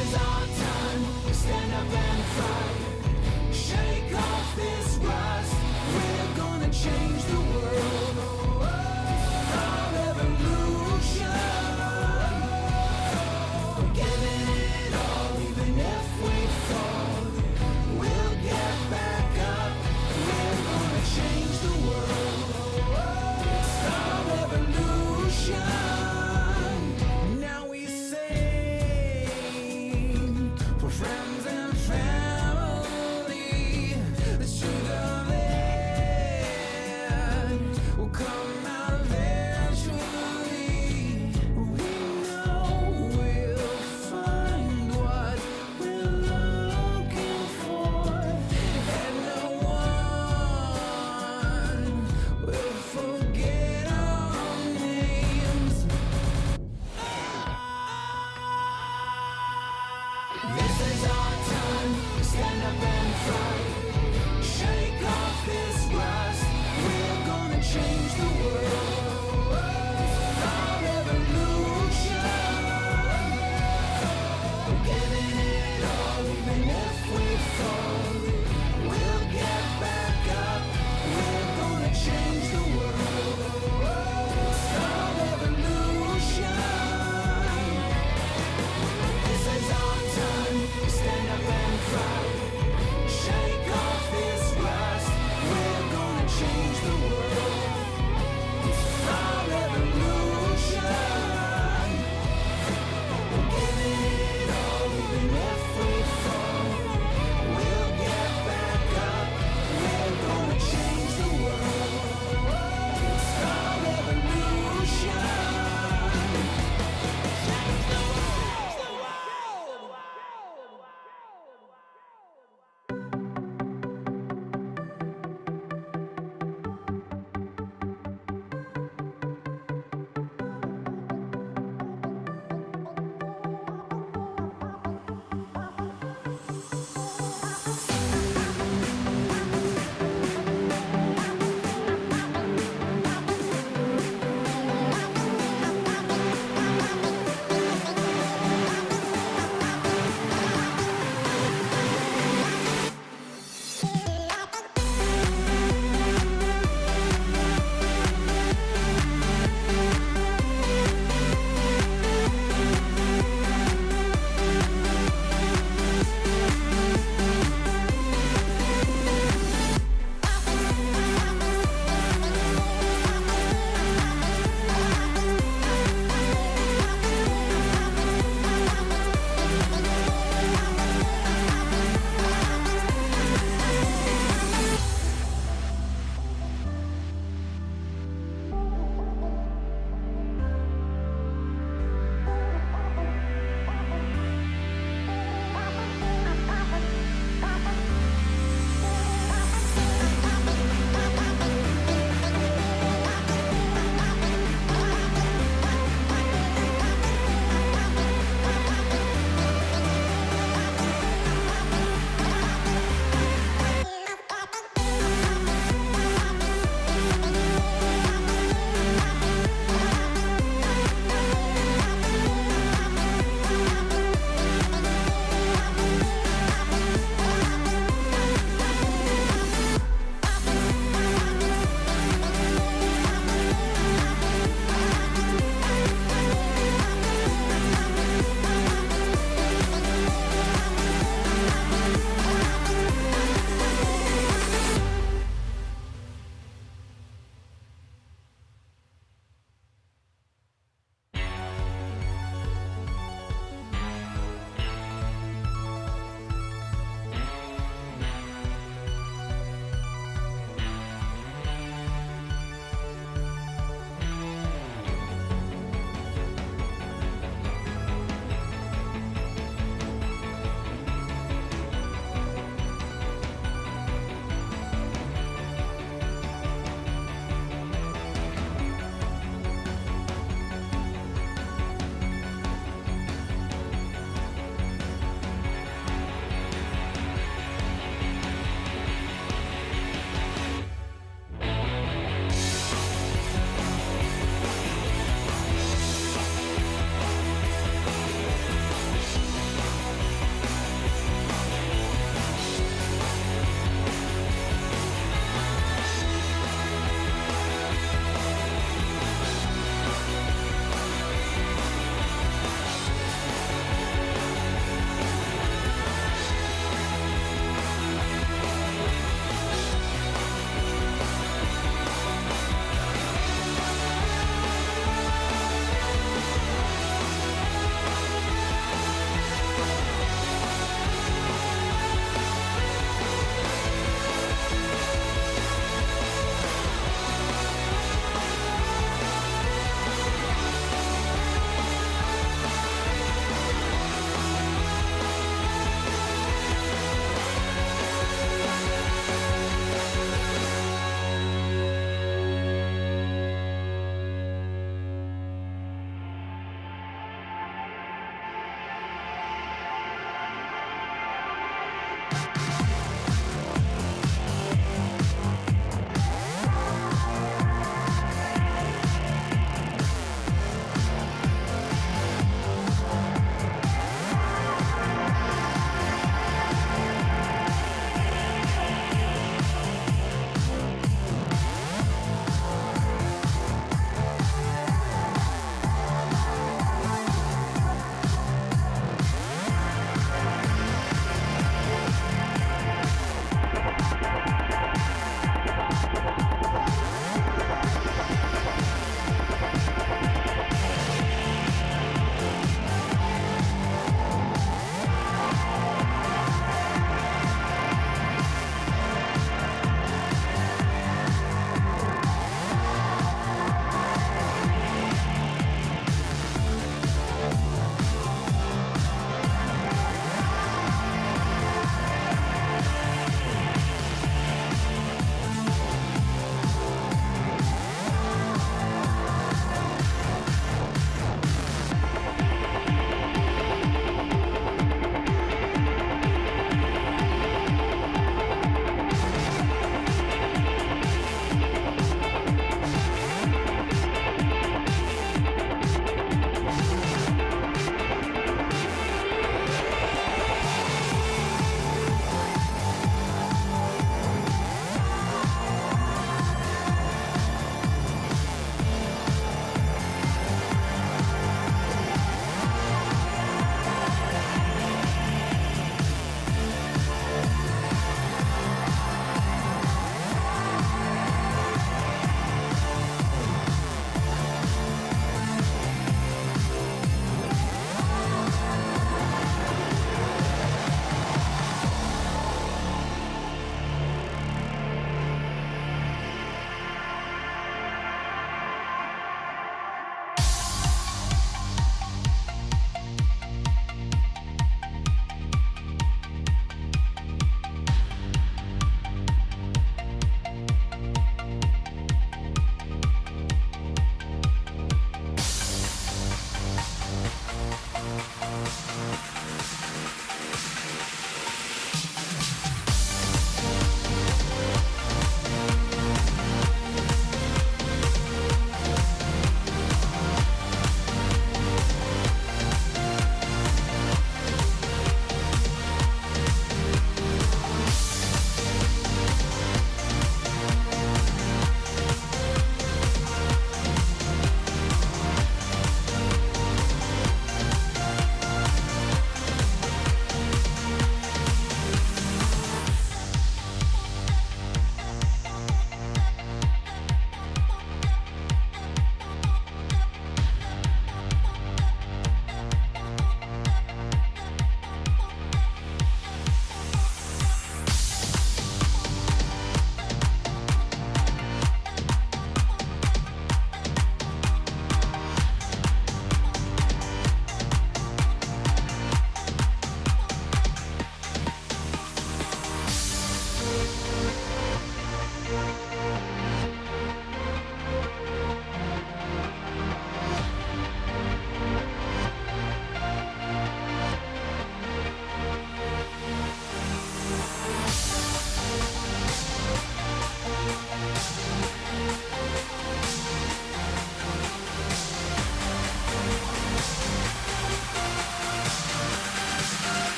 is our time to stand up and fight. Shake off this rust. We're gonna change the world. Our revolution. We're giving it all, even if we fall. We'll get back up. We're gonna change the world. It's our revolution. Now we sing for friends and family. The truth of it will come out eventually. We know we'll find what we're looking for, and no one will forget our names. This is our time to stand up and fight. Shake off this rust. We're gonna change the world. Our revolution. We're giving it all, even if we fall. We'll get back up. We're gonna change the world. It's our revolution. This is our time to stand up and fight. Shake off this rust. We're gonna change the world. It's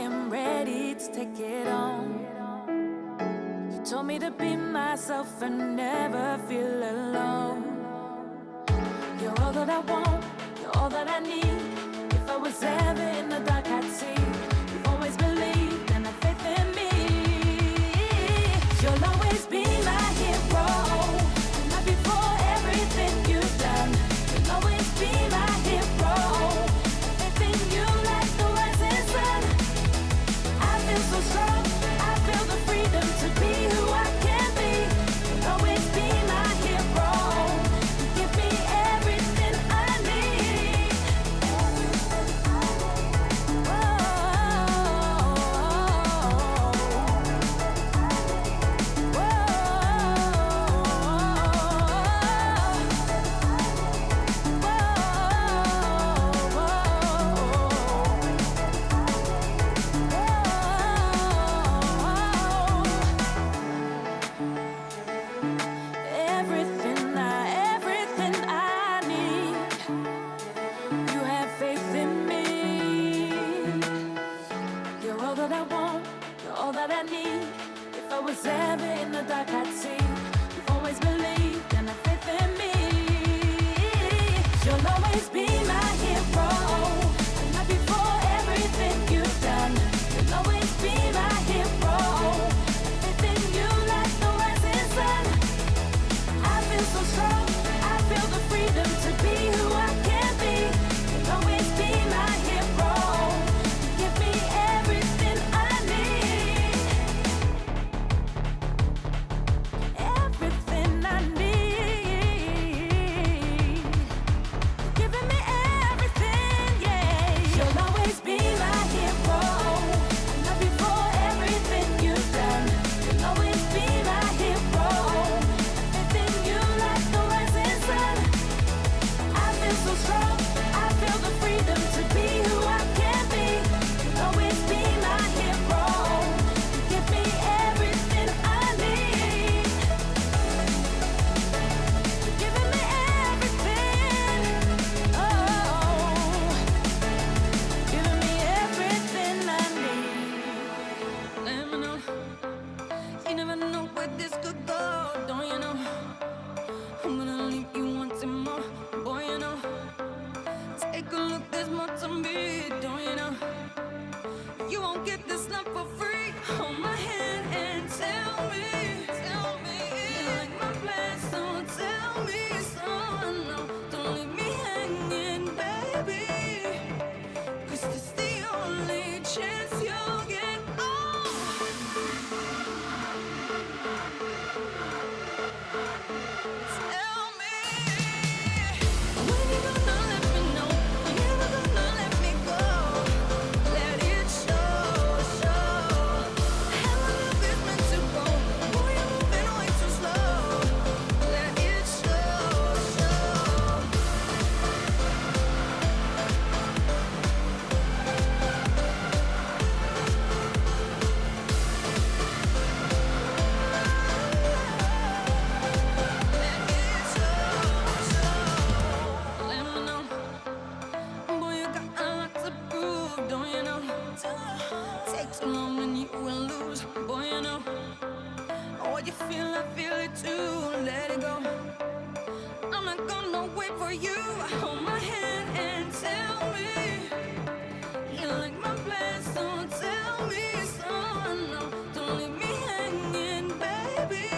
am ready to take it on. You told me to be myself and never feel alone. You're all that I want, you're all that I need. If I was ever in the dark, I'd see. You've always believed and have faith in me. You'll always be my hero. I love you for everything you've done. You'll always be my hero. Faith in you like the rising sun. I feel so strong, I feel the freedom to be who I can be. You'll always be my hero. You give me everything I need. Everything I need. You have faith in me. You're all that I want, you're all that I need. If I was ever in the dark, I'd see. You've always believed and have faith in me. You'll always be my hero. I love you for everything you've done. You'll always be my hero. Faith in you like the rising sun. I feel so strong, I feel the freedom to be who I can be. You'll always be my hero. You give me everything I need. Everything I need. Giving me everything, yeah. You'll always be my hero. I love you for everything you've done. You'll always be my hero. Faith in you like the rising sun. I feel so strong, I feel the freedom to be who I can be. You'll always be my hero. You give me everything I need. You're giving me everything. Oh, giving me everything I need. Let me know. You never know where this could go, don't you know? I'm gonna leave you wanting more, boy, you know. Take a look, there's more to me, don't you know? You won't get this love for free. Hold my hand and tell me you like my plan, so tell me so. No, don't leave me hanging, baby, 'cause this the only chance you'll get. Oh. Tell me when you gonna let me know. You're never gonna let me go. Let it show. How our love is meant to go. Boy, you're moving way too slow. Let it show. Let me know. Boy, you got a lot to prove, don't you know? Take too long and you will lose, boy, you know. What you feel, I feel it too. Let it go. I'm not gonna wait for you. Hold my hand and tell me you like my plan, so tell me so. No, don't leave me hanging, baby,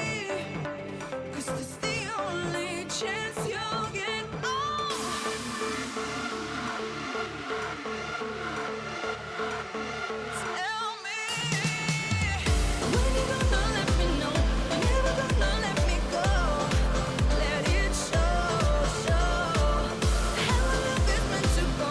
'cause this the only chance you'll get. Oh. Tell me when you gonna let me know. You're never gonna let me go. Let it show. How our love is meant to go.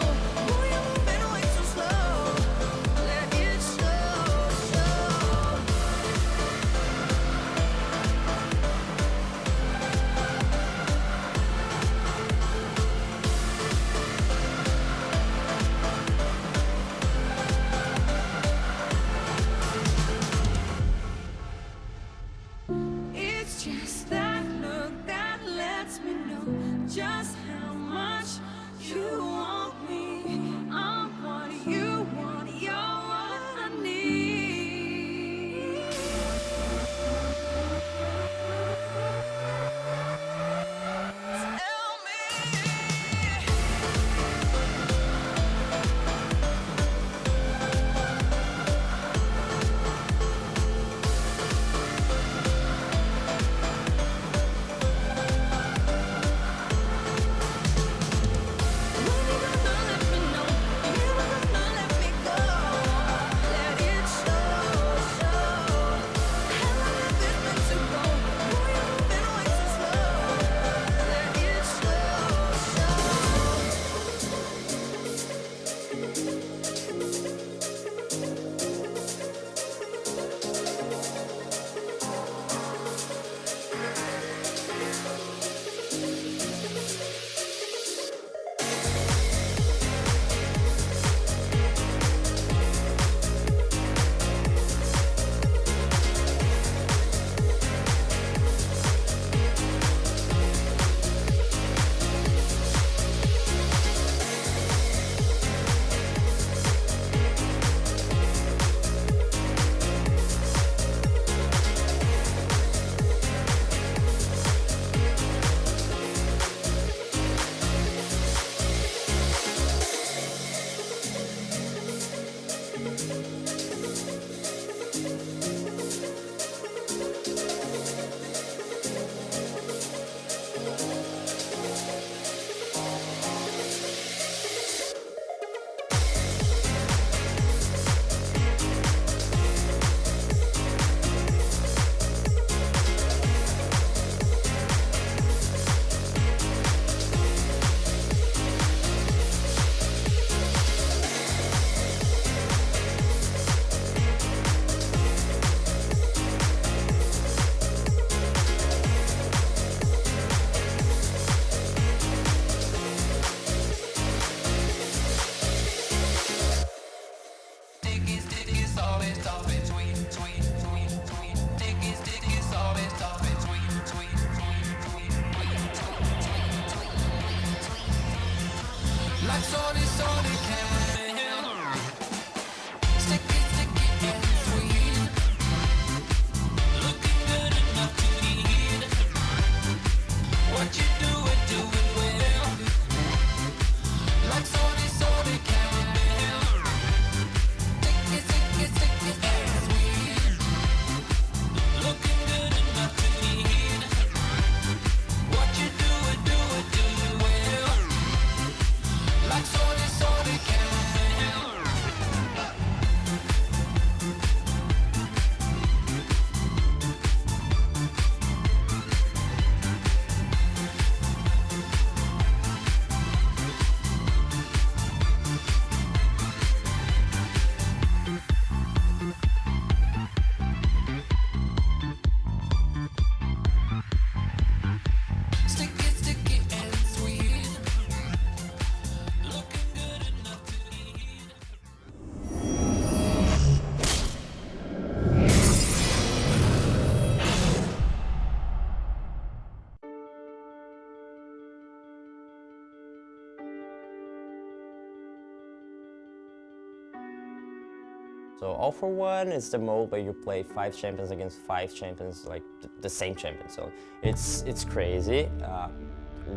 So All for One is the mode where you play 5 champions against 5 champions, like the same champion. So it's crazy.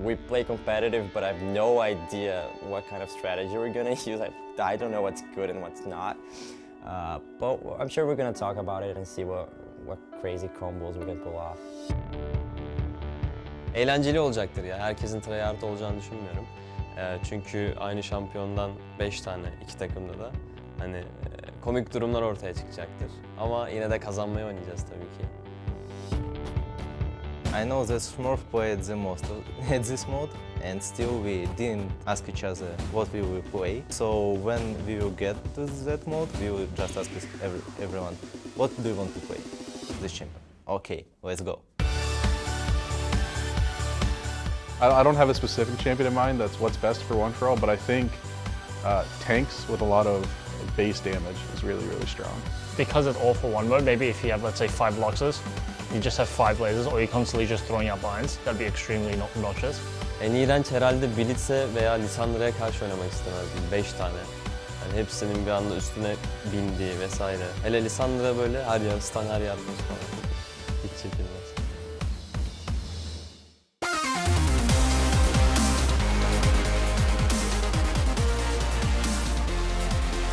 We play competitive, but I have no idea what kind of strategy we're gonna use. I don't know what's good and what's not. But I'm sure we're gonna talk about it and see what crazy combos we can pull off. Eğlenceli olacaktır ya. Herkesin tryhard olacağını düşünmüyorum. Çünkü aynı şampiyondan 5 tane iki takımda da hani komik durumlar ortaya çıkacaktır. Ama yine de kazanmayı oynayacağız tabii ki. I know that Smurf played the most at this mode, and still we didn't ask each other what we will play. So when we will get to that mode, we will just ask everyone, what do you want to play this champion? Okay, let's go. I don't have a specific champion in mind that's what's best for one for all, but I think tanks with a lot of base damage is really, really strong. Because it's all for one mode, maybe if you have, let's say, 5 Luxes, you just have 5 lasers, or you're constantly just throwing out binds, that'd be extremely obnoxious. En iğrenç herhalde Blitz'e veya Lissandra'ya karşı oynamak istemezdim. 5 tane. Yani hepsinin bir anda üstüne bindiği vesaire. Hele Lissandra böyle her yer stun, her yer buz falan. Hiç çekilmez.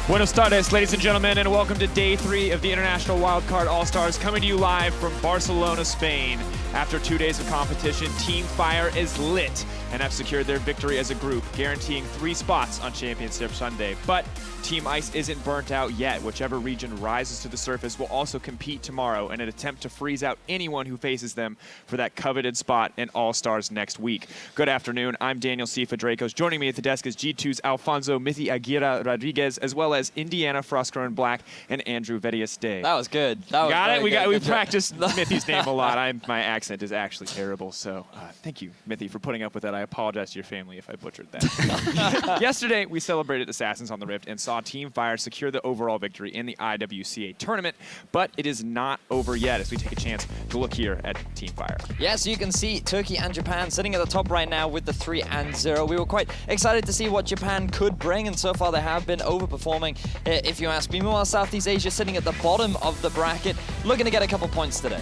Buenos tardes, ladies and gentlemen, and welcome to Day 3 of the International Wildcard All-Stars, coming to you live from Barcelona, Spain. After 2 days of competition, Team Fire is lit and have secured their victory as a group, guaranteeing 3 spots on Championship Sunday. But Team Ice isn't burnt out yet. Whichever region rises to the surface will also compete tomorrow in an attempt to freeze out anyone who faces them for that coveted spot in All-Stars next week. Good afternoon, I'm Daniel Cifa Dracos. Joining me at the desk is G2's Alfonso Mithi Aguirre Rodriguez, as well as Indiana Frosker in black and Andrew Vedius Day. That was good. That was got it? We good. practiced Mithy's name a lot. My accent is actually terrible, so thank you, Mithy, for putting up with that. I apologize to your family if I butchered that. Yesterday, we celebrated Assassins on the Rift and saw Team Fire secure the overall victory in the IWCA tournament, but it is not over yet as we take a chance to look here at Team Fire. Yeah, so you can see Turkey and Japan sitting at the top right now with the 3-0. We were quite excited to see what Japan could bring, and so far they have been overperforming, if you ask me. Meanwhile, Southeast Asia sitting at the bottom of the bracket, looking to get a couple points today.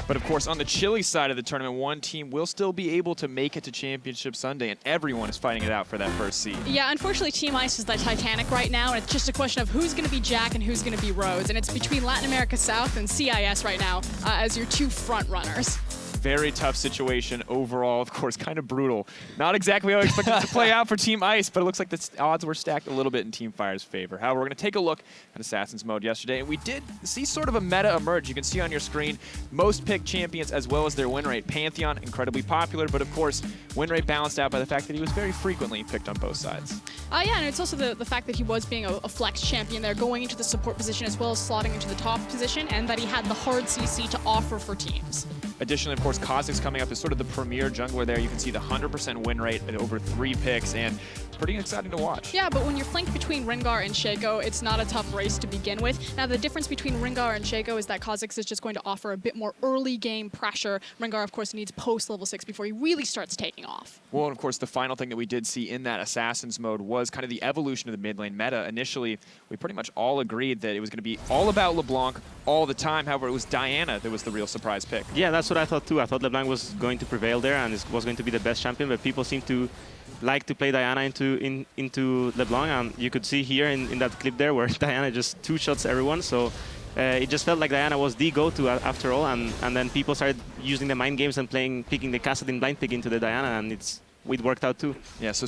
But of course, on the Chile side of the tournament, one team will still be able to make it to Championship Sunday, and everyone is fighting it out for that first seed. Yeah, unfortunately, Team Ice is the Titanic right now, and it's just a question of who's going to be Jack and who's going to be Rose. And it's between Latin America South and CIS right now as your 2 front runners. Very tough situation overall, of course, kind of brutal. Not exactly how I expected it to play out for Team Ice, but it looks like the odds were stacked a little bit in Team Fire's favor. However, we're going to take a look at Assassin's mode yesterday, and we did see sort of a meta emerge. You can see on your screen most picked champions as well as their win rate. Pantheon, incredibly popular, but of course, win rate balanced out by the fact that he was very frequently picked on both sides. Yeah, and it's also the fact that he was being a flex champion there, going into the support position as well as slotting into the top position, and that he had the hard CC to offer for teams. Additionally, of course, Kha'Zix coming up as sort of the premier jungler there. You can see the 100% win rate at over 3 picks, and pretty exciting to watch. Yeah, but when you're flanked between Rengar and Shaco, it's not a tough race to begin with. Now, the difference between Rengar and Shaco is that Kha'Zix is just going to offer a bit more early game pressure. Rengar, of course, needs post level 6 before he really starts taking off. Well, and of course, the final thing that we did see in that Assassin's mode was kind of the evolution of the mid lane meta. Initially, we pretty much all agreed that it was going to be all about LeBlanc all the time. However, it was Diana that was the real surprise pick. Yeah, that's what I thought too. I thought LeBlanc was going to prevail there and it was going to be the best champion, but people seem to like to play Diana into LeBlanc, and you could see here in that clip there where Diana just 2-shots everyone, so it just felt like Diana was the go-to after all, and then people started using the mind games and picking the Kassadin blind pick into the Diana, and it worked out too. Yeah, so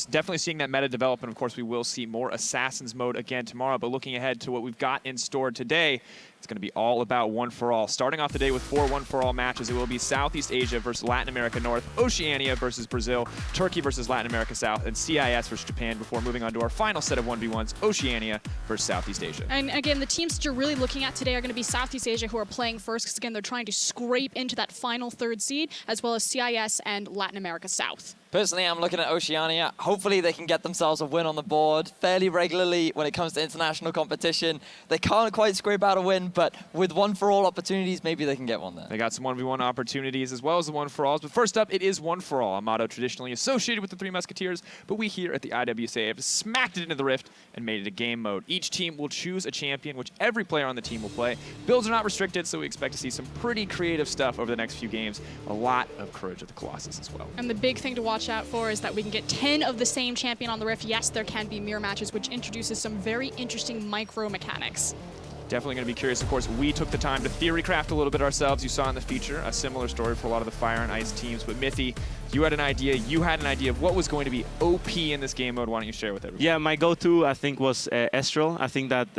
definitely seeing that meta develop, and of course we will see more Assassins mode again tomorrow, but looking ahead to what we've got in store today, it's going to be all about one for all. Starting off the day with 4 one-for-all matches, it will be Southeast Asia versus Latin America North, Oceania versus Brazil, Turkey versus Latin America South, and CIS versus Japan before moving on to our final set of 1v1s, Oceania versus Southeast Asia. And again, the teams that you're really looking at today are going to be Southeast Asia, who are playing first, because again, they're trying to scrape into that final 3rd seed, as well as CIS and Latin America South. Personally, I'm looking at Oceania. Hopefully they can get themselves a win on the board fairly regularly when it comes to international competition. They can't quite scrape out a win, but with one-for-all opportunities, maybe they can get one there. They got some 1v1 opportunities as well as the one-for-alls. But first up, it is one-for-all, a motto traditionally associated with the Three Musketeers. But we here at the IWC have smacked it into the Rift and made it a game mode. Each team will choose a champion, which every player on the team will play. Builds are not restricted, so we expect to see some pretty creative stuff over the next few games. A lot of Courage of the Colossus as well. And the big thing to watch out for is that we can get 10 of the same champion on the Rift. Yes, there can be mirror matches, which introduces some very interesting micro mechanics. Definitely going to be curious. Of course, we took the time to theory craft a little bit ourselves. You saw in the feature a similar story for a lot of the Fire and Ice teams. But Mithy, you had an idea of what was going to be OP in this game mode. Why don't you share with everybody? Yeah, my go-to, I think, was Estral. I think that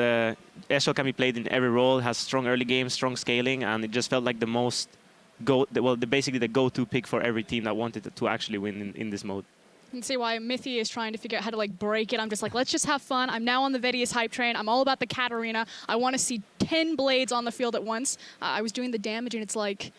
Estral can be played in every role, has strong early game, strong scaling, and it just felt like the most basically the go-to pick for every team that wanted to actually win in this mode. You can see why Mithy is trying to figure out how to like break it. I'm just like, let's just have fun. I'm now on the Vedius hype train. I'm all about the Katarina. I want to see 10 blades on the field at once. I was doing the damage and it's like,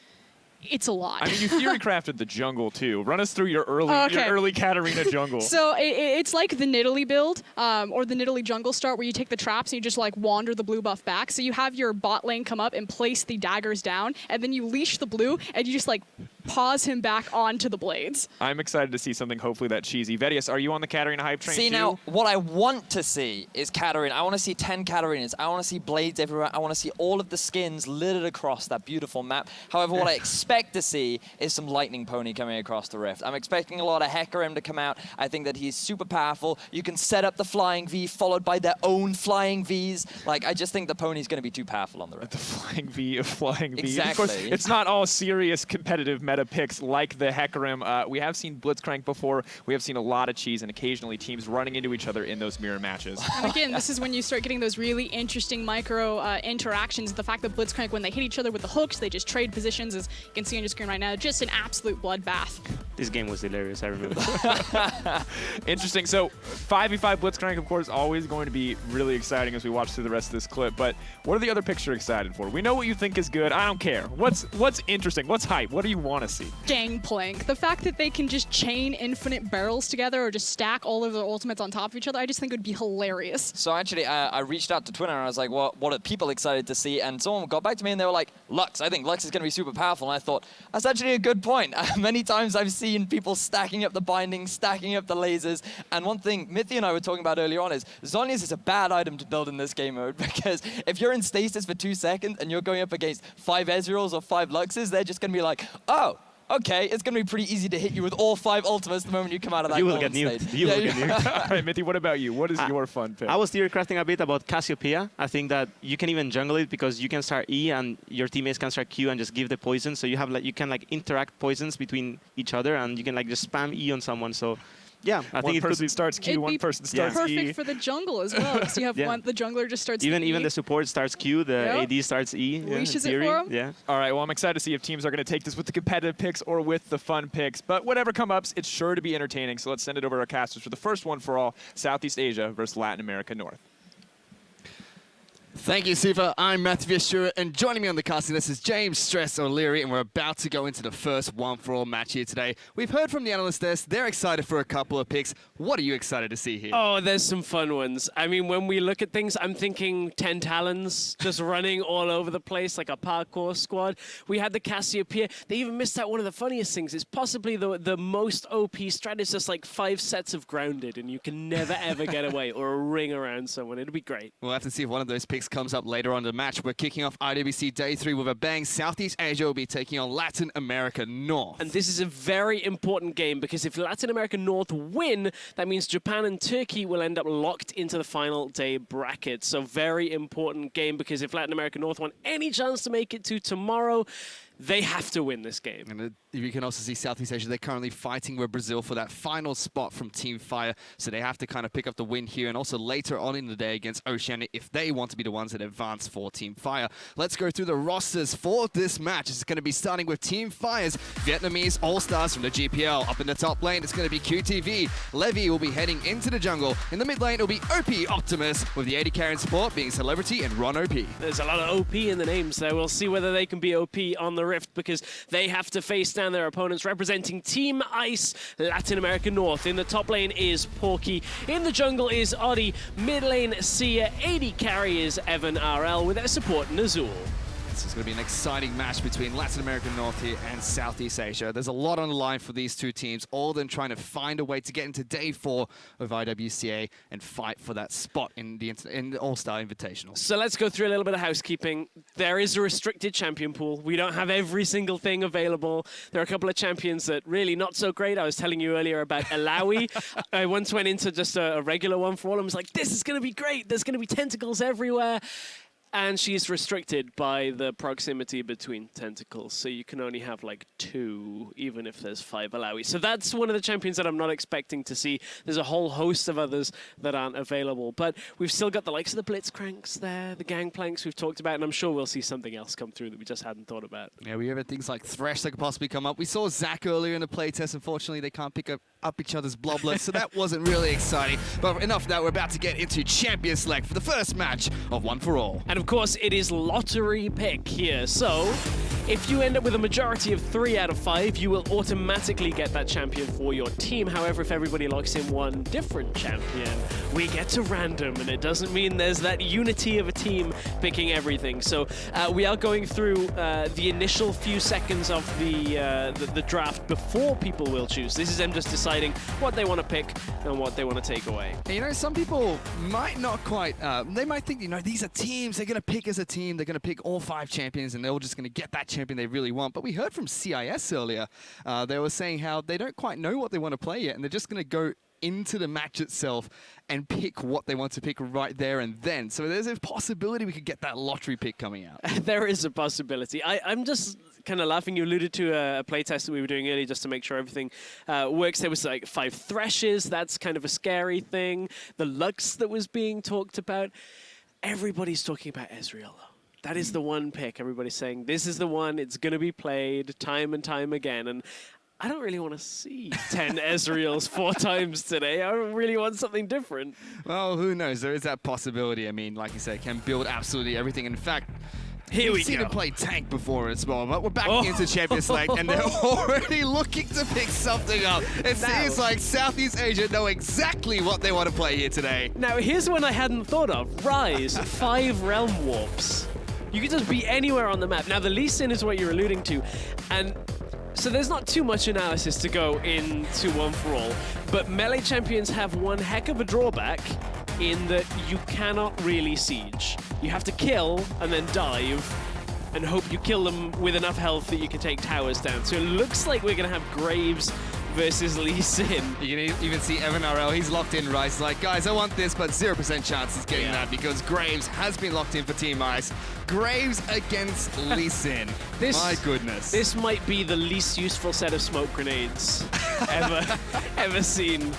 it's a lot. I mean, you theory crafted the jungle too. Run us through your early Katarina jungle. So it's like the Nidalee build or the Nidalee jungle start where you take the traps and you just like wander the blue buff back. So you have your bot lane come up and place the daggers down and then you leash the blue and you just like pause him back onto the blades. I'm excited to see something hopefully that cheesy. Vedius, are you on the Katarina hype train See too? now, what I want to see is Katarina. I want to see 10 Katarinas. I want to see blades everywhere. I want to see all of the skins littered across that beautiful map. However, what I expect to see is some Lightning Pony coming across the Rift. I'm expecting a lot of FLICKR to come out. I think that he's super powerful. You can set up the Flying V followed by their own Flying Vs. Like, I just think the pony's going to be too powerful on the Rift. The Flying V of Flying V. Exactly. Of course, it's not all serious competitive meta picks like the FLICKR. We have seen Blitzcrank before. We have seen a lot of cheese and occasionally teams running into each other in those mirror matches. And again, this is when you start getting those really interesting micro interactions. The fact that Blitzcrank, when they hit each other with the hooks, they just trade positions, as you can see on your screen right now, just an absolute bloodbath. This game was hilarious, I remember. Interesting. So 5v5 Blitzcrank, of course, always going to be really exciting as we watch through the rest of this clip. But what are the other picks you're excited for? We know what you think is good. I don't care. What's interesting? What's hype? What do you want to see? Gangplank. The fact that they can just chain infinite barrels together or just stack all of their ultimates on top of each other, I just think would be hilarious. So actually, I reached out to Twitter and I was like, well, what are people excited to see? And someone got back to me and they were like, Lux. I think Lux is going to be super powerful. And I thought, that's actually a good point. Many times I've seen people stacking up the bindings, stacking up the lasers. And one thing Mithy and I were talking about earlier on is Zhonya's is a bad item to build in this game mode because if you're in stasis for 2 seconds and you're going up against 5 Ezreals or 5 Luxes, they're just going to be like, oh, okay, it's going to be pretty easy to hit you with all 5 ultimates the moment you come out of that You will get nuked. You will get nuked. All right, Mithy, what about you? What is your fun pick? I was theory crafting a bit about Cassiopeia. I think that you can even jungle it because you can start E and your teammates can start Q and just give the poison. So you have you can interact poisons between each other and you can just spam E on someone. So yeah, I think one person starts Q, one person starts E. Perfect for the jungle as well, because you have the jungler just starts even the support starts Q, the AD starts E. Leashes it for him. Yeah. All right, well, I'm excited to see if teams are going to take this with the competitive picks or with the fun picks. But whatever comes up, it's sure to be entertaining. So let's send it over to our casters for the first one for all, Southeast Asia versus Latin America North. Thank you, Siva. I'm Matthew Stewart, and joining me on the casting list is James Stress O'Leary, and we're about to go into the first one-for-all match here today. We've heard from the analyst desk. They're excited for a couple of picks. What are you excited to see here? Oh, there's some fun ones. I mean, when we look at things, I'm thinking 10 Talons just running all over the place like a parkour squad. We had the Cassiopeia. They even missed out one of the funniest things. It's possibly the most OP strat is just like 5 sets of grounded, and you can never, ever get away or a ring around someone. It'll be great. We'll have to see if one of those picks comes up later on in the match. We're kicking off IWC Day 3 with a bang. Southeast Asia will be taking on Latin America North. And this is a very important game because if Latin America North win, that means Japan and Turkey will end up locked into the final day bracket. So very important game because if Latin America North want any chance to make it to tomorrow, they have to win this game. And you can also see Southeast Asia, they're currently fighting with Brazil for that final spot from Team Fire. So they have to kind of pick up the win here. And also later on in the day against Oceania, if they want to be the ones that advance for Team Fire. Let's go through the rosters for this match. It's going to be starting with Team Fire's Vietnamese All-Stars from the GPL. Up in the top lane, it's going to be QTV. Levy will be heading into the jungle. In the mid lane, it'll be OP Optimus, with the AD carry and support being Celebrity and Ron OP. There's a lot of OP in the names there. We'll see whether they can be OP on the the rift because they have to face down their opponents representing Team Ice Latin America North. In the top lane is Porky. In the jungle is Oddie. Mid lane, Sia. AD carry is Evan RL with their support Nazul. This is going to be an exciting match between Latin America North here and Southeast Asia. There's a lot on the line for these two teams, all of them trying to find a way to get into day 4 of IWCA and fight for that spot in the All-Star Invitational. So let's go through a little bit of housekeeping. There is a restricted champion pool. We don't have every single thing available. There are a couple of champions that really not so great. I was telling you earlier about Alawi. I once went into just a regular one for all and was like, this is going to be great. There's going to be tentacles everywhere. And she's restricted by the proximity between tentacles, so you can only have like 2, even if there's 5 Alawi. So that's one of the champions that I'm not expecting to see. There's a whole host of others that aren't available, but we've still got the likes of the Blitzcranks there, the Gangplanks we've talked about, and I'm sure we'll see something else come through that we just hadn't thought about. Yeah, we have things like Thresh that could possibly come up. We saw Zach earlier in the playtest. Unfortunately, they can't pick up each other's bloblets, so that wasn't really exciting. But enough of that, we're about to get into Champion Select for the first match of One for All. And of course, it is lottery pick here. So if you end up with a majority of 3 out of 5, you will automatically get that champion for your team. However, if everybody locks in one different champion, we get to random, and it doesn't mean there's that unity of a team picking everything. So we are going through the initial few seconds of the draft before people will choose. This is them just deciding what they want to pick and what they want to take away. You know, some people might not quite, they might think, you know, these are teams, they're going to pick as a team, they're going to pick all 5 champions and they're all just going to get that champion they really want. But we heard from CIS earlier, they were saying how they don't quite know what they want to play yet, and they're just going to go into the match itself and pick what they want to pick right there and then. So there's a possibility we could get that lottery pick coming out. There is a possibility. I'm just kind of laughing. You alluded to a playtest that we were doing earlier just to make sure everything works. There was like 5 Threshes. That's kind of a scary thing. The Lux that was being talked about. Everybody's talking about Ezreal. That is the one pick. Everybody's saying, this is the one. It's going to be played time and time again. And I don't really want to see 10 Ezreals 4 times today. I really want something different. Well, who knows? There is that possibility. I mean, like you said, can build absolutely everything. In fact, here we we've seen go. him play tank before as well, but we're back into Champion Select, and they're already looking to pick something up. It seems like Southeast Asia know exactly what they want to play here today. Now, here's one I hadn't thought of. Rise, 5 Realm Warps. You can just be anywhere on the map. Now, the Lee Sin is what you're alluding to, and so there's not too much analysis to go into One for All, but melee champions have one heck of a drawback in that you cannot really siege. You have to kill and then dive and hope you kill them with enough health that you can take towers down. So it looks like we're going to have Graves versus Lee Sin. You can even see Evan RL, he's locked in, right? He's like, guys, I want this, but 0% chance he's getting that because Graves has been locked in for Team Ice. Graves against Lee Sin. My goodness. This might be the least useful set of smoke grenades ever seen.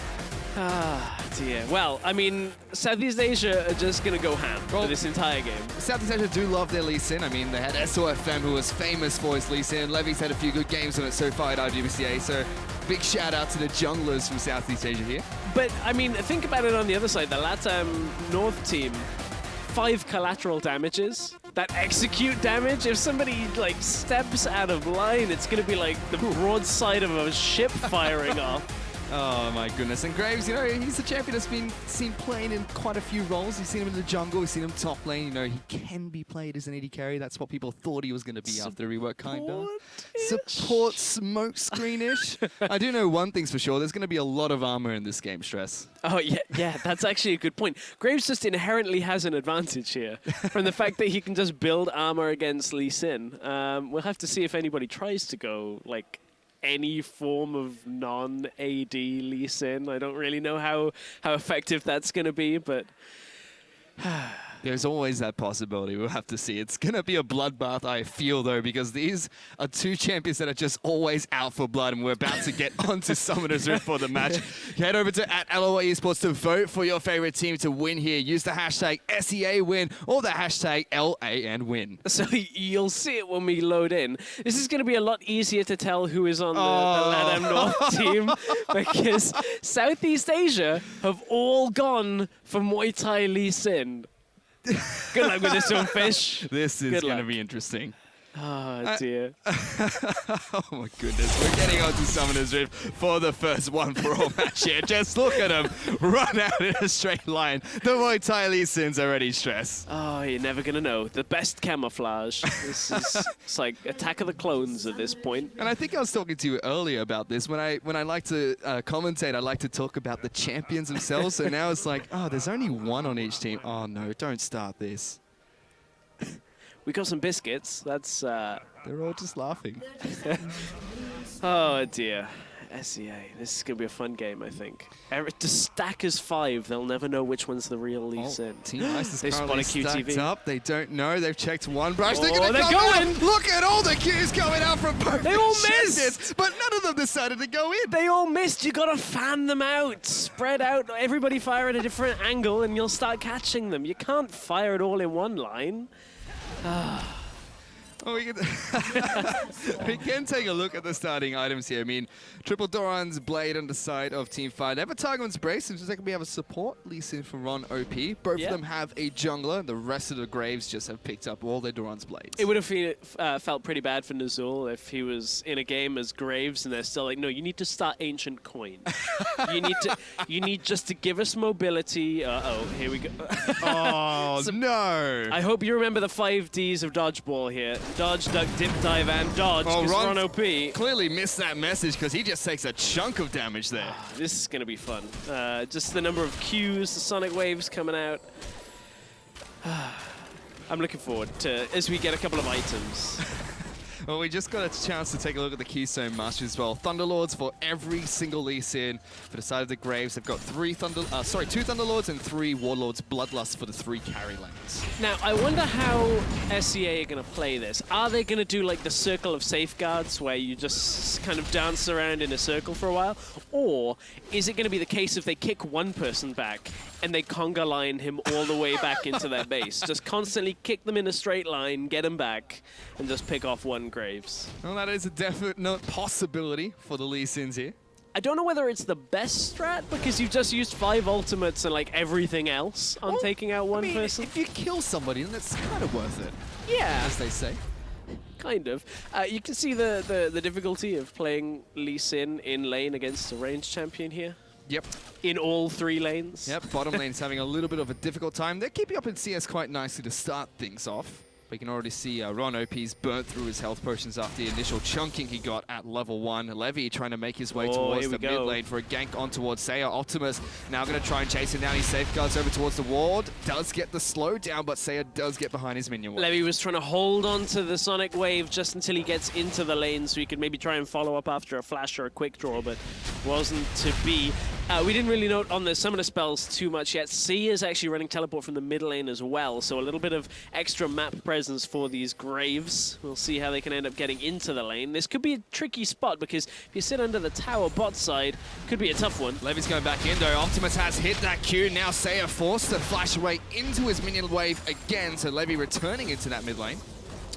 Ah, dear. Well, I mean, Southeast Asia are just going to go ham for this entire game. Southeast Asia do love their Lee Sin. I mean, they had SOFM, who was famous for his Lee Sin. Levy's had a few good games on it so far at IWCA, so big shout out to the junglers from Southeast Asia here. But, I mean, think about it on the other side. The LATAM North team, 5 collateral damages. That execute damage, if somebody, like, steps out of line, it's going to be like the broadside of a ship firing off. Oh my goodness. And Graves, you know, he's a champion that's been seen playing in quite a few roles. You've seen him in the jungle, you've seen him top lane. You know, he can be played as an AD carry. That's what people thought he was going to be after the rework, kind of. Support smoke screenish. I do know one thing's for sure. There's going to be a lot of armor in this game, Stress. Oh, yeah, that's actually a good point. Graves just inherently has an advantage here from the fact that he can just build armor against Lee Sin. We'll have to see if anybody tries to go, like, any form of non-AD Lee Sin. I don't really know how effective that's going to be, but there's always that possibility. We'll have to see. It's going to be a bloodbath, I feel, though, because these are 2 champions that are just always out for blood, and we're about to get onto Summoner's Rift for the match. Head over to @LOA Esports to vote for your favorite team to win here. Use the hashtag SEAWin or the hashtag LANWin. So you'll see it when we load in. This is going to be a lot easier to tell who is on the LATAM North team because Southeast Asia have all gone for Muay Thai Lee Sin. Good luck with this one, Fish. This is going to be interesting. Oh, dear. Oh, my goodness. We're getting on to Summoner's Rift for the first one-for-all match here. Just look at him run out in a straight line. The Muay Thai Lee Sin's already stressed. Oh, you're never going to know. The best camouflage. This is it's like Attack of the Clones at this point. And I think I was talking to you earlier about this. When I like to commentate, I like to talk about the champions themselves. So now it's like, oh, there's only one on each team. Oh, no, don't start this. We got some biscuits. That's... They're all just laughing. Oh, dear. SEA. This is going to be a fun game, I think. To stack as 5, they'll never know which one's the real Lee Sin. Team Ice is They currently spot a stacked QTV. up. They don't know. They've checked one brush. Oh, They're going to they're go going. out. Look at all the Qs coming out from both. They all agendas, missed. but none of them decided to go in. They all missed. You got to fan them out. Spread out. Everybody fire at a different angle, and you'll start catching them. You can't fire it all in one line. Oh, we can take a look at the starting items here. I mean, Triple Doran's Blade on the side of Team Fire. They have a Targon's Brace. Seems like we have a support Lee Sin for Ron OP. Both of them have a jungler. The rest of the Graves just have picked up all their Doran's Blades. It would have felt pretty bad for Nazul if he was in a game as Graves and they're still like, no, you need to start Ancient Coin. you need just to give us mobility. Uh-oh, here we go. Oh, no. I hope you remember the 5 Ds of Dodgeball here. Dodge, duck, dip, dive, and dodge, because Ron OP. Clearly missed that message because he just takes a chunk of damage there. This is going to be fun. Just the number of Qs, the Sonic Waves coming out. I'm looking forward to, as we get a couple of items. Well, we just got a chance to take a look at the Keystone Masters as well. Thunderlords for every single Lee Sin. For the side of the Graves, they've got 2 Thunderlords and 3 Warlords Bloodlust for the 3 carry lanes. Now, I wonder how SEA are going to play this. Are they going to do like the circle of safeguards where you just kind of dance around in a circle for a while? Or is it going to be the case if they kick one person back and they conga line him all the way back into their base? Just constantly kick them in a straight line, get them back, and just pick off one Graves. Well, that is a definite possibility for the Lee Sins here. I don't know whether it's the best strat because you've just used 5 ultimates and like everything else on taking out one person. If you kill somebody, then that's kind of worth it. Yeah. As they say. Kind of. You can see the difficulty of playing Lee Sin in lane against a ranged champion here. Yep. In all 3 lanes. Yep, bottom lane's having a little bit of a difficult time. They're keeping up in CS quite nicely to start things off. We can already see Ron OP's burnt through his health potions after the initial chunking he got at level 1. Levy trying to make his way towards the mid lane for a gank on towards Saya. Optimus now going to try and chase him down. He safeguards over towards the ward. Does get the slow down, but Saya does get behind his minion wave. Levy was trying to hold on to the Sonic Wave just until he gets into the lane so he could maybe try and follow up after a flash or a quick draw, but wasn't to be. We didn't really note on the summoner spells too much yet. C is actually running teleport from the mid lane as well, so a little bit of extra map presence for these Graves. We'll see how they can end up getting into the lane. This could be a tricky spot because if you sit under the tower bot side, could be a tough one. Levy's going back in though. Optimus has hit that Q. Now Saya forced to flash away into his minion wave again, so Levy returning into that mid lane.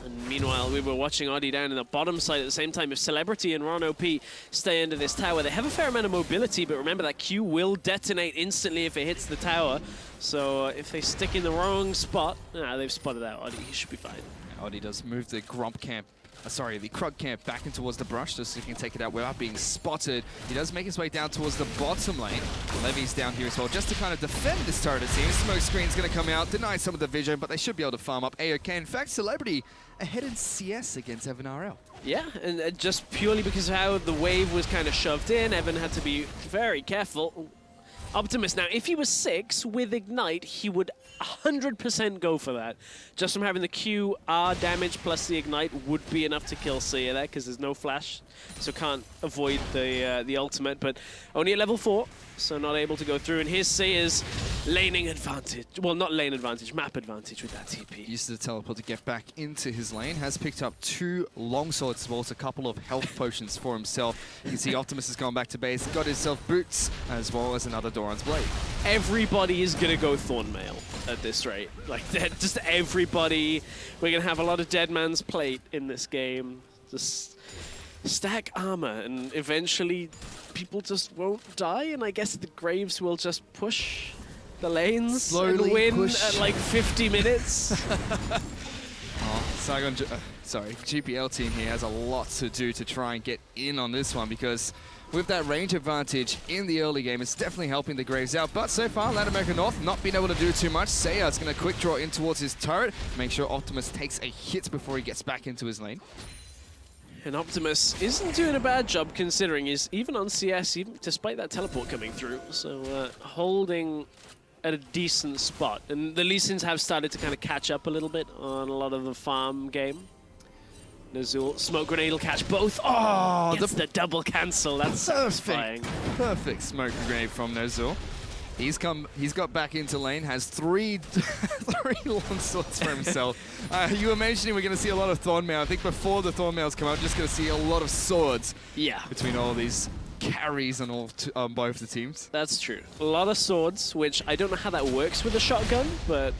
And meanwhile, we were watching Oddie down in the bottom side at the same time. If Celebrity and Ron OP stay under this tower, they have a fair amount of mobility, but remember that Q will detonate instantly if it hits the tower. So if they stick in the wrong spot, they've spotted out Oddie. He should be fine. Oddie does move the Grump camp. The Krug camp back in towards the brush just so he can take it out without being spotted. He does make his way down towards the bottom lane. Levy's down here as well just to kind of defend this turret it seems. Smoke screen's going to come out, deny some of the vision, but they should be able to farm up AOK. In fact, Celebrity ahead in CS against Evan RL. Yeah, and just purely because of how the wave was kind of shoved in, Evan had to be very careful. Optimus now, if he was 6 with Ignite, he would 100% go for that. Just from having the QR damage plus the Ignite would be enough to kill Sia there because there's no flash, so can't avoid the ultimate, but only at level 4, so not able to go through. And here's Sia's laning advantage. Well, not lane advantage, map advantage with that TP. Used the teleport to get back into his lane, has picked up 2 longswords as well as a couple of health potions for himself. You can see Optimus has gone back to base, got himself boots, as well as another Doran's Blade. Everybody is going to go Thornmail at this rate. Like, just everybody. We're going to have a lot of Dead Man's Plate in this game. Just stack armor, and eventually people just won't die, and I guess the Graves will just push the lanes Slowly and win push. at like 50 minutes. GPL team here has a lot to do to try and get in on this one, because with that range advantage in the early game, it's definitely helping the Graves out. But so far, Latin America North not being able to do too much. Seiya is going to quick draw in towards his turret, make sure Optimus takes a hit before he gets back into his lane. And Optimus isn't doing a bad job, considering he's even on CS, even despite that teleport coming through. So holding at a decent spot. And the Lee Sins have started to kind of catch up a little bit on a lot of the farm game. Nazul, smoke grenade will catch both. Oh, gets the double cancel. That's satisfying. Perfect smoke grenade from Nazul. He's got back into lane, has three long swords for himself. You were mentioning we're going to see a lot of Thornmail. I think before the Thornmails come out, we're just going to see a lot of swords. Yeah. Between all these carries on both the teams. That's true. A lot of swords, which I don't know how that works with a shotgun, but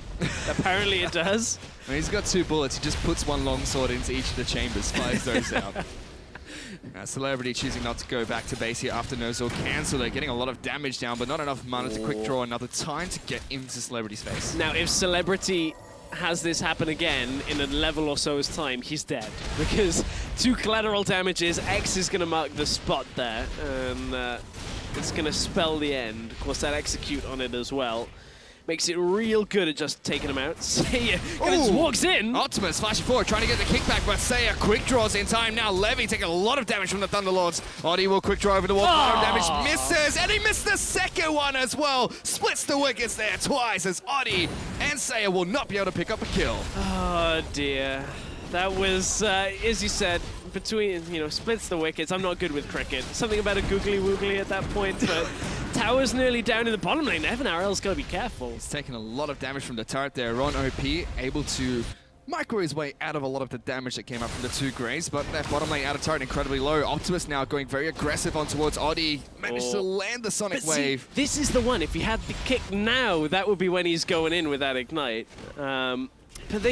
apparently it does. When he's got 2 bullets, he just puts 1 long sword into each of the chambers, fires those out. Celebrity choosing not to go back to base here after Nozul cancelled it, getting a lot of damage down, but not enough mana to quick draw another time to get into Celebrity's face. Now, if Celebrity has this happen again in a level or so's time, he's dead. Because 2 collateral damages, X is going to mark the spot there, and it's going to spell the end. Of course, that execute on it as well makes it real good at just taking him out. Seiya kind of just walks in. Optimus flashing forward, trying to get the kickback, but Seiya quick draws in time now. Levy taking a lot of damage from the Thunderlords. Oddie will quick draw over the wall. Damage misses, and he missed the second one as well. Splits the wickets there twice as Oddie and Seiya will not be able to pick up a kill. Oh dear. That was, as you said, between, splits the wickets. I'm not good with cricket. Something about a googly woogly at that point, but Tower's nearly down in the bottom lane. Evan RL's got to be careful. He's taking a lot of damage from the turret there. Ron OP able to micro his way out of a lot of the damage that came up from the 2 Grays, but that bottom lane out of turret incredibly low. Optimus now going very aggressive on towards Oddie. Managed to land the Sonic Wave. See, this is the one. If he had the kick now, that would be when he's going in with that Ignite. But they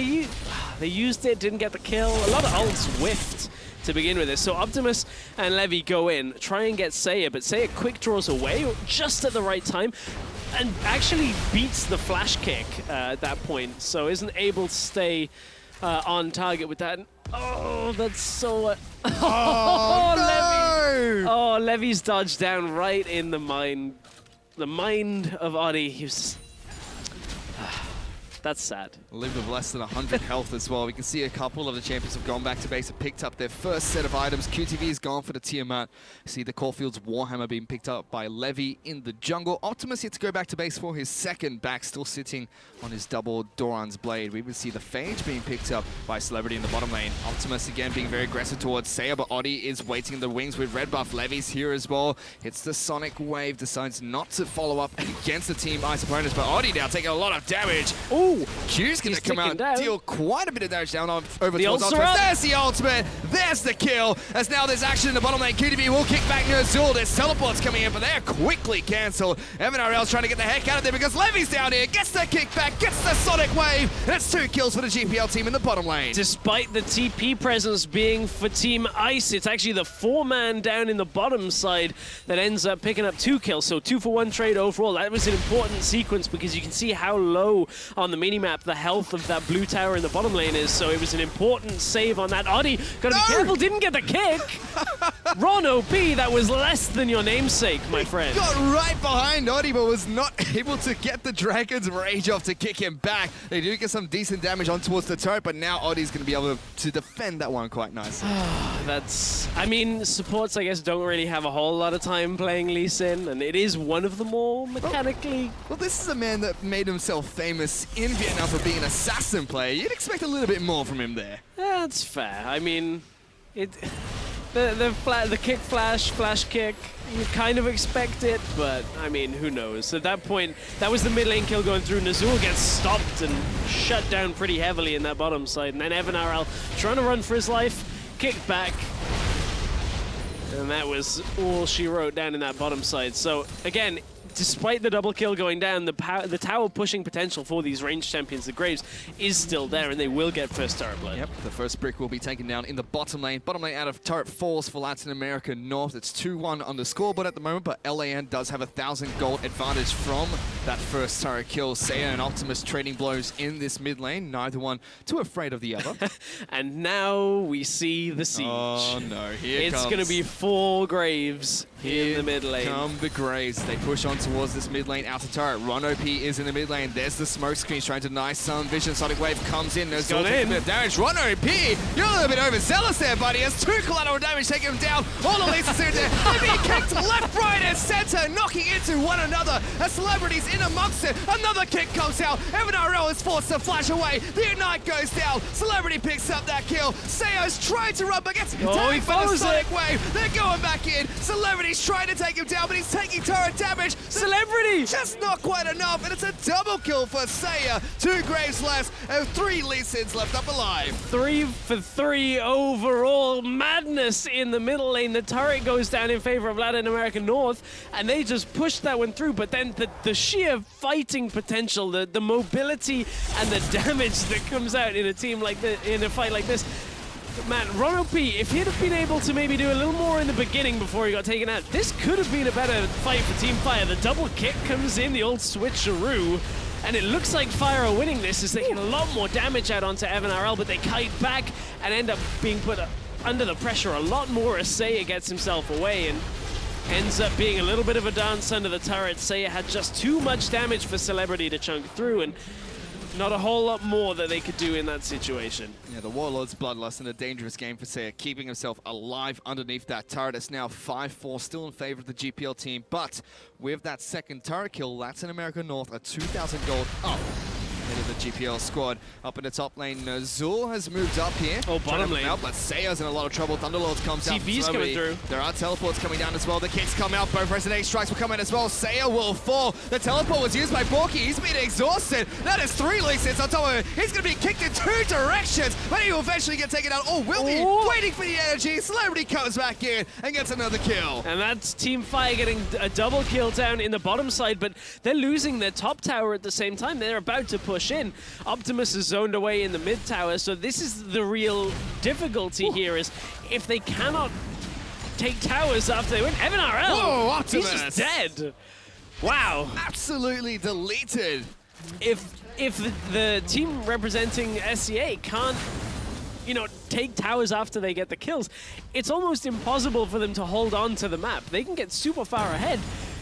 used it, didn't get the kill. A lot of ults whiffed to begin with this. So Optimus and Levy go in, try and get Seiya, but Seiya quick draws away just at the right time and actually beats the flash kick at that point, so isn't able to stay on target with that. Oh, that's so... Levy! Oh, Levy's dodged down right in the mind of Oddie. He was... That's sad. Lived with less than 100 health as well. We can see a couple of the champions have gone back to base and picked up their first set of items. QTV's gone for the Tiamat. See the Caulfield's Warhammer being picked up by Levy in the jungle. Optimus yet to go back to base for his second back, still sitting on his double Doran's Blade. We would see the Phage being picked up by Celebrity in the bottom lane. Optimus again being very aggressive towards Seiya, but Oddie is waiting in the wings with red buff. Levy's here as well. Hits the Sonic Wave, decides not to follow up against the Team Ice opponents, but Oddie now taking a lot of damage. Ooh, Q's going to come out and deal quite a bit of damage down over towards Optimus. There's the ultimate, there's the kill, as now there's action in the bottom lane. QTV will kick back near Azul. There's teleports coming in, but they're quickly cancelled. Evan RL's trying to get the heck out of there because Levy's down here, gets the kickback, gets the Sonic Wave, and it's 2 kills for the GPL team in the bottom lane. Despite the TP presence being for Team Ice, it's actually the 4-man down in the bottom side that ends up picking up 2 kills, so 2-for-1 trade overall. That was an important sequence because you can see how low on the minimap the health of that blue tower in the bottom lane is, so it was an important save on that. Oddie, gotta be careful, didn't get the kick. Ron OP, that was less than your namesake, my friend. Got right behind Oddie, but was not able to get the Dragon's Rage off to kick him back. They do get some decent damage on towards the turret, but now Oddie's gonna be able to defend that one quite nicely. I mean, supports, I guess, don't really have a whole lot of time playing Lee Sin, and it is one of the more mechanically... Well, this is a man that made himself famous in Vietnam for being an assassin player. You'd expect a little bit more from him there. That's fair. I mean, the kick flash kick, you kind of expect it, but I mean, who knows? At that point, that was the mid lane kill going through. Nazul gets stopped and shut down pretty heavily in that bottom side, and then Evan RL trying to run for his life, kick back, and that was all she wrote down in that bottom side. So again, despite the double kill going down, the tower pushing potential for these ranged champions, the Graves, is still there, and they will get first turret blood. Yep, the first brick will be taken down in the bottom lane. Bottom lane out of turret falls for Latin America North. It's 2-1 on the scoreboard at the moment, but LAN does have 1,000 gold advantage from that first turret kill. Seiya and Optimus trading blows in this mid lane, neither one too afraid of the other. And now we see the siege. Oh no, here it's going to be 4 Graves in the mid lane. Here come the Graves. They push on towards this mid lane outer turret. Ron OP is in the mid lane. There's the smoke screen trying to deny some vision. Sonic Wave comes in. There's a bit of damage. Ron OP, you're a little bit overzealous there, buddy. Has 2 collateral damage taking him down. All the leases in there. They're being kicked left, right, and center, knocking into one another. A celebrity's in amongst it. Another kick comes out. FLICKR is forced to flash away. The Ignite goes down. Celebrity picks up that kill. Seiya's trying to run, but gets tagged by the Sonic Wave. They're going back in. Celebrity's trying to take him down, but he's taking turret damage. Celebrity! Just not quite enough, and it's a double kill for Seiya. 2 Graves left, and 3 Lee Sins left up alive. 3 for 3 overall. Madness in the middle lane. The turret goes down in favor of Latin America North, and they just pushed that one through, but then the sheer fighting potential, the mobility and the damage that comes out in a team like this, in a fight like this. Man, Ron OP, if he'd have been able to maybe do a little more in the beginning before he got taken out, this could have been a better fight for Team Fire. The double kick comes in, the old switcheroo, and it looks like Fire are winning this as they get a lot more damage out onto FLICKR, but they kite back and end up being put under the pressure a lot more as Seiya gets himself away and ends up being a little bit of a dance under the turret. Seiya had just too much damage for Celebrity to chunk through, and not a whole lot more that they could do in that situation. Yeah, the Warlord's Bloodlust in a dangerous game for Seiya, keeping himself alive underneath that turret. It's now 5-4, still in favor of the GPL team, but with that second turret kill, Latin America North are 2,000 gold up. Head of the GPL squad. Up in the top lane, Zul has moved up here. Oh, bottom lane. Out, but Seiya's in a lot of trouble. Thunderlords comes out. TP's coming through. There are teleports coming down as well. The kicks come out. Both Resident strikes will come in as well. Seiya will fall. The teleport was used by Borky. He's been exhausted. That is 3 Lee Sins on top of him. He's going to be kicked in 2 directions, but he will eventually get taken out. Oh, will he? Waiting for the energy. Celebrity comes back in and gets another kill. And that's Team Fire getting a double kill down in the bottom side, but they're losing their top tower at the same time. They're about to push in. Optimus is zoned away in the mid tower, so this is the real difficulty here, is if they cannot take towers after they win. FLICKR, whoa, Optimus! He's just dead. Wow. Absolutely deleted. If the team representing SCA can't, you know, take towers after they get the kills, it's almost impossible for them to hold on to the map. They can get super far ahead,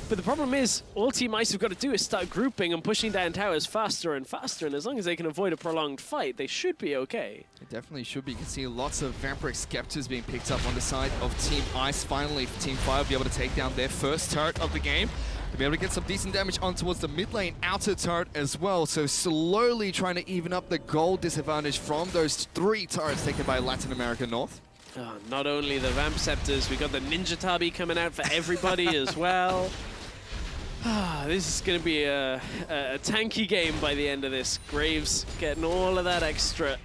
but the problem is all Team Ice have got to do is start grouping and pushing down towers faster and faster, and as long as they can avoid a prolonged fight, they should be okay. It definitely should be. You can see lots of Vampiric Scepters being picked up on the side of Team Ice. Finally, Team Fire will be able to take down their first turret of the game. They'll be able to get some decent damage on towards the mid lane outer turret as well. So slowly trying to even up the gold disadvantage from those 3 turrets taken by Latin America North. Not only the Vamp Scepters, we got the Ninja Tabi coming out for everybody as well. This is going to be a tanky game by the end of this. Graves getting all of that extra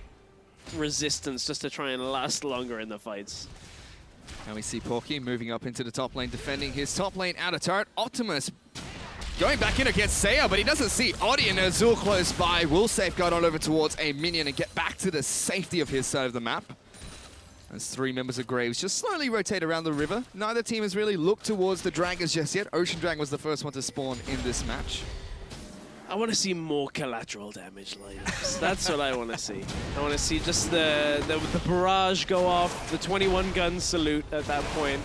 resistance just to try and last longer in the fights. And we see Porky moving up into the top lane, defending his top lane outer turret. Optimus going back in against Seiya, but he doesn't see Audi and Azul close by. Will safeguard on over towards a minion and get back to the safety of his side of the map. As 3 members of Graves just slowly rotate around the river. Neither team has really looked towards the Dragons just yet. Ocean Dragon was the first one to spawn in this match. I want to see more collateral damage lineups. That's what I want to see. I want to see just the barrage go off, the 21 gun salute at that point.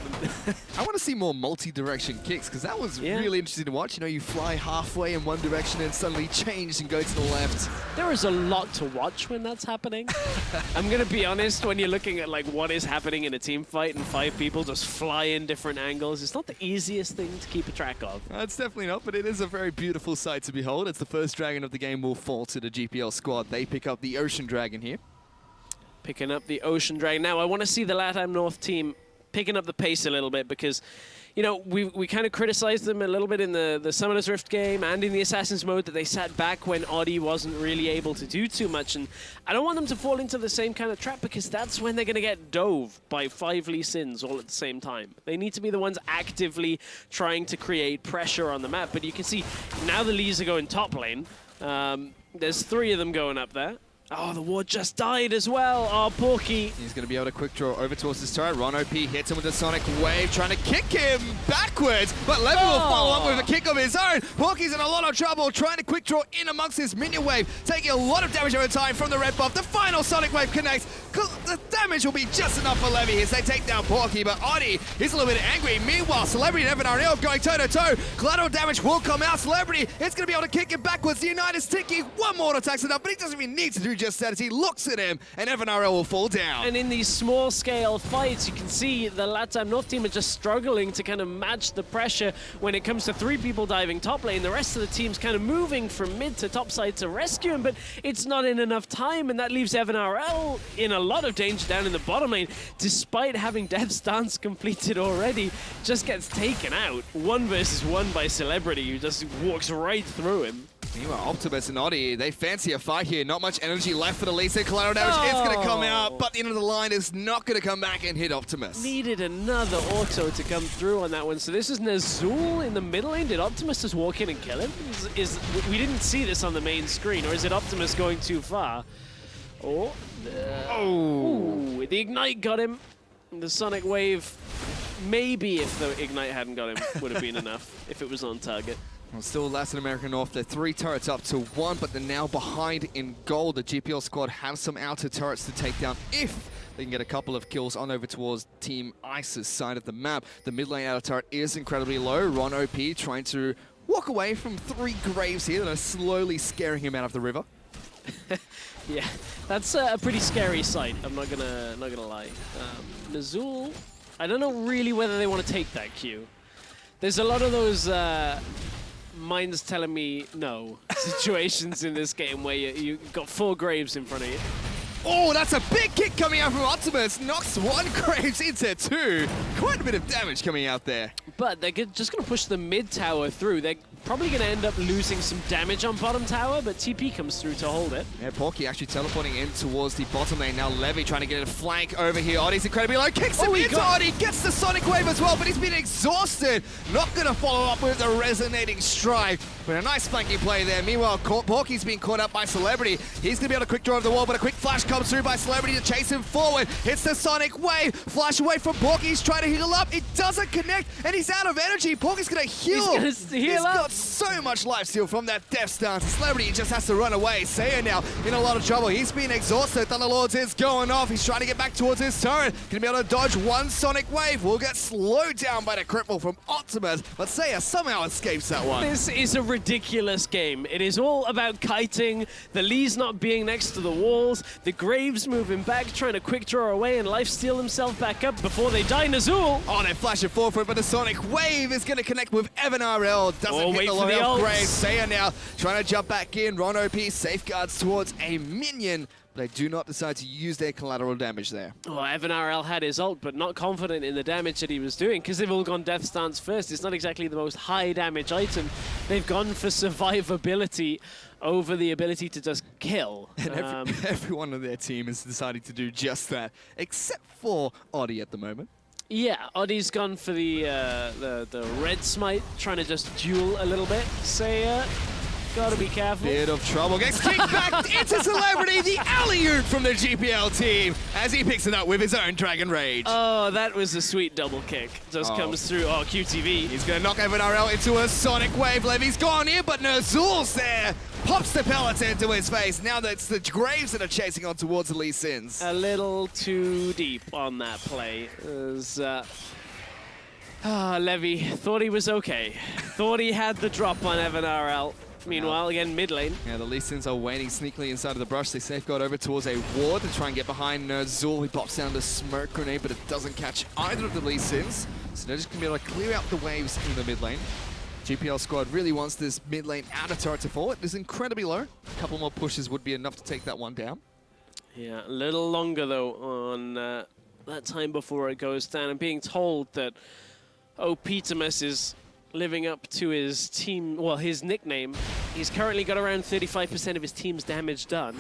I want to see more multi-direction kicks, because that was really interesting to watch. You know, you fly halfway in one direction and suddenly change and go to the left. There is a lot to watch when that's happening. I'm going to be honest, when you're looking at like what is happening in a team fight and 5 people just fly in different angles, it's not the easiest thing to keep a track of. It's definitely not, but it is a very beautiful sight to behold. The first dragon of the game will fall to the GPL squad. They pick up the Ocean Dragon here. Picking up the Ocean Dragon. Now, I want to see the LATAM North team picking up the pace a little bit because, you know, we kind of criticized them a little bit in the Summoner's Rift game and in the Assassin's mode that they sat back when Audi wasn't really able to do too much. And I don't want them to fall into the same kind of trap because that's when they're going to get dove by 5 Lee Sins all at the same time. They need to be the ones actively trying to create pressure on the map. But you can see now the Lees are going top lane. There's 3 of them going up there. Oh, the ward just died as well. Oh, Porky. He's going to be able to quick draw over towards his turret. Ron OP hits him with the Sonic Wave, trying to kick him backwards, but Levy will follow up with a kick of his own. Porky's in a lot of trouble, trying to quick draw in amongst his minion wave, taking a lot of damage over time from the red buff. The final Sonic Wave connects. The damage will be just enough for Levy as they take down Porky, but Oddie is a little bit angry. Meanwhile, Celebrity and FLICKR going toe-to-toe. Collateral damage will come out. Celebrity is going to be able to kick it backwards. The Unite is ticking. One more attack's enough, but he doesn't even need to do just that as he looks at him, and FLICKR will fall down. And in these small-scale fights, you can see the LATAM North team are just struggling to kind of match the pressure when it comes to 3 people diving top lane. The rest of the team's kind of moving from mid to top side to rescue him, but it's not in enough time, and that leaves FLICKR in a lot of danger down in the bottom lane. Despite having Death's Dance completed already, just gets taken out. 1 versus 1 by Celebrity, who just walks right through him. Meanwhile, Optimus and Oddie, they fancy a fight here. Not much energy left for the Lee Sin. Collateral damage is going to come out, but the end of the line is not going to come back and hit Optimus. Needed another auto to come through on that one. So this is Nazul in the middle lane. Did Optimus just walk in and kill him? We didn't see this on the main screen, or is it Optimus going too far? Oh, the Ignite got him. The Sonic Wave, maybe if the Ignite hadn't got him, would have been enough if it was on target. Well, still Latin American North, they're 3 turrets up to 1, but they're now behind in gold. The GPL squad have some outer turrets to take down if they can get a couple of kills on over towards Team Ice's side of the map. The mid lane outer turret is incredibly low. Ron OP trying to walk away from 3 graves here that are slowly scaring him out of the river. Yeah, that's a pretty scary sight. I'm not gonna lie. Nazul, I don't know really whether they want to take that Q. There's a lot of those minds telling me no situations in this game where you got 4 graves in front of you. Oh, that's a big kick coming out from Optimus. Knocks 1 Graves into 2. Quite a bit of damage coming out there. But they're just going to push the mid tower through. They're probably going to end up losing some damage on bottom tower, but TP comes through to hold it. Yeah, Porky actually teleporting in towards the bottom lane. Now Levy trying to get a flank over here. Oddie's incredibly low. Kicks him into Oddie. Gets the Sonic Wave as well, but he's been exhausted. Not going to follow up with the resonating strike. But a nice flanking play there. Meanwhile, Porky's being caught up by Celebrity. He's going to be able to quick draw over the wall, but a quick flash comes through by Celebrity to chase him forward. Hits the Sonic Wave. Flash away from Porky. He's trying to heal up. It doesn't connect, and he's out of energy. Porky's going to heal. He's going to heal up. He's got so much life steal from that Death Stance. Celebrity just has to run away. Seiya now in a lot of trouble. He's been exhausted. Thunderlords is going off. He's trying to get back towards his turret. Going to be able to dodge 1 Sonic Wave. Will get slowed down by the cripple from Optimus, but Seiya somehow escapes that one. This is a ridiculous game. It is all about kiting, the Lee's not being next to the walls, the Graves moving back, trying to quick draw away and lifesteal himself back up before they die. Nazul! Oh, they're flashing forward, but the Sonic Wave is going to connect with FLICKR. Doesn't hit the low Graves. Seiya now trying to jump back in. Ron OP safeguards towards a minion, but they do not decide to use their collateral damage there. Well, FLICKR had his ult, but not confident in the damage that he was doing because they've all gone Death Stance first. It's not exactly the most high damage item. They've gone for survivability over the ability to just kill. And everyone on their team is deciding to do just that, except for Oddie at the moment. Yeah, Oddie's gone for the red smite, trying to just duel a little bit. Seiya, gotta be careful. Bit of trouble. Gets kicked back into Celebrity. The alley-oop from the GPL team as he picks it up with his own Dragon Rage. Oh, that was a sweet double kick. Just comes through. Oh, QTV. He's going to knock FLICKR into a Sonic Wave. Levy's gone here, but Nazul's there. Pops the pellets into his face. Now that's the Graves that are chasing on towards the Lee Sins. A little too deep on that play. Levy thought he was okay. Thought he had the drop on FLICKR. Meanwhile, again, mid lane. Yeah, the Lee Sins are waiting sneakily inside of the brush. They safeguard over towards a ward to try and get behind Nazul. He pops down the smoke grenade, but it doesn't catch either of the Lee Sins. So they're just going to be able to clear out the waves in the mid lane. GPL squad really wants this mid lane outer turret to fall. It is incredibly low. A couple more pushes would be enough to take that one down. Yeah, a little longer, though, on that time before it goes down. I'm being told that Optimus is living up to his team, well, his nickname. He's currently got around 35% of his team's damage done.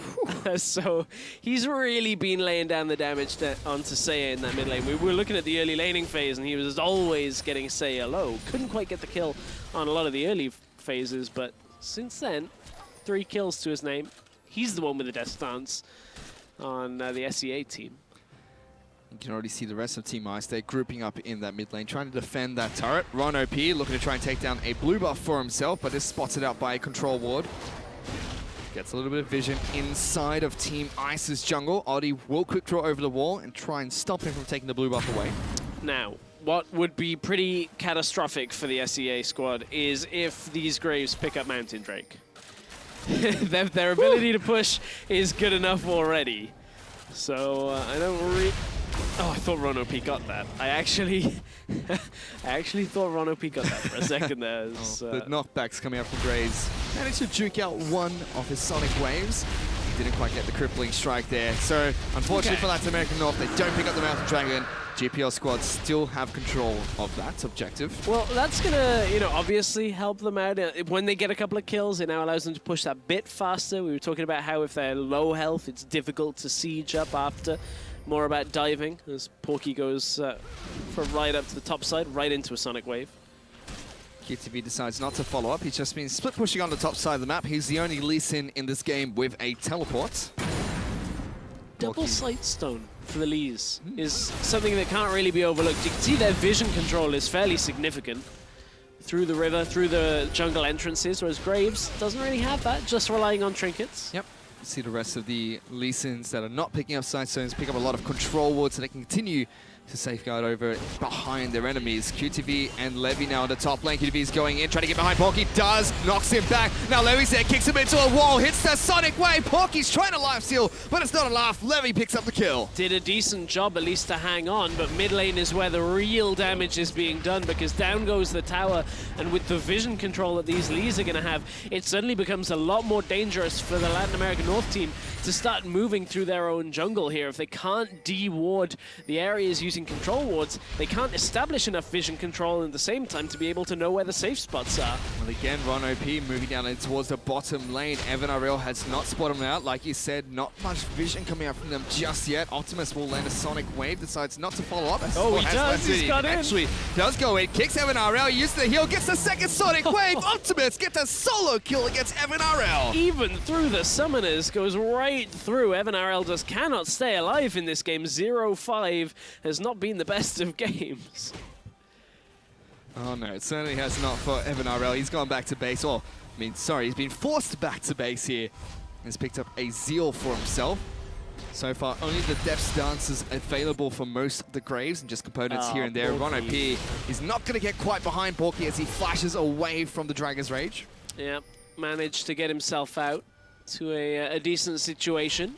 So he's really been laying down the damage onto Seiya in that mid lane. We were looking at the early laning phase, and he was always getting Seiya low. Couldn't quite get the kill on a lot of the early phases, but since then, 3 kills to his name. He's the one with the death stance on the SEA team. You can already see the rest of Team Ice. They're grouping up in that mid lane, trying to defend that turret. Ron OP looking to try and take down a blue buff for himself, but is spotted out by a control ward. Gets a little bit of vision inside of Team Ice's jungle. Oddie will quick draw over the wall and try and stop him from taking the blue buff away. Now, what would be pretty catastrophic for the SEA squad is if these Graves pick up Mountain Drake. their ability to push is good enough already. So I don't really... Oh, I thought Ron OP got that. I actually thought Ron OP got that for a second there. The knockbacks coming up from Graves. Managed to juke out one of his Sonic Waves. He didn't quite get the crippling strike there. So, unfortunately for Latin American North, they don't pick up the Mountain Dragon. GPL squad still have control of that objective. Well, that's gonna, obviously help them out. When they get a couple of kills, it now allows them to push that bit faster. We were talking about how if they're low health, it's difficult to siege up after. More about diving, as Porky goes for a ride up to the top side, right into a Sonic Wave. QTV decides not to follow up. He's just been split pushing on the top side of the map. He's the only Lee Sin in this game with a teleport. Double Sightstone for the Lees is something that can't really be overlooked. You can see their vision control is fairly significant through the river, through the jungle entrances, whereas Graves doesn't really have that, just relying on trinkets. Yep. See the rest of the Lee Sins that are not picking up Sightstones pick up a lot of control wards so they can continue to safeguard over behind their enemies. QTV and Levy now on the top lane. QTV is going in, trying to get behind Porky. Does, knocks him back. Now Levy's there, kicks him into a wall, hits the Sonic Wave. Porky's trying to life steal, but it's not enough. Levy picks up the kill. Did a decent job at least to hang on, but mid lane is where the real damage is being done because down goes the tower, and with the vision control that these Lees are going to have, it suddenly becomes a lot more dangerous for the Latin American North team to start moving through their own jungle here. If they can't de-ward the areas using control wards, they can't establish enough vision control at the same time to be able to know where the safe spots are. Well, again, Ron OP moving down towards the bottom lane. Evan Ariel has not spotted him out. Like you said, not much vision coming out from them just yet. Optimus will land a Sonic Wave, decides not to follow up. Oh, he does, he's got in. Actually, does go in, kicks Evan Ariel, uses the heal, gets the second Sonic Wave. Optimus gets a solo kill against Evan Ariel. Even through the summoners, goes right through. Evan Ariel just cannot stay alive in this game. 0-5 has not been the best of games. Oh no, it certainly has not for Evan Ariel. He's gone back to base. Or, I mean, sorry, he's been forced back to base here. He's picked up a Zeal for himself. So far, only the Depths Dance is available for most of the Graves and just components here and there. Ron OP is not going to get quite behind Porky as he flashes away from the Dragon's Rage. Yeah, managed to get himself out to a decent situation.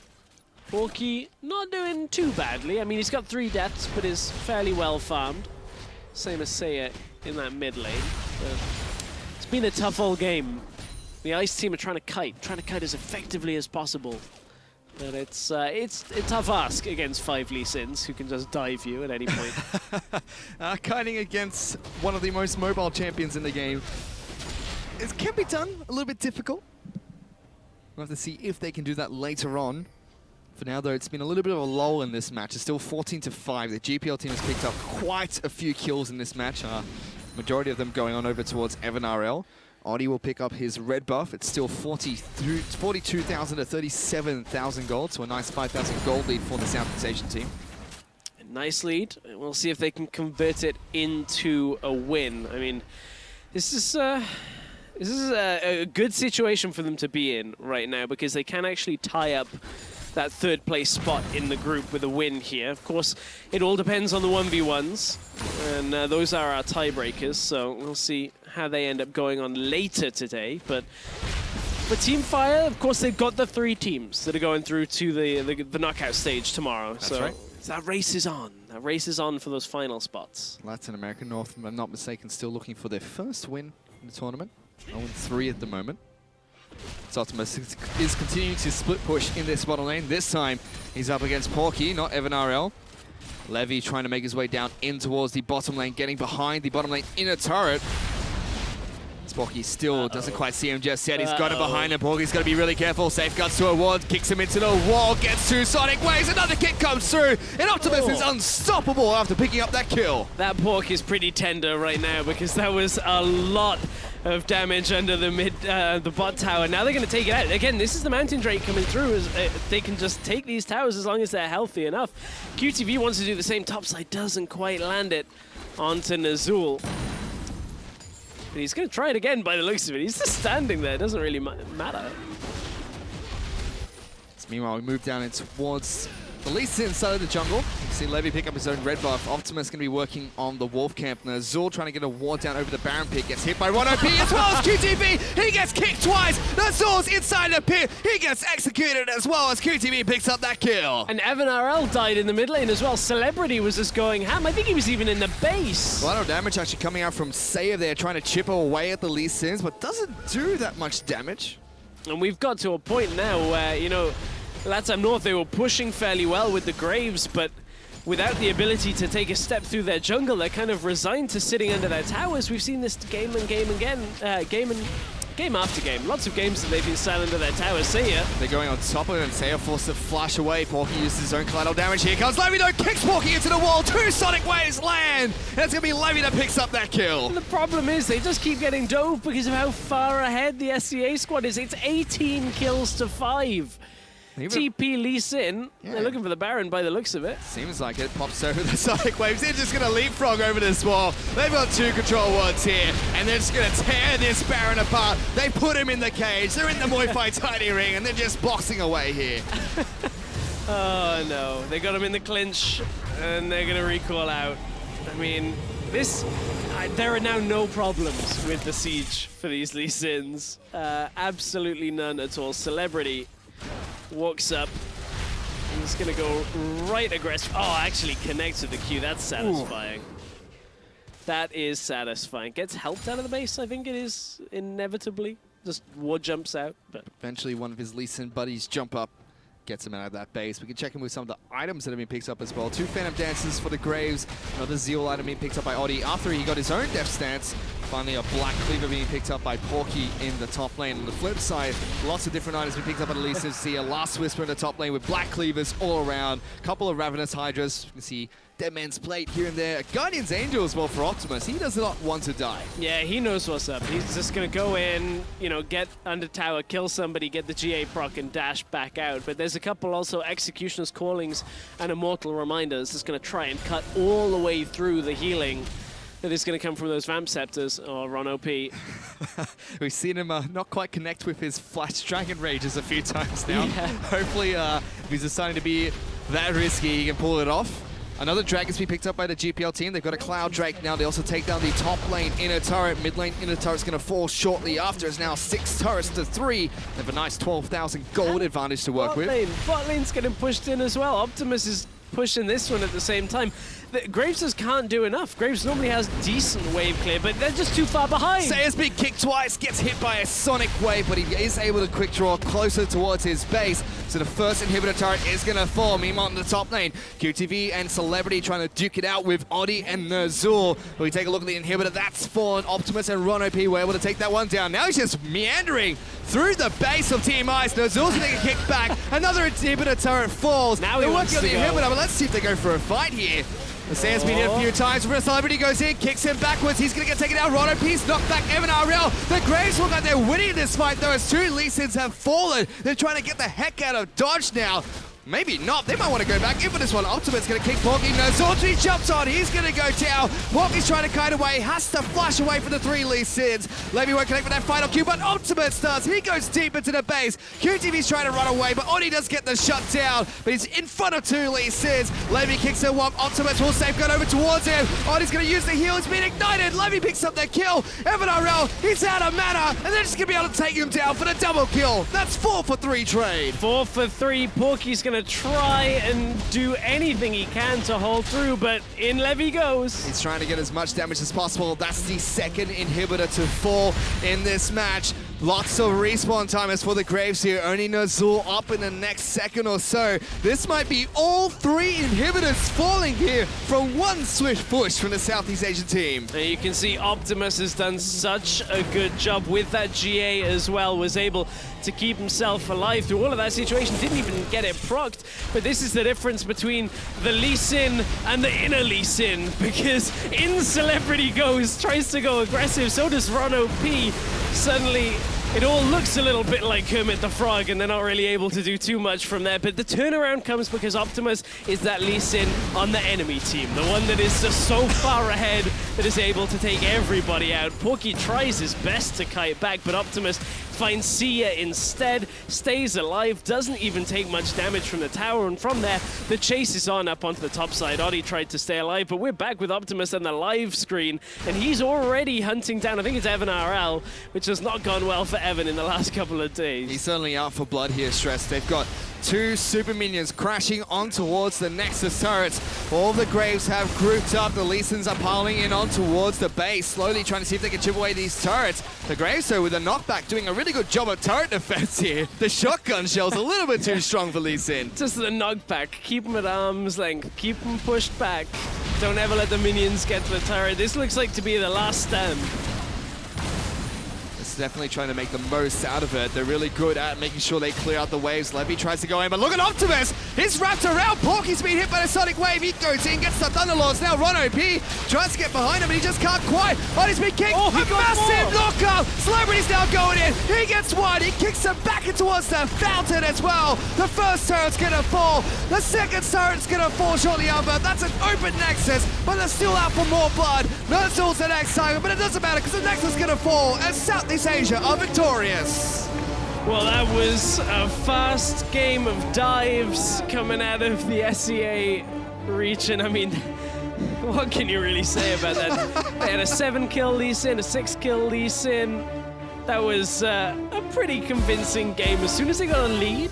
Porky not doing too badly. I mean, he's got 3 deaths, but is fairly well farmed. Same as Seiya in that mid lane. But it's been a tough old game. The Ice team are trying to kite as effectively as possible. But it's a tough ask against 5 Lee Sins, who can just dive you at any point. Kiting against one of the most mobile champions in the game. It can be done, a little bit difficult. We'll have to see if they can do that later on. For now, though, it's been a little bit of a lull in this match. It's still 14-5. The GPL team has picked up quite a few kills in this match. Majority of them going on over towards Evan RL. Audi will pick up his red buff. It's still 42,000 to 37,000 gold, so a nice 5,000 gold lead for the Southeast Asian team. A nice lead. We'll see if they can convert it into a win. I mean, this is a good situation for them to be in right now because they can actually tie up that 3rd place spot in the group with a win here. Of course, it all depends on the 1v1s, and those are our tiebreakers, so we'll see how they end up going on later today. But for Team Fire, of course, they've got the 3 teams that are going through to the knockout stage tomorrow. That's so right. That race is on. That race is on for those final spots. Latin America North, if I'm not mistaken, still looking for their first win in the tournament. 0-3 at the moment. So Optimus is continuing to split push in this bottom lane. This time, he's up against Porky, not Evan RL. Levy trying to make his way down in towards the bottom lane, getting behind the bottom lane inner turret. Porky still doesn't quite see him just yet. He's got it behind him. Porky's got to be really careful. Safeguards to a ward, kicks him into the wall, gets 2 Sonic Waves. Another kick comes through, and Optimus is unstoppable after picking up that kill. That Pork is pretty tender right now because that was a lot of damage under the bot tower. Now they're going to take it out. Again, this is the Mountain Drake coming through. As they can just take these towers as long as they're healthy enough. QTV wants to do the same topside, doesn't quite land it onto Nazul. But he's going to try it again by the looks of it. He's just standing there. It doesn't really matter. So meanwhile, we move down in towards the Lee Sin side of the jungle. You can see Levy pick up his own red buff. Optimus going to be working on the Wolf Camp. Nazul trying to get a ward down over the Baron pit. Gets hit by 1OP as well as QTV. He gets kicked twice. Nazul's inside the pit. He gets executed as well as QTV picks up that kill. And Evan RL died in the mid lane as well. Celebrity was just going ham. I think he was even in the base. A lot of damage actually coming out from Save there, trying to chip away at the Lee Sins, but doesn't do that much damage. And we've got to a point now where, you know, Latam North, they were pushing fairly well with the Graves, but without the ability to take a step through their jungle, they're kind of resigned to sitting under their towers. We've seen this game after game. Lots of games that they've been sat under their towers. See ya. They're going on top of it, and Seiya forced to flash away. Porky uses his own collateral damage. Here comes Levy, though, kicks Porky into the wall. 2 Sonic Waves land, and it's going to be Levy that picks up that kill. And the problem is they just keep getting dove because of how far ahead the SCA squad is. It's 18 kills to 5. TP Lee Sin. Yeah. They're looking for the Baron by the looks of it. Seems like it. Pops over the Sonic Waves. They're just going to leapfrog over this wall. They've got 2 control wards here, and they're just going to tear this Baron apart. They put him in the cage. They're in the Muay Thai tiny ring, and they're just boxing away here. Oh, no. They got him in the clinch, and they're going to recall out. I mean, there are now no problems with the siege for these Lee Sins. Absolutely none at all. Celebrity walks up. He's going to go right aggressive. Oh, actually connects with the Q. That's satisfying. Ooh. That is satisfying. Gets helped out of the base, I think it is, inevitably. Just ward jumps out. But eventually one of his Lee Sin buddies jump up, gets him out of that base. We can check in with some of the items that have been picked up as well. 2 Phantom Dances for the Graves. Another Zeal item being picked up by Oddie after he got his own Death Stance. Finally, a Black Cleaver being picked up by Porky in the top lane. On the flip side, lots of different items being picked up by the Lee Sin. See a Last Whisper in the top lane with Black Cleavers all around. A couple of Ravenous Hydras. You can see Dead Man's Plate here and there. A Guardian's Angel as well for Optimus. He does not want to die. Yeah, he knows what's up. He's just going to go in, you know, get under tower, kill somebody, get the GA proc, and dash back out. But there's a couple also Executioner's Callings and Immortal Reminders that's going to try and cut all the way through the healing that is going to come from those Vamp Scepters or Ron OP. We've seen him not quite connect with his Flash Dragon Rages a few times now. Yeah. Hopefully, if he's deciding to be that risky, he can pull it off. Another Dragon's been picked up by the GPL team. They've got a Cloud Drake now. They also take down the top lane inner turret. Mid lane inner turret's going to fall shortly after. It's now 6 turrets to 3. They have a nice 12,000 gold advantage to work with. Bot lane's getting pushed in as well. Optimus is pushing this one at the same time. Graves just can't do enough. Graves normally has decent wave clear, but they're just too far behind. Seiya's been kicked twice, gets hit by a Sonic Wave, but he is able to quick draw closer towards his base. So the first inhibitor turret is going to fall. Meanwhile, in the top lane, QTV and Celebrity trying to duke it out with Oddie and Nazul. We take a look at the inhibitor. That's fallen. Optimus and Ron OP were able to take that one down. Now he's just meandering through the base of Team Ice. Nazul's going to get kicked back. Another inhibitor turret falls. Now they're working on the inhibitor, but let's see if they go for a fight here. The Sand's been hit a few times. Celebrity goes in, kicks him backwards. He's going to get taken out. Rono Piece knocked back Evan RL. The Graves look like they're winning this fight, though, as 2 Lee Sins have fallen. They're trying to get the heck out of dodge now. Maybe not. They might want to go back in for this one. Ultimate's going to kick Porky. No, Zortri jumps on. He's going to go down. Porky's trying to kite away. Has to flash away from the 3 Lee Sins. Levy won't connect with that final Q, but Ultimate does. He goes deep into the base. QTV's trying to run away, but Oni does get the shut down. But he's in front of 2 Lee Sins. Levy kicks a whomp. Ultimate will safeguard over towards him. Oni's going to use the heal. It's been ignited. Levy picks up the kill. Evan RL, he's out of mana, and they're just going to be able to take him down for the double kill. That's 4 for 3 trade. 4 for 3. Porky's going to try and do anything he can to hold through, but in Levy goes. He's trying to get as much damage as possible. That's the second inhibitor to fall in this match. Lots of respawn timers for the Graves here. Only Nazul up in the next second or so. This might be all 3 inhibitors falling here from one swift push from the Southeast Asian team. And you can see Optimus has done such a good job with that GA as well. Was able to keep himself alive through all of that situation. Didn't even get it procced. But this is the difference between the Lee Sin and the inner Lee Sin. Because in Celebrity Goes, tries to go aggressive. So does Ron OP. Suddenly, it all looks a little bit like Kermit the Frog, and they're not really able to do too much from there. But the turnaround comes because Optimus is that Lee Sin on the enemy team, the one that is just so far ahead that is able to take everybody out. Porky tries his best to kite back, but Optimus finds Sia instead, stays alive, doesn't even take much damage from the tower, and from there, the chase is on up onto the top side. Oddie tried to stay alive, but we're back with Optimus on the live screen, and he's already hunting down, I think it's Evan RL, which has not gone well for Evan in the last couple of days. He's certainly out for blood here, Stress. They've got 2 super minions crashing on towards the Nexus turrets. All the Graves have grouped up. The Lee Sins are piling in on towards the base, slowly trying to see if they can chip away these turrets. The Graves, though, with a knockback, doing a really good job of turret defense here. The shotgun shell's a little bit too strong for Lee Sin. Just the knockback. Keep them at arm's length. Keep them pushed back. Don't ever let the minions get to the turret. This looks like to be the last stand. Definitely trying to make the most out of it. They're really good at making sure they clear out the waves. Levy tries to go in, but look at Optimus! He's wrapped around. Porky's been hit by the Sonic Wave. He goes in, gets the Thunderlords. Now Ron OP tries to get behind him, but he just can't quite. Oh, he's been kicked. Oh, a massive knockup! Celebrity's now going in. He gets one. He kicks him back in towards the fountain as well. The first turret's gonna fall. The second turret's gonna fall shortly after. That's an open Nexus, but they're still out for more blood. Nurtle's the next target, but it doesn't matter because the Nexus is gonna fall as Southeast Asia are victorious. Well, that was a fast game of dives coming out of the SEA region. I mean, what can you really say about that? They had a 7-kill Lee Sin, a 6-kill Lee Sin. That was a pretty convincing game. As soon as they got a lead,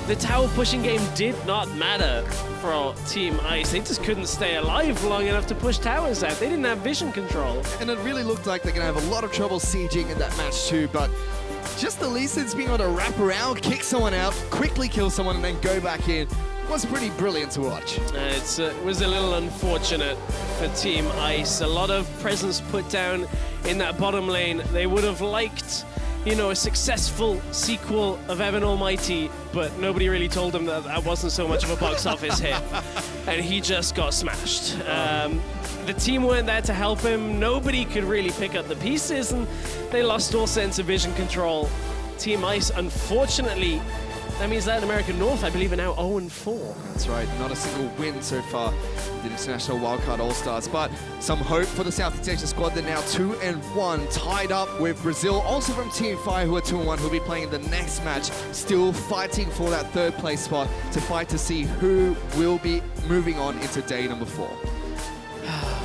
the tower pushing game did not matter for Team Ice. They just couldn't stay alive long enough to push towers out. They didn't have vision control. And it really looked like they're going to have a lot of trouble sieging in that match too, but just the Lee Sins being able to wrap around, kick someone out, quickly kill someone, and then go back in was pretty brilliant to watch. It was a little unfortunate for Team Ice. A lot of presence put down in that bottom lane. They would have liked, you know, a successful sequel of Evan Almighty, but nobody really told him that that wasn't so much of a box office hit. And he just got smashed. The team weren't there to help him. Nobody could really pick up the pieces, and they lost all sense of vision control. Team Ice, unfortunately, that means Latin America North, I believe, are now 0-4. That's right, not a single win so far in the International Wildcard All-Stars, but some hope for the Southeast Asia squad. They're now 2-1, tied up with Brazil, also from Team Fire, who are 2-1, who'll be playing in the next match, still fighting for that 3rd place spot to fight to see who will be moving on into day number 4.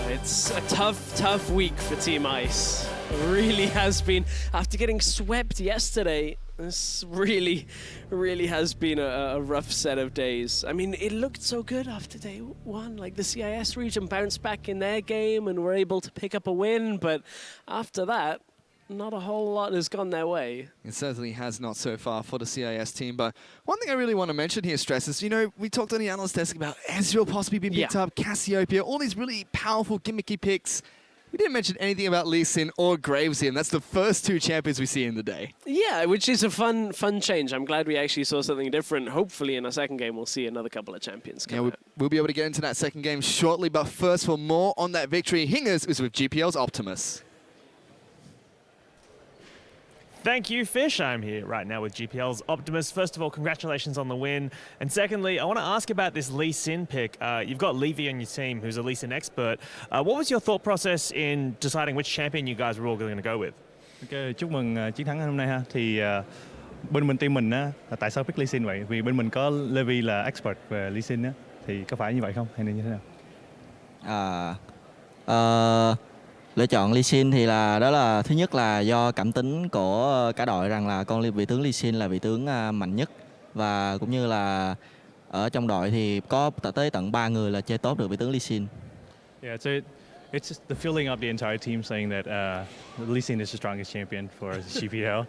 It's a tough week for Team Ice. It really has been. After getting swept yesterday, this really has been a rough set of days. I mean, it looked so good after day 1. Like, the CIS region bounced back in their game and were able to pick up a win, but after that, not a whole lot has gone their way. It certainly has not so far for the CIS team, but one thing I really want to mention here, Stress, is, you know, we talked on the analyst desk about Ezreal possibly being picked up, Cassiopeia, all these really powerful gimmicky picks. We didn't mention anything about Lee Sin or Graves here, and that's the first 2 champions we see in the day. Yeah, which is a fun change. I'm glad we actually saw something different. Hopefully in our second game we'll see another couple of champions come out. We'll be able to get into that second game shortly, but first, for more on that victory, Hingers is with GPL's Optimus. Thank you, Fish. I'm here right now with GPL's Optimus. First of all, congratulations on the win. And secondly, I want to ask about this Lee Sin pick. You've got Levy on your team, who's a Lee Sin expert. What was your thought process in deciding which champion you guys were all going to go with? Okay, chúc mừng chiến thắng ngày hôm nay ha. Thì bên team mình á, tại sao pick Lee Sin vậy? Vì bên mình có Levy là expert về Lee Sin á. Thì có phải như vậy không? Hay là như thế nào? Lựa chọn Lee Sin thì đó là thứ nhất là do cảm tính của cả đội rằng là vị tướng Lee Sin là vị tướng mạnh nhất, và cũng như là ở trong đội thì có tới tận 3 người là chơi tốt được vị tướng Lee Sin. Yeah, so It's just the feeling of the entire team saying that Lee Sin is the strongest champion for GPL.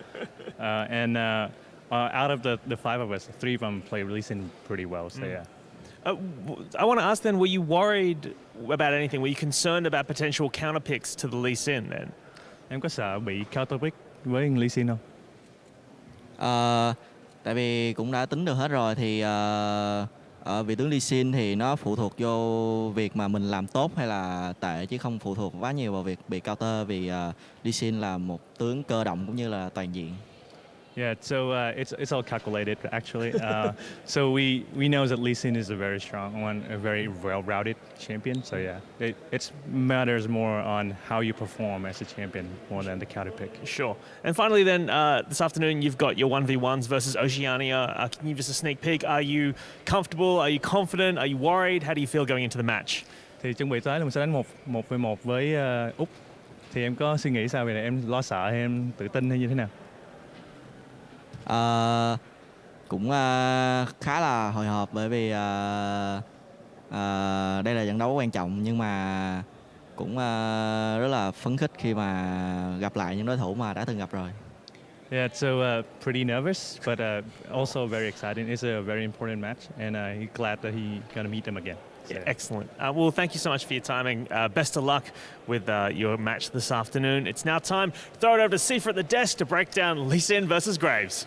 Out of the five of us, three of them play Lee Sin pretty well, so yeah. I want to ask then, were you worried about anything? Were you concerned about potential counter picks to the Lee Sin then? Em có sợ bị counter pick với Lee Sin không? Tại vì cũng đã tính được hết rồi thì ở vị tướng Lee Sin thì nó phụ thuộc vô việc mà mình làm tốt hay là tệ chứ không phụ thuộc quá nhiều vào việc bị counter vì Lee Sin là một tướng cơ động cũng như là toàn diện. Yeah, so it's all calculated actually. So we know that Lee Sin is a very strong one, a very well-rounded champion. So yeah, it matters more on how you perform as a champion more than the counter pick. Sure. And finally then, this afternoon you've got your 1v1s versus Oceania. Can you give us a sneak peek? Are you comfortable? Are you confident? Are you worried? How do you feel going into the match? Thì chuẩn bị tới là mình sẽ đánh 1v1 với Úc. Thì em có suy nghĩ sao về này? Em lo sợ hay em tự tin hay như thế nào? Cũng khá là hồi hộp bởi vì đây là trận đấu quan trọng nhưng mà cũng rất là phấn khích khi mà gặp lại những đối thủ mà đã từng gặp rồi. Yeah, so pretty nervous, but also very exciting. It's a very important match, and he's glad that he's gonna meet them again. So. Yeah, excellent. Well, thank you so much for your timing. Best of luck with your match this afternoon. It's now time to throw it over to Sifa at the desk to break down Lee Sin versus Graves.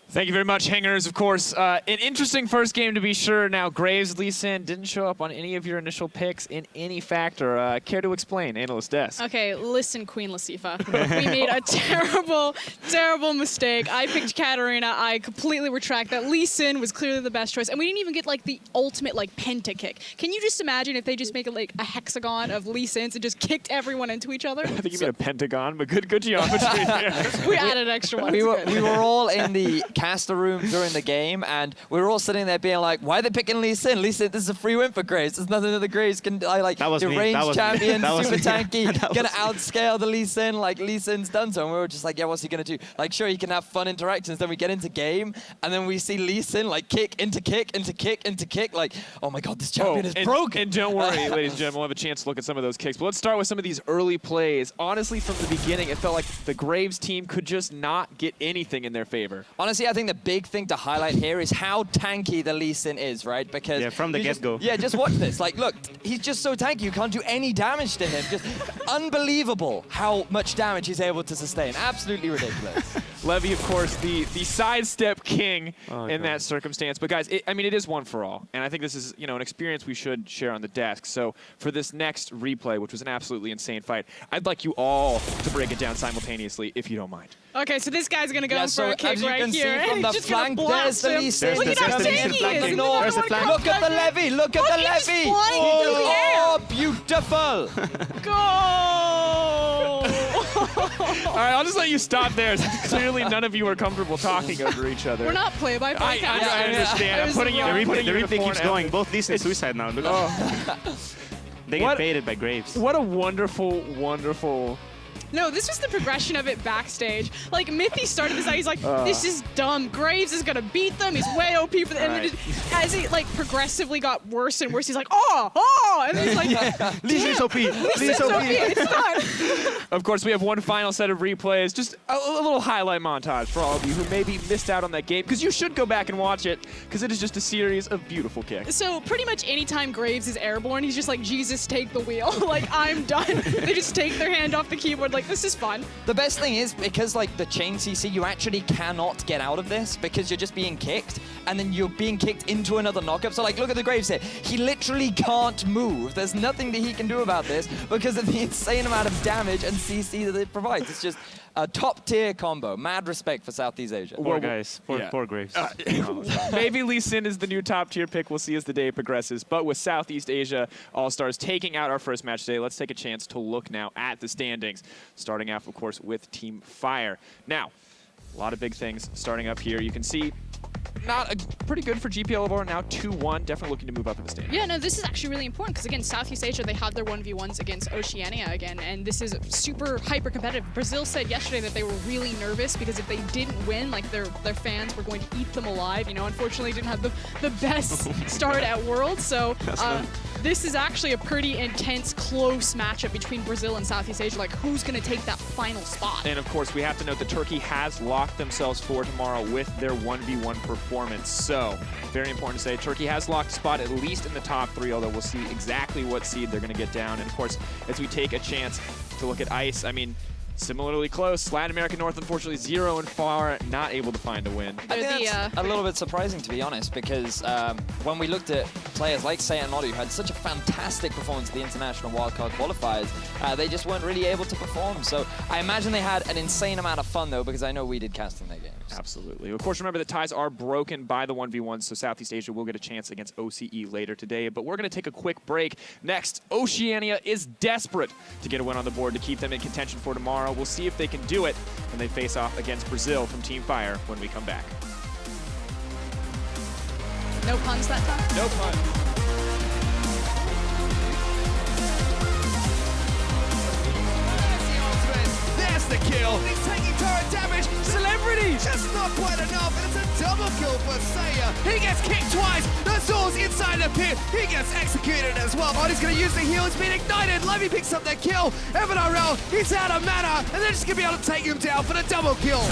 Thank you very much, Hangers. Of course, an interesting first game to be sure. Now, Graves, Lee Sin didn't show up on any of your initial picks in any factor. Care to explain, Analyst Desk? Okay, listen, Queen Lasifa. We made a terrible, terrible mistake. I picked Katarina. I completely retract that. Lee Sin was clearly the best choice. And we didn't even get, like, the ultimate, like, penta kick. Can you just imagine if they just make, like, a hexagon of Lee Sins and just kicked everyone into each other? I think you mean a pentagon, but good geometry there. We added extra ones. We were all in the caster room during the game, and we were all sitting there being like, why are they picking Lee Sin? Lee Sin, this is a free win for Graves. There's nothing that the Graves can do. Like, the range champion, super tanky, gonna outscale the Lee Sin like Lee Sin's done so. And we were just like, yeah, what's he gonna do? Like, sure, he can have fun interactions. Then we get into game, and then we see Lee Sin like kick into kick into kick into kick. Like, oh my God, this champion is broken. And don't worry, ladies and gentlemen, we'll have a chance to look at some of those kicks. But let's start with some of these early plays. Honestly, from the beginning, it felt like the Graves team could just not get anything in their favor. Honestly, I think the big thing to highlight here is how tanky the Lee Sin is, right? Because from the get-go. Yeah, just watch this. Like, look, he's just so tanky, you can't do any damage to him. Just unbelievable how much damage he's able to sustain. Absolutely ridiculous. Levy, of course, the sidestep king in that circumstance. But guys, I mean, it is one for all. And I think this is, you know, an experience we should share on the desk. So for this next replay, which was an absolutely insane fight, I'd like you all to break it down simultaneously, if you don't mind. Okay, so this guy's gonna go for a kick as you right can here. See from the flank, there's the Lee Sin. Look at how tanky he is. Look at the Levy, look at the Levy. Oh, beautiful. Go! All right, I'll just let you stop there. Clearly, none of you are comfortable talking over each other. We're not play-by-play. I understand. I'm putting you. The replay keeps going. Both Lee Sin suicide now. Look. They get baited by Graves. What a wonderful, wonderful. No, this was the progression of it backstage. Like, Mithy started this out, he's like, this is dumb. Graves is gonna beat them. He's way OP for them. And then as he, like, progressively got worse and worse, he's like, oh! And then he's like, Lee Sin's OP. Lee Sin's OP. It's done. Of course, we have one final set of replays. Just a little highlight montage for all of you who maybe missed out on that game, because you should go back and watch it, because it is just a series of beautiful kicks. So pretty much anytime Graves is airborne, he's just like, Jesus, take the wheel. Like, I'm done. They just take their hand off the keyboard, like, this is fun. The best thing is, because like the chain CC, you actually cannot get out of this because you're just being kicked, and then you're being kicked into another knockup. So like, look at the Graves here. He literally can't move. There's nothing that he can do about this because of the insane amount of damage and CC that it provides. It's just a top-tier combo. Mad respect for Southeast Asia. Poor guys. Poor Graves. Maybe Lee Sin is the new top-tier pick. We'll see as the day progresses. But with Southeast Asia All-Stars taking out our first match today, let's take a chance to look now at the standings. Starting off, of course, with Team Fire. Now, a lot of big things starting up here. You can see pretty good for GPL overall now, 2-1. Definitely looking to move up in the standings. Yeah, no, this is actually really important because, again, Southeast Asia, they had their 1v1s against Oceania again, and this is super hyper-competitive. Brazil said yesterday that they were really nervous because if they didn't win, like, their fans were going to eat them alive. You know, unfortunately, didn't have the best start at Worlds, so this is actually a pretty intense, close matchup between Brazil and Southeast Asia. Like, who's going to take that final spot? And of course, we have to note that Turkey has locked themselves for tomorrow with their 1v1 performance. So, very important to say, Turkey has locked a spot at least in the top 3, although we'll see exactly what seed they're going to get down. And of course, as we take a chance to look at ice, I mean, similarly close. Latin America North, unfortunately, 0 and far, not able to find a win. I think that's a little bit surprising, to be honest, because when we looked at players like Sayanodu, who had such a fantastic performance at the International Wildcard qualifiers, they just weren't really able to perform. So I imagine they had an insane amount of fun, though, because I know we did casting their games. Absolutely. Of course, remember the ties are broken by the 1v1, so Southeast Asia will get a chance against OCE later today. But we're going to take a quick break. Next, Oceania is desperate to get a win on the board to keep them in contention for tomorrow. We'll see if they can do it when they face off against Brazil from Team Fire when we come back. No puns that time? No puns. There's the kill. He's taking turret damage. Celebrity! Just not quite enough. And it's a double kill for Saya. He gets kicked twice. The Soul's inside the pit. He gets executed as well. Oh, he's going to use the heal. It's been ignited. Levy picks up the kill. Evanarel, he's out of mana. And they're just going to be able to take him down for the double kill.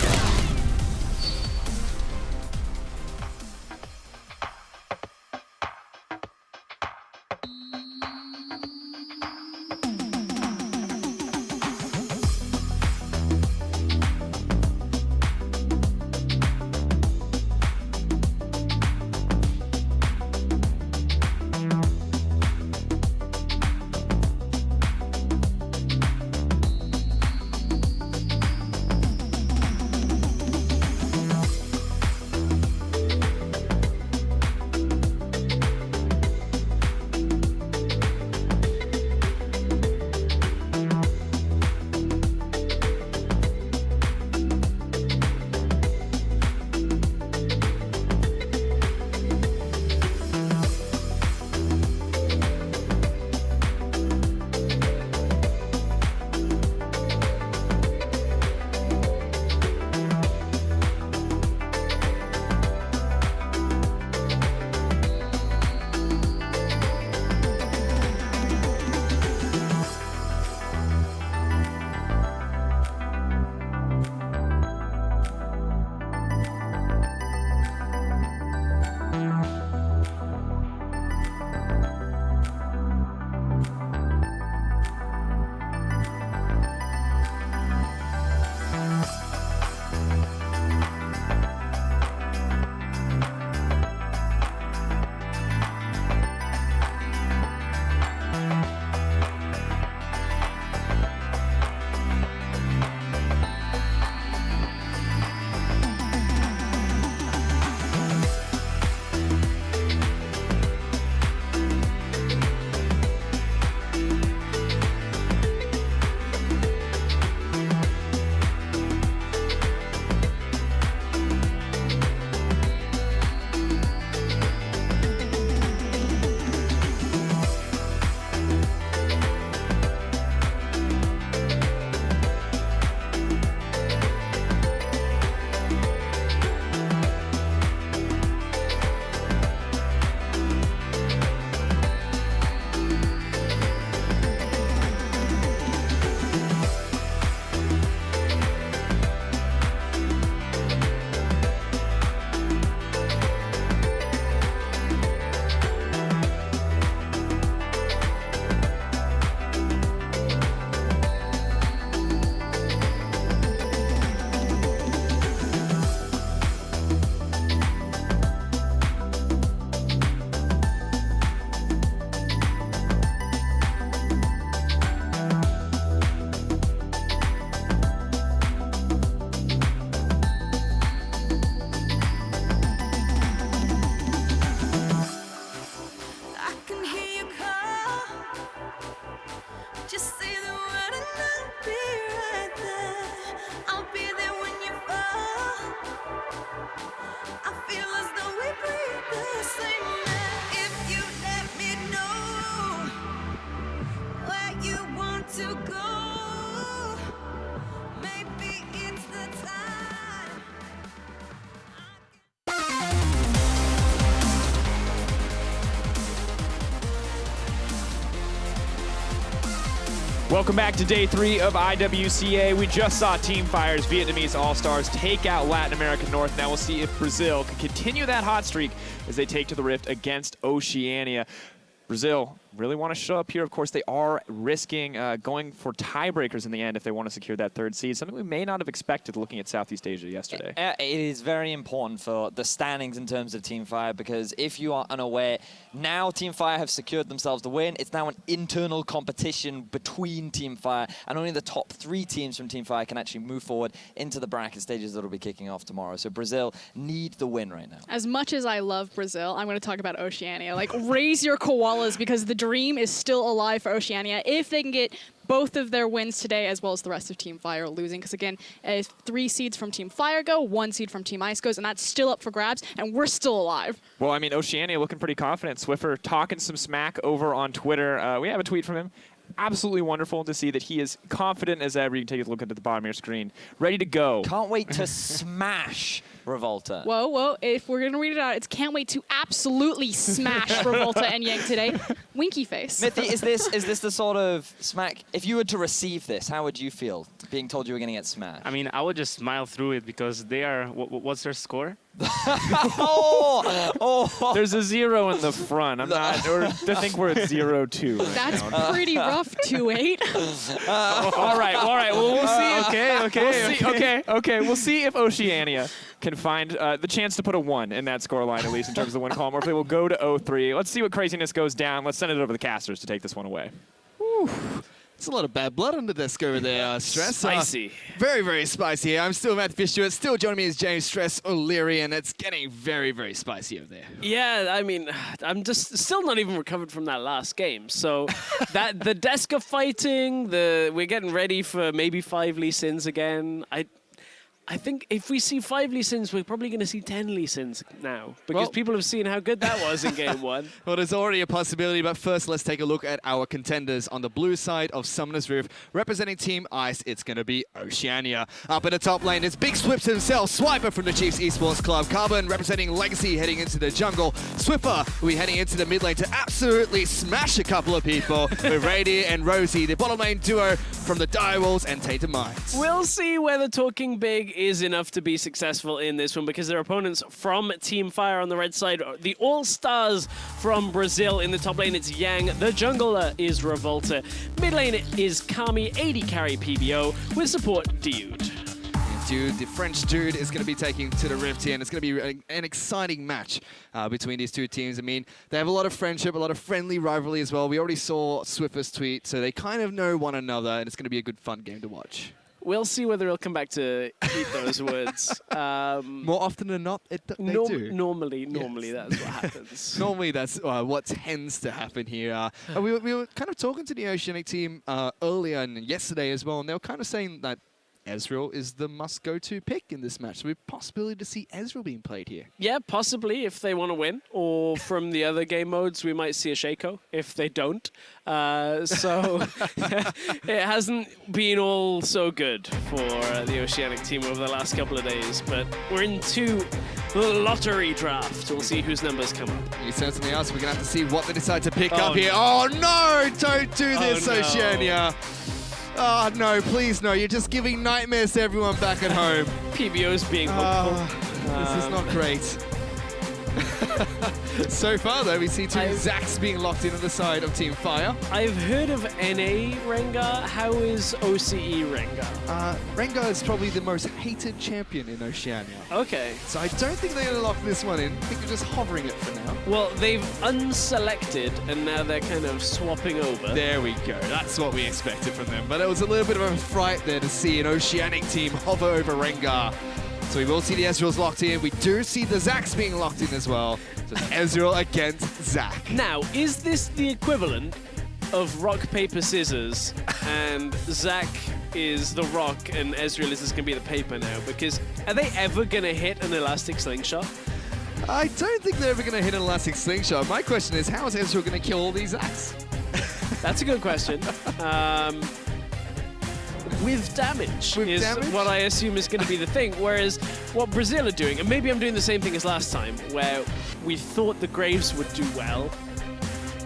Welcome back to day 3 of IWCA. We just saw Team Fire's Vietnamese All-Stars take out Latin American North. Now we'll see if Brazil can continue that hot streak as they take to the Rift against Oceania. Brazil really want to show up here. Of course, they are risking going for tiebreakers in the end if they want to secure that 3rd seed, something we may not have expected looking at Southeast Asia yesterday. It is very important for the standings in terms of Team Fire, because if you are unaware, now Team Fire have secured themselves the win. It's now an internal competition between Team Fire, and only the top 3 teams from Team Fire can actually move forward into the bracket stages that will be kicking off tomorrow. So Brazil need the win right now. As much as I love Brazil, I'm going to talk about Oceania. Like, raise your koalas, because the dream is still alive for Oceania if they can get both of their wins today, as well as the rest of Team Fire losing. Because again, 3 seeds from Team Fire go, 1 seed from Team Ice goes, and that's still up for grabs, and we're still alive. Well, I mean, Oceania looking pretty confident. Swiffer talking some smack over on Twitter. We have a tweet from him. Absolutely wonderful to see that he is confident as ever. You can take a look at the bottom of your screen. Ready to go. Can't wait to smash Revolta. Whoa, whoa. If we're going to read it out, it's can't wait to absolutely smash Revolta and Yank today. Winky face. Mithy, is this the sort of smack? If you were to receive this, how would you feel being told you were going to get smashed? I mean, I would just smile through it because they are, what's their score? There's a 0 in the front. I'm not, or to think we're at 0-2. That's pretty rough, 2-8. All right. Well, we'll see. Okay. We'll see if Oceania can find the chance to put a 1 in that scoreline, at least in terms of the win column, or if they will go to 0-3. Let's see what craziness goes down. Let's send it over to the casters to take this one away. Whew. It's a lot of bad blood on the desk over there, Stress. Spicy. Very, very spicy. I'm still Matt Fish-Stewart. Still joining me is James Stress O'Leary, and it's getting very, very spicy over there. Yeah, I mean, I'm just still not even recovered from that last game. So that the desk of fighting, we're getting ready for maybe 5 Lee Sins again. I think if we see 5 Lee Sins, we're probably going to see 10 Lee Sins now, because people have seen how good that was in game 1. Well, there's already a possibility, but first let's take a look at our contenders on the blue side of Summoner's Rift. Representing Team Ice, it's going to be Oceania. Up in the top lane, it's Big Swips himself, Swiper from the Chiefs Esports Club. Carbon representing Legacy heading into the jungle. Swiffer will be heading into the mid lane to absolutely smash a couple of people with Radiant and Rosie, the bottom lane duo from the Direwolves and Tainted Minds. We'll see whether Talking Big is enough to be successful in this one, because their opponents from Team Fire on the red side, the All-Stars from Brazil. In the top lane, it's Yang. The jungler is Revolta. Mid lane is Kami, AD carry PBO, with support Dude. Dude, the French dude is going to be taking to the Rift here, and it's going to be an exciting match between these two teams. I mean, they have a lot of friendship, a lot of friendly rivalry as well. We already saw Swiffer's tweet, so they kind of know one another, and it's going to be a good, fun game to watch. We'll see whether he'll come back to eat those words. More often than not, they do. Normally that's what happens. Normally that's what tends to happen here. We were kind of talking to the Oceanic team earlier and yesterday as well, and they were kind of saying that Ezreal is the must-go-to pick in this match. So we have possibility to see Ezreal being played here. Yeah, possibly if they want to win. Or from the other game modes, we might see a Shaco if they don't. So it hasn't been all so good for the Oceanic team over the last couple of days. But we're into the lottery draft. We'll see whose numbers come up. You certainly are. So we're going to have to see what they decide to pick up here. Oh, no! Don't do this, Oceania. Oh, no, please, no. You're just giving nightmares to everyone back at home. PBO's being hopeful. This is not great. So far, though, we see two Zacs being locked in on the side of Team Fire. I've heard of NA Rengar. How is OCE Rengar? Rengar is probably the most hated champion in Oceania. Okay. So I don't think they're going to lock this one in. I think they're just hovering it for now. Well, they've unselected, and now they're kind of swapping over. There we go. That's what we expected from them. But it was a little bit of a fright there to see an Oceanic team hover over Rengar. So we will see the Ezreals locked in. We do see the Zacs being locked in as well. So it's Ezreal against Zac. Now, is this the equivalent of rock, paper, scissors, and Zac is the rock and Ezreal is just going to be the paper now? Because are they ever going to hit an elastic slingshot? I don't think they're ever going to hit an elastic slingshot. My question is, how is Ezreal going to kill all these Zacs? That's a good question. With damage is what I assume is going to be the thing. Whereas what Brazil are doing, and maybe I'm doing the same thing as last time, where we thought the Graves would do well,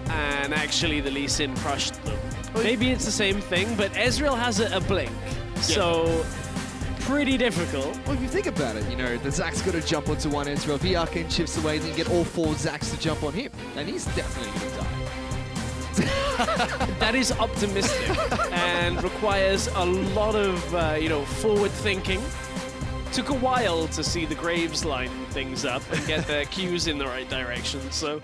and actually the Lee Sin crushed them. Maybe it's the same thing, but Ezreal has a blink, so pretty difficult. Well, if you think about it, you know, the Zack's got to jump onto one Ezreal. The Arcane chips away, then get all 4 Zacks to jump on him, and he's definitely going to die. That is optimistic and requires a lot of, forward thinking. Took a while to see the Graves line things up and get their cues in the right direction, so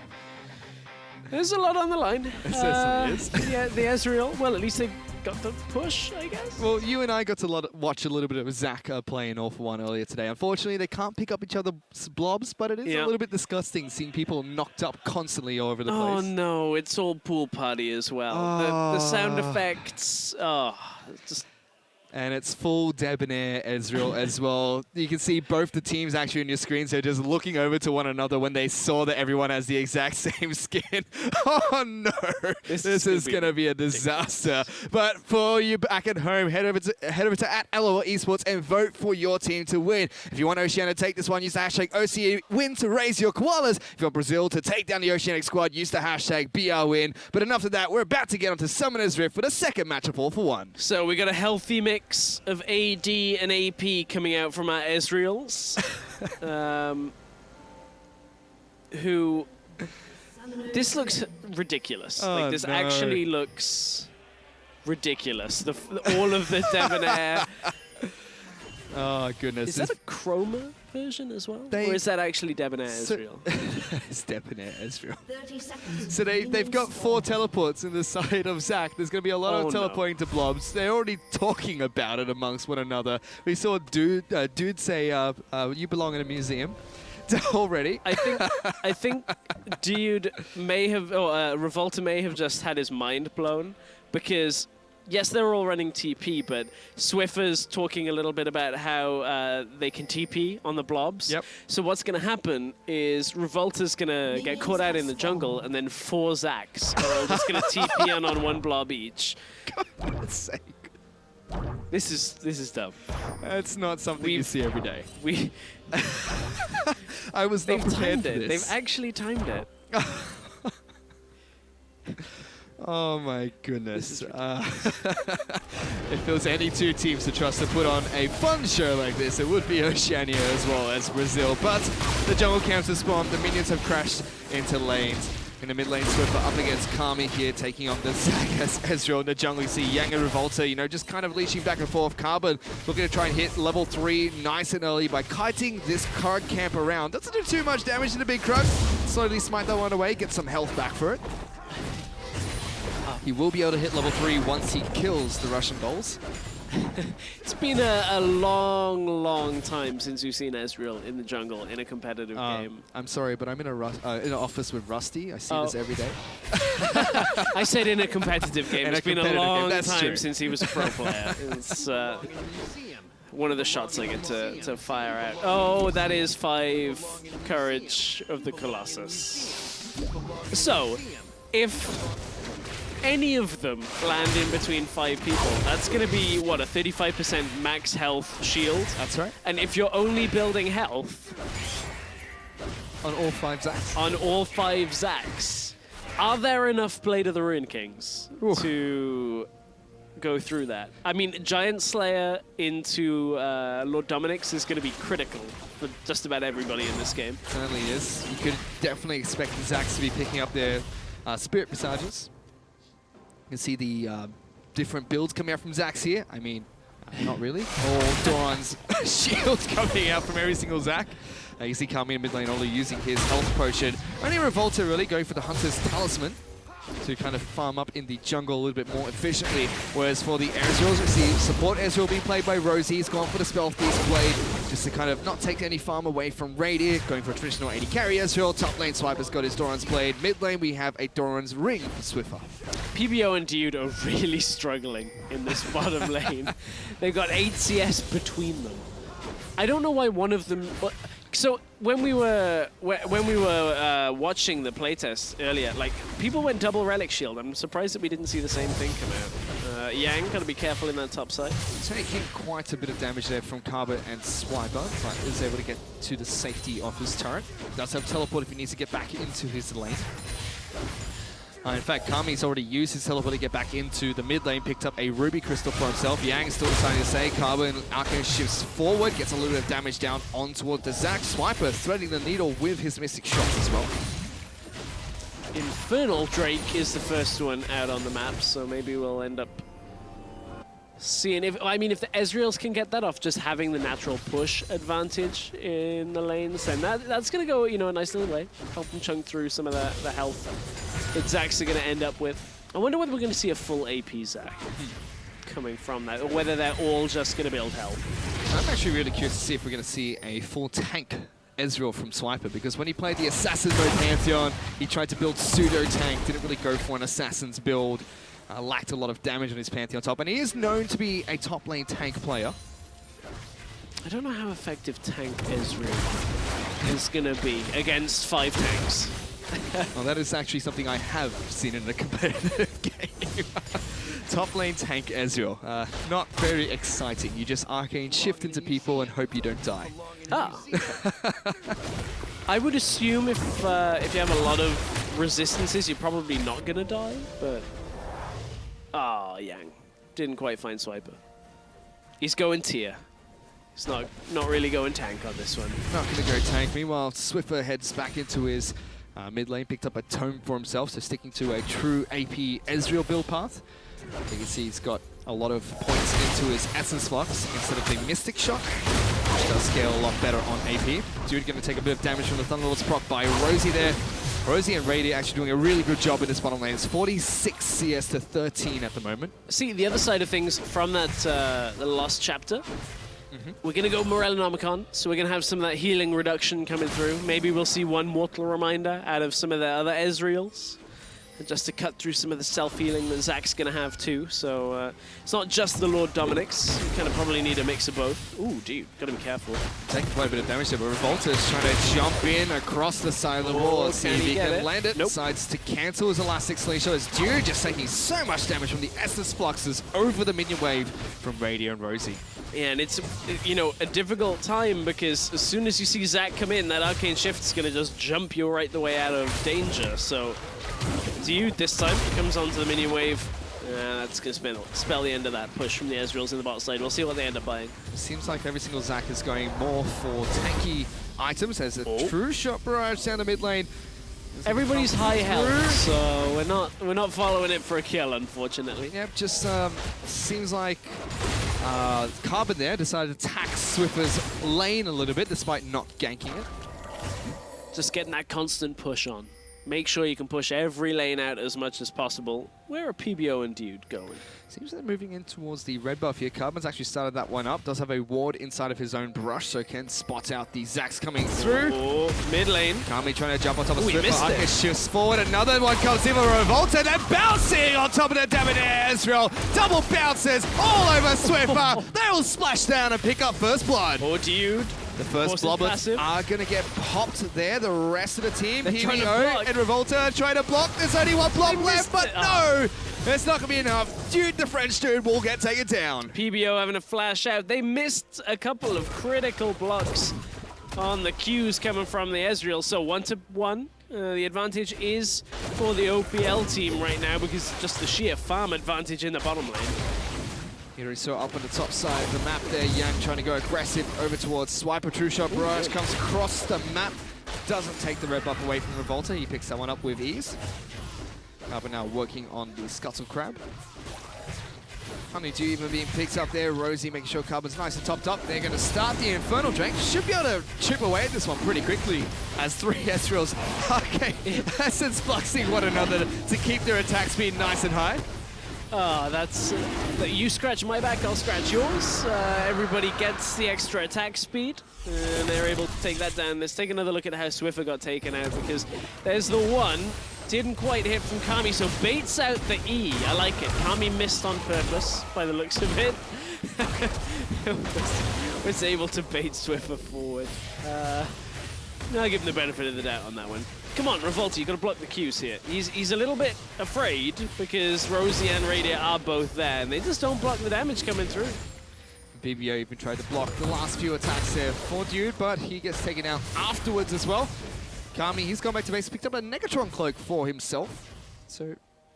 there's a lot on the line. It certainly is. Yeah, the Ezreal, well, at least they got the push, I guess. Well, you and I got to watch a little bit of Zack play in All For One earlier today. Unfortunately, they can't pick up each other's blobs, but it is a little bit disgusting seeing people knocked up constantly all over the place. Oh no, it's all pool party as well. The sound effects, just... And it's full debonair Ezreal as well. You can see both the teams actually on your screen, so just looking over to one another when they saw that everyone has the exact same skin. Oh no, this is going to be a disaster. But for you back at home, head over to @LOL Esports and vote for your team to win. If you want Oceania to take this one, use the hashtag OCEWin to raise your koalas. If you want Brazil to take down the Oceanic squad, use the hashtag BRWin. But enough of that, we're about to get onto Summoner's Rift for the second match of All For One. So we got a healthy mix of AD and AP coming out from our Ezreals, who... This looks ridiculous. Oh, this no. actually looks ridiculous. All of the debonair. Oh, goodness. Is that a chroma version as well? Or is that actually debonair Ezreal? It's debonair Ezreal. So they've got 4 teleports in the side of Zack. There's going to be a lot of teleporting to blobs. They're already talking about it amongst one another. We saw Dude say, you belong in a museum. Already. I think Dude may have, Revolta may have just had his mind blown, because yes, they're all running TP, but Swiffer's talking a little bit about how they can TP on the blobs. Yep. So what's going to happen is Revolta's going to get caught out in the jungle, and then 4 Zacks are all just going to TP on one blob each. God's sake. This is dumb. It's not something you see every day. I was They've not prepared timed for it. this. They've actually timed it. Oh my goodness. If there was any 2 teams to trust to put on a fun show like this, it would be Oceania as well as Brazil. But the jungle camps have spawned, the minions have crashed into lanes. In the mid lane, Swiffer up against Kami here, taking on the Zack as Ezreal in the jungle. You see Yang and Revolta, you know, just kind of leashing back and forth. Carbon looking to try and hit level 3 nice and early by kiting this card camp around. Doesn't do too much damage to the big Krug. Slowly smite that one away, get some health back for it. He will be able to hit level 3 once he kills the Russian dolls. It's been a long time since we've seen Ezreal in the jungle in a competitive game. I'm sorry, but I'm in an office with Rusty. I see this every day. I said in a competitive game. It's been a long time true. since he was a pro player. It's one of the shots I get to fire out. Oh, that is 5 Courage of the Colossus. So, if any of them land in between 5 people, that's going to be, what, a 35% max health shield? That's right. And if you're only building health... On all 5 Zacks? On all 5 Zacks. Are there enough Blade of the Ruin Kings to go through that? I mean, Giant Slayer into Lord Dominic's is going to be critical for just about everybody in this game. Certainly is. You could definitely expect the Zacks to be picking up their Spirit Visages. You can see the different builds coming out from Zacks here. I mean, not really. All Doran's shields coming out from every single Zack. You see Kami in mid lane only using his health potion. Only Revolta really going for the Hunter's Talisman to kind of farm up in the jungle a little bit more efficiently. Whereas for the Ezreals, we see support Ezreal being played by Rosie. He's gone for the Spell Thief's Blade just to kind of not take any farm away from Radiant. Going for a traditional AD carry Ezreal. Top lane Swiper's got his Doran's Blade. Mid lane we have a Doran's Ring for Swiffer. PBO and Dude are really struggling in this bottom lane. They've got 8 CS between them. I don't know why one of them... So when we were watching the playtest earlier, like, people went double Relic Shield. I'm surprised that we didn't see the same thing come out. Yang, gotta be careful in that top side. Taking quite a bit of damage there from Carbon and Swiper, but is able to get to the safety of his turret. Does have teleport if he needs to get back into his lane. In fact, Kami's already used his teleport to get back into the mid lane, picked up a Ruby Crystal for himself. Yang still deciding to stay. Carbon Arcane shifts forward, gets a little bit of damage down on towards the Zac. Swiper threading the needle with his Mystic shots as well. Infernal Drake is the first one out on the map, so maybe we'll end up seeing if the Ezreals can get that off, just having the natural push advantage in the lanes, then that's going to go, a nice little way, help them chunk through some of the health that Zacs are going to end up with. I wonder whether we're going to see a full AP Zac coming from that, or whether they're all just going to build health. I'm actually really curious to see if we're going to see a full tank Ezreal from Swiper, because when he played the Assassin mode Pantheon, he tried to build pseudo-tank, didn't really go for an Assassin's build. Lacked a lot of damage on his Pantheon top, and he is known to be a top lane tank player. I don't know how effective tank Ezreal is going to be against 5 tanks. Well, that is actually something I have seen in a competitive game. Top lane tank Ezreal. Not very exciting. You just arcane shift into people and hope you don't die. Ah. I would assume if you have a lot of resistances, you're probably not going to die, but... Ah, Yang. Didn't quite find Swiper. He's going tier. He's not really going tank on this one. Not going to go tank. Meanwhile, Swiffer heads back into his mid lane, picked up a tome for himself, so sticking to a true AP Ezreal build path. You can see he's got a lot of points into his Essence Flux instead of the Mystic Shot, which does scale a lot better on AP. Dude going to take a bit of damage from the Thunderlord's proc by Rosie there. Rosie and Rady actually doing a really good job in this bottom lane. It's 46 CS to 13 at the moment. See, the other side of things from that the Lost chapter, we're going to go Morellonomicon, so we're going to have some of that healing reduction coming through. Maybe we'll see one Mortal Reminder out of some of the other Ezreals, just to cut through some of the self-healing that Zac's going to have too. So it's not just the Lord Dominic's. You kind of probably need a mix of both. Ooh, dude, got to be careful. Taking quite a bit of damage there, but Revolta is trying to jump in across the side of the wall. See if he can land it. Nope. Decides to cancel his Elastic Slingshot as Dude just taking so much damage from the Essence Fluxes over the minion wave from Radio and Rosie. Yeah, and it's, a difficult time because as soon as you see Zac come in, that Arcane Shift's going to just jump you right the way out of danger. So Dude this time comes onto the minion wave. That's going to spell the end of that push from the Ezreals in the bot side. We'll see what they end up buying. It seems like every single Zac is going more for tanky items. There's a true shot barrage down the mid lane. Everybody's high health, so we're not following it for a kill, unfortunately. Yep, just seems like Carbon there decided to attack Swiffer's lane a little bit, despite not ganking it. Just getting that constant push on. Make sure you can push every lane out as much as possible. Where are PBO and Dude going? Seems they're moving in towards the red buff here. Carbon's actually started that one up. Does have a ward inside of his own brush, so can spot out the Zacs coming through. Mid lane. Kami trying to jump on top of He missed Swiffer. it. Arcus shifts forward. Another one comes in with Revolta. They're bouncing on top of the damage Ezreal. Double bounces all over Swiffer. They will splash down and pick up first blood. Or Dude. The first bloblets are going to get popped there. The rest of the team, PBO and Revolta, trying to block. There's only one block left, but no! It's not going to be enough. Dude, the French dude, will get taken down. PBO having a flash out. They missed a couple of critical blocks on the Qs coming from the Ezreal. So 1-1. The advantage is for the OPL team right now because just the sheer farm advantage in the bottom lane. Here we saw up on the top side of the map there, Yang trying to go aggressive over towards Swiper. True Shot Barrage comes across the map. Doesn't take the red buff away from Revolta. He picks that one up with ease. Carbon now working on the Scuttle Crab. Honeydew even being picked up there. Rosie making sure Carbon's nice and topped up. They're going to start the Infernal Drake. Should be able to chip away at this one pretty quickly as 3 Ezreals Essence fluxing one another to keep their attack speed nice and high. Oh, that's... you scratch my back, I'll scratch yours. Everybody gets the extra attack speed, and they're able to take that down. Let's take another look at how Swiffer got taken out, because there's the one. Didn't quite hit from Kami, so baits out the E. I like it. Kami missed on purpose, by the looks of it. Was able to bait Swiffer forward. I'll give him the benefit of the doubt on that one. Come on, Revolta, you've got to block the Qs here. He's a little bit afraid because Rosie and Radiant are both there, and they just don't block the damage coming through. BBO even tried to block the last few attacks there for Dude, but he gets taken out afterwards as well. Kami, he's gone back to base, picked up a Negatron cloak for himself. So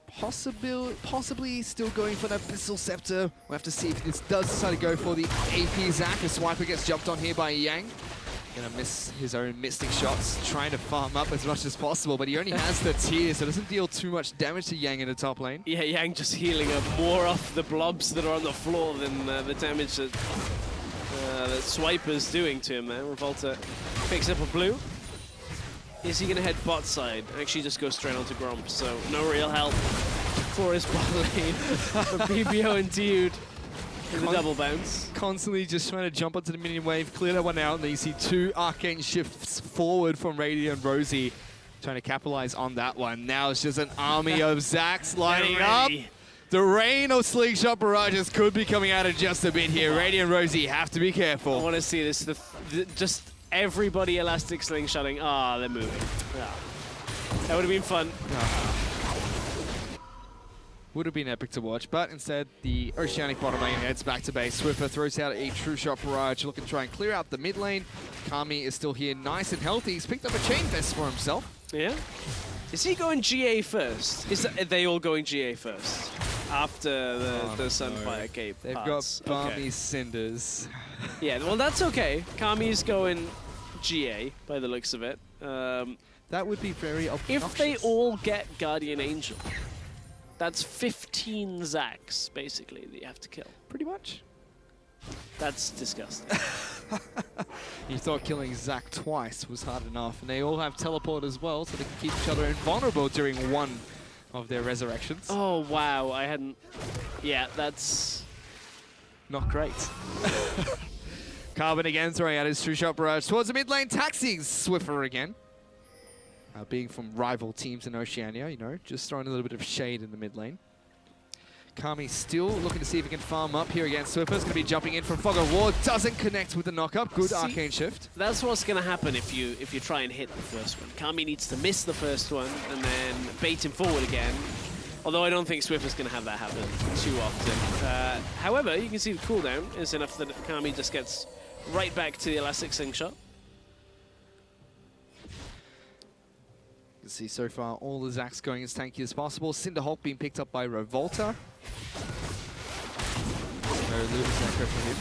possibly still going for that Abyssal Scepter. We'll have to see if this does decide to go for the AP Zac. The Swiper gets jumped on here by Yang. Gonna miss his own mystic shots, trying to farm up as much as possible, but he only has the tier, so doesn't deal too much damage to Yang in the top lane. Yeah, Yang just healing up more off the blobs that are on the floor than the damage that Swiper's doing to him there. Revolta picks up a blue. Is he going to head bot side? Actually just go straight onto Gromp, so no real help for his bot lane. BBO and Dude with a double bounce. Constantly just trying to jump onto the minion wave, clear that one out, and then you see 2 arcane shifts forward from Radiant and Rosie, trying to capitalize on that one. Now it's just an army of Zacs lining up. The rain of slingshot barrages could be coming out in just a bit here. Radiant and Rosie have to be careful. I want to see this. Just everybody elastic slingshotting. Ah, they're moving. Ah. That would have been fun. Would have been epic to watch, but instead the Oceanic bottom lane heads back to base. Swiffer throws out a true shot barrage, looking to try and clear out the mid lane. Kami is still here, nice and healthy. He's picked up a chain vest for himself. Yeah. Is he going GA first? Are they all going GA first? After the Sunfire Cape They've parts. got Barmy Cinders. Yeah, well that's okay. Kami's going GA by the looks of it. That would be very obnoxious. If they all get Guardian Angel, that's 15 Zacs, basically, that you have to kill. Pretty much. That's disgusting. You thought killing Zac twice was hard enough, and they all have teleport as well, so they can keep each other invulnerable during one of their resurrections. Oh, wow, I hadn't... Yeah, that's... Not great. Carbon again throwing out his true shot barrage towards the mid lane, taxing Swiffer again. Being from rival teams in Oceania, you know, just throwing a little bit of shade in the mid lane. Kami still looking to see if he can farm up here against Swiffer's going to be jumping in from Fog of War. Doesn't connect with the knock-up. Good arcane shift. That's what's going to happen if you try and hit the first one. Kami needs to miss the first one and then bait him forward again. Although I don't think Swiffer's going to have that happen too often. However, you can see the cooldown is enough that Kami just gets right back to the elastic slingshot. You can see so far all the Zacs going as tanky as possible. Cinderhulk being picked up by Revolta. No Luvis Echo for him.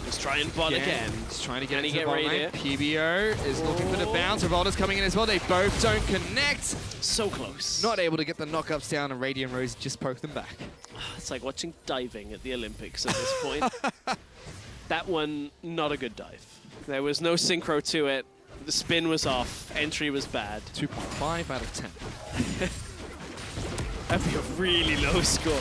Let's try and bot again. He's trying to get Can he into the get bot ready lane. here? PBO is looking for the bounce. Revolta's coming in as well. They both don't connect. So close. Not able to get the knockups down, and Radiant Rose just poke them back. It's like watching diving at the Olympics at this point. That one, not a good dive. There was no synchro to it. The spin was off. Entry was bad. 2.5 out of 10. That'd be a really low score.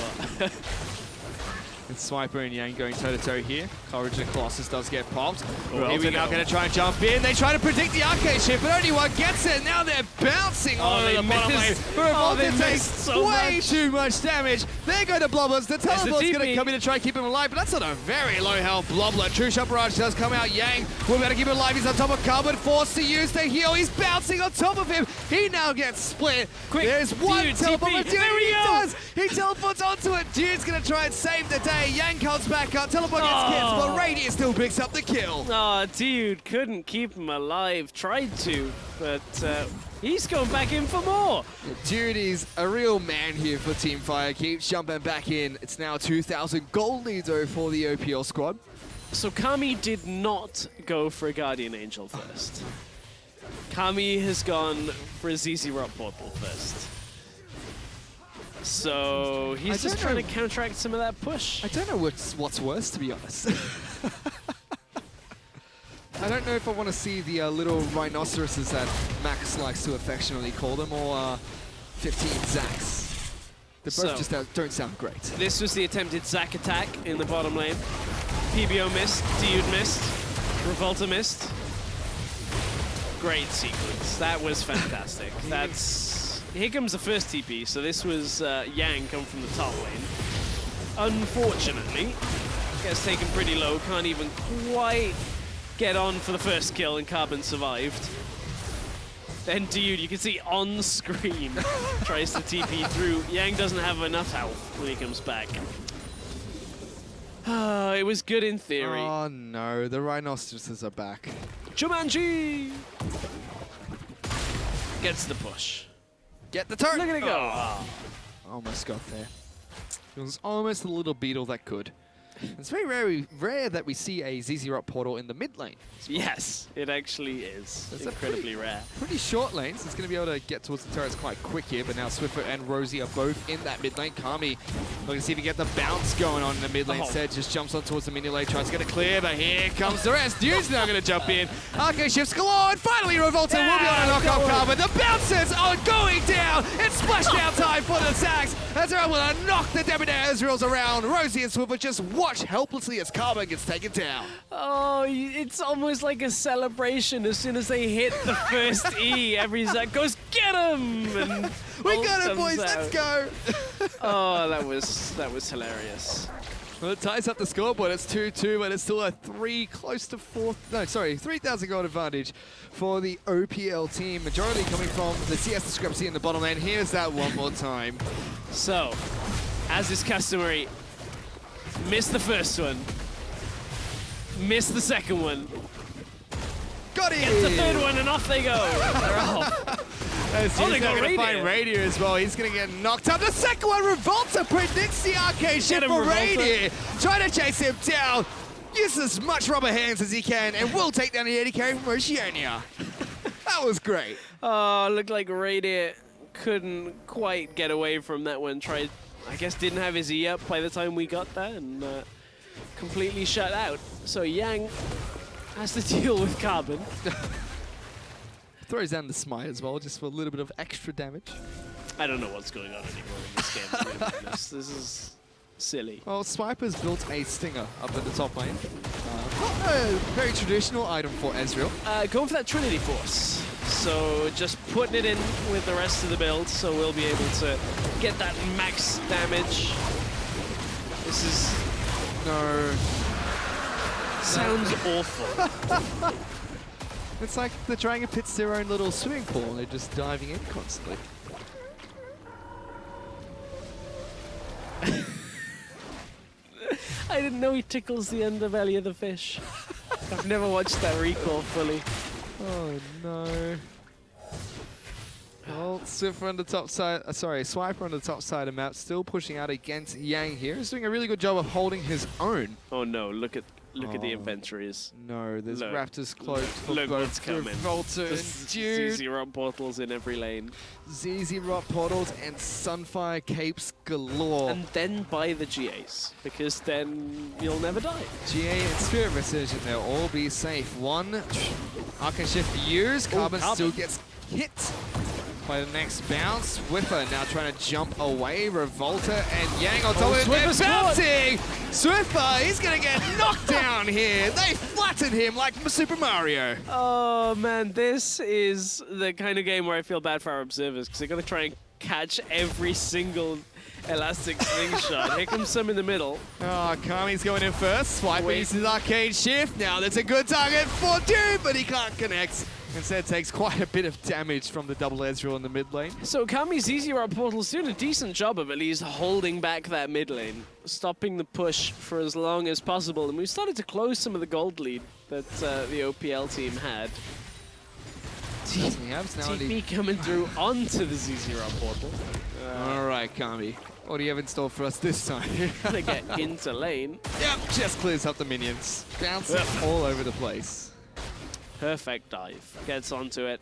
It's Swiper and Yang going toe-to-toe here. Courage and Colossus does get popped. Oh, Here we now going to try and jump in. They try to predict the arcade shift, but only one gets it. Now they're bouncing on the bottom lane. Revolta takes so way too much damage. They're going to Bloblets. The teleport's going to come in to try and keep him alive, but that's not a very low health Bloblet. True Shot Barrage does come out. Yang will be able to keep him alive. He's on top of Carbon, forced to use the heal. He's bouncing on top of him. He now gets split. Quick, There's one Dude, teleport. TP. Dude, There we he go. does. He teleports onto it. Dude's going to try and save the day. Yang comes back up. Teleport gets killed, but Radiant still picks up the kill. Oh, Dude couldn't keep him alive. Tried to, but he's going back in for more. Dude is a real man here for Team Fire. Keeps jumping back in. It's now 2,000 gold lead though for the OPL squad. So Kami did not go for a Guardian Angel first. Kami has gone for a ZZ Rock Portal first. So he's just trying to counteract some of that push. I don't know what's worse, to be honest. I don't know if I want to see the little rhinoceroses that Max likes to affectionately call them, or 15 Zacs. They both just don't sound great. This was the attempted Zac attack in the bottom lane. PBO missed, Dude missed, Revolta missed. Great sequence. That was fantastic. Here comes the first TP, so this was Yang come from the top lane. Unfortunately, gets taken pretty low, can't even quite get on for the first kill, and Carbon survived. Then Dude, you can see on screen, tries to TP through. Yang doesn't have enough health when he comes back. It was good in theory. Oh no, the rhinoceroses are back. Jumanji! Gets the push. Get the turret! Look at it go! Almost got there. It was almost a little beetle that could. It's very rare that we see a ZZ Rock portal in the mid lane. Yes, it actually is. It's incredibly rare. Pretty short lane, so it's going to be able to get towards the turrets quite quick here, but now Swiffer and Rosie are both in that mid lane. Kami looking to see if he can get the bounce going on in the mid lane. Instead, just jumps on towards the mini lane, tries to get it clear, but here comes the rest. Dude's now going to jump in. Arcane shifts galore, and finally Revolta will be able to knock off Carbon. The bounces are going down. It's splashdown time for the Zags as they're able to knock the Debonair Ezreals around. Rosie and Swiffer just watch helplessly as Carbon gets taken down. Oh, it's almost like a celebration. As soon as they hit the first E, every Zach goes, get him! And we got it, boys, let's go! Oh, that was hilarious. Well, it ties up the scoreboard. It's 2-2, but it's still a 3,000 gold advantage for the OPL team. Majority coming from the CS discrepancy in the bottom lane. Here's that one more time. So, as is customary, missed the first one, missed the second one. Got it! Gets the third one, and off they go. They're off. He's not going to find Radier as well. He's going to get knocked up. The second one, Revolta predicts the arcade shift for Radier. Trying to chase him down. Uses as much rubber hands as he can and will take down the AD carry from Oceania. That was great. Oh, looked like Radier couldn't quite get away from that one. Tried, I guess, didn't have his E up by the time we got there and completely shut out. So Yang has to deal with Carbon. Throws down the Smite as well, just for a little bit of extra damage. I don't know what's going on anymore in this game, to be honest. This is silly. Well, Swiper's built a Stinger up at the top lane. Not a very traditional item for Ezreal. Going for that Trinity Force. So just putting it in with the rest of the build, so we'll be able to get that max damage. This is... No. Sounds awful. It's like the Dragon Pit's their own little swimming pool and they're just diving in constantly. I didn't know he tickles the underbelly of the fish. I've never watched that recall fully. Oh no. Well, Swiffer on the top side, Swiper on the top side of the map, still pushing out against Yang here. He's doing a really good job of holding his own. Oh no, look at the inventories. No, there's Raptors cloaked for look both what's coming. Revolta and Dude. ZZ Rock portals in every lane. ZZ Rock portals and Sunfire capes galore. And then buy the GAs, because then you'll never die. GA and Spirit Resurgent, they'll all be safe. One Arcane Shift used, Carbon still gets hit by the next bounce. Whipper now trying to jump away. Revolta and Yang on top of it. They're bouncing! Swiffer, he's going to get knocked down here. They flattened him like Super Mario. Oh man, this is the kind of game where I feel bad for our observers because they're going to try and catch every single elastic slingshot. Here comes some in the middle. Oh, Kami's going in first. Swiper uses Arcade Shift. Now there's a good target for Dude, but he can't connect. Instead takes quite a bit of damage from the double Ezreal in the mid lane. So Kami's ZZ Rock portal's doing a decent job of at least holding back that mid lane, stopping the push for as long as possible. And we've started to close some of the gold lead that the OPL team had. TP coming through onto the ZZ Rock portal. All right, Kami. What do you have in store for us this time? Gonna get into lane. Yep, just clears up the minions. Bouncing all over the place. Perfect dive. Gets onto it.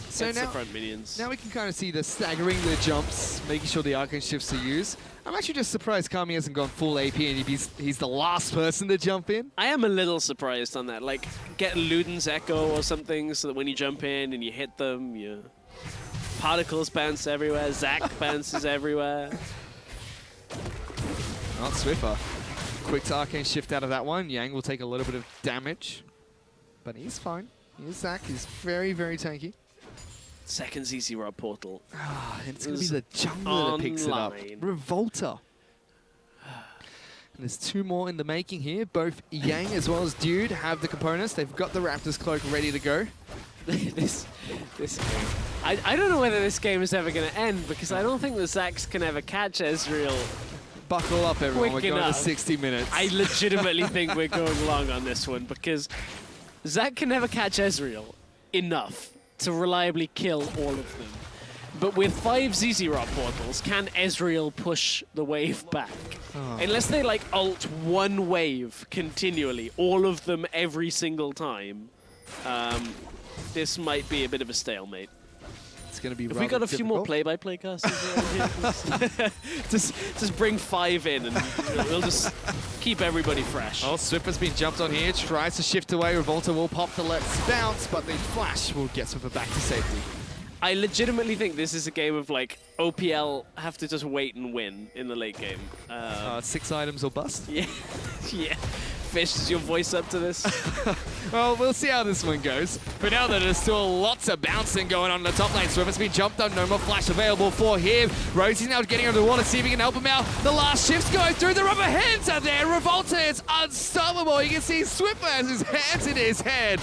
So Gets now, the front minions. Now we can kind of see the staggering the jumps, making sure the Arcane Shifts are used. I'm actually just surprised Kami hasn't gone full AP and he's the last person to jump in. I am a little surprised on that. Like, get Luden's Echo or something so that when you jump in and you hit them, your particles bounce everywhere. Zac bounces everywhere. Not Swiffer. Quick to Arcane Shift out of that one. Yang will take a little bit of damage. But he's fine. Here's Zac. He's very, very tanky. Second ZZ Rock portal. And it's going to be the jungler that picks it up. Revolta. And there's two more in the making here. Both Yang as well as Dude have the components. They've got the Raptors cloak ready to go. this game. I don't know whether this game is ever going to end because I don't think the Zacs can ever catch Ezreal. Buckle up, everyone. We're going enough. to 60 minutes. I legitimately think we're going long on this one because Zac can never catch Ezreal enough to reliably kill all of them. But with 5 ZZ Rot portals, can Ezreal push the wave back? Unless they like ult one wave continually, all of them every single time, this might be a bit of a stalemate. It's going to be Have we got a few more play-by-play casters around here? just bring 5 in and we'll just keep everybody fresh. Oh, Swiffer's been jumped on here, tries to shift away. Revolta will pop the let's bounce, but the flash will get Swiffer back to safety. I legitimately think this is a game of like OPL have to just wait and win in the late game. 6 items or bust? Yeah, yeah. Fish, is your voice up to this? Well, we'll see how this one goes. But now that there's still lots of bouncing going on in the top lane, Swiffer's been jumped on, no more flash available for him. Rosie's now getting under the water, see if he can help him out. The last shift's going through, the rubber hands are there. Revolta is unstoppable. You can see Swiffer has his hands in his head.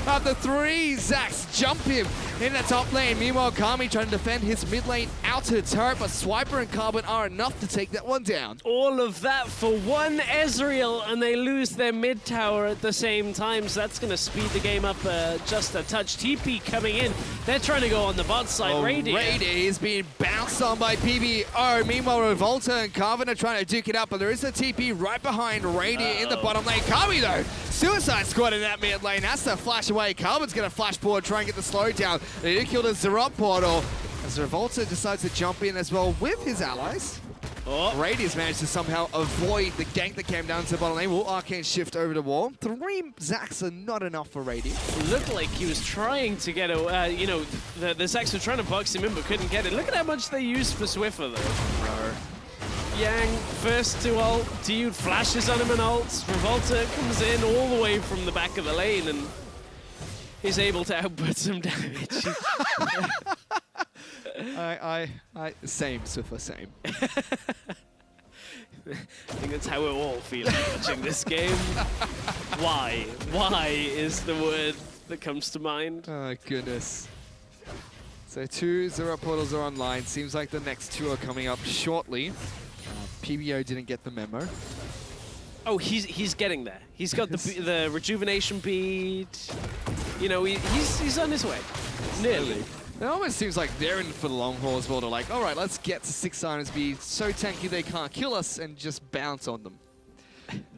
After 3 Zacs jump him in the top lane. Meanwhile, Kami trying to defend his mid lane outer turret, but Swiper and Carbon are enough to take that one down. All of that for 1 Ezreal, and they lose their mid tower at the same time, so that's going to speed the game up just a touch. TP coming in. They're trying to go on the bot side. Radiant is being bounced on by PBO. Meanwhile, Revolta and Carvin are trying to duke it up, but there is a TP right behind Radiant in the bottom lane. Kami, though, Suicide Squad in that mid lane. Has to flash away. Carbon's going to flash forward, try and get the slow down. They did kill the Zerot portal as Revolta decides to jump in as well with his allies. Radius managed to somehow avoid the gank that came down to the bottom lane. Will Arcane shift over the wall. 3 Zacs are not enough for Radius. It looked like he was trying to get a, you know, the Zacs were trying to box him in but couldn't get it. Look at how much they used for Swiffer though. Yang first to ult, Dude flashes on him and ults. Revolta comes in all the way from the back of the lane and is able to output some damage. Same, Swiffer, same. I think that's how we're all feeling watching this game. Why? Why is the word that comes to mind. Oh, goodness. So 2 Zerot portals are online. Seems like the next 2 are coming up shortly. PBO didn't get the memo. Oh, he's getting there. He's got the rejuvenation bead. You know, he's on his way. Nearly. It almost seems like they're in for the long haul as well. They're like, all right, let's get to 6 items, be so tanky they can't kill us, and just bounce on them.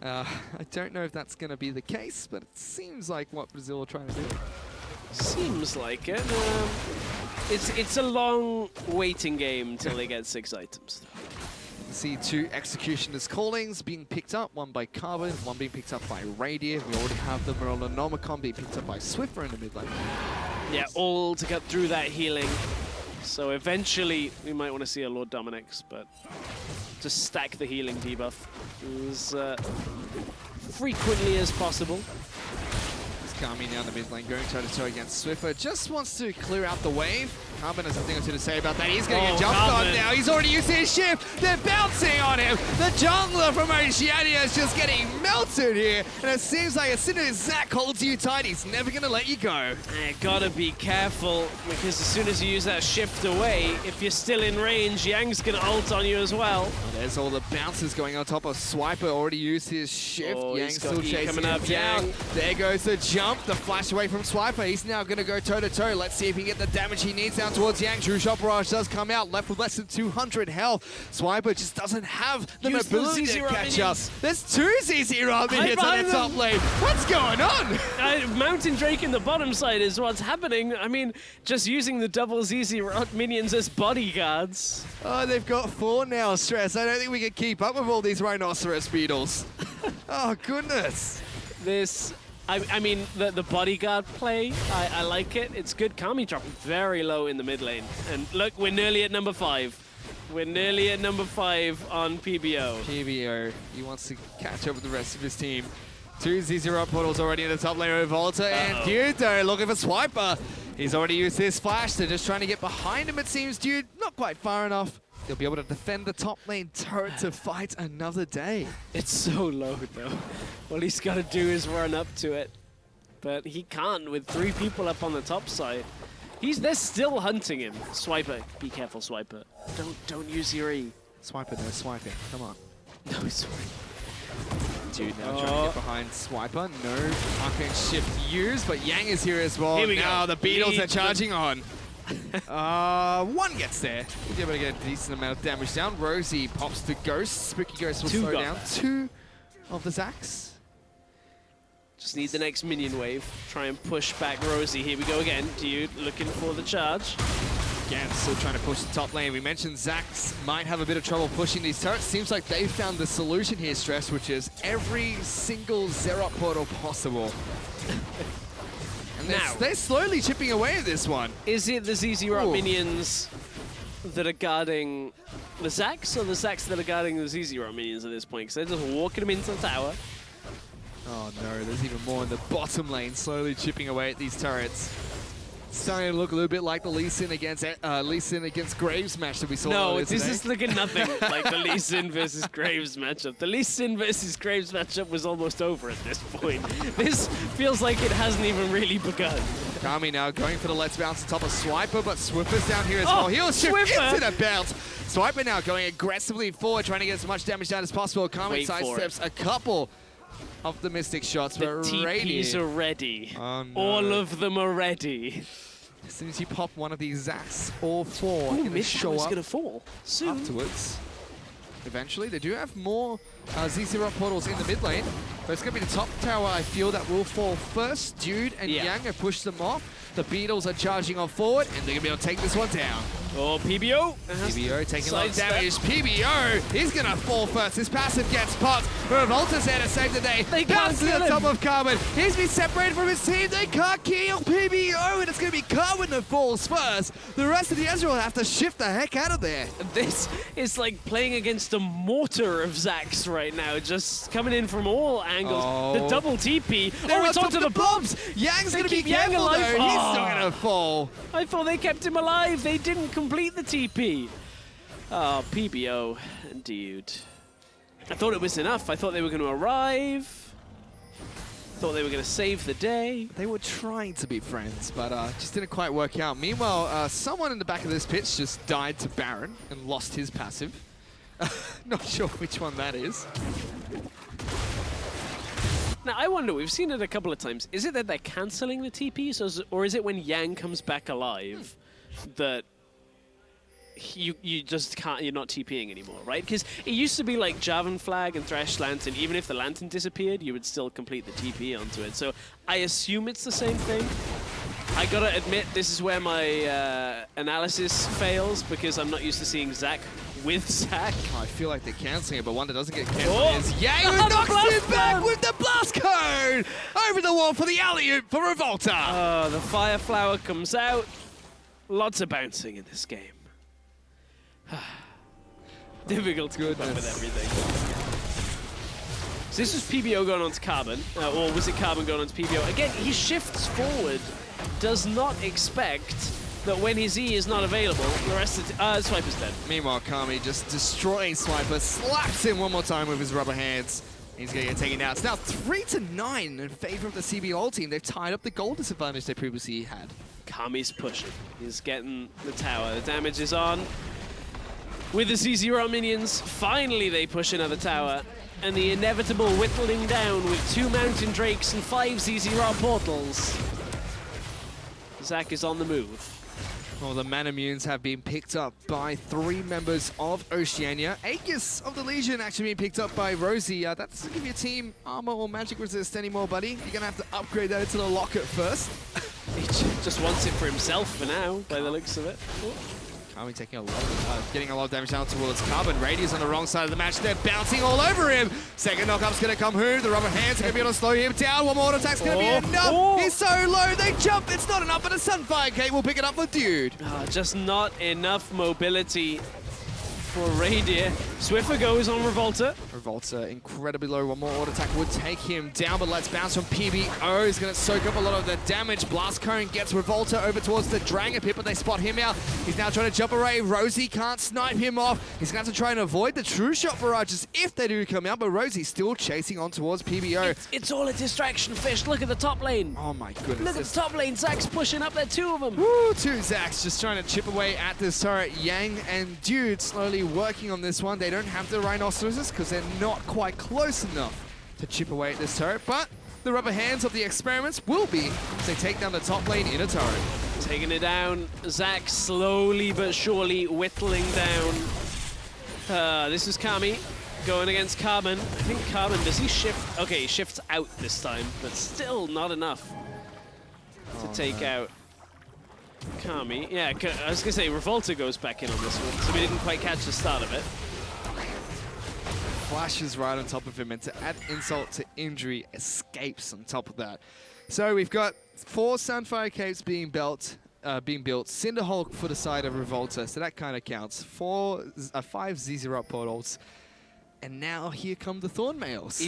I don't know if that's going to be the case, but it seems like what Brazil are trying to do. Seems like it. It's a long waiting game till they get 6 items. See 2 Executioner's Callings being picked up, 1 by Carbon, 1 being picked up by Radiant. We already have the Morellonomicon being picked up by Swiffer in the mid lane. Yeah, all to get through that healing. So eventually we might want to see a Lord Dominix, but just stack the healing debuff as frequently as possible. Kami now in the mid lane, going toe-to-toe against Swiffer. Just wants to clear out the wave. Carbon has a thing or 2 to say about that. He's going to get jumped on now. He's already used his shift. They're bouncing on him. The jungler from Oceania is just getting melted here. And it seems like as soon as Zac holds you tight, he's never going to let you go. Gotta be careful, because as soon as you use that shift away, if you're still in range, Yang's going to ult on you as well. There's all the bounces going on top of Swiper. Already used his shift. Yang still chasing him down. There goes the jump. The flash away from Swiper. He's now going to go toe-to-toe. Let's see if he can get the damage he needs down towards Yang. True Shot Barrage does come out, left with less than 200 health. Swiper just doesn't have the mobility to catch up. There's 2 ZZ Rot minions on the top lane. What's going on? Mountain Drake in the bottom side is what's happening. I mean, just using the double ZZ Rot minions as bodyguards. Oh, they've got 4 now, Stress. I don't think we can keep up with all these Rhinoceros beetles. Oh, goodness. I mean, the bodyguard play, I like it. It's good. Kami dropping very low in the mid lane. And look, we're nearly at number 5. We're nearly at number 5 on PBO. PBO, he wants to catch up with the rest of his team. 2 ZZ Rot portals already in the top lane of Revolta. And Dude, though, looking for Swiper. He's already used his flash. They're just trying to get behind him, it seems. Dude, not quite far enough. He'll be able to defend the top lane turret to fight another day. It's so low, though. All he's got to do is run up to it. But he can't with 3 people up on the top side. They're still hunting him. Swiper, be careful, Swiper. Don't use your E. Swiper, no swiping. Come on. No swiping. Dude now trying to get behind Swiper. No Arcane Shift used, but Yang is here as well. Here we now go. The Beetles are charging on. One gets there. We'll be able to get a decent amount of damage down. Rosie pops the Ghost. Spooky Ghost will slow down 2 of the Zacs. Just need the next minion wave. Try and push back Rosie. Here we go again. Dude looking for the charge. Again, still trying to push the top lane. We mentioned Zacs might have a bit of trouble pushing these turrets. Seems like they found the solution here, Stress, which is every single Xerath portal possible. And they're slowly chipping away at this one. Is it the ZZ-Rot minions that are guarding the Zacs, or the Zacs that are guarding the ZZ-Rot minions at this point? Because they're just walking them into the tower. Oh no, there's even more in the bottom lane, slowly chipping away at these turrets. Starting to look a little bit like the Lee Sin against Graves match that we saw No, earlier this today. is looking nothing like the Lee Sin versus Graves matchup. The Lee Sin versus Graves matchup was almost over at this point. This feels like it hasn't even really begun. Kami now going for the Let's Bounce on top of Swiper, but Swiffer's down here as well. He'll shift into the bounce. Swiper now going aggressively forward, trying to get as much damage down as possible. Kami sidesteps a couple of the Mystic shots, The but TPs are ready. Oh, no. All of them are ready. As soon as you pop one of these Zacs, all 4 are going to show up gonna fall soon. afterwards. Eventually, they do have more ZZ-Rot portals in the mid lane, but it's going to be the top tower, I feel, that will fall first. Dude and Yang have pushed them off. The Beatles are charging on forward, and they're going to be able to take this one down. Oh, PBO. PBO taking a lot of damage. PBO, he's going to fall first. His passive gets popped. Revolta's there to save the day. They bounce to can't the kill top him. of Carbon. He's been separated from his team. They can't kill PBO, and it's going to be Carbon that falls first. The rest of the Ezreal have to shift the heck out of there. This is like playing against a mortar of Zacs right now, just coming in from all angles. The double TP. They're it's on onto top the of the bombs. Yang's going to be keep Yang careful, though. alive. He's still going to fall. I thought they kept him alive. They didn't complete the TP. Oh, PBO, dude. I thought it was enough. I thought they were going to arrive. Thought they were going to save the day. They were trying to be friends, but just didn't quite work out. Meanwhile, someone in the back of this pitch just died to Baron and lost his passive. Not sure which one that is. Now, I wonder, we've seen it a couple of times. Is it that they're cancelling the TPs, or is it when Yang comes back alive that you just can't, you're not TPing anymore, right? Because it used to be like Javan Flag and Thresh Lantern, even if the Lantern disappeared, you would still complete the TP onto it. So I assume it's the same thing. I gotta admit, this is where my analysis fails, because I'm not used to seeing Zac with Zac. Oh, I feel like they're cancelling it, but one that doesn't get cancelled is Yang, who knocks it back with the blast cone! Over the wall for the alley-oop for Revolta! The Fire Flower comes out. Lots of bouncing in this game. Difficult to keep up with everything. So this was PBO going on to Carbon, or was it Carbon going on to PBO? Again, he shifts forward, does not expect that when his E is not available, the rest of the Swiper's dead. Meanwhile, Kami just destroying Swiper, slaps him one more time with his rubber hands. He's going to get taken out. It's now 3-9 in favor of the CBL team. They've tied up the goal disadvantage they previously had. Kami's pushing. He's getting the tower. The damage is on. With the ZZ-Rot minions, finally they push another tower. And the inevitable whittling down with 2 Mountain Drakes and 5 ZZ-Rot portals. Zac is on the move. Well, the Manamunes have been picked up by 3 members of Oceania. Aegis of the Legion actually being picked up by Rosie. That doesn't give your team armor or magic resist anymore, buddy. You're going to have to upgrade that into the locket first. He just wants it for himself for now, by the looks of it. Kami taking a lot of, getting a lot of damage down towards Carbon. Radius on the wrong side of the match. They're bouncing all over him. Second knockup's going to come who? The rubber hands are going to be able to slow him down. One more attack's going to be enough. He's so low. They jump. It's not enough, but a Sunfire Gate will pick it up for Dude. Just not enough mobility for Radier. Swiffer goes on Revolta. Revolta incredibly low. One more auto attack would take him down, but let's bounce from PBO. He's going to soak up a lot of the damage. Blast Cone gets Revolta over towards the Dragon Pit, but they spot him out. He's now trying to jump away. Rosie can't snipe him off. He's going to have to try and avoid the true shot barrages if they do come out, but Rosie's still chasing on towards PBO. It's all a distraction, Fish. Look at the top lane. Oh my goodness. Look at the top lane. Zac's pushing up there, 2 of them. Woo, 2 Zacs just trying to chip away at this turret. Yang and Dude slowly working on this one. They don't have the Rhinoceroses because they're not quite close enough to chip away at this turret, but the rubber hands of the experiments will be as they take down the top lane in a turret. taking it down. Zach slowly but surely whittling down. This is Kami going against Carbon. I think Carbon, does he shift? Okay, he shifts out this time, but still not enough to take out Kami. Yeah, I was gonna say Revolta goes back in on this one, so we didn't quite catch the start of it. Flashes right on top of him, and to add insult to injury, escapes on top of that. So we've got 4 Sunfire Capes being built. Cinderhulk for the side of Revolta, so that kind of counts. 5 Z-Zero portals. And now here come the Thornmails.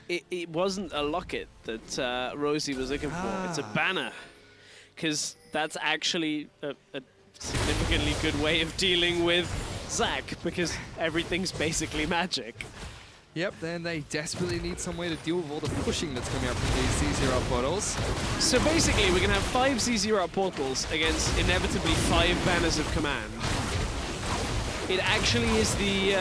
It wasn't a locket that Rosie was looking for. It's a banner. Because that's actually a significantly good way of dealing with Zach, because everything's basically magic. Yep, then they desperately need some way to deal with all the pushing that's coming up from these Z-Zero portals. So basically, we're going to have 5 Z-Zero portals against inevitably 5 banners of command. It actually is the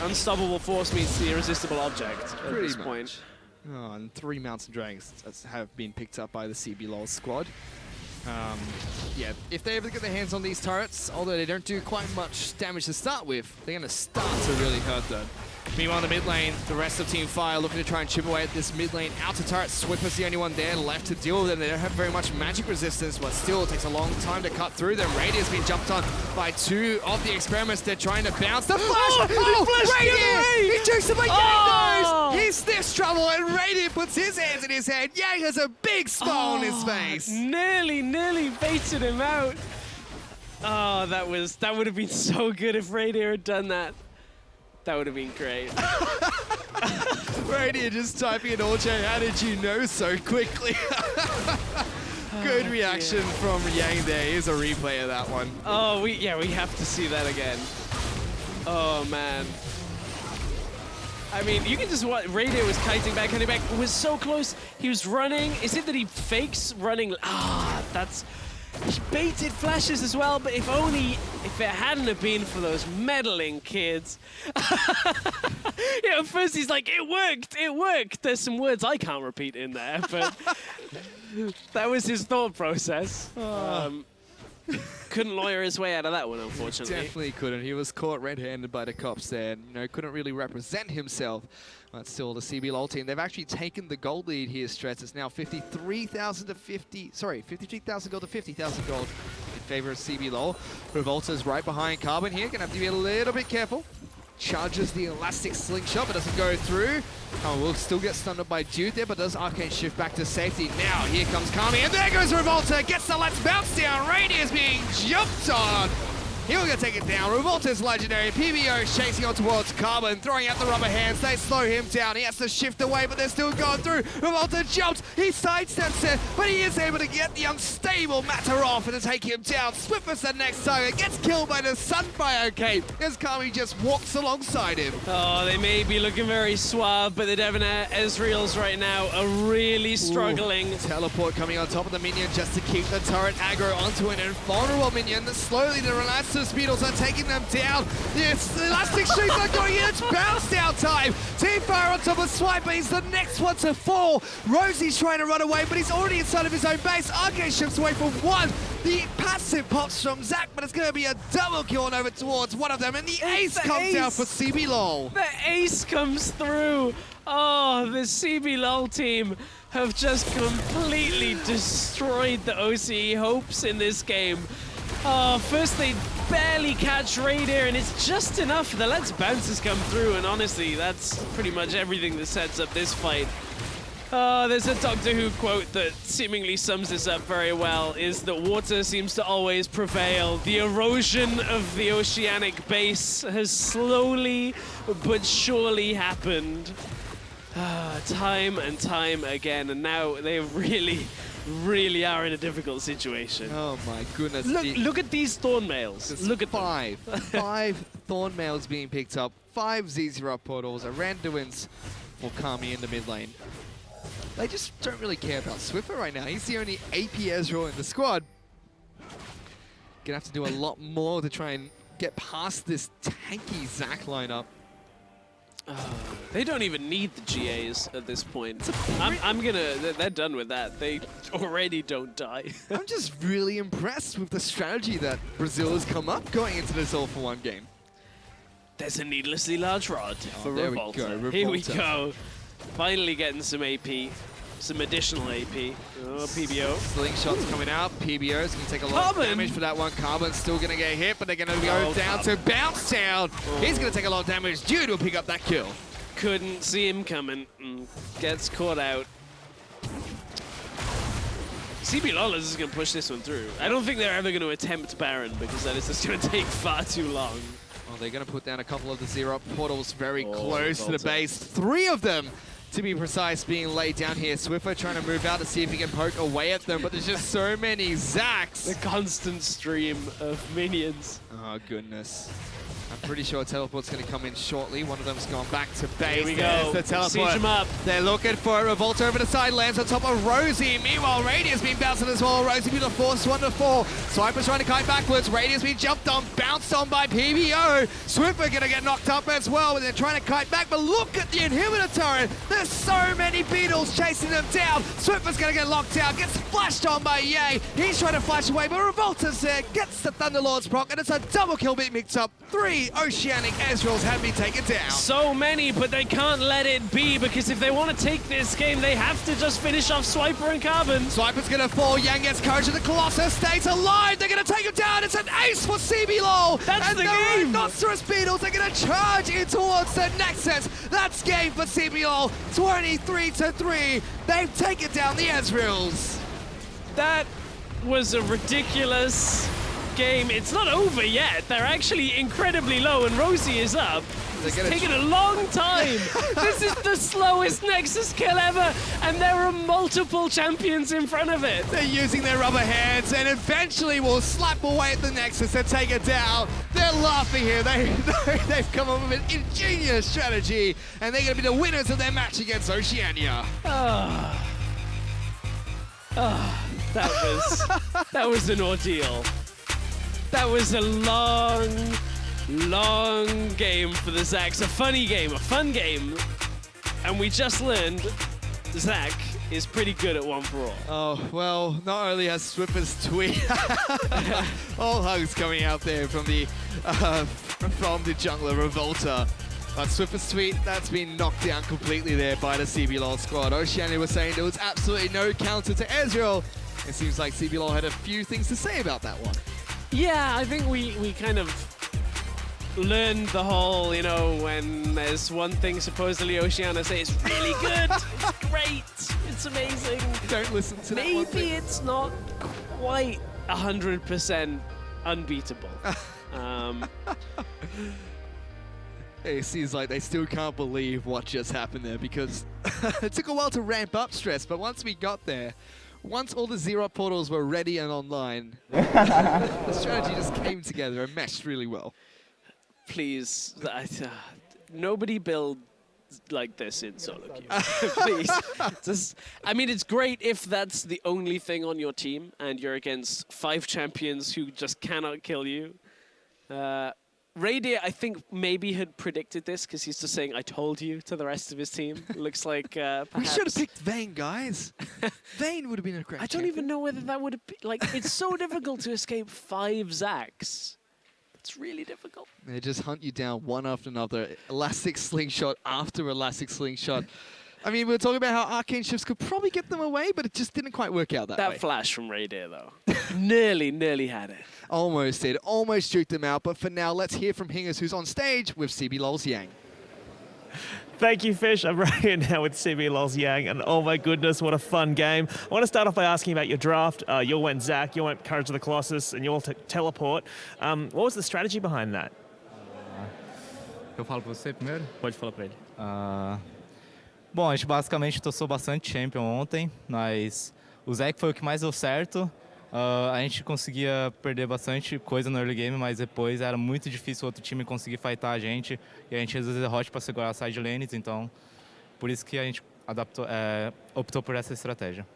unstoppable force meets the irresistible object at this point. Oh, and 3 Mountain Dragons have been picked up by the CBLOL squad. Yeah, if they ever get their hands on these turrets, although they don't do quite much damage to start with, they're going to start to really hurt them. Meanwhile, in the mid lane, the rest of Team Fire looking to try and chip away at this mid lane outer turret. Swiffer's the only one there left to deal with it. They don't have very much magic resistance, but still it takes a long time to cut through them. Radier's been jumped on by 2 of the experiments. They're trying to bounce. The flash! Radier! He jukes him by Yang knows! He sniffs trouble, and Radier puts his hands in his head. Yang has a big smile on his face. Nearly baited him out. Oh, that would have been so good if Radier had done that. That would have been great. Radier just typing in all chat, how did you know so quickly? Good reaction from Yang there. Here's a replay of that one. Oh, we have to see that again. Oh, man. I mean, you can just watch. Radier was kiting back, was so close. He was running. Is it that he fakes running? That's... He baited flashes as well, but if it hadn't have been for those meddling kids. At first he's like, it worked. There's some words I can't repeat in there, but that was his thought process. Couldn't lawyer his way out of that one, unfortunately. Definitely couldn't. He was caught red-handed by the cops there, and couldn't really represent himself. But still, the CBLOL team, they've actually taken the gold lead here, Stress. It's now 53,000 to 53,000 gold to 50,000 gold in favor of CBLOL. Revolta's right behind Carbon here, gonna have to be a little bit careful. Charges the elastic slingshot, but doesn't go through. Oh, we'll still get stunned up by Jude there, but does Arcane shift back to safety. Now, here comes Kami, and there goes Revolta. Gets the let's bounce down. Radier's being jumped on. He'll gonna take it down. Revolta's legendary. PBO chasing on towards Carbon, throwing out the rubber hands. They slow him down. He has to shift away, but they're still going through. Revolta jumps. He sidesteps it, but he is able to get the unstable matter off and to take him down. Swiffer's the next target. Gets killed by the Sunfire Cape as Kami just walks alongside him. Oh, they may be looking very suave, but the Debonair Ezreals right now are really struggling. Teleport coming on top of the minion just to keep the turret aggro onto an invulnerable minion. Slowly the Relaxers Beetles are taking them down. The elastic streaks are going in. It's bounce down time. Team Fire on top of Swipe, but he's the next one to fall. Rosie's trying to run away, but he's already inside of his own base. Arcane shifts away from 1. The passive pops from Zach, but it's going to be a double kill on over towards one of them, and the ace comes down for CBLOL. The ace comes through. Oh, the CBLOL team have just completely destroyed the OCE hopes in this game. Oh, first they barely catch Radier, and it's just enough. The Let's Bounces come through, and honestly, that's pretty much everything that sets up this fight. There's a Doctor Who quote that seemingly sums this up very well, is that water seems to always prevail. The erosion of the oceanic base has slowly but surely happened. Time and time again, and now they really are in a difficult situation. Oh my goodness. Look at these Thornmails. Look at 5 Thornmails being picked up, 5 Z-Zero portals, a Randuin's for Kami in the mid lane. They just don't really care about Swiffer right now. He's the only AP Ezreal in the squad. Gonna have to do a lot more to try and get past this tanky Zac lineup. They don't even need the GAs at this point. They're done with that. They already don't die. I'm just really impressed with the strategy that Brazil has come up going into this all-for-one game. There's a needlessly large rod for there Revolta. we go, Here we Revolta. go. Finally getting some AP. Some additional AP. Oh, PBO. Slingshot's coming out. PBO is going to take a lot of damage for that one. Carbon's still going to get hit, but they're going to go down to Bounce Town. He's going to take a lot of damage. Jude will pick up that kill. Couldn't see him coming. Gets caught out. CB Lawless is going to push this one through. I don't think they're ever going to attempt Baron because that is just going to take far too long. Well, they're going to put down a couple of the zero portals very close to the base. 3 of them, to be precise, being laid down here. Swiffer trying to move out to see if he can poke away at them, but there's just so many Zacs. The constant stream of minions. Oh, goodness. I'm pretty sure a teleport's going to come in shortly. One of them's gone back to base. Here we go. There's the teleport. Siege him up. They're looking for a Revolta over the side. Lands on top of Rosie. Meanwhile, Radius being bounced as well. Rosie with a force 1 to 4. Swiper's trying to kite backwards. Radius being jumped on, bounced on by PBO. Swiffer going to get knocked up as well. But they're trying to kite back. But look at the inhibitor turret. There's so many beetles chasing them down. Swiffer's going to get locked out. Gets flashed on by Ye. He's trying to flash away, but Revolta's there. Gets the Thunderlord's proc, and it's a double kill being mixed up. 3 Oceanic Ezreals have been taken down. So many, but they can't let it be because if they want to take this game, they have to just finish off Swiper and Carbon. Swiper's going to fall. Yang gets courage of the Colossus. Stays alive. They're going to take him down. It's an ace for CBLOL. That's and the game. Rhinoceros Beetles. They're going to charge in towards the Nexus. That's game for CBLOL. 23-3. They've taken down the Ezreals. That was a ridiculous game. It's not over yet. They're actually incredibly low, and Rosie is up. It's taken a long time. This is the slowest Nexus kill ever, and there are multiple champions in front of it. They're using their rubber hands, and eventually will slap away at the Nexus and take it down. They're laughing here. They've come up with an ingenious strategy, and they're going to be the winners of their match against Oceania. That was an ordeal. That was a long game for the Zacs. A funny game, a fun game. And we just learned Zac is pretty good at 1-for-all. Oh, well, not only has Swiffer's tweet all hugs coming out there from the jungler Revolta. But Swiffer's tweet, that's been knocked down completely there by the CBLOL squad. Oceania was saying there was absolutely no counter to Ezreal. It seems like CBLOL had a few things to say about that one. Yeah, I think we kind of learned the whole, you know, when there's one thing supposedly Oceania say it's really good, it's great, it's amazing. Don't listen to that one thing. Maybe it's not quite 100% unbeatable. It seems like they still can't believe what just happened there because it took a while to ramp up stress, but once we got there, once all the zero portals were ready and online, the strategy just came together and meshed really well. Please, nobody build like this in solo queue. Please. I mean, it's great if that's the only thing on your team and you're against 5 champions who just cannot kill you. Radier, I think, maybe had predicted this because he's just saying, I told you to the rest of his team. Looks like perhaps... We should have picked Vayne, guys. Vayne would have been a great I don't even know whether that would have been... Like, it's so difficult to escape 5 Zacs. It's really difficult. They just hunt you down one after another. Elastic slingshot after elastic slingshot. I mean, we were talking about how Arcane Shifts could probably get them away, but it just didn't quite work out that way. That flash from Radier, though. nearly had it. Almost did. Almost juked them out. But for now, let's hear from Hingers, who's on stage with CBLOL's Yang. Thank you, Fish. I'm right here now with CBLOL's Yang, and oh my goodness, what a fun game. I want to start off by asking about your draft. You went Zac, you went Courage of the Colossus, and you all teleport. What was the strategy behind that? Eu falo para você primeiro? Pode falar para ele. Bom, a gente basicamente tossou bastante champion ontem, mas o Zac foi o que mais deu certo. A gente conseguia perder bastante coisa no early game, mas depois era muito difícil o outro time conseguir fightar a gente. E a gente às vezes derrota para segurar as side lanes, então por isso que a gente optou por essa estratégia.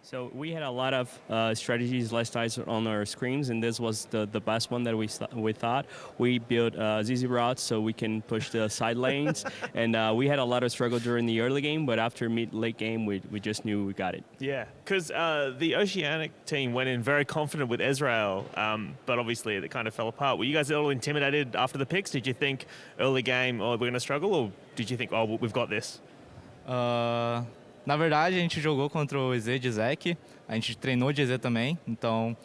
So we had a lot of strategies last night on our screens, and this was the best one that we thought. We built ZZ routes so we can push the side lanes, and we had a lot of struggle during the early game, but after mid-late game, we just knew we got it. Yeah, because the Oceanic team went in very confident with Israel, but obviously it kind of fell apart. Were you guys a little intimidated after the picks? Did you think early game, oh, we're going to struggle, or did you think, oh, we've got this? Na verdade, a gente jogou contra o EZ de Zek, a gente treinou de EZ também, então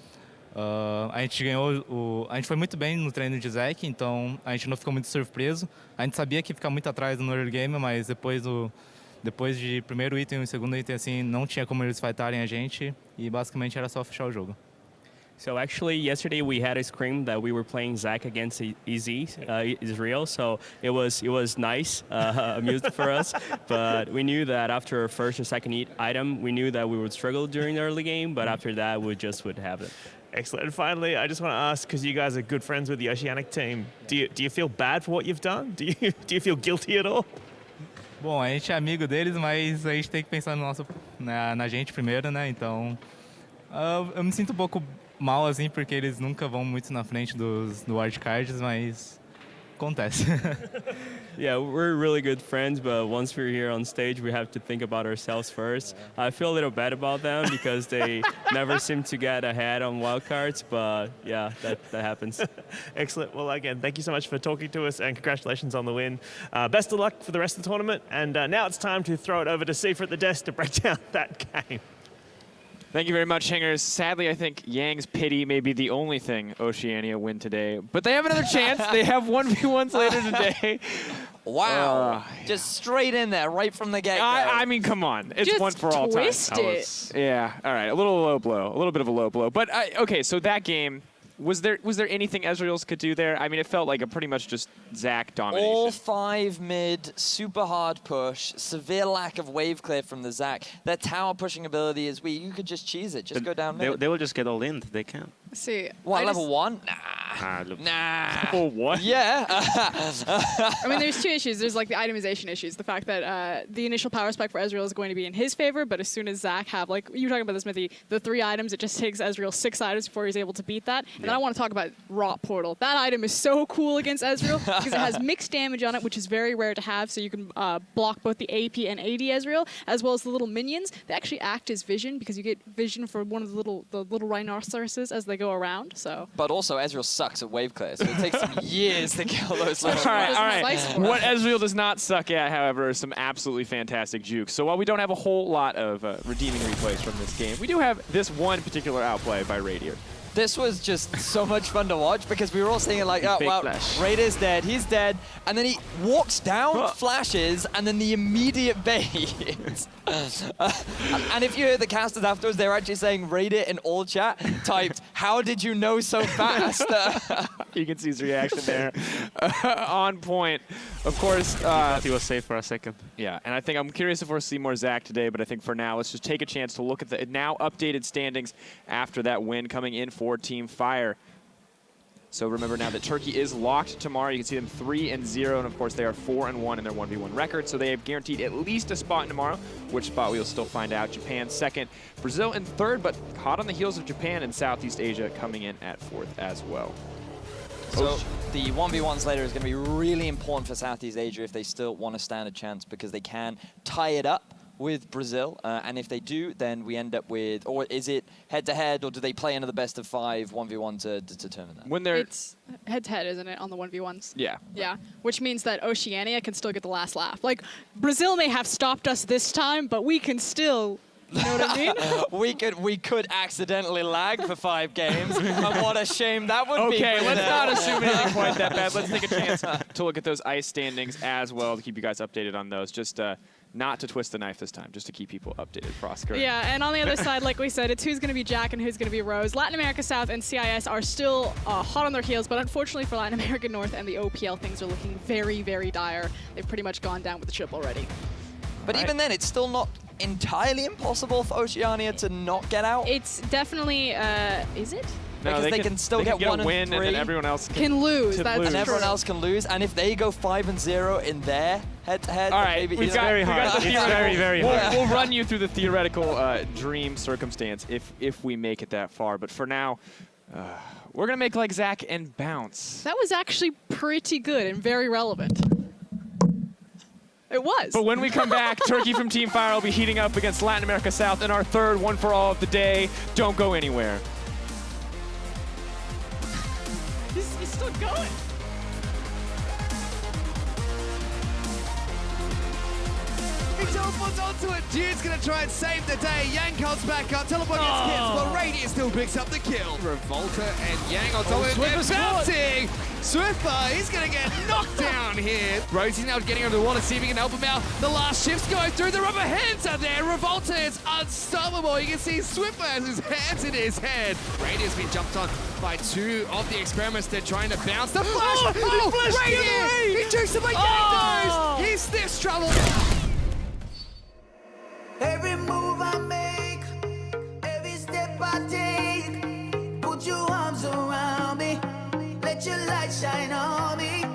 a gente ganhou a gente foi muito bem no treino de Zek, então a gente não ficou muito surpreso. A gente sabia que ia ficar muito atrás no early game, mas depois de primeiro item e segundo item assim, não tinha como eles fightarem a gente e basicamente era só fechar o jogo. So actually, yesterday we had a scrim that we were playing Zach against Israel. So it was nice, amused for us. But we knew that after our first or second item, we knew that we would struggle during the early game. But after that, we just would have it. Excellent. And finally, I just want to ask, because you guys are good friends with the Oceanic team, do you feel bad for what you've done? Do you feel guilty at all? Bom, a gente é amigo deles, mas a gente tem que pensar na gente primeiro, né? Então, eu me sinto um pouco mal assim, porque eles nunca vão muito na frente do Wildcards, mas acontece. Yeah, we're really good friends, but once we're here on stage, we have to think about ourselves first. I feel a little bad about them because they never seem to get ahead on wildcards, but yeah, that happens. Excellent. Well, again, thank you so much for talking to us, and congratulations on the win. Best of luck for the rest of the tournament, and now it's time to throw it over to Seifert at the desk to break down that game. Thank you very much, Hingers. Sadly, I think Yang's pity may be the only thing Oceania win today. But they have another chance. They have 1v1s later today. Wow. Just straight in there, right from the get-go. I mean, come on. It's just one for all time. twist it. Yeah, all right. A little low blow. A little bit of a low blow. But, okay, so that game, was there anything Ezreal's could do there? I mean, it felt like a pretty much just Zach domination. All 5 mid, super hard push, severe lack of wave clear from the Zach. Their tower pushing ability is weak. You could just cheese it, just go down mid. They will just get all in. They can. See, what, level 1? Nah. Level 1? Yeah. I mean, there's 2 issues. There's like the itemization issues. The fact that the initial power spec for Ezreal is going to be in his favor, but as soon as Zach have, like you were talking about this, Smithy, the 3 items, it just takes Ezreal 6 items before he's able to beat that. And then I want to talk about Rot Portal. That item is so cool against Ezreal because it has mixed damage on it, which is very rare to have, so you can block both the AP and AD Ezreal, as well as the little minions. They actually act as vision because you get vision for one of the little rhinoceroses as they go around. So. But also, Ezreal sucks at wave clear, so it takes him years to kill those little All right. What Ezreal does not suck at, however, is some absolutely fantastic jukes. So while we don't have a whole lot of redeeming replays from this game, we do have this one particular outplay by Radier. This was just so much fun to watch because we were all saying like, oh, well, Raider's dead, he's dead, and then he walks down, flashes, and then the immediate bait. And if you hear the casters afterwards, they're actually saying Raider in all chat typed, how did you know so fast? You can see his reaction there. On point. Of course. He thought he was safe for a second. Yeah, and I think I'm curious if we'll see more Zach today, but I think for now, let's just take a chance to look at the now updated standings after that win coming in for Team Fire. So remember now that Turkey is locked tomorrow. You can see them 3-0, and of course they are 4-1 in their 1v1 record. So they have guaranteed at least a spot tomorrow. Which spot we'll still find out. Japan second, Brazil in third, but hot on the heels of Japan and Southeast Asia coming in at fourth as well. So the 1v1s later is going to be really important for Southeast Asia if they still want to stand a chance because they can tie it up with Brazil, and if they do, then we end up with, or is it head-to-head, or do they play into the best of 5 1v1 to determine that? When they're It's head-to-head, isn't it, on the 1v1s? Yeah. Yeah, which means that Oceania can still get the last laugh. Like, Brazil may have stopped us this time, but we can still... You know what I mean? we could accidentally lag for 5 games, and what a shame that would be. Okay, let's not assume anything quite that bad. Let's take a chance to look at those ice standings as well to keep you guys updated on those. Just not to twist the knife this time, just to keep people updated. Proskar. Yeah, and on the other side, like we said, it's who's going to be Jack and who's going to be Rose. Latin America South and CIS are still hot on their heels, but unfortunately for Latin America North and the OPL, things are looking very, very dire. They've pretty much gone down with the chip already. But even then, it's still not entirely impossible for Oceania to not get out. It's definitely, is it? No, because they can still get 1 and 3. win, and then everyone else Can lose. can That's lose. true. And everyone else can lose. And if they go 5-0 in their head-to-head, All right, maybe we got very hard. the It's theoretical. very, very we'll, hard. We'll run you through the theoretical dream circumstance if we make it that far. But for now, we're gonna make like Zach and bounce. That was actually pretty good and very relevant. It was. But when we come back, Turkey from Team Fire will be heating up against Latin America South in our third one for all of the day. Don't go anywhere. He's still going. He teleports onto it. Dude's gonna try and save the day. Yang comes back up. Teleport gets hit, but Radiant still picks up the kill. Revolta and Yang on top of it. They're bouncing. Swiffer, he's gonna get knocked down here. Rosie's now getting over the wall to see if he can help him out. The last shifts go through. The rubber hands are there. Revolta is unstoppable. You can see Swiffer has his hands in his head. Radiant's been jumped on by 2 of the experiments. They're trying to bounce. The flash! Radiant! He jukes him by Yang. He sniffs trouble. Every move I make, every step I take, put your arms around me, let your light shine on me.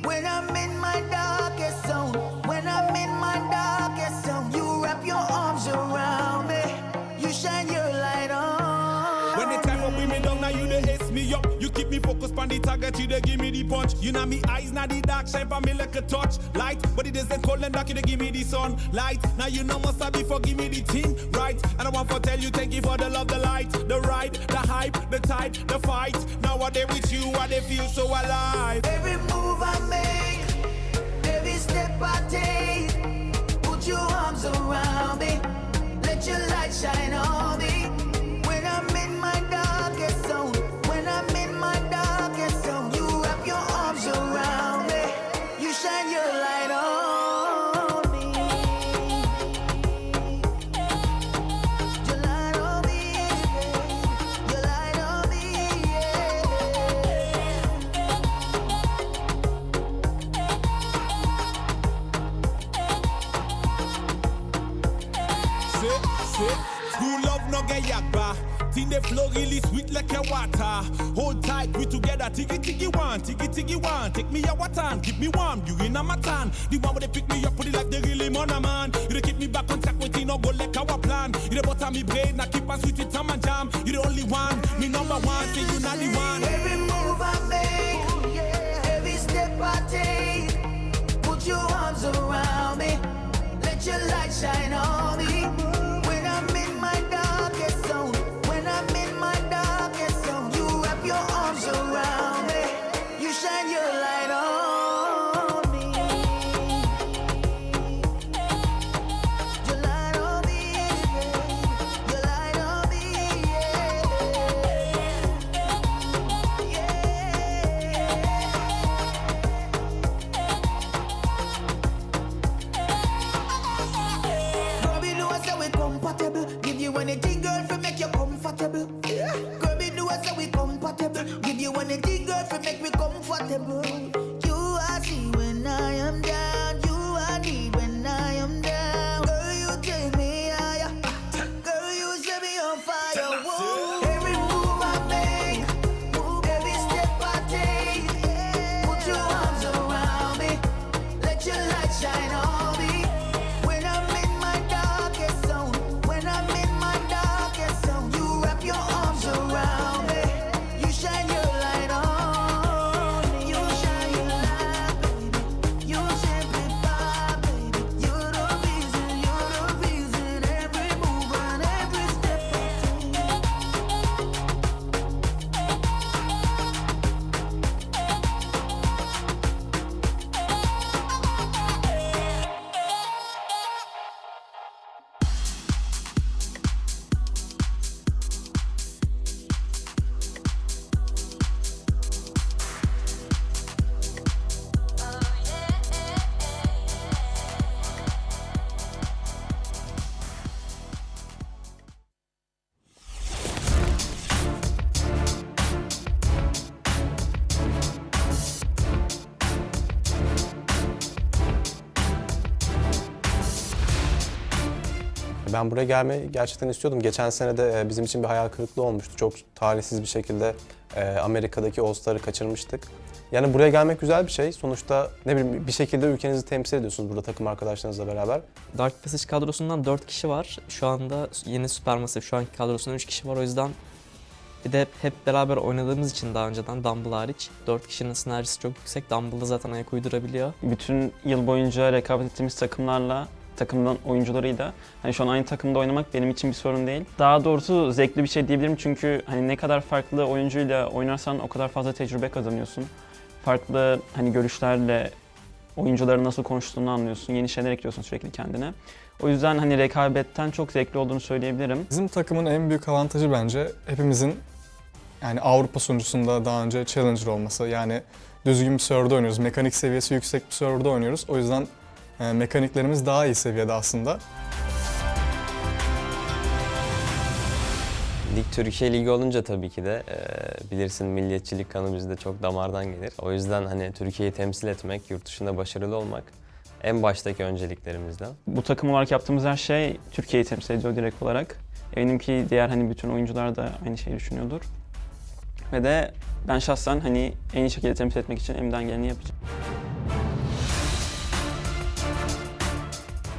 When I'm in my darkest zone, when I'm in my darkest zone, you wrap your arms around me, you shine your light on. When the time for women down, now you the ace me up. You keep me focused on the target, you dey give me the punch. You know me eyes, now the dark shine for me like a touch. Light, but it isn't cold and dark, you dey give me the sun. Light, now you know must be for give me the team, right? And I want to tell you thank you for the love, the light, the ride, the hype, the tide, the fight. Now I dey with you, I dey feel so alive. Every move I make, every step I take, put your arms around me, let your light shine on me. When I'm in my darkest zone, when I'm in my darkest zone, you wrap your arms around me, you shine your light on me. Your light on me, your light on me, Sit. School love no get yakba. Think the flow really sweet like a water. Hold tight, we together. Tiggy one. Take me our time, keep me warm. You in a matan. The one where they pick me up, put it like they really man a man. You dey keep me back on track, waiting no go like our plan. You the butter me brain, I keep us sweet with Tom and Jam. You the only one, me number one, say you not the one. Every move I make, every step I take, put your arms around me, let your light shine on me. When I'm in my darkest zone, when I'm in my darkest zone, you wrap your arms around me, you shine your light on me. Your light on me, your light on me, Ben buraya gelmeyi gerçekten istiyordum. Geçen sene de bizim için bir hayal kırıklığı olmuştu. Çok talihsiz bir şekilde Amerika'daki All-Star'ı kaçırmıştık. Yani buraya gelmek güzel bir şey. Sonuçta ne bileyim bir şekilde ülkenizi temsil ediyorsunuz burada takım arkadaşlarınızla beraber. Dark Passage kadrosundan 4 kişi var. Şu anda yeni Supermassive şu anki kadrosundan 3 kişi var. O yüzden bir de hep beraber oynadığımız için daha önceden Dumble hariç 4 kişinin sinerjisi çok yüksek. Dumble da zaten ayak uydurabiliyor. Bütün yıl boyunca rekabet ettiğimiz takımlarla, takımdan oyuncularıyla hani şu an aynı takımda oynamak benim için bir sorun değil. Daha doğrusu zevkli bir şey diyebilirim çünkü hani ne kadar farklı oyuncuyla oynarsan o kadar fazla tecrübe kazanıyorsun. Farklı hani görüşlerle oyuncuların nasıl konuştuğunu anlıyorsun, yeni şeyler ekliyorsun sürekli kendine. O yüzden hani rekabetten çok zevkli olduğunu söyleyebilirim. Bizim takımın en büyük avantajı bence hepimizin yani Avrupa sunucusunda daha önce Challenger olması. Yani düzgün bir serverda oynuyoruz, mekanik seviyesi yüksek bir serverda oynuyoruz. O yüzden mekaniklerimiz daha iyi seviyede aslında. Lig Türkiye Ligi olunca tabii ki de bilirsin milliyetçilik kanı bizde çok damardan gelir. O yüzden hani Türkiye'yi temsil etmek, yurt dışında başarılı olmak en baştaki önceliklerimizden. Bu takım olarak yaptığımız her şey Türkiye'yi temsil ediyor direkt olarak. Eminim ki diğer hani bütün oyuncular da aynı şeyi düşünüyordur. Ve de ben şahsen hani en iyi şekilde temsil etmek için elimden geleni yapacağım.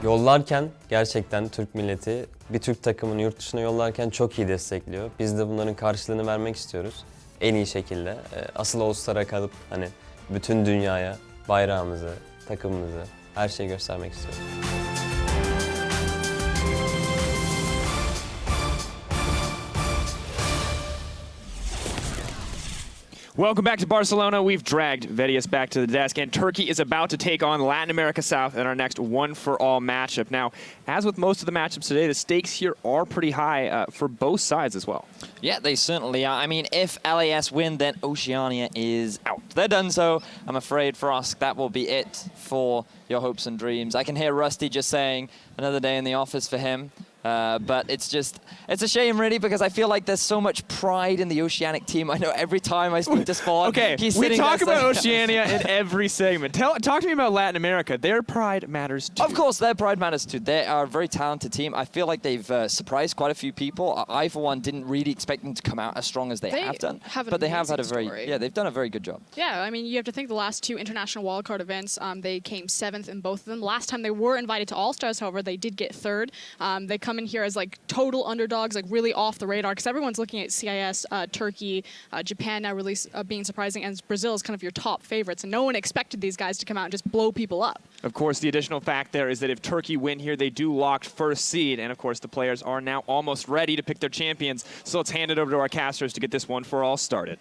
Yollarken gerçekten Türk milleti bir Türk takımını yurt dışına yollarken çok iyi destekliyor. Biz de bunların karşılığını vermek istiyoruz en iyi şekilde. Asıl All-Star'a kalıp hani bütün dünyaya bayrağımızı, takımımızı, her şeyi göstermek istiyoruz. Welcome back to Barcelona. We've dragged Vedius back to the desk, and Turkey is about to take on Latin America South in our next one-for-all matchup. Now, as with most of the matchups today, the stakes here are pretty high for both sides as well. Yeah, they certainly are. I mean, if LAS win, then Oceania is out. They're done so. I'm afraid for us, that will be it for your hopes and dreams. I can hear Rusty just saying another day in the office for him. But it's a shame really because I feel like there's so much pride in the Oceanic team. I know every time I speak to Spawn, okay, we talk about Oceania in every segment. Talk to me about Latin America. Their pride matters too. Of course, their pride matters too. They are a very talented team. I feel like they've surprised quite a few people. I, for one, didn't really expect them to come out as strong as they have done. But they have had a they've done a very good job. Yeah, I mean, you have to think the last two international wildcard events, they came 7th in both of them. Last time they were invited to All-Stars, however, they did get 3rd. They come in here as like total underdogs, like really off the radar, because everyone's looking at CIS, Turkey, Japan now really being surprising, and Brazil is kind of your top favorites, and no one expected these guys to come out and just blow people up. Of course, the additional fact there is that if Turkey win here, they do lock first seed, and of course the players are now almost ready to pick their champions, so let's hand it over to our casters to get this one for all started.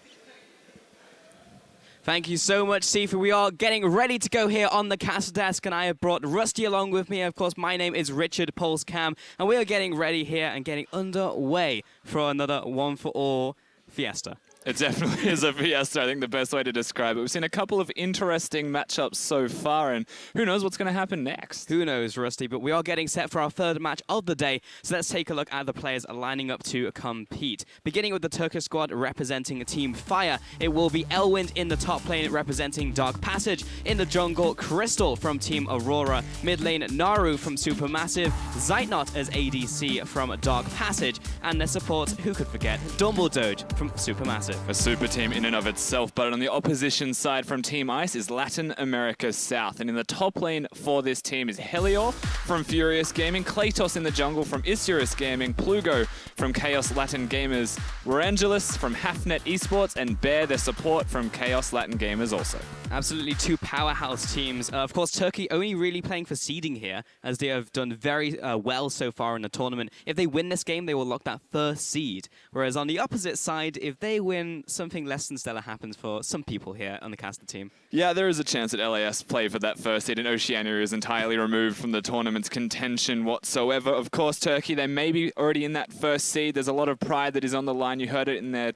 Thank you so much, Sifu. We are getting ready to go here on the castle desk, and I have brought Rusty along with me. Of course, my name is Richard Pulse Cam, and we are getting ready here and getting underway for another one-for-all fiesta. It definitely is a fiesta, I think the best way to describe it. We've seen a couple of interesting matchups so far, and who knows what's going to happen next. Who knows, Rusty, but we are getting set for our third match of the day, so let's take a look at the players lining up to compete. Beginning with the Turkish squad representing Team Fire, it will be Elwind in the top lane representing Dark Passage. In the jungle, Crystal from Team Aurora. Mid lane, Naru from Supermassive. Zeitnot as ADC from Dark Passage. And their support, who could forget, Dumbledoge from Supermassive. A super team in and of itself, but on the opposition side from Team Ice is Latin America South. And in the top lane for this team is Helior from Furious Gaming, Kratos in the jungle from Isurus Gaming, Plugo from Chaos Latin Gamers, Rangelus from Hafnet Esports, and Bear, their support from Chaos Latin Gamers also. Absolutely two powerhouse teams. Of course, Turkey only really playing for seeding here, as they have done very well so far in the tournament. If they win this game, they will lock that first seed. Whereas on the opposite side, if they win, something less than stellar happens for some people here on the caster team. Yeah, there is a chance that LAS play for that first seed, and Oceania is entirely removed from the tournament's contention whatsoever. Of course, Turkey, they may be already in that first seed. There's a lot of pride that is on the line. You heard it in their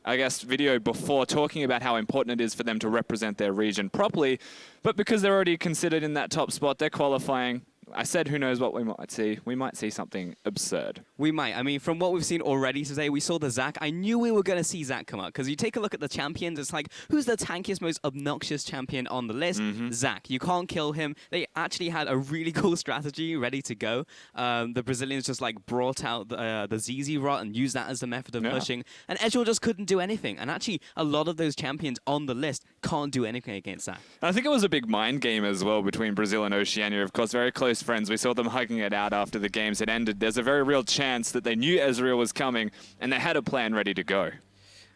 video before, talking about how important it is for them to represent their region properly. But because they're already considered in that top spot, they're qualifying I said who knows what we might see. We might see something absurd. We might. I mean, from what we've seen already today, we saw the Zac. I knew we were going to see Zac come up, because you take a look at the champions, it's like, who's the tankiest, most obnoxious champion on the list? Zac. You can't kill him. They actually had a really cool strategy ready to go. The Brazilians just like brought out the ZZ Rot and used that as the method of pushing, and Ezreal just couldn't do anything. And actually, a lot of those champions on the list can't do anything against Zac. I think it was a big mind game as well between Brazil and Oceania. Of course, very close friends. We saw them hugging it out after the games had ended. There's a very real chance that they knew Ezreal was coming and they had a plan ready to go.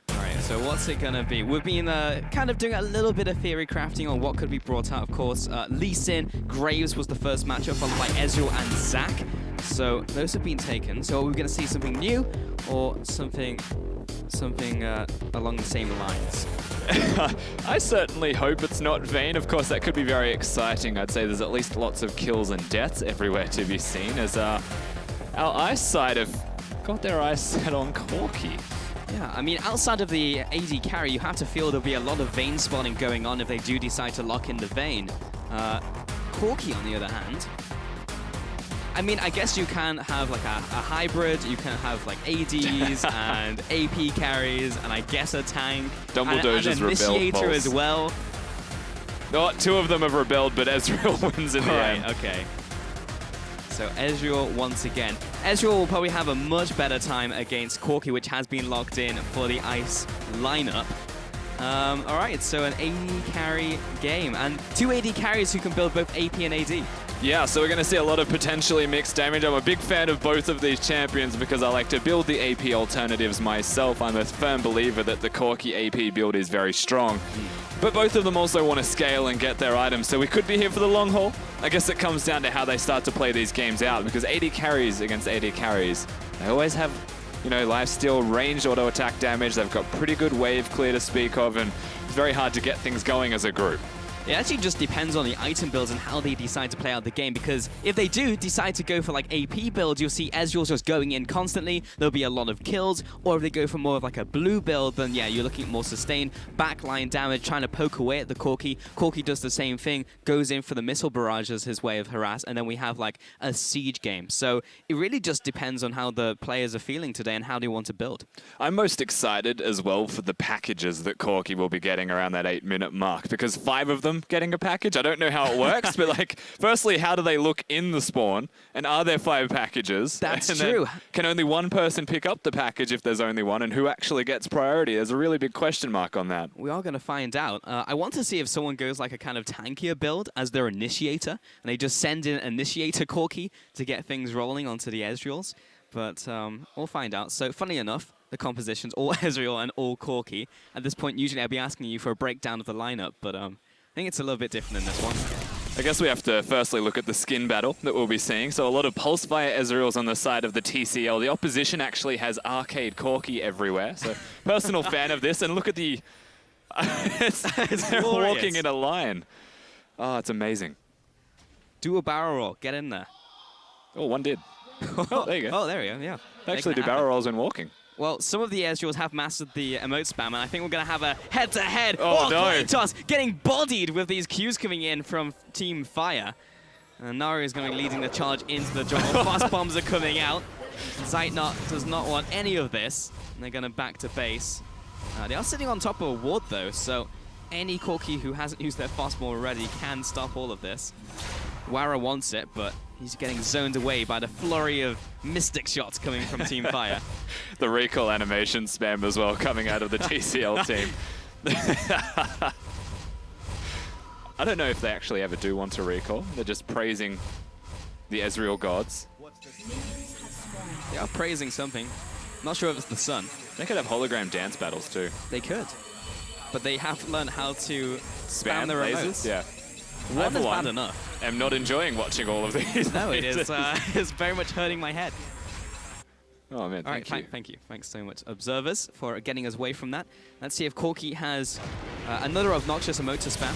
All right, so what's it gonna be? We've been kind of doing a little bit of theory crafting on what could be brought out, of course. Lee Sin, Graves was the first matchup, followed by Ezreal and Zac. So those have been taken. So are we gonna see something new or something along the same lines? I certainly hope it's not Vayne. Of course, that could be very exciting. I'd say there's at least lots of kills and deaths everywhere to be seen, as our Ice side have got their eyes set on Corki. Yeah, I mean, outside of the AD carry, you have to feel there'll be a lot of Vayne spawning going on if they do decide to lock in the Vayne. Corki, on the other hand, I mean, I guess you can have like a hybrid, you can have like ADs and AP carries, and I guess a tank. Dumbledore just rebelled. Initiator as well. No, two of them have rebelled, but Ezreal wins in the end. Okay. So Ezreal once again. Ezreal will probably have a much better time against Corki, which has been locked in for the Ice lineup. All right, so an AD carry game, and two AD carriers who can build both AP and AD. Yeah, so we're going to see a lot of potentially mixed damage. I'm a big fan of both of these champions because I like to build the AP alternatives myself. I'm a firm believer that the Corki AP build is very strong. But both of them also want to scale and get their items, so we could be here for the long haul. I guess it comes down to how they start to play these games out, because AD carries against AD carries, they always have, you know, lifesteal, ranged auto attack damage. They've got pretty good wave clear to speak of, and it's very hard to get things going as a group. It actually just depends on the item builds and how they decide to play out the game, because if they do decide to go for like AP builds, you'll see Ezreal's just going in constantly, there'll be a lot of kills, or if they go for more of like a blue build, then yeah, you're looking at more sustained backline damage, trying to poke away at the Corki. Corki does the same thing, goes in for the missile barrage as his way of harass, and then we have like a siege game. So it really just depends on how the players are feeling today and how they want to build. I'm most excited as well for the packages that Corki will be getting around that 8-minute mark, because 5 of them getting a package. I don't know how it works, but like, firstly, how do they look in the spawn? And are there 5 packages? That's and true. Can only one person pick up the package if there's only one? And who actually gets priority? There's a really big question mark on that. We are going to find out. I want to see if someone goes like a kind of tankier build as their initiator, and they just send in initiator Corki to get things rolling onto the Ezreals. But we'll find out. So, funny enough, the compositions, all Ezreal and all Corki. At this point, usually I'd be asking you for a breakdown of the lineup, but I think it's a little bit different in this one. I guess we have to firstly look at the skin battle that we'll be seeing. So a lot of Pulsefire Ezreals on the side of the TCL. The opposition actually has Arcade Corki everywhere. So personal fan of this. And look at the... They're walking in a line. Oh, it's amazing. Do a barrel roll. Get in there. Oh, one did. Oh, there you go. Oh, there we go, yeah. They actually do barrel rolls when walking. Well, some of the Ezreals have mastered the emote spam, and I think we're going to have a head-to-head. Oh, no. KLATOS getting bodied with these Qs coming in from Team Fire. And Nari is going to be leading the charge into the jungle. Fast bombs are coming out. Zeitnot does not want any of this. And they're going to back to base. They are sitting on top of a ward, though, so any Corki who hasn't used their fast bomb already can stop all of this. Wara wants it, but he's getting zoned away by the flurry of Mystic shots coming from Team Fire. The recall animation spam as well coming out of the TCL team. I don't know if they actually ever do want to recall. They're just praising the Ezreal gods. They are praising something. Not sure if it's the sun. They could have hologram dance battles too. They could. But they have learned how to spam their lasers. remotes. Yeah. One is bad enough. I'm not enjoying watching all of these. No, it is. It's very much hurting my head. Oh man, thank you. Thank you. Thanks so much, observers, for getting us away from that. Let's see if Corki has another obnoxious emote to spam.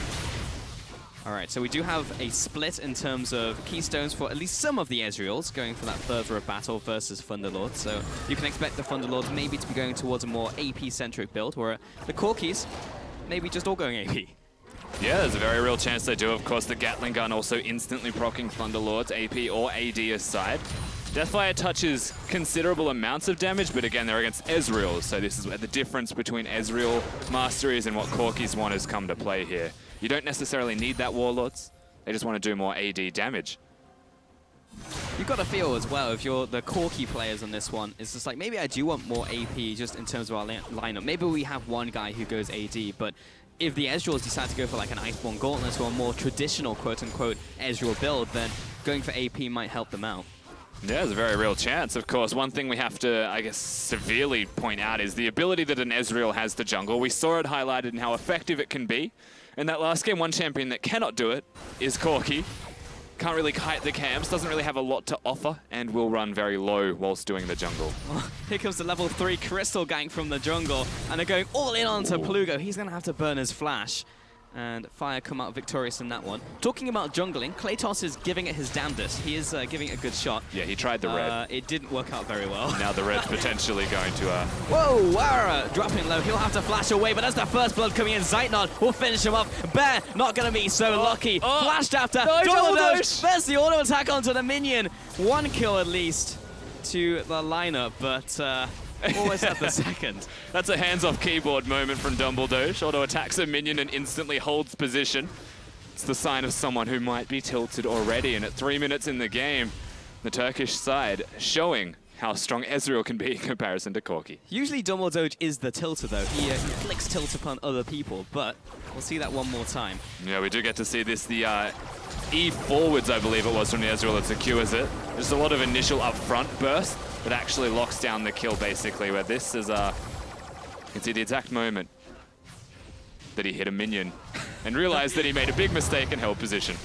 All right, so we do have a split in terms of keystones for at least some of the Ezreals going for that further of battle versus Thunderlord. So you can expect the Thunderlords maybe to be going towards a more AP-centric build, where the Corkis maybe just all going AP. Yeah, there's a very real chance they do. Of course, the Gatling gun also instantly proccing Thunderlord's AP or AD aside. Deathfire touches considerable amounts of damage, but again, they're against Ezreal, so this is where the difference between Ezreal Master is and what Corki's want has come to play here. You don't necessarily need that Warlords, they just want to do more AD damage. You've got to feel as well, if you're the Corki players on this one, it's just like, maybe I do want more AP just in terms of our lineup. Maybe we have one guy who goes AD, but if the Ezreals decide to go for like an Iceborne Gauntlet or a more traditional quote-unquote Ezreal build, then going for AP might help them out. Yeah, there's a very real chance. Of course, one thing we have to, I guess, severely point out is the ability that an Ezreal has to jungle. We saw it highlighted in how effective it can be. In that last game, one champion that cannot do it is Corki. Can't really kite the camps, doesn't really have a lot to offer, and will run very low whilst doing the jungle. Here comes the level 3 Crystal gank from the jungle, and they're going all in onto Plugo. He's going to have to burn his flash. And Fire come out victorious in that one. Talking about jungling, Kratos is giving it his damnedest. He is giving it a good shot. Yeah, he tried the red. It didn't work out very well. Now the red's potentially going to... Whoa, Wara dropping low. He'll have to flash away, but as the first blood coming in, Zeitnot will finish him off. Bear not going to be so lucky. Flashed after. Double dodge. There's the auto attack onto the minion. One kill at least to the lineup, but... always at the second. That's a hands-off keyboard moment from Dumbledore. Auto attacks a minion and instantly holds position. It's the sign of someone who might be tilted already. And at 3 minutes in the game, the Turkish side showing how strong Ezreal can be in comparison to Corki. Usually Dumbledore is the tilter though. He flicks tilt upon other people, but we'll see that one more time. Yeah, we do get to see this. The E forwards, I believe it was, from the Ezreal that secures it. Just a lot of initial upfront burst that actually locks down the kill, basically, where this is, you can see the exact moment that he hit a minion and realized that he made a big mistake and held position.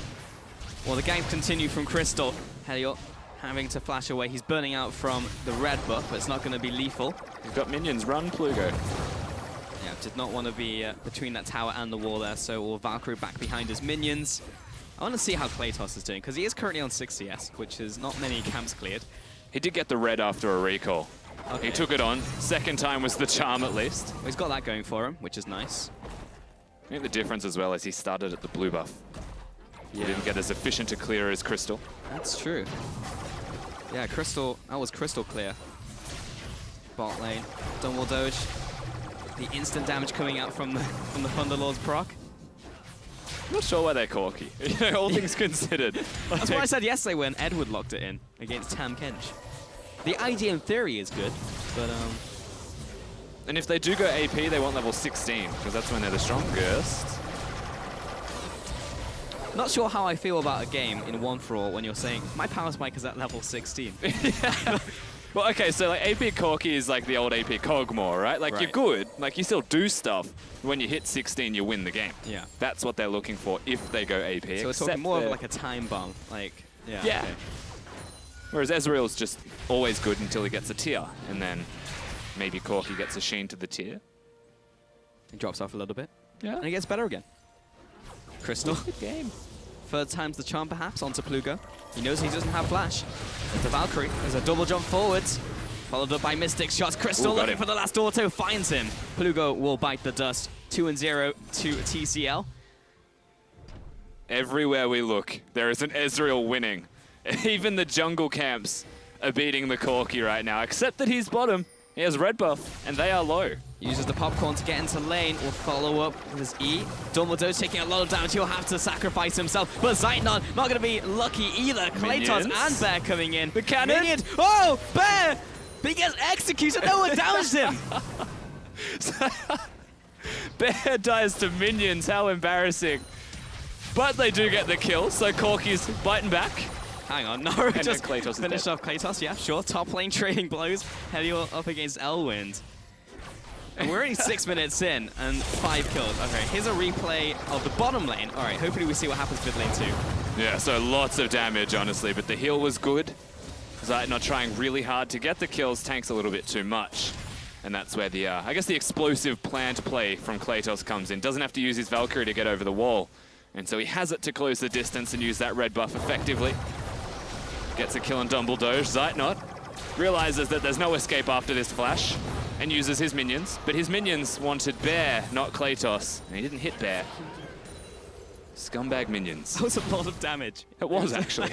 Well, the games continue from Crystal. Heliot having to flash away. He's burning out from the red buff, but it's not going to be lethal. He's got minions. Run, Plugo. Yeah, did not want to be between that tower and the wall there, so we'll Valkyrie back behind his minions. I want to see how Kratos is doing, because he is currently on 6 CS, which is not many camps cleared. He did get the red after a recall. Okay. He took it on. Second time was the charm, at least. Well, he's got that going for him, which is nice. I think the difference as well is he started at the blue buff. Yeah. He didn't get as efficient a clear as Crystal. That's true. Yeah, Crystal, that was crystal clear. Bot lane, Dunwall Doge. The instant damage coming out from the Thunderlord's proc. Not sure why they're Corki, you know, all things considered. That's what I said yesterday when Edward locked it in against Tam Kench. The idea in theory is good, but And if they do go AP, they want level 16, because that's when they're the strongest. Not sure how I feel about a game in 1-for-all when you're saying, my power spike is at level 16. Well, okay, so like AP Corki is like the old AP Kog'Maw, right? Like you're good, like you still do stuff. When you hit 16, you win the game. Yeah. That's what they're looking for if they go AP. So we're talking more of like a time bomb, like, yeah. Okay. Whereas Ezreal's just always good until he gets a tier, and then maybe Corki gets a sheen to the tier. He drops off a little bit. Yeah. And he gets better again. Crystal. Good game. Third time's the charm, perhaps, onto Plugo. He knows he doesn't have flash. There's the Valkyrie. There's a double jump forwards. Followed up by Mystic shots. Crystal looking for the last auto. Finds him. Plugo will bite the dust. 2-0 to TCL. Everywhere we look, there is an Ezreal winning. Even the jungle camps are beating the Corki right now, except that he's bottom. He has red buff, and they are low. Uses the popcorn to get into lane. Will follow up with his E. Dumbledore's taking a lot of damage. He'll have to sacrifice himself. But Zeitnot not going to be lucky either. Kratos and Bear coming in. The cannon. Minions. Oh, Bear! But he gets executed. No one damaged him. Bear dies to minions. How embarrassing. But they do get the kill, so Corki's biting back. Hang on, Nara and just Kratos finished off Kratos, yeah, sure. Top lane trading blows. Helior up against Elwind. And we're only 6 minutes in and 5 kills. Okay, here's a replay of the bottom lane. All right, hopefully we see what happens mid lane too. Yeah, so lots of damage, honestly, but the heal was good. Zeitnot trying really hard to get the kills, tanks a little bit too much. And that's where the, I guess the explosive plant play from Kratos comes in. Doesn't have to use his Valkyrie to get over the wall. And so he has it to close the distance and use that red buff effectively. Gets a kill on Dumbledore. Zeitnot realizes that there's no escape after this flash and uses his minions. But his minions wanted Bear, not Kratos. And he didn't hit Bear. Scumbag minions. That was a lot of damage. It was, actually.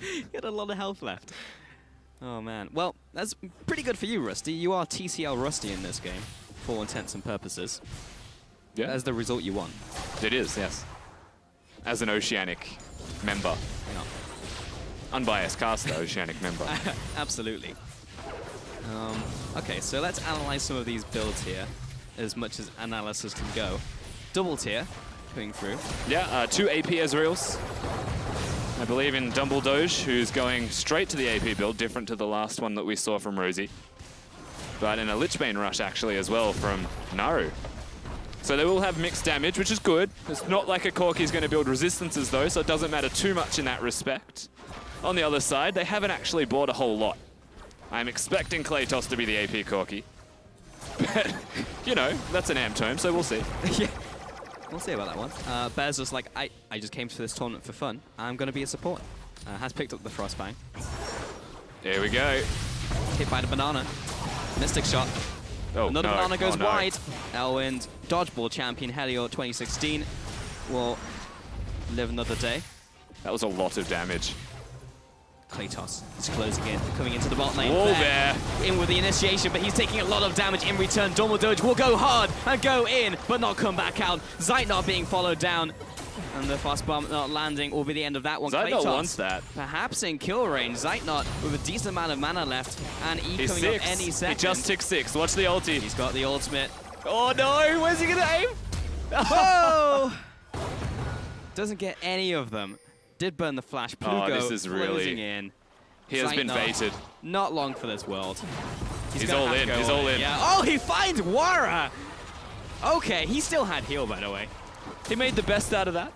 He had a lot of health left. Oh, man. Well, that's pretty good for you, Rusty. You are TCL Rusty in this game, for all intents and purposes. Yeah. That's the result you want. It is, yes. As an Oceanic member. Yeah. Unbiased caster, Oceanic member. Absolutely. Okay, so let's analyze some of these builds here, as much as analysis can go. Double tier going through. Yeah, 2 AP Ezreals. I believe in Dumbledore, who's going straight to the AP build, different to the last one that we saw from Rosie. But in a Lichbane rush, actually, as well, from Naru. So they will have mixed damage, which is good. It's not like a Corki's going to build resistances, though, so it doesn't matter too much in that respect. On the other side, they haven't actually bought a whole lot. I'm expecting Kratos to be the AP Corki. But, you know, that's an AM term, so we'll see. Yeah. We'll see about that one. Bear's just like, I just came to this tournament for fun. I'm going to be a support. Has picked up the Frostbang. Here we go. Hit by the banana. Mystic shot. Oh, Another no. banana goes Oh, no. wide. Elwind, dodgeball champion, Helio 2016, will live another day. That was a lot of damage. Kratos is closing in, coming into the bot lane. Wall Bear in with the initiation, but he's taking a lot of damage in return. Dumbledore will go hard and go in, but not come back out. Zeitnot being followed down, and the fast bomb not landing will be the end of that one. Zeitnot Kratos, wants that. perhaps in kill range. Zeitnot with a decent amount of mana left, and E He's coming up 6. any second. He just ticked 6. Watch the ulti. He's got the ultimate. Oh no, where's he gonna aim? Oh! Doesn't get any of them. Did burn the flash. Plugo this is really- closing in. He has been Zeitnot, baited. Not long for this world. He's gonna all have to in, go he's all in. Yeah. Oh, he finds Wara! Okay, he still had heal, by the way. He made the best out of that,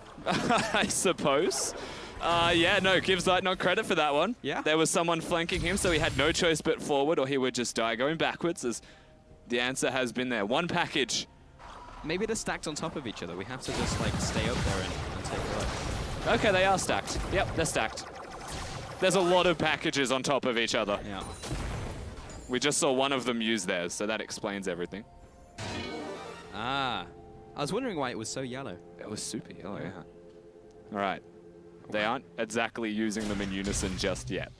I suppose. Yeah, no, give Zeitnot credit for that one. Yeah. There was someone flanking him, so he had no choice but forward, or he would just die going backwards, as the answer has been there. One package. Maybe they're stacked on top of each other. We have to just, like, stay up there and take a look. Okay, they are stacked. Yep, they're stacked. There's a lot of packages on top of each other. Yeah. We just saw one of them use theirs, so that explains everything. Ah. I was wondering why it was so yellow. It was super yellow, yeah. All right. They aren't exactly using them in unison just yet,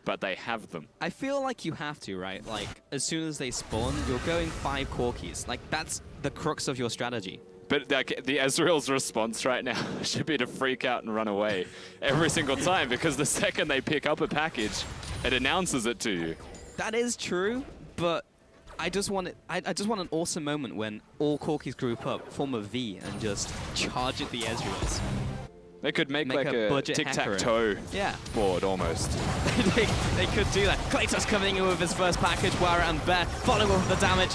but they have them. I feel like you have to, right? Like, as soon as they spawn, you're going 5 Corkis. Like, that's the crux of your strategy. But like, the Ezreal's response right now should be to freak out and run away every single time, because the second they pick up a package, it announces it to you. That is true, but I just want it. I just want an awesome moment when all Corkis group up, form a V, and just charge at the Ezreals. They could make like a budget tic-tac-toe Yeah. board almost. they could do that. Kratos coming in with his first package, Wara and Bear following up with the damage.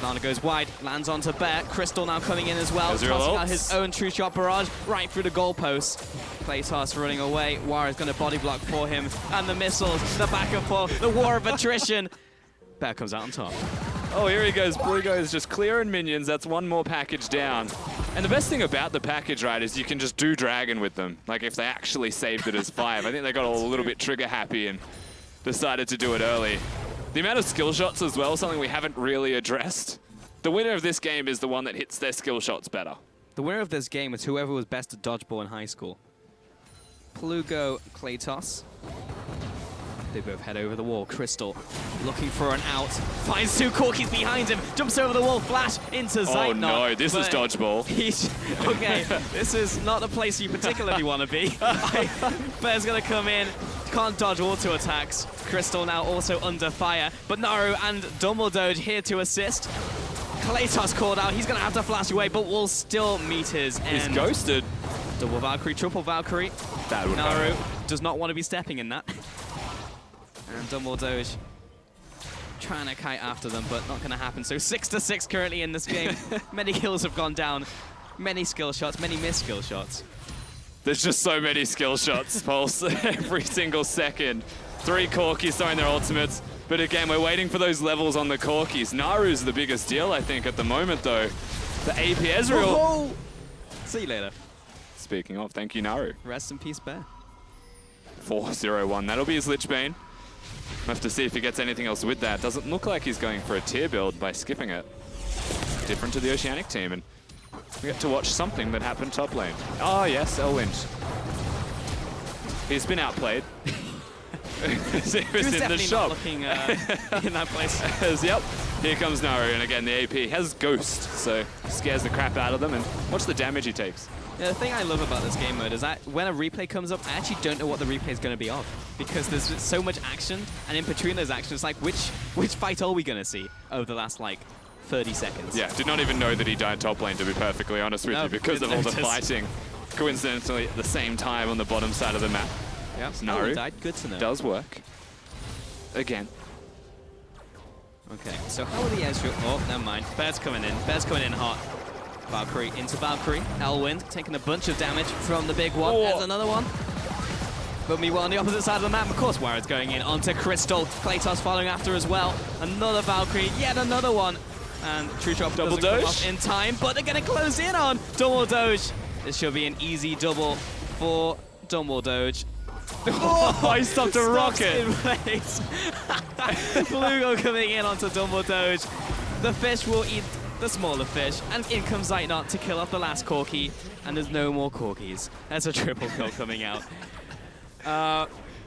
Nana goes wide, lands onto Bear. Crystal now coming in as well, Ezreal tossing out ults. his own true shot barrage right through the goalpost. Kratos running away. Wara's going to body block for him, and the missiles, the back and forth, the war of attrition. Bear comes out on top. Oh, here he goes. Blue goes just clearing minions. That's one more package down. And the best thing about the package, right, is you can just do dragon with them. Like, if they actually saved it as 5. I think they got a little bit trigger happy and decided to do it early. The amount of skill shots as well, something we haven't really addressed. The winner of this game is the one that hits their skill shots better. The winner of this game is whoever was best at dodgeball in high school. Plugo, Kratos. They both head over the wall. Crystal looking for an out. Finds 2 Corkis behind him. Jumps over the wall. Flash into Zeitnot. Oh no, this is but dodgeball. Okay, this is not a place you particularly want to be. Bear's going to come in. Can't dodge auto attacks. Crystal now also under fire. But Naru and Dumbledore here to assist. Kratos called out. He's going to have to flash away, but will still meet his end. He's ghosted. Double Valkyrie, triple Valkyrie. That would Naru hurt. does not want to be stepping in that. And Dumbledore trying to kite after them, but not going to happen. So 6-6 currently in this game. Many kills have gone down. Many skill shots, many missed skill shots. There's just so many skill shots, Pulse, every single second. 3 Corkis throwing their ultimates. But again, we're waiting for those levels on the Corkis. Naru's the biggest deal, I think, at the moment, though. The AP Ezreal. Whoa! See you later. Speaking of, thank you, Naru. Rest in peace, Bear. 4-0-1. That'll be his Lichbane. We'll have to see if he gets anything else with that. Doesn't look like he's going for a tier build by skipping it. Different to the Oceanic team. And We get to watch something that happened top lane. Oh yes, Elwind. He's been outplayed. He was in the shop. Not looking in that place. Yep. Here comes Naru, and again the AP has Ghost, so scares the crap out of them, and watch the damage he takes. Yeah, the thing I love about this game mode is that when a replay comes up, I actually don't know what the replay is going to be of, because there's so much action, and in between those actions, like which fight are we going to see over the last like 30 seconds? Yeah, did not even know that he died top lane, to be perfectly honest with you, because of all the fighting, coincidentally at the same time on the bottom side of the map. Yeah, Naru died. Good to know. Does work. Again. Okay, so how are the Ezreal? Oh, never mind. Bear's coming in. Bear's coming in hot. Valkyrie into Valkyrie. Elwind taking a bunch of damage from the big one. There's another one. But meanwhile, on the opposite side of the map, of course, Warren's going in onto Crystal. Kratos following after as well. Another Valkyrie, yet another one. And True Drop double doesn't come doge off in time, but they're going to close in on Double Doge. This should be an easy double for Double Doge. Oh, he stopped a rocket. In place. Blugo coming in onto Double Doge. The fish will eat the smaller fish, and in comes Zeitnot to kill off the last Corki, and there's no more Corkis. That's a triple kill coming out.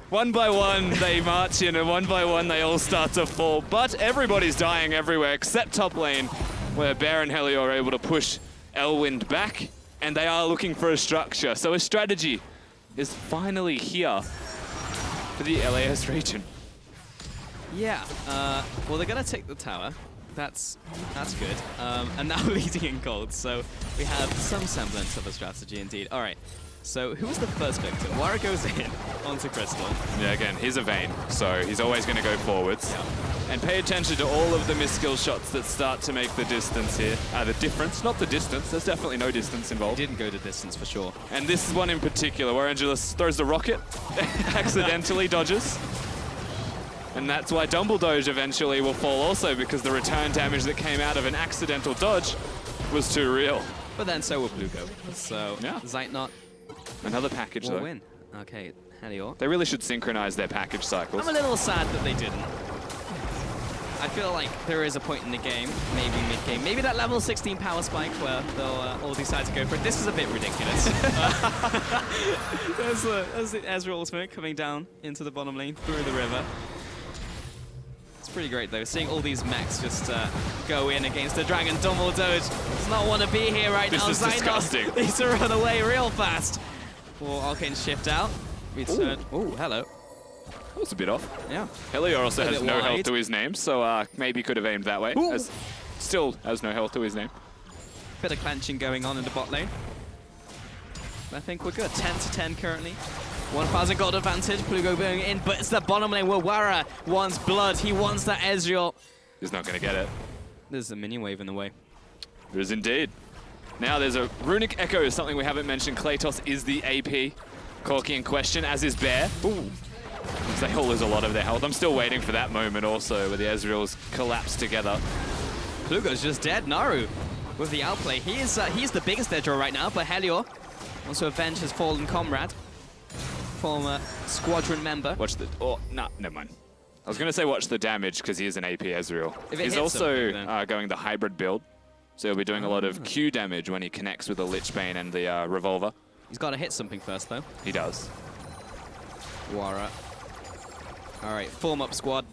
One by one they march in, and one by one they all start to fall, but everybody's dying everywhere except top lane, where Bear and Helio are able to push Elwind back, and they are looking for a structure. So a strategy is finally here for the LAS region. Yeah, well, they're going to take the tower. That's good. And now leading in gold, so we have some semblance of a strategy indeed. All right, so who was the first victim? Wara goes in onto Crystal. Yeah, again, he's a Vayne, so he's always going to go forwards. Yeah. And pay attention to all of the miss-skill shots that start to make the distance here. The difference, not the distance. There's definitely no distance involved. He didn't go to distance for sure. And this is one in particular where Angelus throws the rocket, accidentally dodges. And that's why Dumbledoge eventually will fall also, because the return damage that came out of an accidental dodge was too real. But then so will Blugo. So yeah. Zeitnot. Another package will though. Win. Okay, Helior. They really should synchronize their package cycles. I'm a little sad that they didn't. I feel like there is a point in the game, maybe mid-game, maybe that level 16 power spike where they'll all decide to go for it. This is a bit ridiculous. There's the Ezreal ultimate coming down into the bottom lane through the river. It's pretty great though, seeing all these mechs just go in against the Dragon. Dumbledoge does not want to be here right now. This is disgusting. Needs to run away real fast. Well, Arcane shift out. Return. Oh, hello. That was a bit off. Yeah. Helior also has no wide. health to his name, so maybe could have aimed that way. Still has no health to his name. Bit of clenching going on in the bot lane. I think we're good. 10 to 10 currently. 1,000 gold advantage. Plugo going in, but it's the bottom lane where Wara wants blood. He wants that Ezreal. He's not going to get it. There's a minion wave in the way. There is indeed. Now there's a Runic Echo, something we haven't mentioned. Kratos is the AP. Corki in question, as is Bear. Ooh. They all lose a lot of their health. I'm still waiting for that moment also where the Ezreals collapse together. Plugo's just dead. Naru with the outplay. He's the biggest dead draw right now, but Helior wants to avenge his fallen comrade, former squadron member. Watch the... Oh, no, never mind. I was going to say watch the damage because he is an AP Ezreal. He's hits also something, going the hybrid build, so he'll be doing a lot of Q damage when he connects with the Lichbane and the Revolver. He's got to hit something first, though. He does. Wara. All right, form up, squad.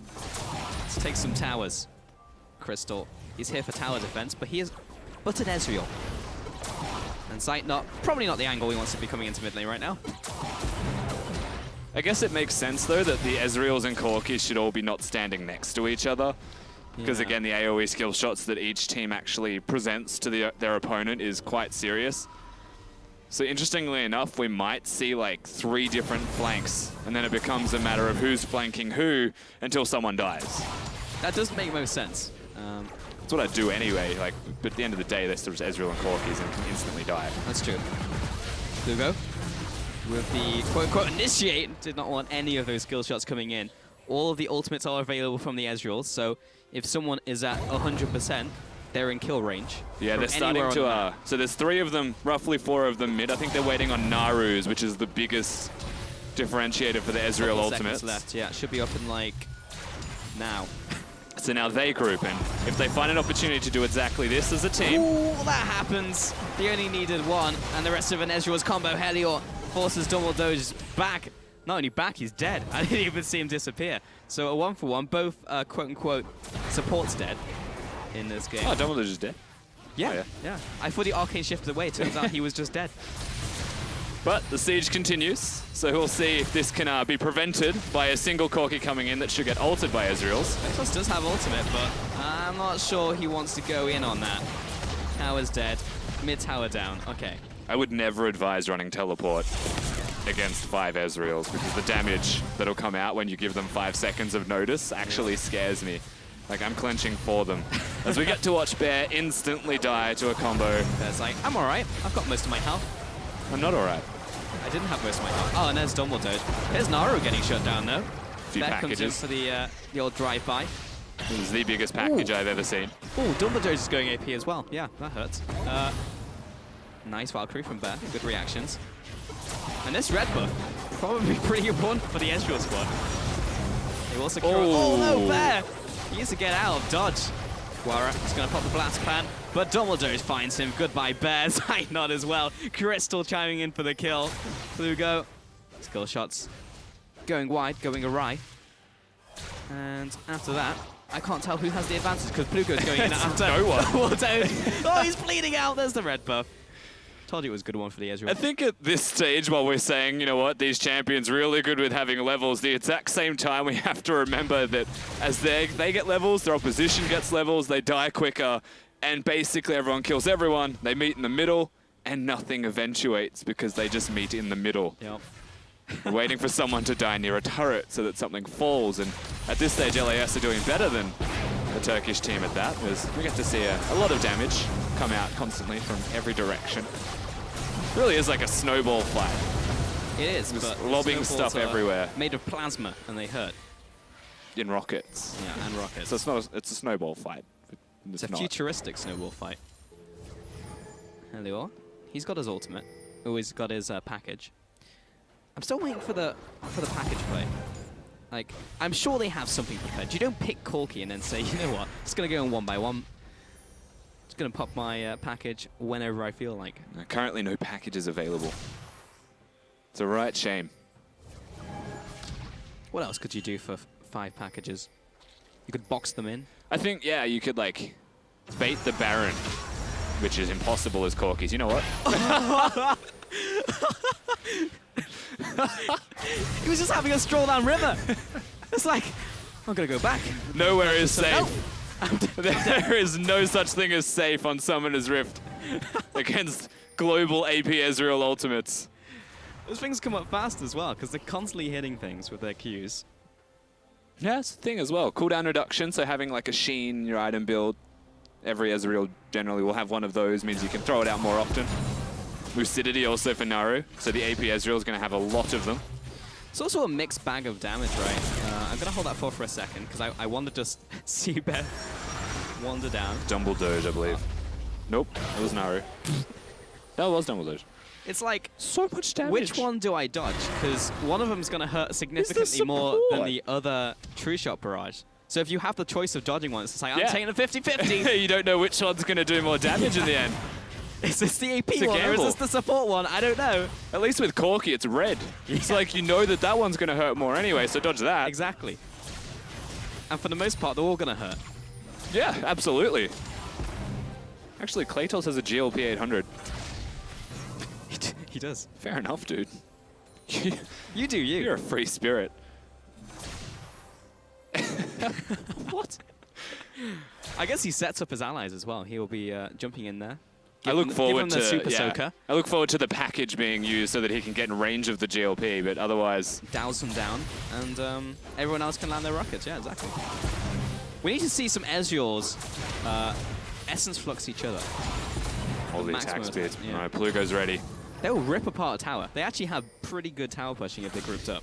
Let's take some towers. Crystal. He's here for tower defense, but he is but an Ezreal. And Zeitnot, probably not the angle he wants to be coming into mid lane right now. I guess it makes sense, though, that the Ezreals and Corkis should all be not standing next to each other. Because, again, the AoE skill shots that each team actually presents to their opponent is quite serious. So, interestingly enough, we might see, like, 3 different flanks, and then it becomes a matter of who's flanking who until someone dies. That does make most sense. That's what I do anyway. Like, but at the end of the day, there's Ezreal and Corkis and can instantly die. That's true. Lugo with the quote-unquote initiate, did not want any of those skill shots coming in. All of the ultimates are available from the Ezreals, so if someone is at 100%, they're in kill range. Yeah, they're starting to... so there's 3 of them, roughly 4 of them mid. I think they're waiting on Naru's, which is the biggest differentiator for the Ezreal ultimates. Left, yeah, it should be up in, like, now. So now they group, and if they find an opportunity to do exactly this as a team... Ooh, that happens. They only needed one, and the rest of an Ezreal's combo. Helior forces Dumbledore's back. Not only back, he's dead. I didn't even see him disappear. So a 1-for-1, both quote-unquote supports dead in this game. Oh, Dumbledore's just dead? Yeah, Oh, yeah. yeah. I thought the arcane shifted away. It turns out he was just dead. But the siege continues, so we'll see if this can be prevented by a single Corki coming in that should get ulted by Ezreal's. Xbox does have ultimate, but I'm not sure he wants to go in on that. Tower's dead. Mid tower down. Okay. I would never advise running teleport against 5 Ezreals because the damage that'll come out when you give them 5 seconds of notice actually scares me. Like, I'm clenching for them. As we get to watch Bear instantly die to a combo. Bear's like, I'm alright. I've got most of my health. I'm not alright. I didn't have most of my health. Oh, and there's Dumbledore. There's Naru getting shut down, though. Few Bear comes in packages. for the old drive-by. This is the biggest package I've ever seen. Oh, Dumbledore's just going AP as well. Yeah, that hurts. Nice Valkyrie from Bear. Good reactions. And this red buff, probably pretty important for the Ezreal squad. They will secure Oh no, Bear! He needs to get out of dodge. Guara is going to pop the blast pan, but Dumbledore finds him. Goodbye, Bears. I nod as well. Crystal chiming in for the kill. Plugo, skill shots going wide, going awry. And after that, I can't tell who has the advantage because Plugo's going in after. No one. Oh, he's bleeding out. There's the red buff. Told you it was a good one for the Ezreal. I think at this stage, while we're saying, you know what, these champions really good with having levels, the exact same time we have to remember that as they get levels, their opposition gets levels, they die quicker, and basically everyone kills everyone, they meet in the middle, and nothing eventuates because they just meet in the middle. Yep. We're waiting for someone to die near a turret so that something falls, and at this stage LAS are doing better than the Turkish team at that, because we get to see a lot of damage come out constantly from every direction. Really is like a snowball fight. It is, just but lobbing snowballs stuff are everywhere. Made of plasma, and they hurt. In rockets. Yeah, and rockets. So it's not. It's a snowball fight. It's a futuristic snowball fight. Helior, he's got his ultimate. Oh, he's got his package. I'm still waiting for the package play. Like, I'm sure they have something prepared. You don't pick Corki and then say, you know what, it's gonna go in 1 by 1. Just gonna pop my package whenever I feel like. Currently, no packages available. It's a right shame. What else could you do for 5 packages? You could box them in. I think, yeah, you could like bait the Baron, which is impossible as Corkies. You know what? He was just having a stroll down river. It's like, I'm gonna go back. Nowhere is safe. No. There is no such thing as safe on Summoner's Rift against global AP Ezreal ultimates. Those things come up fast as well, because they're constantly hitting things with their Qs. Yeah, that's the thing as well. Cooldown reduction, so having like a Sheen in your item build, every Ezreal generally will have one of those, means you can throw it out more often. Lucidity also for Naru, so the AP Ezreal is going to have a lot of them. It's also a mixed bag of damage, right? I'm going to hold that thought for a second, because I want to just see Bear wander down. Dumbledore, I believe. Nope, that was Naru. That was Dumbledore. It's like, so much damage. Which one do I dodge? Because one of them's going to hurt significantly more than the other True Shot Barrage. So if you have the choice of dodging one, it's like, I'm taking a 50-50. You don't know which one's going to do more damage in the end. Is this the AP It's a one or is gamble. this the support one? I don't know. At least with Corki, it's red. It's like you know that that one's going to hurt more anyway, so dodge that. Exactly. And for the most part, they're all going to hurt. Yeah, absolutely. Actually, Kratos has a GLP 800. He does. Fair enough, dude. You do you. You're a free spirit. What? I guess he sets up his allies as well. He will be jumping in there. I look forward to Super Soaker. I look forward to the package being used so that he can get in range of the GLP, but otherwise... Douse them down, and everyone else can land their rockets. Yeah, exactly. We need to see some Ezreals essence flux each other. All the attack speeds. Yeah. All right, Plugo's ready. They will rip apart a tower. They actually have pretty good tower pushing if they're grouped up.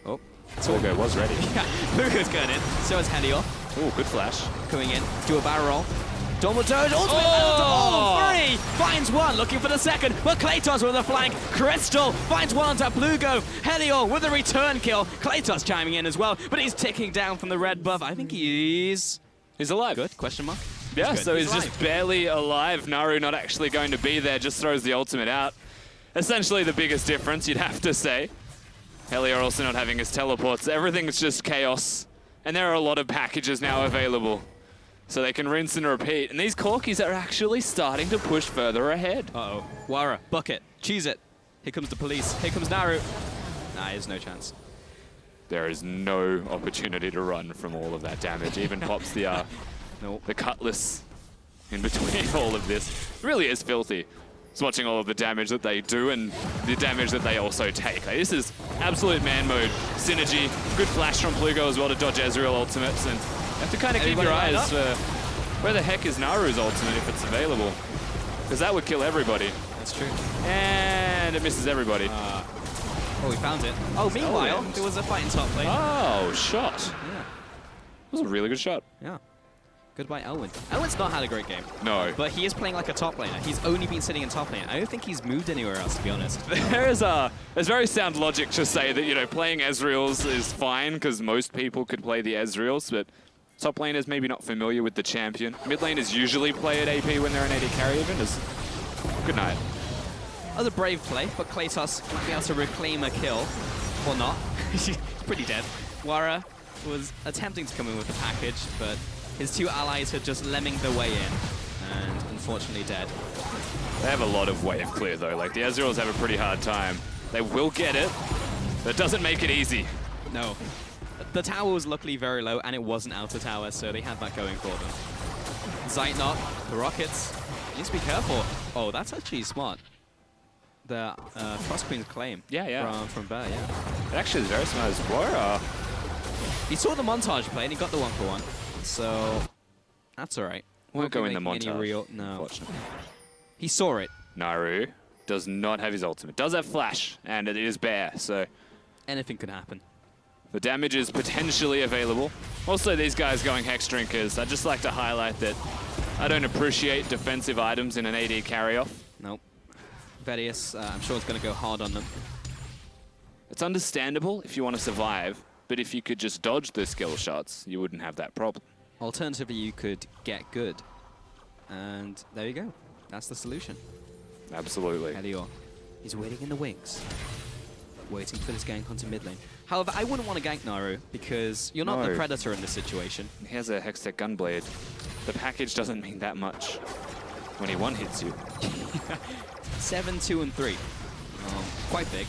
Oh. Plugo was ready. Yeah, Plugo's going in. So is Helior. Oh, good flash. Coming in. Do a barrel roll. Domotoge, ultimate to all three! Finds one, looking for the second, but Claytos with a flank. Crystal finds one onto Plugo. Helior with a return kill. Claytos chiming in as well, but he's ticking down from the red buff. I think he's alive. Good, question mark? Yeah, so he's alive. just barely alive. Naru not actually going to be there, just throws the ultimate out. Essentially the biggest difference, you'd have to say. Helior also not having his teleports. Everything's just chaos. And there are a lot of packages now available. So they can rinse and repeat. And these Corkies are actually starting to push further ahead. Uh-oh. Wara, bucket, cheese it. Here comes the police. Here comes Naru. Nah, there's no chance. There is no opportunity to run from all of that damage. Even pops the the cutlass in between all of this. It really is filthy. Just watching all of the damage that they do and the damage that they also take. Like, this is absolute man mode synergy. Good flash from Plugo as well to dodge Ezreal ultimates, and you have to kind of keep your eyes for where the heck is Naru's ultimate if it's available, because that would kill everybody. That's true. And it misses everybody. Oh, we found it. Oh, meanwhile, there was a fight in top lane. Oh, shot. Yeah. That was a really good shot. Yeah. Goodbye, Elwin. Elwin's not had a great game. No. But he is playing like a top laner. He's only been sitting in top lane. I don't think he's moved anywhere else, to be honest. There's very sound logic to say that, you know, playing Ezreals is fine because most people could play the Ezreals, but top laners maybe not familiar with the champion. Mid laners usually play at AP when they're an AD carry event. Good night. Other brave play, but Claytos might be able to reclaim a kill. Or not. He's pretty dead. Wara was attempting to come in with the package, but his two allies are just lemming their way in, and unfortunately dead. They have a lot of wave clear though. Like, the Ezreals have a pretty hard time. They will get it, but it doesn't make it easy. No. The tower was luckily very low, and it wasn't outer tower, so they had that going for them. Zeitnot, the rockets. Needs to be careful. Oh, that's actually smart. The Cross Queen's claim. Yeah. From Bear, yeah. It actually is very smart as well. He saw the montage play, and he got the 1-for-1. So, that's all right. Won't go in the making any montage, no. unfortunately. He saw it. Naru does not have his ultimate. Does have flash, and it is Bear, so anything could happen. The damage is potentially available. Also, these guys going Hex Drinkers. I'd just like to highlight that I don't appreciate defensive items in an AD carry-off. Nope. Vedius, I'm sure it's going to go hard on them. It's understandable if you want to survive, but if you could just dodge the skill shots, you wouldn't have that problem. Alternatively, you could get good. And there you go. That's the solution. Absolutely. Helior. He's waiting in the wings. Waiting for this gank onto mid lane. However, I wouldn't want to gank Naru because you're not the Predator in this situation. He has a Hextech Gunblade. The package doesn't mean that much when he one-hits you. 7, 2, and 3. Quite big.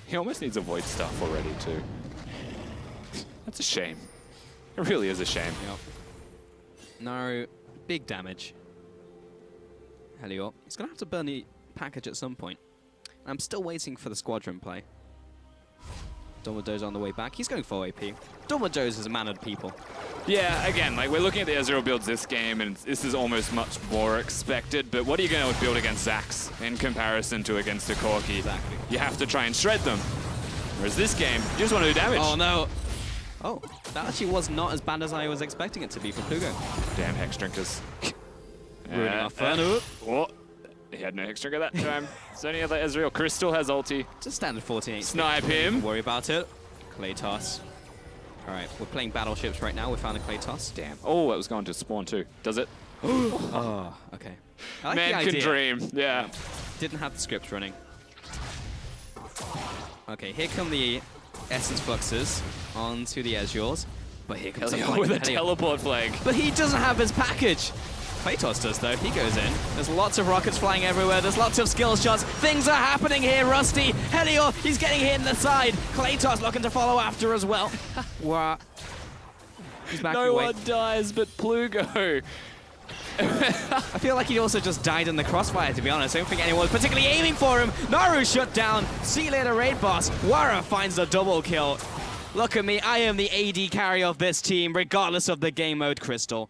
He almost needs a Void Staff already, too. That's a shame. It really is a shame. Yep. Naru, big damage. Helior. He's going to have to burn the package at some point. I'm still waiting for the squadron play. Domodo's on the way back. He's going for AP. Domodo's is mannered people. Yeah, again, like we're looking at the Ezreal builds this game, and this is almost much more expected. But what are you going to build against Zax in comparison to against a Corki? Exactly. You have to try and shred them. Whereas this game, you just want to do damage. Oh no! Oh, that actually was not as bad as I was expecting it to be from Plugo. Damn Hex Drinkers. Ruining our fun. What? He had no Hex Drinker that time. So any other Ezreal. Crystal has ulti. Just standard 14. Snipe him. Don't worry about it. Clay toss. All right, we're playing battleships right now. We found a clay toss. Damn. Oh, it was going to spawn too. Does it? Oh, okay. I like Man the can idea. dream. Yeah. Didn't have the script running. Okay, here come the Essence Fluxes onto the Ezreals. But here comes the with a teleport flag. But he doesn't have his package. Claytos does though, he goes in. There's lots of rockets flying everywhere, there's lots of skill shots. Things are happening here, Rusty. Helior, he's getting hit in the side. Claytos looking to follow after as well. What? He's back No away. one dies but Plugo. I feel like he also just died in the crossfire, to be honest. I don't think anyone was particularly aiming for him. Naru shut down. See you later, raid boss. Wara finds the double kill. Look at me, I am the AD carry of this team, regardless of the game mode, Crystal.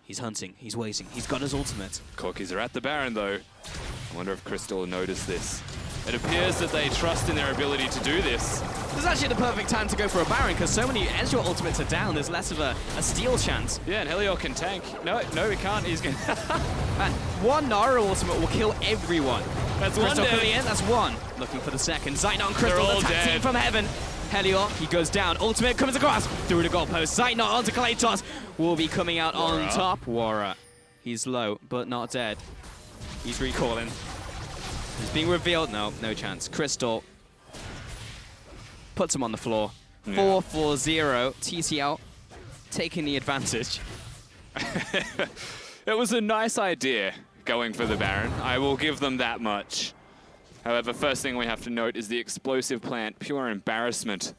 He's hunting, he's waiting, he's got his ultimate. Corkies are at the Baron though. I wonder if Crystal will notice this. It appears that they trust in their ability to do this. This is actually the perfect time to go for a Baron, because so many Ezreal ultimates are down, there's less of a steal chance. Yeah, and Helior can tank. No, he can't. He's going And one Naru ultimate will kill everyone. That's Crystal one dead. coming in, that's one. Looking for the second. Zeitnot and Crystal, all the tag team dead. from heaven. Helior, he goes down. Ultimate comes across through the goalpost. Zeitnot onto Klaytos. Will be coming out on top. Wara. He's low, but not dead. He's recalling. He's being revealed. No chance. Crystal puts him on the floor. 4-4-0. TCL taking the advantage. It was a nice idea going for the Baron. I will give them that much. However, first thing we have to note is the explosive plant, pure embarrassment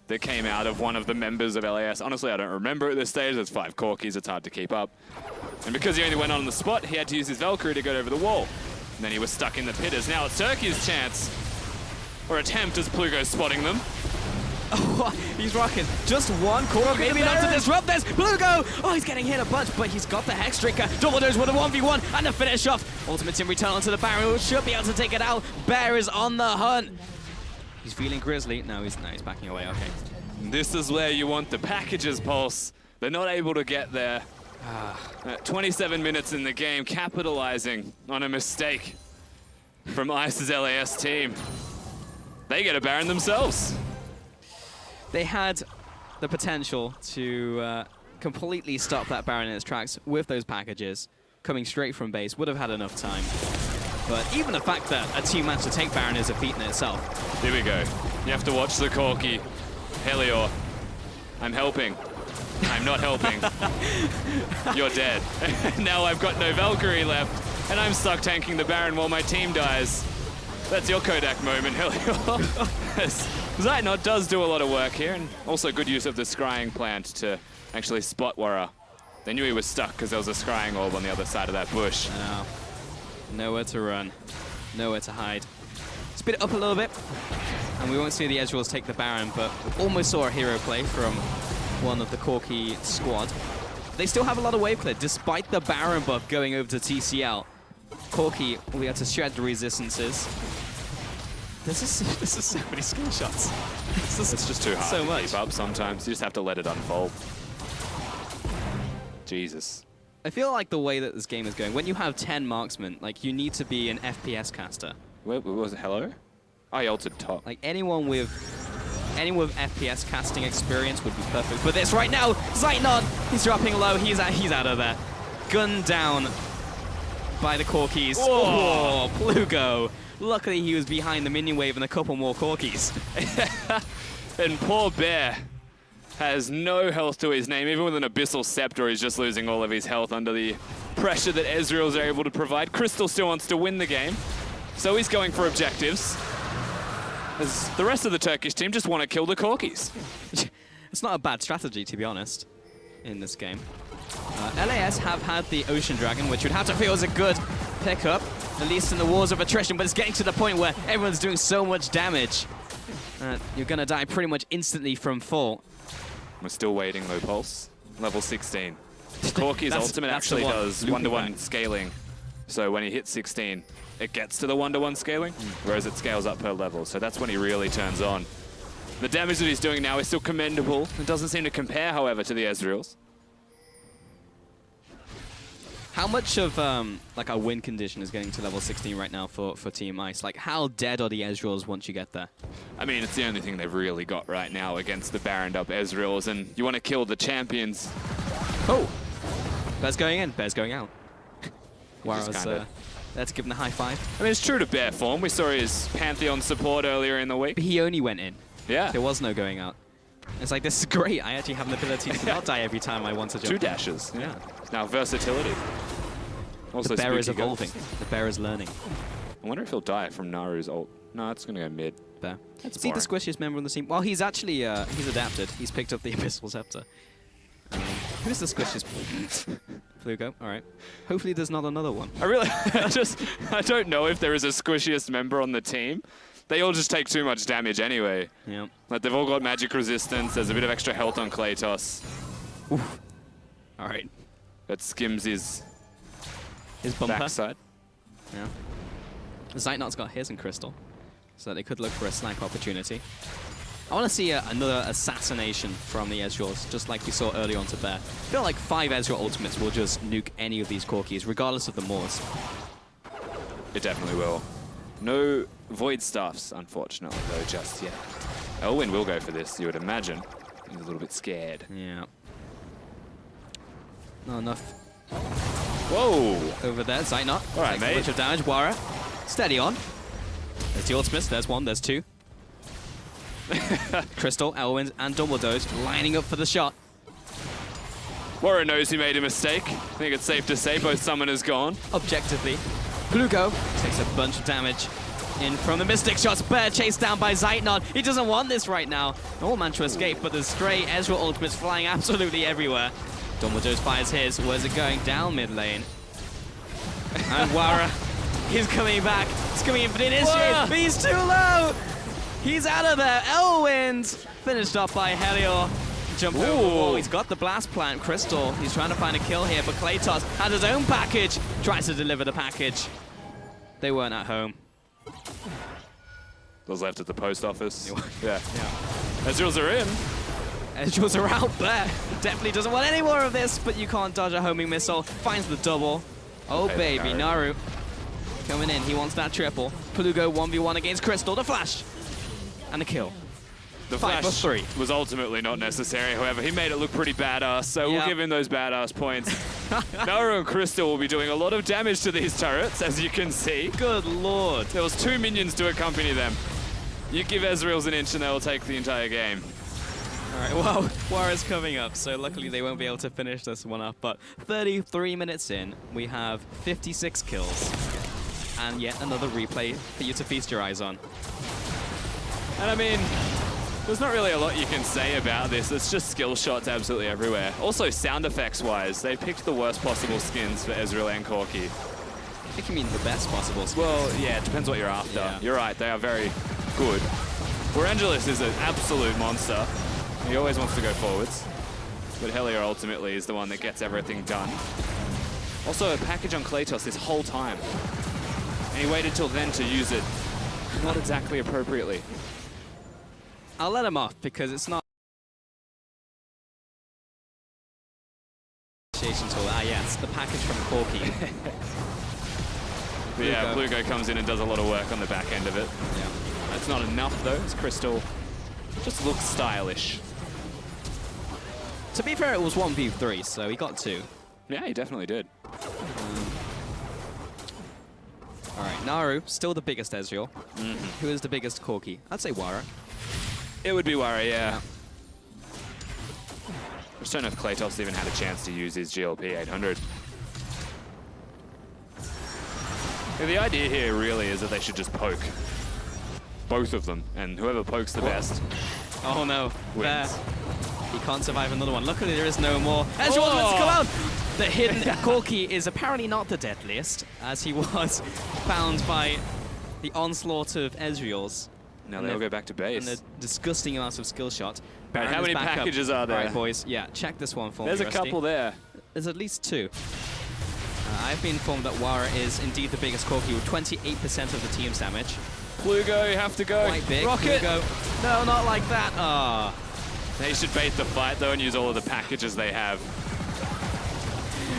that came out of one of the members of LAS. Honestly, I don't remember at this stage. There's 5 Corkies, it's hard to keep up. And because he only went on the spot, he had to use his Valkyrie to go over the wall. And then he was stuck in the pitters. Now it's Turkey's chance, or attempt, as Plugo's spotting them. Oh, he's rocking. Just one Corki, maybe enough to disrupt this. Plugo! Oh, he's getting hit a bunch, but he's got the Hex Drinker. Double Dose with a 1v1 and a finish off. Ultimate's in return onto the Baron, who should be able to take it out. Bear is on the hunt. He's feeling Grizzly. No, he's backing away. Okay. This is where you want the packages, Pulse. They're not able to get there. 27 minutes in the game, capitalizing on a mistake from ICE's LAS team. They get a Baron themselves. They had the potential to completely stop that Baron in its tracks with those packages. Coming straight from base, would have had enough time. But even the fact that a team managed to take Baron is a feat in itself. Here we go. You have to watch the Corki. Helior, I'm helping. I'm not helping. You're dead. Now I've got no Valkyrie left, and I'm stuck tanking the Baron while my team dies. That's your Kodak moment, Helior. Zeitnot does do a lot of work here, and also good use of the scrying plant to actually spot Wara. They knew he was stuck because there was a scrying orb on the other side of that bush. No. Nowhere to run. Nowhere to hide. Speed it up a little bit, and we won't see the Ezreals take the Baron, but almost saw a hero play from one of the Corki squad. They still have a lot of wave clear, despite the Baron buff going over to TCL. Corki will be able to shred the resistances. This is so many skill shots. It's just too hard so to much. keep up sometimes. You just have to let it unfold. Jesus. I feel like the way that this game is going, when you have 10 marksmen, like, you need to be an FPS caster. What was it? Hello? I ulted top. Like, anyone with FPS casting experience would be perfect. But this right now, Zeitnot, he's dropping low, he's out of there. Gunned down by the Corkies. Whoa. Oh, Plugo. Luckily he was behind the minion wave and a couple more Corkies. And poor Bear has no health to his name. Even with an Abyssal Scepter, he's just losing all of his health under the pressure that Ezreals are able to provide. Crystal still wants to win the game, so he's going for objectives. As the rest of the Turkish team just want to kill the Corkies. It's not a bad strategy, to be honest, in this game. LAS have had the Ocean Dragon, which would have to feel as a good pickup, at least in the wars of attrition, but it's getting to the point where everyone's doing so much damage. You're going to die pretty much instantly from full. We're still waiting though, Pulse. Level 16. Corki's ultimate actually does 1-to-1 scaling. So when he hits 16, it gets to the 1-to-1 scaling, whereas it scales up per level. So that's when he really turns on. The damage that he's doing now is still commendable. It doesn't seem to compare, however, to the Ezreals. How much of like a win condition is getting to level 16 right now for Team Ice? Like, how dead are the Ezreals once you get there? I mean, it's the only thing they've really got right now against the Baroned up Ezreals, and you want to kill the champions. Oh! Bear's going in, Bear's going out. Wara's, let's give him the high five. I mean, it's true to Bear form. We saw his Pantheon support earlier in the week. But he only went in. Yeah. There was no going out. It's like, this is great. I actually have an ability to not die every time I want to jump. 2 dashes. Yeah. Now versatility. Also, the bear is spooky evolving. ghosts. The bear is learning. I wonder if he'll die from Naru's ult. No, it's going to go mid. Bear. That's Is he the squishiest member on the team? Well, he's actually, he's adapted. He's picked up the Abyssal Scepter. Who's the squishiest? Plugo, all right. Hopefully there's not another one. I don't know if there is a squishiest member on the team. They all just take too much damage anyway. Yeah. Like, they've all got magic resistance. There's a bit of extra health on Klaytos. Oof. All right. That skims his bumper. backside. Yeah. Zeitnot's got his and Crystal. so that they could look for a snipe opportunity. I want to see another assassination from the Ezreals, just like we saw earlier on to Bear. I feel like 5 Ezreal ultimates will just nuke any of these Corkis, regardless of the Moors. It definitely will. No Void Staffs, unfortunately, though, just yet. Elwin will go for this, you would imagine. He's a little bit scared. Yeah. Not enough. Whoa! Over there, Zeitnot. All right, mate. A bunch of damage. Wara, steady on. There's the ultimates. There's one, there's two. Crystal, Elwin, and Dumbledore's lining up for the shot. Warren knows he made a mistake. I think it's safe to say both summoners gone. Objectively. Plugo takes a bunch of damage in from the Mystic shots. Bear chased down by Zeitnot. He doesn't want this right now. All man to escape, but the stray Ezreal ultimates flying absolutely everywhere. Dumbledore fires his. Where's it going? Down mid lane. And Wara, he's coming back. He's coming in for the initiate, but he's too low. He's out of there. Elwind finished up by Helior. Jump over the wall. He's got the blast plant. Crystal, he's trying to find a kill here, but Kratos has his own package. Tries to deliver the package. They weren't at home. Those left at the post office. Yeah. Ezreals are in. Ezreals are out there. Definitely doesn't want any more of this, but you can't dodge a homing missile. Finds the double. Oh, Okay, baby, Naru coming in. He wants that triple. Plugo 1v1 against Crystal. The flash. And the kill. The 5+3 was ultimately not necessary, however, he made it look pretty badass, so we'll give him those badass points. Naru and Crystal will be doing a lot of damage to these turrets, as you can see. Good lord. There was 2 minions to accompany them. You give Ezreals an inch and they'll take the entire game. All right, well, Wara's coming up, so luckily they won't be able to finish this one up. But 33 minutes in, we have 56 kills. And yet another replay for you to feast your eyes on. And I mean, there's not really a lot you can say about this. It's just skill shots absolutely everywhere. Also, sound effects-wise, they picked the worst possible skins for Ezreal and Corki. I think you mean the best possible skins. Well, yeah, it depends what you're after. Yeah. You're right, they are very good. Angelus is an absolute monster. He always wants to go forwards. But Helior ultimately is the one that gets everything done. Also, a package on Kratos this whole time. And he waited till then to use it. Not exactly appropriately. I'll let him off because it's not tool. Yes, the package from Corki. But yeah, Plugo comes in and does a lot of work on the back end of it. Yeah. That's not enough though. It's Crystal just looks stylish. To be fair, it was 1v3, so he got 2. Yeah, he definitely did. All right, Naru, still the biggest Ezreal. Who is the biggest Corki? I'd say Wara. It would be Wara, yeah. I just don't know if Kratos even had a chance to use his GLP 800. Yeah, the idea here really is that they should just poke. Both of them, and whoever pokes the best Oh no, wins. There. He can't survive another one. Luckily, there is no more. Ezreal wants to come out! The hidden Corki is apparently not the deadliest, as he was found by the onslaught of Ezreals. Now they'll go back to base. And the disgusting amounts of skill shot. Right, how many packages are there? All right, boys. Yeah, check this one for me, There's a Rusty. couple there. There's at least 2. I've been informed that Wara is indeed the biggest Corki with 28% of the team's damage. Plugo, you have to go. Quite big. Rocket! Plugo. No, not like that. Ah. They should bait the fight though and use all of the packages they have.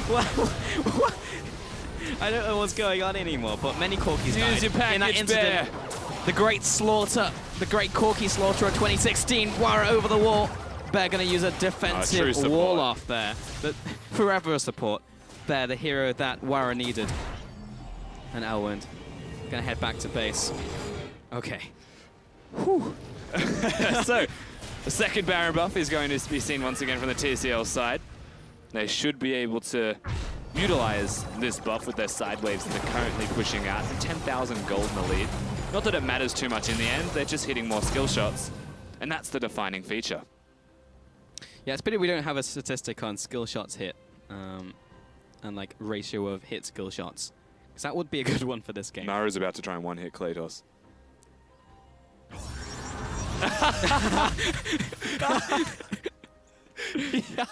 Well, I don't know what's going on anymore, but many Corkis died. Use your package, in that incident. Bear. The Great Slaughter, the Great Corki Slaughter of 2016. Wara over the wall. Bear gonna use a defensive wall off there. But forever a support. Bear, the hero that Wara needed. And Elwind gonna head back to base. Okay. Whew. So, the second Baron buff is going to be seen once again from the TCL side. They should be able to utilize this buff with their side waves that are currently pushing out. 10,000 gold in the lead. Not that it matters too much in the end, they're just hitting more skill shots. And that's the defining feature. Yeah, it's pity we don't have a statistic on skill shots hit. And like ratio of hit skill shots. Because that would be a good one for this game. Naru's about to try and one-hit Kratos. Yeah,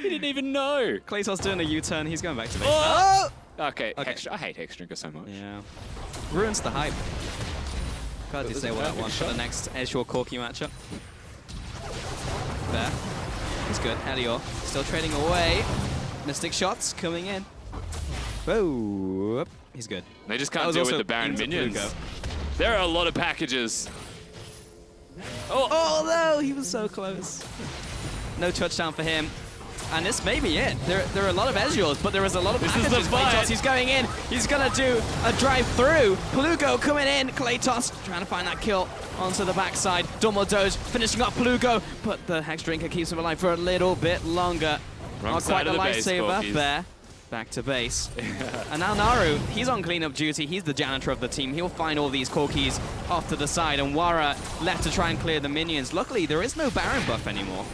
he didn't even know. Kratos doing a U-turn. He's going back to base. Oh! Okay, Extra. I hate Hexdrinker so much. Yeah. Ruins the hype. Gotta disable that one for the next Ezreal Corki matchup. There. He's good. Helior still trading away. Mystic shots coming in. Whoa. He's good. They just can't deal with the Baron minions. There are a lot of packages. Oh no, he was so close. No touchdown for him. And this may be it. There are a lot of Ezreals, but there is a lot of packages. This is the fight. He's going in. He's going to do a drive through. Plugo coming in. Claytos trying to find that kill onto the backside. Dumbledore finishing up Plugo, but the Hex Drinker keeps him alive for a little bit longer. Wrong Not side quite a of the base, lifesaver Corkies. there. Back to base. And now Naru, he's on cleanup duty. He's the janitor of the team. He'll find all these Corkies off to the side, and Wara left to try and clear the minions. Luckily, there is no Baron buff anymore.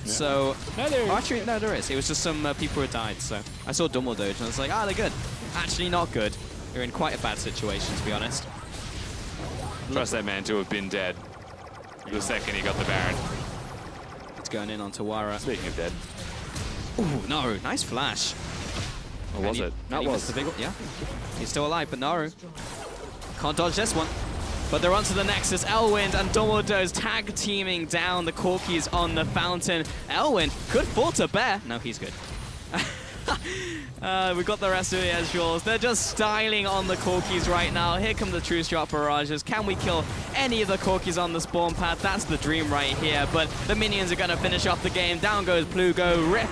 So, actually, no, there is. It was just some people who died. So I saw Dumbledore, and I was like, they're good. Actually, not good. They're in quite a bad situation, to be honest. Trust that man to have been dead the second he got the Baron. It's going in onto Wara. Speaking of dead. Ooh, Naru, nice flash. Or was it? That was the big one. Yeah, he's still alive, but Naru can't dodge this one. But they're onto the Nexus. Elwind and Dumbledore's tag teaming down the Corkies on the fountain. Elwind could fall to bear. No, he's good. We've got the rest of the Ezreals. They're just styling on the Corkies right now. Here come the True Shot barrages. Can we kill any of the Corkies on the spawn pad? That's the dream right here. But the minions are going to finish off the game. Down goes Plugo. Rip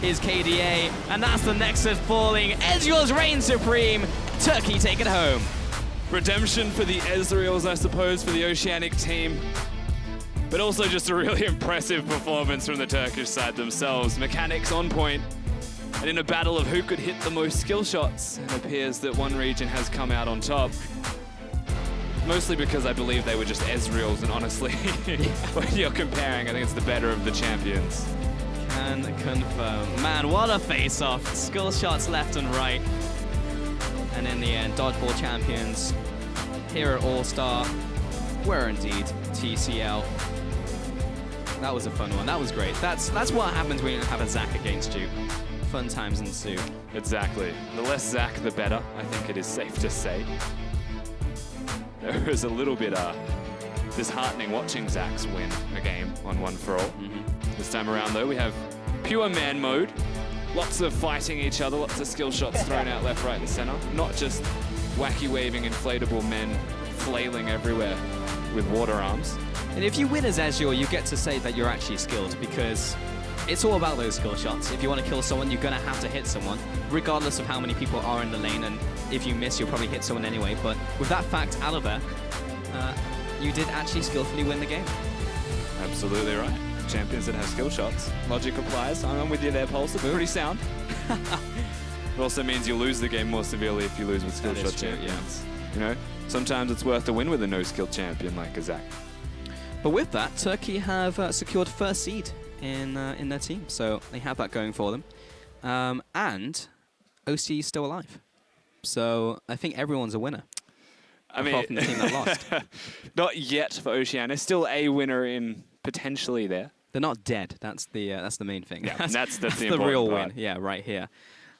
is KDA. And that's the Nexus falling. Ezreal's reign supreme. Turkey take it home. Redemption for the Ezreals, I suppose, for the Oceanic team. But also just a really impressive performance from the Turkish side themselves. Mechanics on point. And in a battle of who could hit the most skill shots, it appears that one region has come out on top. Mostly because I believe they were just Ezreals, and honestly, when you're comparing, I think it's the better of the champions. Can confirm. Man, what a face-off. Skill shots left and right. And in the end, Dodgeball champions here at All-Star were indeed TCL. That was a fun one. That was great. That's what happens when you have a Zac against you. Fun times ensue. Exactly. The less Zac, the better, I think it is safe to say. There was a little bit disheartening watching Zac's win a game on One For All. This time around, though, we have pure man mode. Lots of fighting each other, lots of skill shots thrown out left, right, and center. Not just wacky waving inflatable men flailing everywhere with water arms. And if you win as Ezreal, you get to say that you're actually skilled, because it's all about those skill shots. If you want to kill someone, you're going to have to hit someone, regardless of how many people are in the lane. And if you miss, you'll probably hit someone anyway. But with that fact out of there, you did actually skillfully win the game. Absolutely right. Champions that have skill shots. Logic applies. I'm with you there, Pulse. It's pretty sound. It also means you lose the game more severely if you lose with skill shot champions. Yeah. You know, sometimes it's worth the win with a no-skill champion like a Zac. But with that, Turkey have secured first seed in their team, so they have that going for them. And OC is still alive, so I think everyone's a winner. Apart from the team that lost. Not yet for Oceania. Still a winner in potentially there. They're not dead. That's the main thing. Yeah, that's the real part. win. Yeah, right here.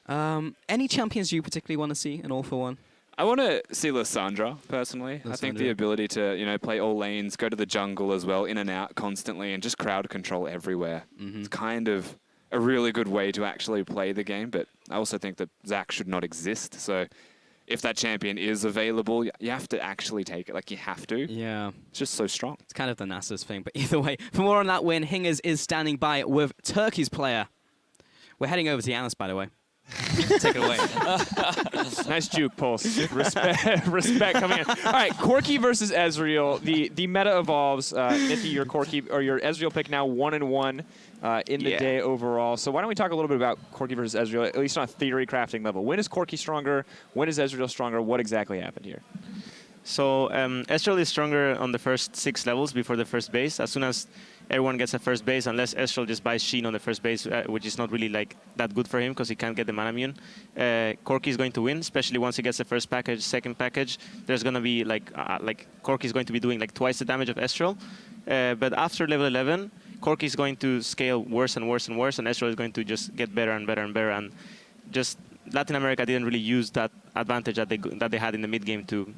Any champions you particularly want to see in All For One? I want to see Lissandra, personally. I think the ability to, you know, play all lanes, go to the jungle as well, in and out constantly, and just crowd control everywhere. It's kind of a really good way to actually play the game, but I also think that Zac should not exist. So if that champion is available, you have to actually take it. Like, you have to. Yeah. It's just so strong. It's kind of the NASA's thing, but either way, for more on that win, Hingers is standing by with Turkey's player. We're heading over to Yanis, by the way. Take it away. Nice juke, Pulse. Respect coming in. All right, Corki versus Ezreal. The meta evolves. Nithya, your Corki or your Ezreal pick now 1-1 in the day overall. So why don't we talk a little bit about Corki versus Ezreal, at least on a theory crafting level. When is Corki stronger? When is Ezreal stronger? What exactly happened here? So Ezreal is stronger on the first 6 levels before the first base. As soon as everyone gets a first base, unless Ezreal just buys Sheen on the first base, which is not really like that good for him because he can't get the mana immune. Corki is going to win, especially once he gets the first package, second package. There's going to be like Corki is going to be doing like twice the damage of Ezreal. But after level 11, Corki is going to scale worse and worse and worse, and Ezreal is going to just get better and better and better. And just Latin America didn't really use that advantage that they had in the mid game to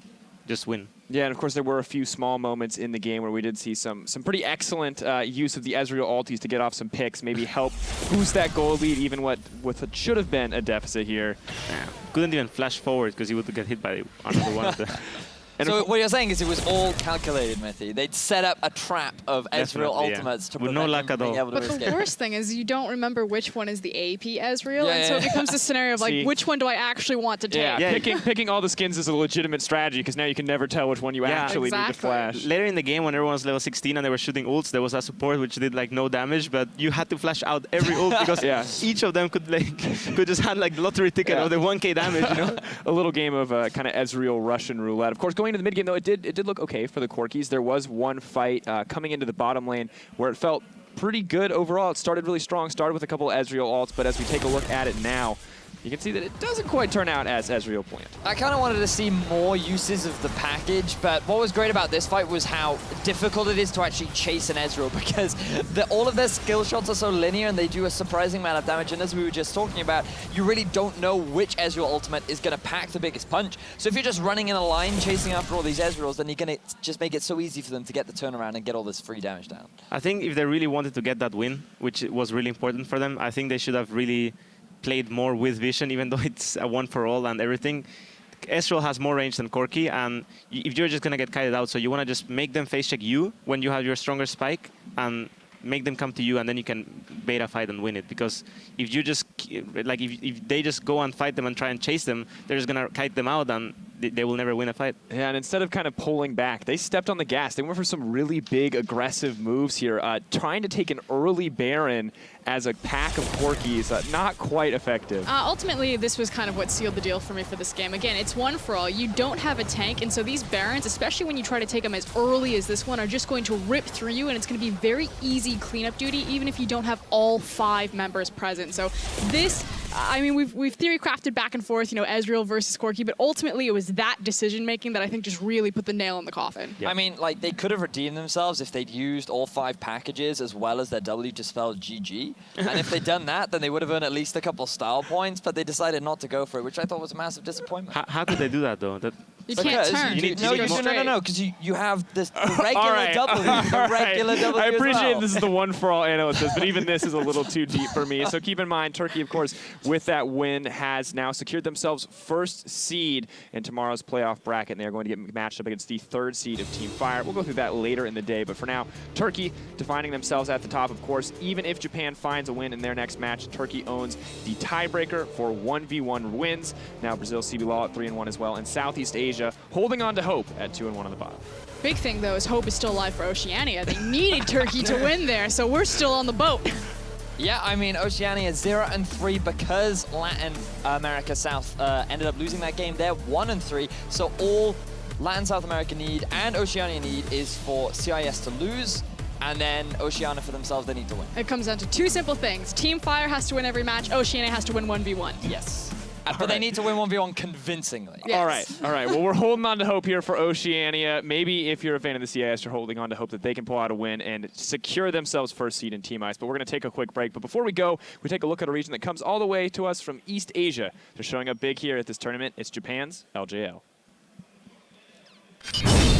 just win. Yeah, and of course there were a few small moments in the game where we did see some pretty excellent use of the Ezreal ultis to get off some picks, maybe help boost that goal lead, even with what should have been a deficit here. Couldn't even flash forward because he would get hit by another one of the... So what you're saying is it was all calculated, Mithi. They'd set up a trap of Ezreal ultimates to prevent him from being able to But escape. the worst thing is you don't remember which one is the AP Ezreal, and so it becomes a scenario of like, which one do I actually want to take? Yeah, picking all the skins is a legitimate strategy because now you can never tell which one you actually need to flash. Later in the game, when everyone was level 16 and they were shooting ults, there was a support which did like no damage, but you had to flash out every ult because each of them could just have like the lottery ticket of the 1k damage, you know? A little game of kind of Ezreal Russian roulette. Of course, going into the mid game though, it did look okay for the Corkies. There was one fight coming into the bottom lane where it felt pretty good overall. It started really strong, started with a couple of Ezreal ults, but as we take a look at it now, you can see that it doesn't quite turn out as Ezreal planned. I kind of wanted to see more uses of the package, but what was great about this fight was how difficult it is to actually chase an Ezreal because all of their skill shots are so linear and they do a surprising amount of damage. And as we were just talking about, you really don't know which Ezreal ultimate is going to pack the biggest punch. So if you're just running in a line chasing after all these Ezreals, then you're going to just make it so easy for them to get the turnaround and get all this free damage down. I think if they really wanted to get that win, which was really important for them, I think they should have really played more with vision, even though it's a one-for-all and everything. Ezreal has more range than Corki, and if you're just going to get kited out, so you want to just make them face check you when you have your stronger spike and make them come to you, and then you can beta fight and win it. Because if you just, like, if they just go and fight them and try and chase them, they're just going to kite them out and they will never win a fight. Yeah, and instead of kind of pulling back, they stepped on the gas. They went for some really big, aggressive moves here, trying to take an early Baron as a pack of Corkies. Not quite effective. Ultimately, this was kind of what sealed the deal for me for this game. Again, it's one for all. You don't have a tank, and so these Barons, especially when you try to take them as early as this one, are just going to rip through you, and it's going to be very easy cleanup duty, even if you don't have all 5 members present. So this, I mean, we've theory crafted back and forth, you know, Ezreal versus Corki, but ultimately it was that decision-making that I think just really put the nail in the coffin. I mean, like, they could have redeemed themselves if they'd used all 5 packages as well as their W to spell GG. And if they'd done that, then they would have earned at least a couple style points, but they decided not to go for it, which I thought was a massive disappointment. How could they do that, though? You can't turn. No, because you have this regular W, the regular W. I appreciate as well. this is the one for all analysts, but even this is a little too deep for me. So keep in mind, Turkey, of course, with that win, has now secured themselves first seed in tomorrow's playoff bracket, and they are going to get matched up against the 3rd seed of Team Fire. We'll go through that later in the day, but for now, Turkey defining themselves at the top, of course. Even if Japan finds a win in their next match, Turkey owns the tiebreaker for 1v1 wins. Now Brazil, CB Law at 3-1 as well, and Southeast Asia holding on to hope at 2-1 on the bottom. Big thing, though, is hope is still alive for Oceania. They needed Turkey to win there, so we're still on the boat. Yeah, I mean, Oceania 0-3 because Latin America South ended up losing that game. They're 1-3, so all Latin South America need and Oceania need is for CIS to lose, and then Oceania for themselves, they need to win. It comes down to 2 simple things. Team Fire has to win every match. Oceania has to win 1v1. Yes. But they need to win 1v1 convincingly. Yes. All right. Well, we're holding on to hope here for Oceania. Maybe if you're a fan of the CIS, you're holding on to hope that they can pull out a win and secure themselves first seed in Team Ice. But we're going to take a quick break. But before we go, we take a look at a region that comes all the way to us from East Asia. They're showing up big here at this tournament. It's Japan's LJL. It's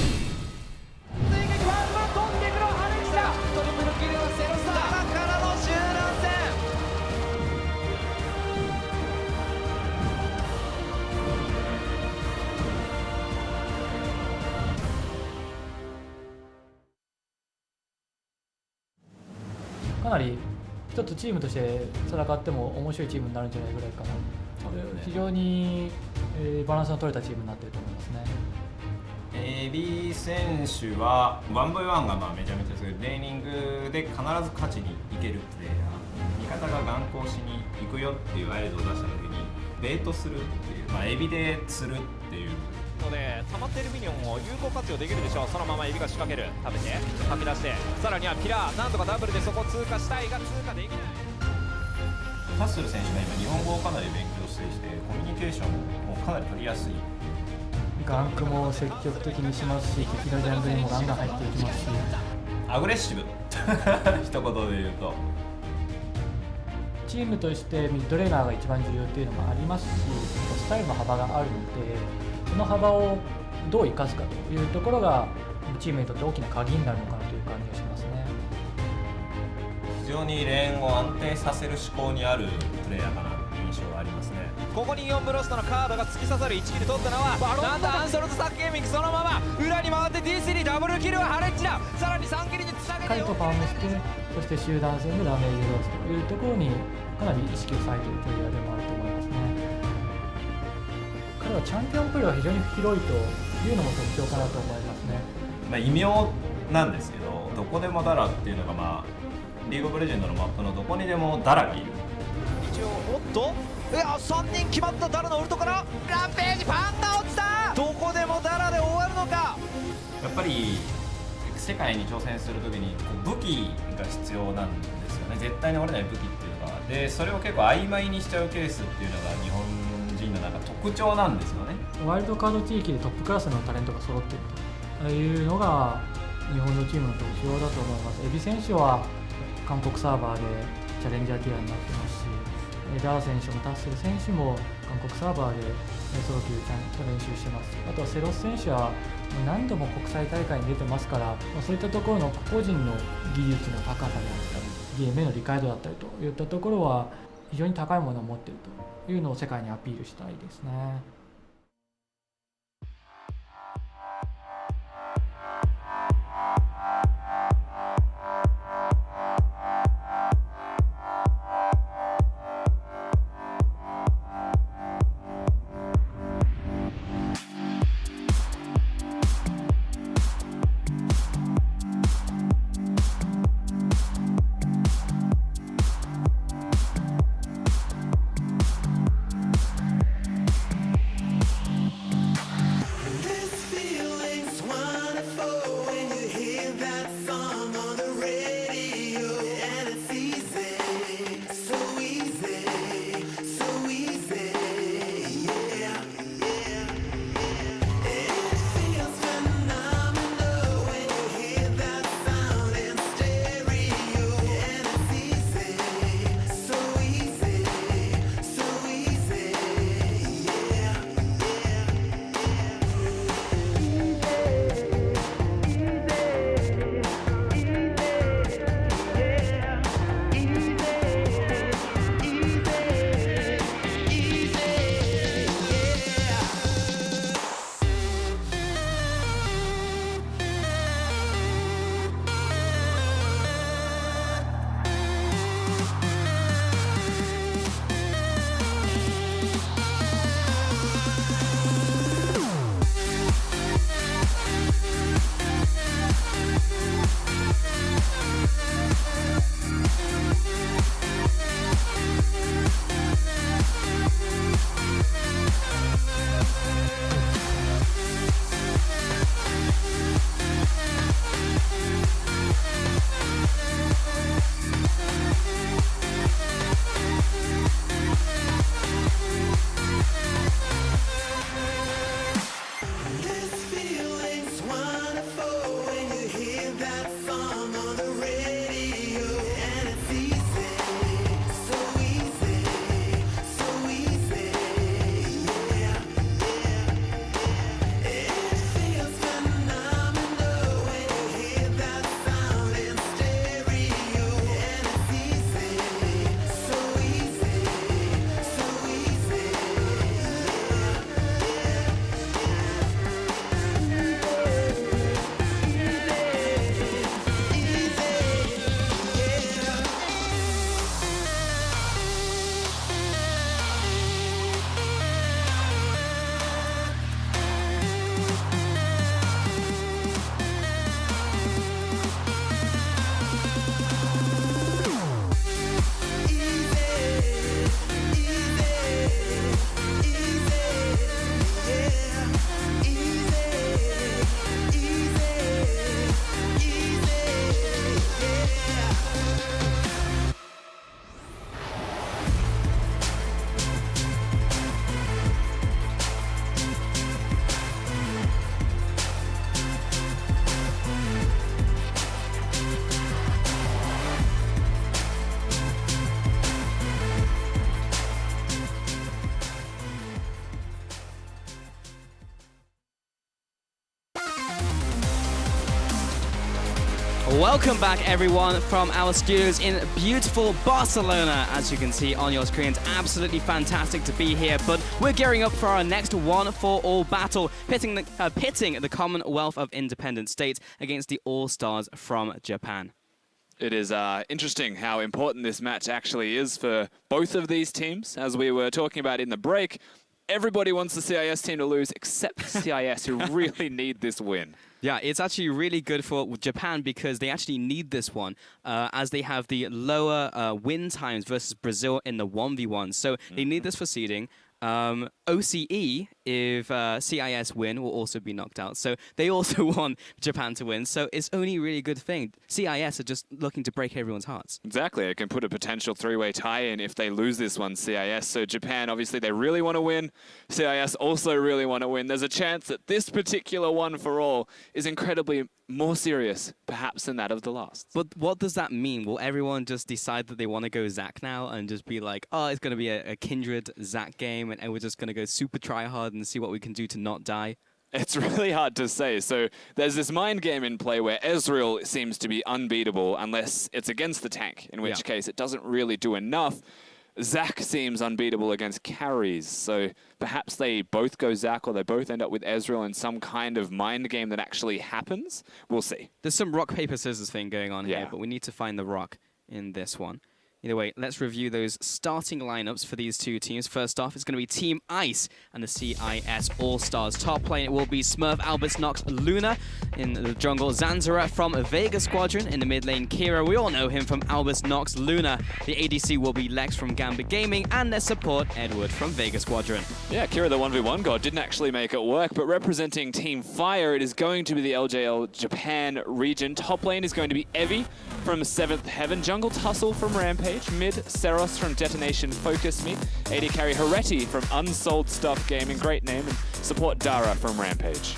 かなり一つチームとして戦っても面白いチームになるんじゃないぐらいかな。非常にバランスの取れたチームになっていると思いますね。AB 選手は 1v1 がめちゃめちゃ強い。レーニングで必ず勝ちにいけるプレイヤー。味方が眼光しに行くよっていう合図を出した時にベイトするっていう、エビで釣るっていう。ので溜まっているミニオンを有効活用できるでしょう。そのままエビが仕掛ける。食べて吐き出して、さらにはピラーなんとかダブルでそこを通過したいが通過できない。タッスル選手が今日本語をかなり勉強してコミュニケーションもかなり取りやすい。ガンクも積極的にしますし、敵のジャングルにもガンガン入っていきますし、アグレッシブ一言で言うと。チームとしてミッドレーナーが一番重要というのもありますし、スタイルの幅があるので、その幅をどう生かすかというところがチームにとって大きな鍵になるのかなという感じがしますね。非常にレーンを安定させる思考にあるプレイヤーかなという印象がありますね。ここにイオンブロストのカードが突き刺さる1キル取ったのはなんとアンソルトサックゲーミング、そのまま裏に回って DC にダブルキルはハレッジだ。さらに3キルにつなげてしっかりとファームして、そして集団戦でダメージを出すというところにかなり意識を割いているプレイヤーでもあると思いますね。彼はチャンピオンプレーは非常に広いというのも特徴かなと思いますね。異名なんですけど、どこでもダラっていうのが、リーグオブレジェンドのマップのどこにでもダラがいる。一応おっといや3人決まったダラのウルトからランページ、パンが落ちた。どこでもダラで終わるのか。やっぱり世界に挑戦するときに武器が必要なんですよね。絶対に折れない武器っていうのがで、それを結構曖昧にしちゃうケースっていうのが日本人の特徴なんですよね。ワイルドカード地域でトップクラスのタレントが揃っているというのが日本のチームの特徴だと思います。エビ選手は韓国サーバーでチャレンジャーティアになってますし、ダー選手もタッセル選手も韓国サーバーでソロ級ちゃんと練習してます。あとはセロス選手は何度も国際大会に出てますから、そういったところの個人の技術の高さであったり、ゲームへの理解度だったりといったところは非常に高いものを持っているというのを世界にアピールしたいですね。Welcome back, everyone, from our studios in beautiful Barcelona. As you can see on your screens, absolutely fantastic to be here. But we're gearing up for our next one-for-all battle, pitting the Commonwealth of Independent States against the All-Stars from Japan. It is interesting how important this match actually is for both of these teams. As we were talking about in the break, everybody wants the CIS team to lose except CIS, who really need this win. Yeah, it's actually really good for Japan because they actually need this one as they have the lower win times versus Brazil in the 1v1. So they need this for seeding. OCE, if CIS win, will also be knocked out. So they also want Japan to win. So it's only a really good thing. CIS are just looking to break everyone's hearts. Exactly. It can put a potential three-way tie-in if they lose this one, CIS. So Japan, obviously, they really want to win. CIS also really want to win. There's a chance that this particular one for all is incredibly more serious, perhaps, than that of the last. But what does that mean? Will everyone just decide that they want to go Zac now and just be like, oh, it's going to be a Kindred Zac game and we're just going to go super try hard and see what we can do to not die? It's really hard to say. So there's this mind game in play where Ezreal seems to be unbeatable unless it's against the tank, in which case it doesn't really do enough. Zac seems unbeatable against carries, so perhaps they both go Zac or they both end up with Ezreal in some kind of mind game that actually happens. We'll see. There's some rock, paper, scissors thing going on here, but we need to find the rock in this one. Either way, let's review those starting lineups for these two teams. First off, it's going to be Team Ice and the CIS All-Stars. Top lane, it will be Smurf, Albus, Nox, Luna. In the jungle, Zanzara from Vega Squadron. In the mid lane, Kira. We all know him from Albus, Nox, Luna. The ADC will be Lex from Gambit Gaming. And their support, Edward from Vega Squadron. Yeah, Kira, the 1v1 god, didn't actually make it work, but representing Team Fire, it is going to be the LJL Japan region. Top lane is going to be Evie from 7th Heaven. Jungle, Tussle from Rampage. Mid, Seros from Detonation Focus Me. AD carry, Heretti from Unsold Stuff Gaming, great name. And support Dara from Rampage.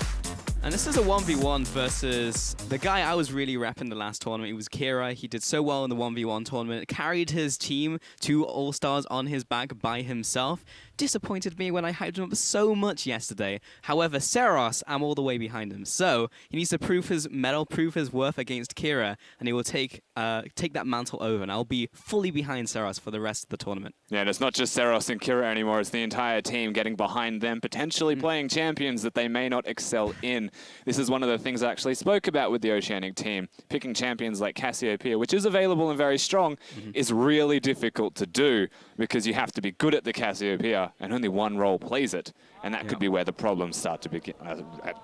And this is a 1v1 versus the guy I was really repping the last tournament. It was Kira. He did so well in the 1v1 tournament. Carried his team to All-Stars on his back by himself. Disappointed me when I hyped him up so much yesterday. However, Seros, I'm all the way behind him. So he needs to prove his mettle, prove his worth against Kira, and he will take that mantle over. And I'll be fully behind Seros for the rest of the tournament. Yeah, and it's not just Seros and Kira anymore. It's the entire team getting behind them, potentially playing champions that they may not excel in. This is one of the things I actually spoke about with the Oceanic team. Picking champions like Cassiopeia, which is available and very strong, is really difficult to do because you have to be good at the Cassiopeia and only one role plays it. And that could be where the problems start to begin,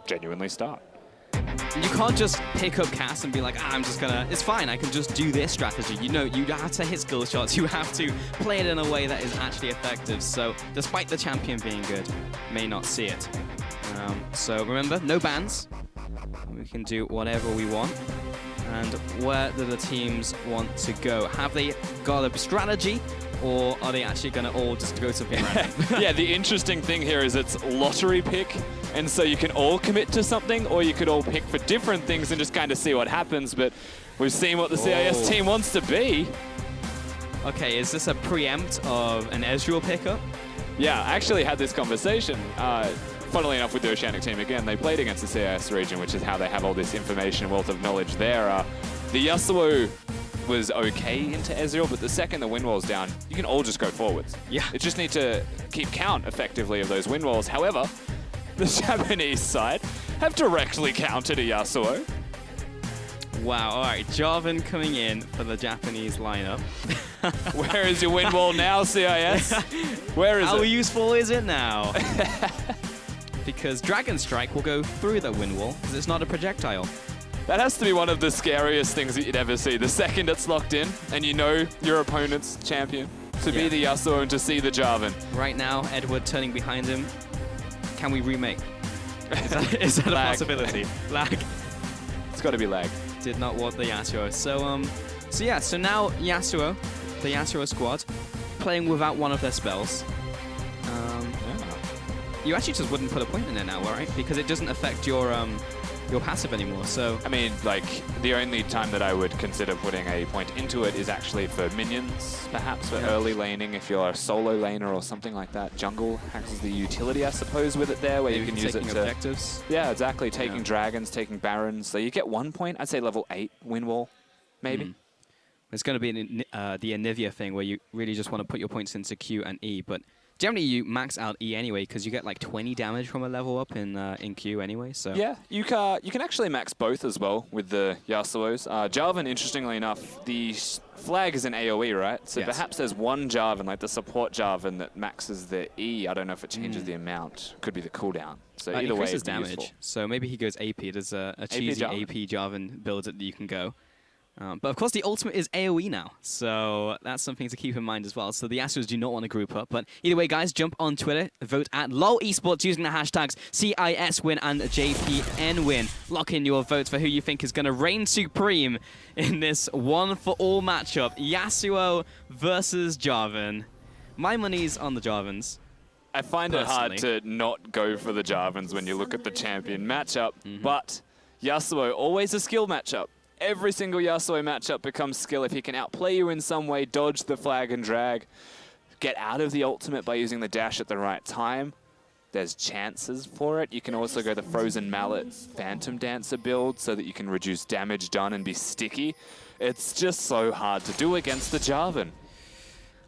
genuinely start. You can't just pick up Cass and be like, I'm just gonna, it's fine, I can just do this strategy. You know, you have to hit skill shots, you have to play it in a way that is actually effective. So, despite the champion being good, may not see it. So remember, no bans. We can do whatever we want. And where do the teams want to go? Have they got a strategy? Or are they actually going to all just go something random? Yeah, the interesting thing here is it's lottery pick, and so you can all commit to something, or you could all pick for different things and just kind of see what happens, but we've seen what the CIS team wants to be. Okay, is this a preempt of an Ezreal pickup? Yeah, I actually had this conversation. Funnily enough, with the Oceanic team again, they played against the CIS region, which is how they have all this information, wealth of knowledge there. The Yasuo was okay into Ezreal, but the second the wind wall's down, you can all just go forwards. Yeah. You just need to keep count, effectively, of those wind walls. However, the Japanese side have directly countered a Yasuo. Wow, all right, Jarvan coming in for the Japanese lineup. Where is your wind wall now, CIS? Where is it? How useful is it now? Because Dragon Strike will go through the wind wall, because it's not a projectile. That has to be one of the scariest things that you'd ever see. The second it's locked in, and you know your opponent's champion, to be the Yasuo and to see the Jarvan. Right now, Edward turning behind him. Can we remake? Is that a possibility? Lag. It's got to be lag. Did not want the Yasuo. So now Yasuo, the Yasuo squad, playing without one of their spells. You actually just wouldn't put a point in there now, right? Because it doesn't affect your your passive anymore. So I mean, like, the only time that I would consider putting a point into it is actually for minions, perhaps for early laning if you're a solo laner or something like that. Jungle has the utility, I suppose, with it there, where you can use it to objectives. Yeah, exactly. Taking dragons, taking barons. So you get 1 point. I'd say level 8 win wall, maybe. It's going to be the Anivia thing where you really just want to put your points into Q and E, but generally you max out E anyway because you get like 20 damage from a level up in Q anyway. So yeah, you can actually max both as well with the Yasuos. Jarvan, interestingly enough, the flag is an AoE, right? So perhaps there's one Jarvan, like the support Jarvan, that maxes the E. I don't know if it changes the amount. Could be the cooldown. So either way, increases it's damage. useful. So maybe he goes AP. There's a cheesy AP Jarvan build that you can go. But of course, the ultimate is AoE now, so that's something to keep in mind as well. So the Yasuos do not want to group up. But either way, guys, jump on Twitter, vote at LOL Esports using the hashtags CISWin and JPNWin. Lock in your votes for who you think is going to reign supreme in this one-for-all matchup. Yasuo versus Jarvan. My money's on the Jarvans. I find it hard to not go for the Jarvans when you look at the champion matchup, but Yasuo, always a skill matchup. Every single Yasuo matchup becomes skill. If he can outplay you in some way, dodge the flag and drag, get out of the ultimate by using the dash at the right time, there's chances for it. You can also go the Frozen Mallet Phantom Dancer build so that you can reduce damage done and be sticky. It's just so hard to do against the Jarvan.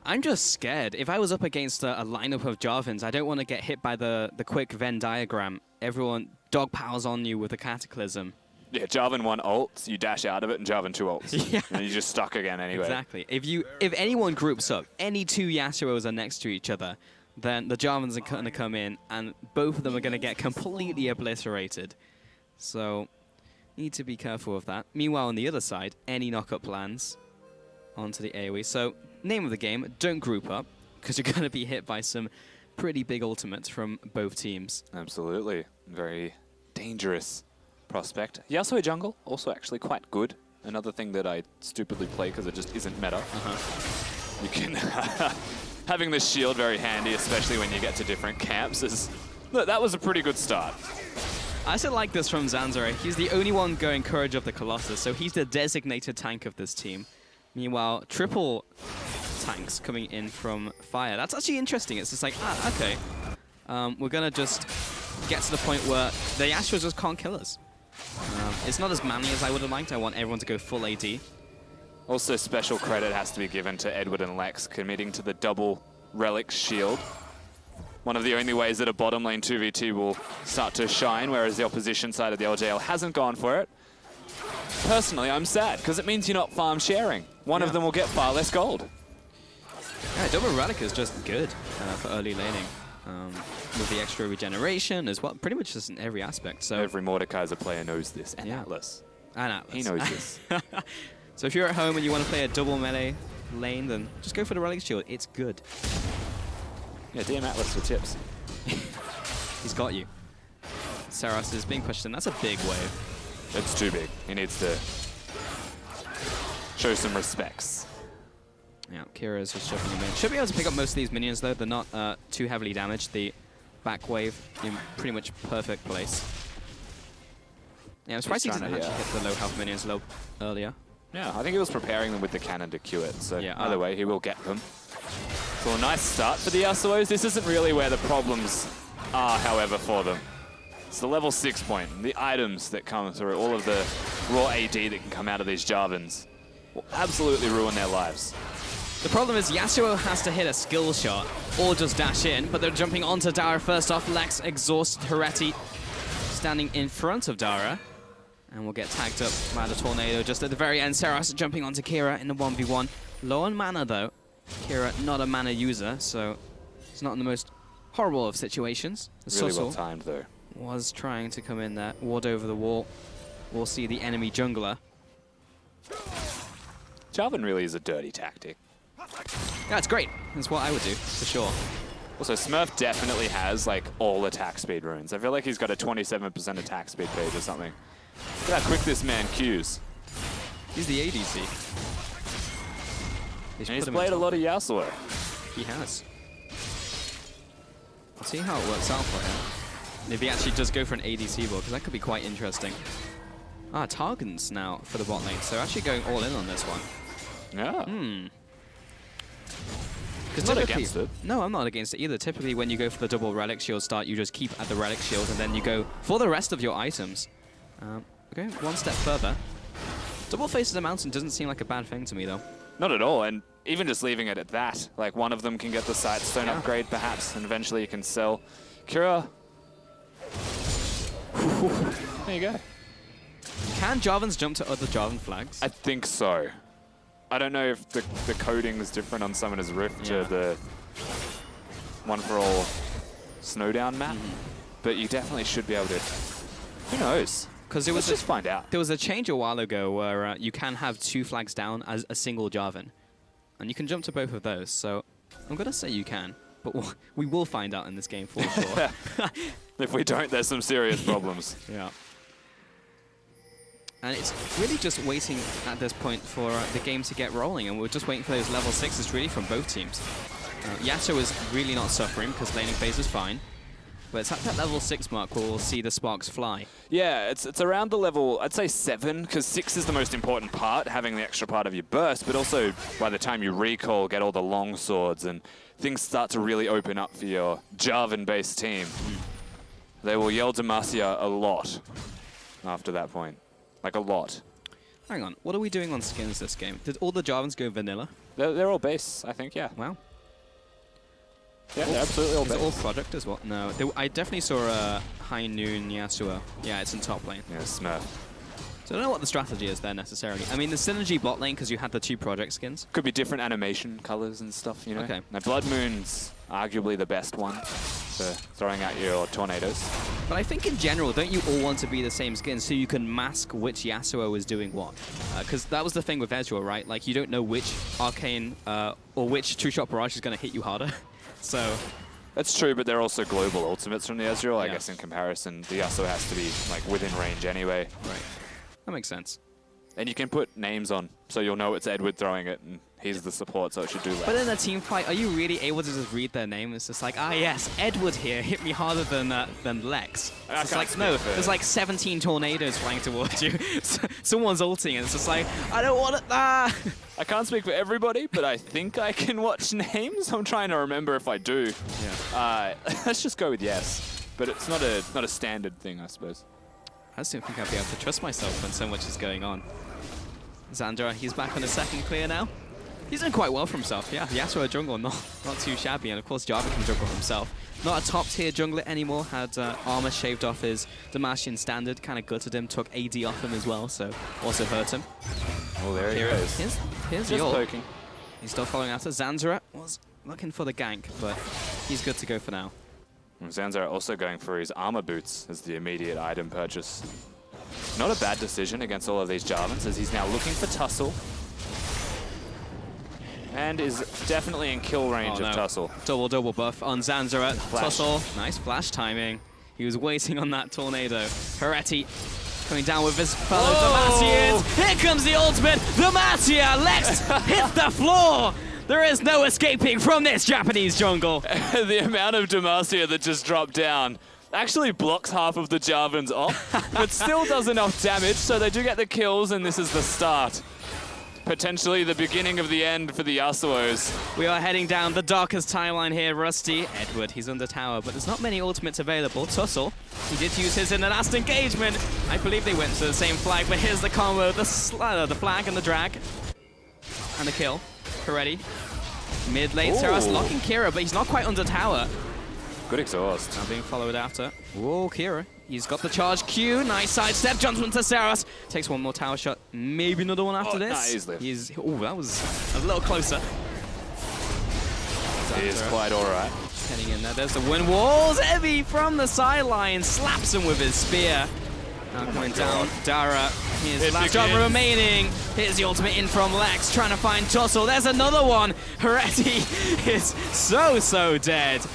I'm just scared. If I was up against a lineup of Jarvans, I don't want to get hit by the quick Venn diagram. Everyone dog piles on you with a Cataclysm. Yeah, Jarvan 1 ults, you dash out of it, and Jarvan 2 ults. Yeah. And you're just stuck again anyway. Exactly. If anyone groups up, any two Yasuos are next to each other, then the Jarvans are going to come in, and both of them are going to get completely obliterated. So, need to be careful of that. Meanwhile, on the other side, any knockup lands onto the AoE. So, name of the game, don't group up, because you're going to be hit by some pretty big ultimates from both teams. Absolutely. Very dangerous prospect. Yasuo jungle, also actually quite good. Another thing that I stupidly play because it just isn't meta. You can... having the shield very handy, especially when you get to different camps, is... Look, that was a pretty good start. I still like this from Zanzare. He's the only one going Courage of the Colossus, so he's the designated tank of this team. Meanwhile, triple tanks coming in from Fire. That's actually interesting. It's just like, okay. We're going to just get to the point where the Yasuos just can't kill us. It's not as manly as I would have liked. I want everyone to go full AD. Also, special credit has to be given to Edward and Lex committing to the double relic shield. One of the only ways that a bottom lane 2v2 will start to shine, whereas the opposition side of the LJL hasn't gone for it. Personally, I'm sad, because it means you're not farm sharing. One of them will get far less gold. Yeah, double relic is just good for early laning. With the extra regeneration as well, pretty much just in every aspect. So every Mordekaiser player knows this, and Atlas. And Atlas. He knows this. So if you're at home and you want to play a double melee lane, then just go for the relic shield. It's good. Yeah, DM Atlas for tips. He's got you. Saras is being pushed in. That's a big wave. It's too big. He needs to show some respects. Yeah, Kira's just jumping him in. Should be able to pick up most of these minions, though. They're not too heavily damaged. The back wave in pretty much perfect place. Yeah, I'm surprised he didn't actually hit the low health minions a little earlier. Yeah, I think he was preparing them with the cannon to Q it. So either way, he will get them. So a nice start for the Yasuos. This isn't really where the problems are, however, for them. It's the level 6 point. The items that come through, all of the raw AD that can come out of these Jarvans will absolutely ruin their lives. The problem is Yasuo has to hit a skill shot or just dash in, but they're jumping onto Dara first off. Lex exhausts Hereti standing in front of Dara. And we'll get tagged up by the tornado just at the very end. Saras jumping onto Kira in the 1v1. Low on mana though. Kira not a mana user, so it's not in the most horrible of situations. Really well timed though. Was trying to come in there, ward over the wall. We'll see the enemy jungler. Jarvan really is a dirty tactic. Yeah, it's great. That's what I would do, for sure. Also, Smurf definitely has like all attack speed runes. I feel like he's got a 27% attack speed page or something. Look at how quick this man Qs. He's the ADC. And he's played a lot of Yasuo. He has. We'll see how it works out for him. And if he actually does go for an ADC build, because that could be quite interesting. Targons now for the bot lane, so actually going all in on this one. Yeah. Because not against it. No, I'm not against it either. Typically, when you go for the double relic shield start, you just keep at the relic shield, and then you go for the rest of your items. Okay, one step further. Double Face of the Mountain doesn't seem like a bad thing to me, though. Not at all, and even just leaving it at that, like one of them can get the Sightstone upgrade perhaps, and eventually you can sell. Kira. There you go. Can Jarvans jump to other Jarvan flags? I think so. I don't know if the coding is different on Summoner's Rift to the One for All Snowdown map, but you definitely should be able to. Who knows? Because Let's just find out. There was a change a while ago where you can have 2 flags down as a single Jarvan, and you can jump to both of those. So I'm gonna say you can, but we will find out in this game for sure. If we don't, there's some serious problems. Yeah. And it's really just waiting at this point for the game to get rolling, and we're just waiting for those level 6s really from both teams. Yasuo is really not suffering because laning phase is fine, but it's at that level 6 mark where we'll see the sparks fly. Yeah, it's around the level, I'd say 7, because 6 is the most important part, having the extra part of your burst, but also by the time you recall, get all the long swords, and things start to really open up for your Jarvan-based team. They will yell Demacia a lot after that point. Like a lot. Hang on, what are we doing on skins this game? Did all the Jarvans go vanilla? They're all base, I think, yeah. Wow. Yeah, they're absolutely all Is base. it all project as well? No, I definitely saw a High Noon Yasuo. Yeah, it's in top lane. Yeah, Smurf. So I don't know what the strategy is there necessarily. I mean, the synergy bot lane because you had the 2 project skins. Could be different animation colors and stuff, you know? Okay. Now, Blood Moon's arguably the best one for throwing out your tornadoes. But I think in general, don't you all want to be the same skin so you can mask which Yasuo is doing what? Because that was the thing with Ezreal, right? Like, you don't know which Arcane or which Two-Shot Barrage is going to hit you harder. So... That's true, but they're also global ultimates from the Ezreal. I guess in comparison, the Yasuo has to be like within range anyway. Right. That makes sense. And you can put names on, so you'll know it's Edward throwing it, and he's the support, so it should do less. But in a team fight, are you really able to just read their name? It's just like, yes, Edward here hit me harder than Lex. It's like, no, there's like 17 tornadoes flying towards you. Someone's ulting, and it's just like, I don't want it. I can't speak for everybody, but I think I can watch names. I'm trying to remember if I do. Yeah. Let's just go with yes, but it's not a standard thing, I suppose. I just don't think I'd be able to trust myself when so much is going on. Xandra, he's back on a second clear now. He's doing quite well for himself. Yeah, Yasuo jungle, not too shabby. And of course, Jarvan can jungle himself. Not a top tier jungler anymore. Had armor shaved off his Demacian standard. Kind of gutted him, took AD off him as well, so also hurt him. Oh, there he goes. Here's Just the ult. poking. He's still following after. Xandra was looking for the gank, but he's good to go for now. And Zanzara also going for his armor boots as the immediate item purchase. Not a bad decision against all of these Jarvans, as he's now looking for Tussle. And is definitely in kill range of Tussle. Double buff on Zanzara. Tussle, nice flash timing. He was waiting on that tornado. Heretti coming down with his fellow Demacians. Here comes the ultimate. Demacia, Lex hit the floor. There is no escaping from this Japanese jungle. The amount of Demacia that just dropped down actually blocks half of the Jarvans off, but still does enough damage, so they do get the kills, and this is the start. Potentially the beginning of the end for the Yasuos. We are heading down the darkest timeline here, Rusty. Edward, he's under tower, but there's not many ultimates available. Tussle, he did use his in the last engagement. I believe they went to the same flag, but here's the combo, the flag and the drag. And the kill. Heretti. Mid lane, Saras locking Kira, but he's not quite under tower. Good exhaust. Now being followed after. Whoa, Kira. He's got the charge Q. Nice sidestep. Jumps into Saras. Takes one more tower shot. Maybe another one after this. Nice. That was a little closer. He is quite alright. Heading in there. There's the wind walls. Evie from the sideline slaps him with his spear. Now coming down, Dara. Here's last job remaining. Here's the ultimate in from Lex, trying to find Tussle. There's another one. Heretti is so dead.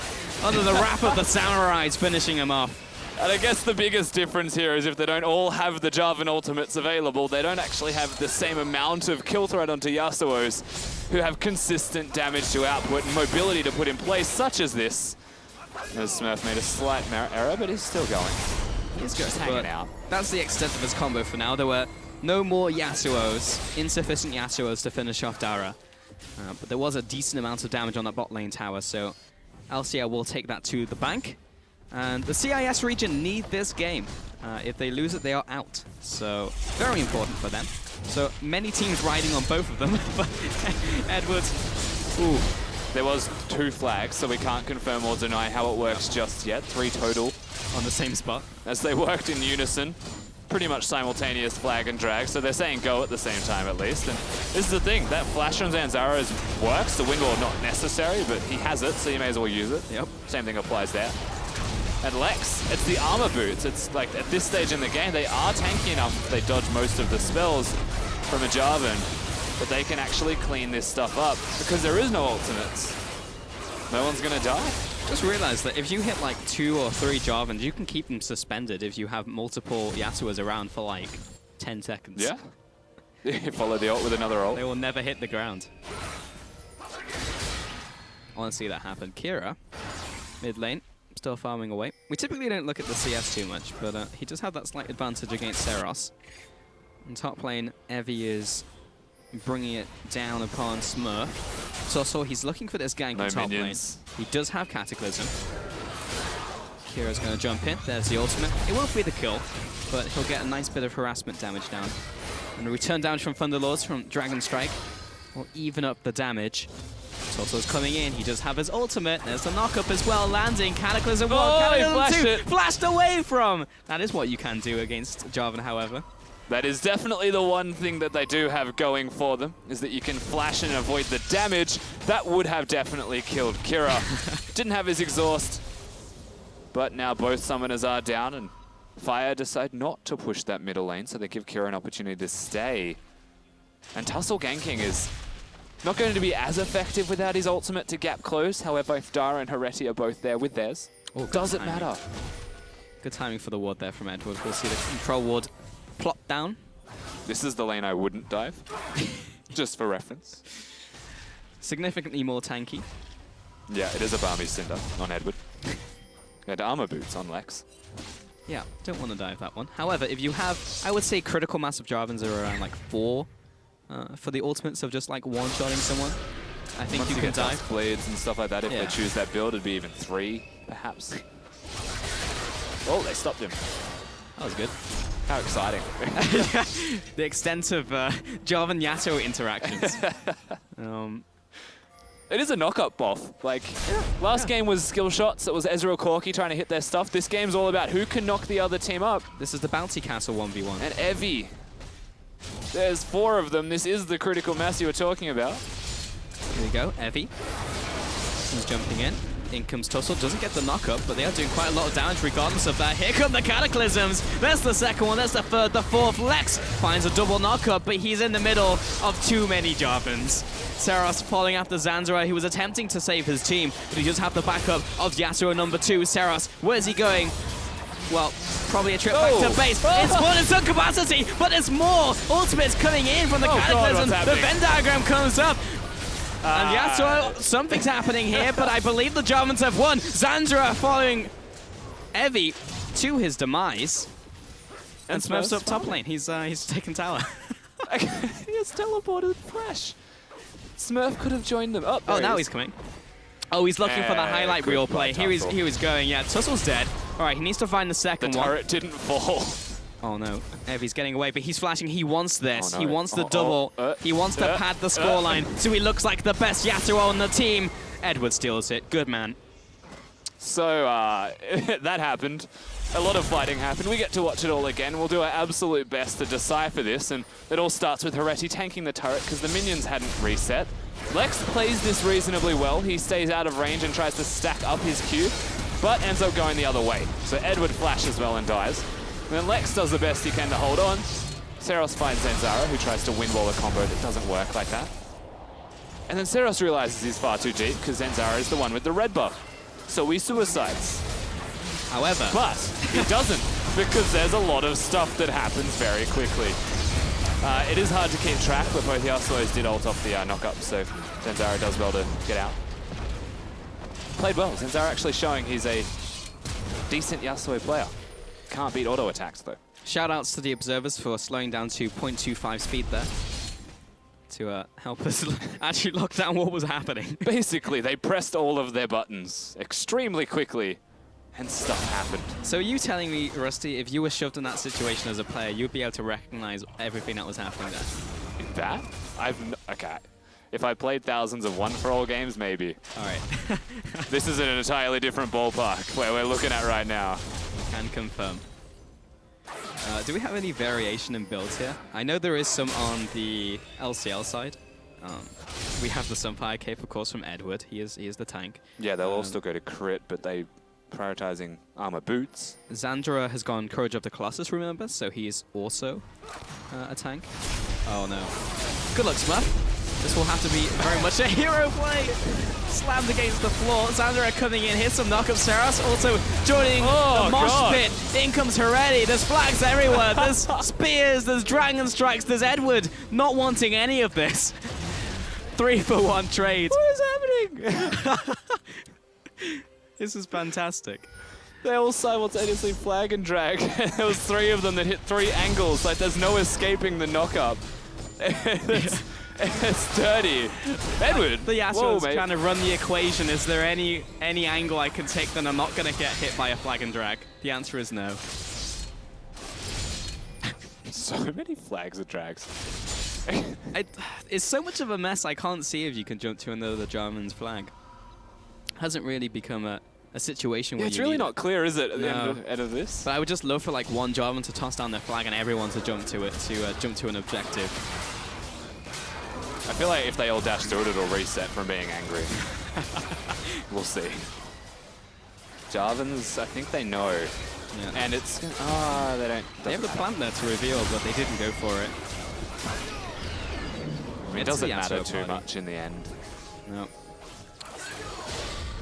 Under the wrap of the samurais, finishing him off. And I guess the biggest difference here is if they don't all have the Jarvan ultimates available, they don't actually have the same amount of kill threat onto Yasuos, who have consistent damage to output and mobility to put in place, such as this. As Smurf made a slight error, but he's still going. He's just hanging out. That's the extent of his combo for now. There were no more Yasuos, insufficient Yasuos to finish off Dara. But there was a decent amount of damage on that bot lane tower, so LCL will take that to the bank. And the CIS region need this game. If they lose it, they are out. So very important for them. So many teams riding on both of them. But Edwards, ooh. There was 2 flags, so we can't confirm or deny how it works just yet. 3 total. On the same spot. As they worked in unison. Pretty much simultaneous flag and drag, so they're saying go at the same time at least. And this is the thing, that flash from Zanzaro works. The wind wall not necessary, but he has it, so you may as well use it. Yep. Same thing applies there. And Lex, it's the armor boots. It's like at this stage in the game, they are tanky enough if they dodge most of the spells from a Jarvan, but they can actually clean this stuff up because there is no ultimates. No one's gonna die. Just realized that if you hit like 2 or 3 Jarvans, you can keep them suspended if you have multiple Yasuos around for like 10 seconds. Yeah. You follow the ult with another ult. They will never hit the ground. I want to see that happen. Kira, mid lane, still farming away. We typically don't look at the CS too much, but he does have that slight advantage against Seros. In top lane, Evie is bringing it down upon Smurf. So he's looking for this gank in top lane. He does have Cataclysm. Kira's going to jump in. There's the ultimate. It won't be the kill, but he'll get a nice bit of harassment damage down. And a return damage from Thunderlords from Dragon Strike will even up the damage. Toto's coming in. He does have his ultimate. There's the knockup as well, landing. Cataclysm 1, Cataclysm 2, flashed away from. That is what you can do against Jarvan, however. That is definitely the one thing that they do have going for them, is that you can flash and avoid the damage. That would have definitely killed Kira. Didn't have his exhaust, but now both summoners are down, and Fire decide not to push that middle lane, so they give Kira an opportunity to stay. And Tussle ganking is not going to be as effective without his ultimate to gap close. However, if Dara and Hereti are both there with theirs, does it matter? Good timing for the ward there from Edward. We'll see the control ward plop down. This is the lane I wouldn't dive, just for reference. Significantly more tanky. Yeah, it is a Balmy Cinder on Edward. And armor boots on Lex. Yeah, don't want to dive that one. However, if you have, I would say critical mass of Jarvans are around like 4 for the ultimates of just like one-shotting someone. I think you can dive. Blades and stuff like that. If they choose that build, it'd be even 3, perhaps. Oh, they stopped him. That was good. How exciting. The extent of Jarvan Yasuo interactions. It is a knock-up both. Like, last game was skill shots. It was Ezreal Corki trying to hit their stuff. This game's all about who can knock the other team up. This is the Bounty Castle 1v1. And Evie. There's 4 of them. This is the critical mass you were talking about. Here we go, Evie. He's jumping in. In comes Tussle, doesn't get the knock-up, but they are doing quite a lot of damage regardless of that. Here come the Cataclysms. There's the second one, there's the third, the fourth. Lex finds a double knock-up, but he's in the middle of too many Jarvans. Seros falling after Zanzara. He was attempting to save his team, but he does have the backup of Yasuo number 2. Seros, where's he going? Well, probably a trip back to base. It's more than some capacity, but there's more ultimates coming in from the Cataclysm. The Venn diagram comes up. And Yasuo, something's happening here, but I believe the Jarvans have won. Zanzara following Evie to his demise. And Smurf's up top lane. He's taken tower. He has teleported Flash. Smurf could have joined them. Oh, now he's coming. Oh, he's looking for the highlight reel play. Here he's going. Yeah, Tussle's dead. All right, he needs to find the second one. The turret didn't fall. Oh no, Evie's getting away, but he's flashing. He wants this. He wants the double. He wants to pad the scoreline, so he looks like the best Yasuo on the team. Edward steals it. Good man. So that happened. A lot of fighting happened. We get to watch it all again. We'll do our absolute best to decipher this, and it all starts with Hereti tanking the turret because the minions hadn't reset. Lex plays this reasonably well. He stays out of range and tries to stack up his Q, but ends up going the other way. So Edward flashes well and dies. And then Lex does the best he can to hold on. Seros finds Zanzara, who tries to win wall a combo that doesn't work like that. And then Seros realizes he's far too deep because Zanzara is the one with the red buff. So he suicides. However. But he doesn't, because there's a lot of stuff that happens very quickly. It is hard to keep track, but both Yasuos did ult off the knock-up, so Zanzara does well to get out. played well. Zanzara actually showing he's a decent Yasuo player. Can't beat auto attacks though. Shoutouts to the observers for slowing down to 0.25 speed there to help us actually lock down what was happening. Basically, they pressed all of their buttons extremely quickly, and stuff happened. So are you telling me, Rusty, if you were shoved in that situation as a player, you'd be able to recognize everything that was happening there? In that? Okay. If I played thousands of one-for-all games, maybe. All right. This is an entirely different ballpark where we're looking at right now. Can confirm. Do we have any variation in builds here? I know there is some on the LCL side. We have the Sunfire Cape, of course, from Edward. He is the tank. Yeah, they'll all still go to crit, but they prioritizing armor boots. Zandra has gone Courage of the Colossus, remember? So he's also a tank. Oh no. Good luck, Smurf. This will have to be very much a hero play. Slammed against the floor. Zandra coming in, hits some knockup. Saras also joining the mosh pit. In comes Heredi. There's flags everywhere. There's spears, there's dragon strikes, there's Edward not wanting any of this. 3-for-1 trade. What is happening? This is fantastic. They all simultaneously flag and drag. There was 3 of them that hit 3 angles. Like there's no escaping the knockup. It's dirty. Edward. The Yasuo's trying to run the equation. Is there any angle I can take that I'm not going to get hit by a flag and drag? The answer is no. So many flags and drags. It's so much of a mess I can't see if you can jump to another Jarvan's flag. Hasn't really become a situation where it's really not clear, is it, at the end of this? But I would just love for like one Jarvan to toss down their flag and everyone to jump to it, to jump to an objective. I feel like if they all dash through it, it'll reset from being angry. We'll see. Jarvans, I think they know. Yeah. And it's... they don't... They have the plant there to reveal, but they didn't go for it. I mean, it doesn't matter too much in the end. No.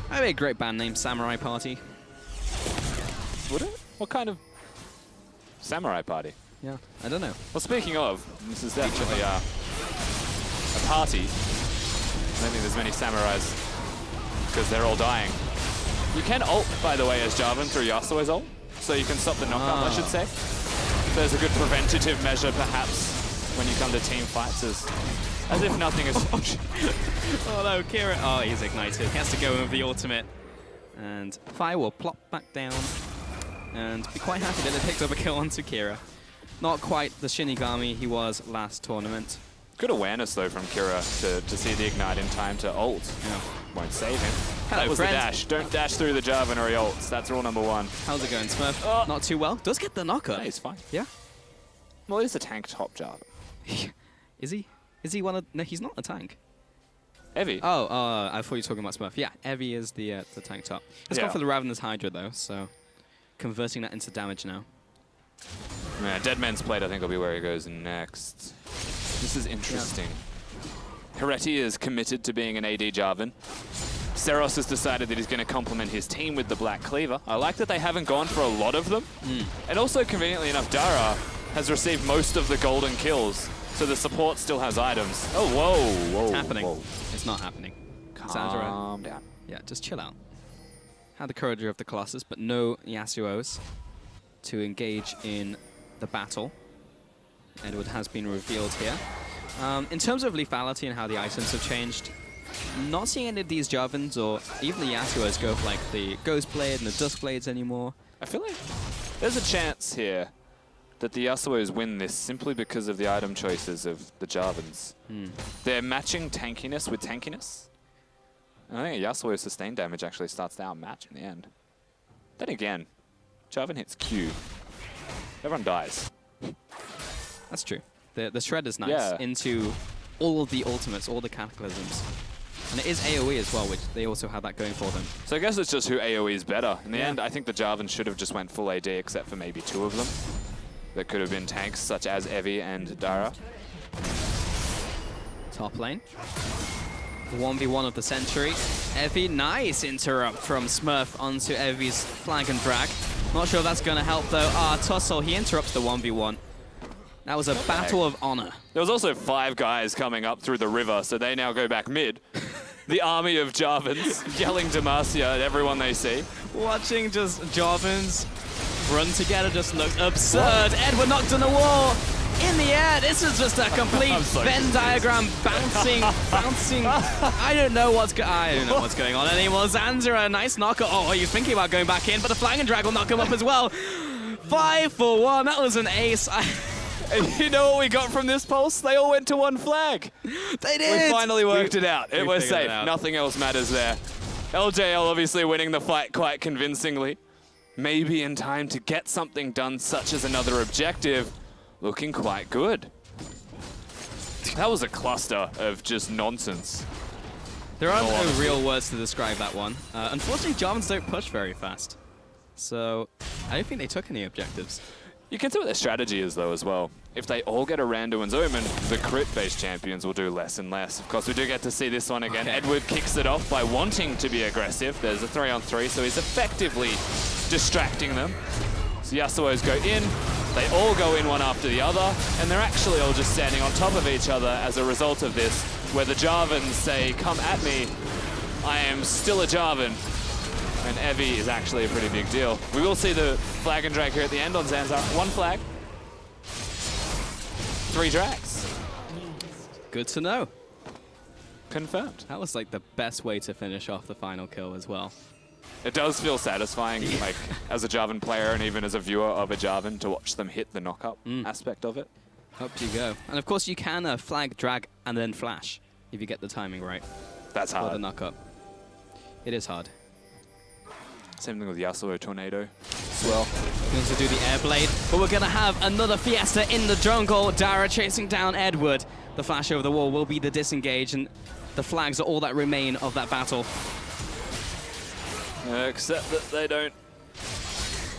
That'd be a great band name, Samurai Party. Would it? What kind of Samurai Party? Yeah, I don't know. Well, speaking of, this is definitely a party. I don't think there's many samurais because they're all dying. You can ult, by the way, as Jarvan through Yasuo's ult, so you can stop the knockup, I should say. There's a good preventative measure, perhaps, when you come to team fights, as if nothing is... Oh no, Kira. Oh, he's ignited. He has to go in with the ultimate. And Fire will plop back down and be quite happy that it picked up a kill onto Kira. Not quite the Shinigami he was last tournament. Good awareness, though, from Kira to see the ignite in time to ult. Yeah. Won't save him. Hello, that was friend. the dash. Don't dash through the Jarvan or he ults. That's rule number 1. How's it going, Smurf? Not too well. Does get the knockup. Yeah, he's fine. Yeah. Well, it is a tank top Jarvan. Is he? Is he one of... No, he's not a tank. Evie. Oh, I thought you were talking about Smurf. Yeah, Evie is the tank top. He's gone for the Ravenous Hydra, though, so converting that into damage now. Yeah, Dead Man's Plate, I think, will be where he goes next. This is interesting. Yeah. Hereti is committed to being an AD Jarvan. Seros has decided that he's going to complement his team with the Black Cleaver. I like that they haven't gone for a lot of them. And also, conveniently enough, Dara has received most of the golden kills, so the support still has items. Oh, whoa. It's happening. Whoa. It's not happening. Calm down. Yeah, just chill out. Had the Courage of the Colossus, but no Yasuos to engage in the battle. Edward has been revealed here. In terms of lethality and how the items have changed, not seeing any of these Jarvans or even the Yasuos go for like the Ghost Blade and the Dusk Blades anymore. I feel like there's a chance here that the Yasuos win this simply because of the item choices of the Jarvans. They're matching tankiness with tankiness. And I think a Yasuo's sustained damage actually starts to outmatch in the end. Then again, Jarvan hits Q. Everyone dies. That's true. The Shredder's nice into all of the ultimates, all the cataclysms. And it is AoE as well, which they also have that going for them. So I guess it's just who AoE is better. In the end, I think the Jarvan should have just went full AD except for maybe 2 of them. That could have been tanks such as Evie and Dara. Top lane. 1v1 of the century. Evie, nice interrupt from Smurf onto Evie's flag and drag. Not sure if that's going to help though. Tussle, he interrupts the 1v1. That was a battle of honor. There was also 5 guys coming up through the river, so they now go back mid. the army of Jarvans yelling Demacia at everyone they see. Watching just Jarvans run together just looks absurd. Edward knocked on the wall. In the air, this is just a complete Venn diagram, bouncing. I don't know what's going on anymore. Zanzera, nice knocker. Oh, he's thinking about going back in, but the Flying Drag will knock him up as well. 5 for 1. That was an ace. And you know what we got from this pulse? They all went to one flag. They did. We finally worked it out. It was figured it safe. out. Nothing else matters there. LJL obviously winning the fight quite convincingly. Maybe in time to get something done, such as another objective. Looking quite good. That was a cluster of just nonsense. There are no real words to describe that one. Unfortunately, Jarvans don't push very fast. So I don't think they took any objectives. You can see what their strategy is, though, as well. If they all get a Randuin's Omen, the crit-based champions will do less and less. Of course, we do get to see this one again. Okay. Edward kicks it off by wanting to be aggressive. There's a 3-on-3, so he's effectively distracting them. So Yasuo's go in. They all go in one after the other, and they're actually all just standing on top of each other as a result of this, where the Jarvans say, come at me, I am still a Jarvan. And Evie is actually a pretty big deal. We will see the flag and drag here at the end on Zanzar. 1 flag, 3 drags. Good to know. Confirmed. That was like the best way to finish off the final kill as well. It does feel satisfying, like as a Jarvan player and even as a viewer of a Jarvan, to watch them hit the knock-up aspect of it. Up you go. And of course you can flag, drag, and then flash if you get the timing right. That's hard. For the knock-up. It is hard. Same thing with Yasuo Tornado as well. Going to do the air blade, but we're going to have another Fiesta in the jungle. Dara chasing down Edward. The flash over the wall will be the disengage, and the flags are all that remain of that battle. Except that they don't.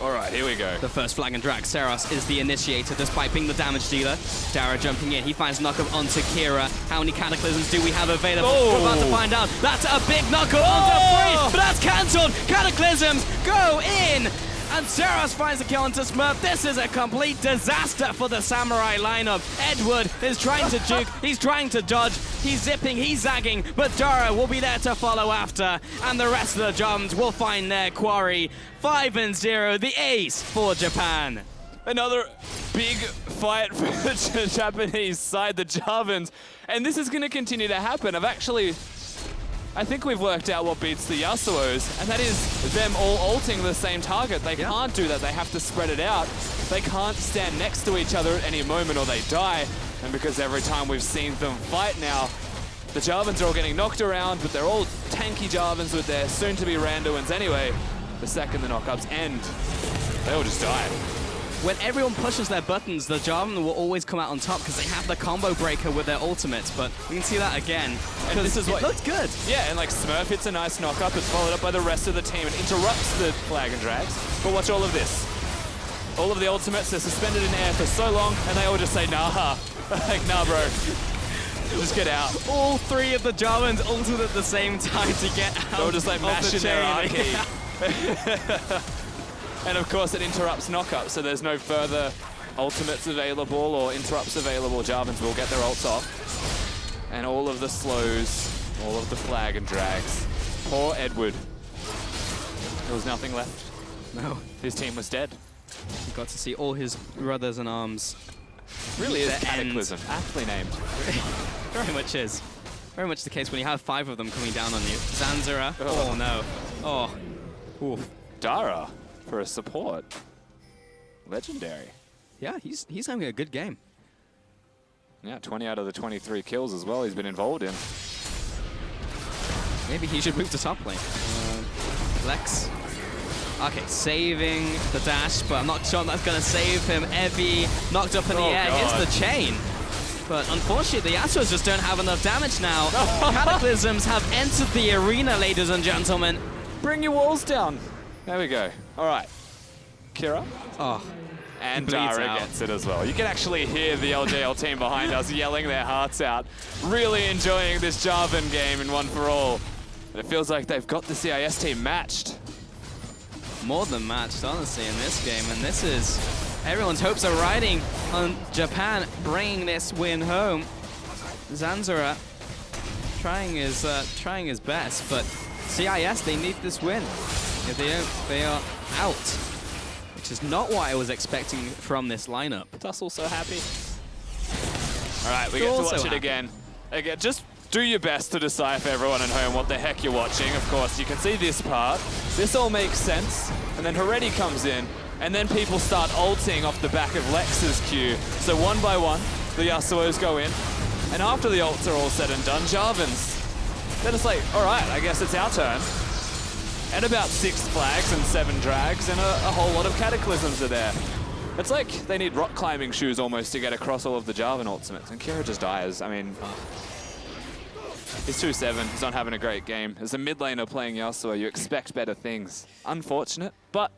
All right, here we go. The first flag and drag. Seros is the initiator, despite being the damage dealer. Dara jumping in. He finds knockup onto Kira. How many cataclysms do we have available? Oh. We're about to find out. That's a big knockup onto 3, but that's cancelled. Cataclysms go in. And Seros finds the kill onto Smurf. This is a complete disaster for the Samurai lineup. Edward is trying to juke, he's trying to dodge, he's zipping, he's zagging, but Dara will be there to follow after. And the rest of the Jums will find their quarry. 5-0, the ace for Japan. Another big fight for the Japanese side, the Jarvans. And this is going to continue to happen. I think we've worked out what beats the Yasuos, and that is them all ulting the same target. They can't do that, they have to spread it out. They can't stand next to each other at any moment or they die. And because every time we've seen them fight now, the Jarvans are all getting knocked around, but they're all tanky Jarvans with their soon-to-be Randuins anyway. The second the knockups end, they all just die. When everyone pushes their buttons, the Jarvan will always come out on top because they have the combo breaker with their ultimates, but we can see that again. And this is what it looked good. Yeah, and like Smurf hits a nice knockup. It's followed up by the rest of the team and interrupts the flag and drags. But watch all of this. All of the ultimates are suspended in air for so long, and they all just say, nah. Like, nah, bro. Just get out. All 3 of the Jarvans ulted at the same time to get out. They're all just like mashing their R key. Yeah. And of course it interrupts knockup, so there's no further ultimates available or interrupts available. Jarvans will get their ults off. And all of the slows, all of the flag and drags. Poor Edward. There was nothing left. No. His team was dead. He got to see all his brothers in arms. Really is Cataclysm, aptly named. Very much is. Very much the case when you have 5 of them coming down on you. Zanzera. Oh no. Oh. Oof. Dara for a support. Legendary. Yeah, he's having a good game. Yeah, 20 out of the 23 kills as well he's been involved in. Maybe he should move to top lane. Lex. Okay, saving the dash, but I'm not sure that's going to save him. Evie knocked up in the air, hits the chain. But unfortunately, the Astros just don't have enough damage now. Cataclysms have entered the arena, ladies and gentlemen. Bring your walls down. There we go. All right. Kira. Oh. And Dara gets it as well. You can actually hear the LJL team behind us yelling their hearts out. Really enjoying this Jarvan game in One for All. But it feels like they've got the CIS team matched. More than matched, honestly, in this game. And this is... everyone's hopes are riding on Japan bringing this win home. Zanzera trying his best, but CIS, they need this win. If they don't, they are out, which is not what I was expecting from this lineup. Tussle so happy. All right, we get to watch it again. Again, just do your best to decipher, everyone at home, what the heck you're watching. Of course, you can see this part. This all makes sense. And then Hereti comes in, and then people start ulting off the back of Lex's Q. So one by one, the Yasuos go in. And after the ults are all said and done, Jarvan's. Then it's like, all right, I guess it's our turn. And about 6 flags and 7 drags, and a whole lot of cataclysms are there. It's like they need rock climbing shoes almost to get across all of the Jarvan ultimates. And Kira just dies. I mean, he's 2-7. He's not having a great game. As a mid laner playing Yasuo, you expect better things. Unfortunate, but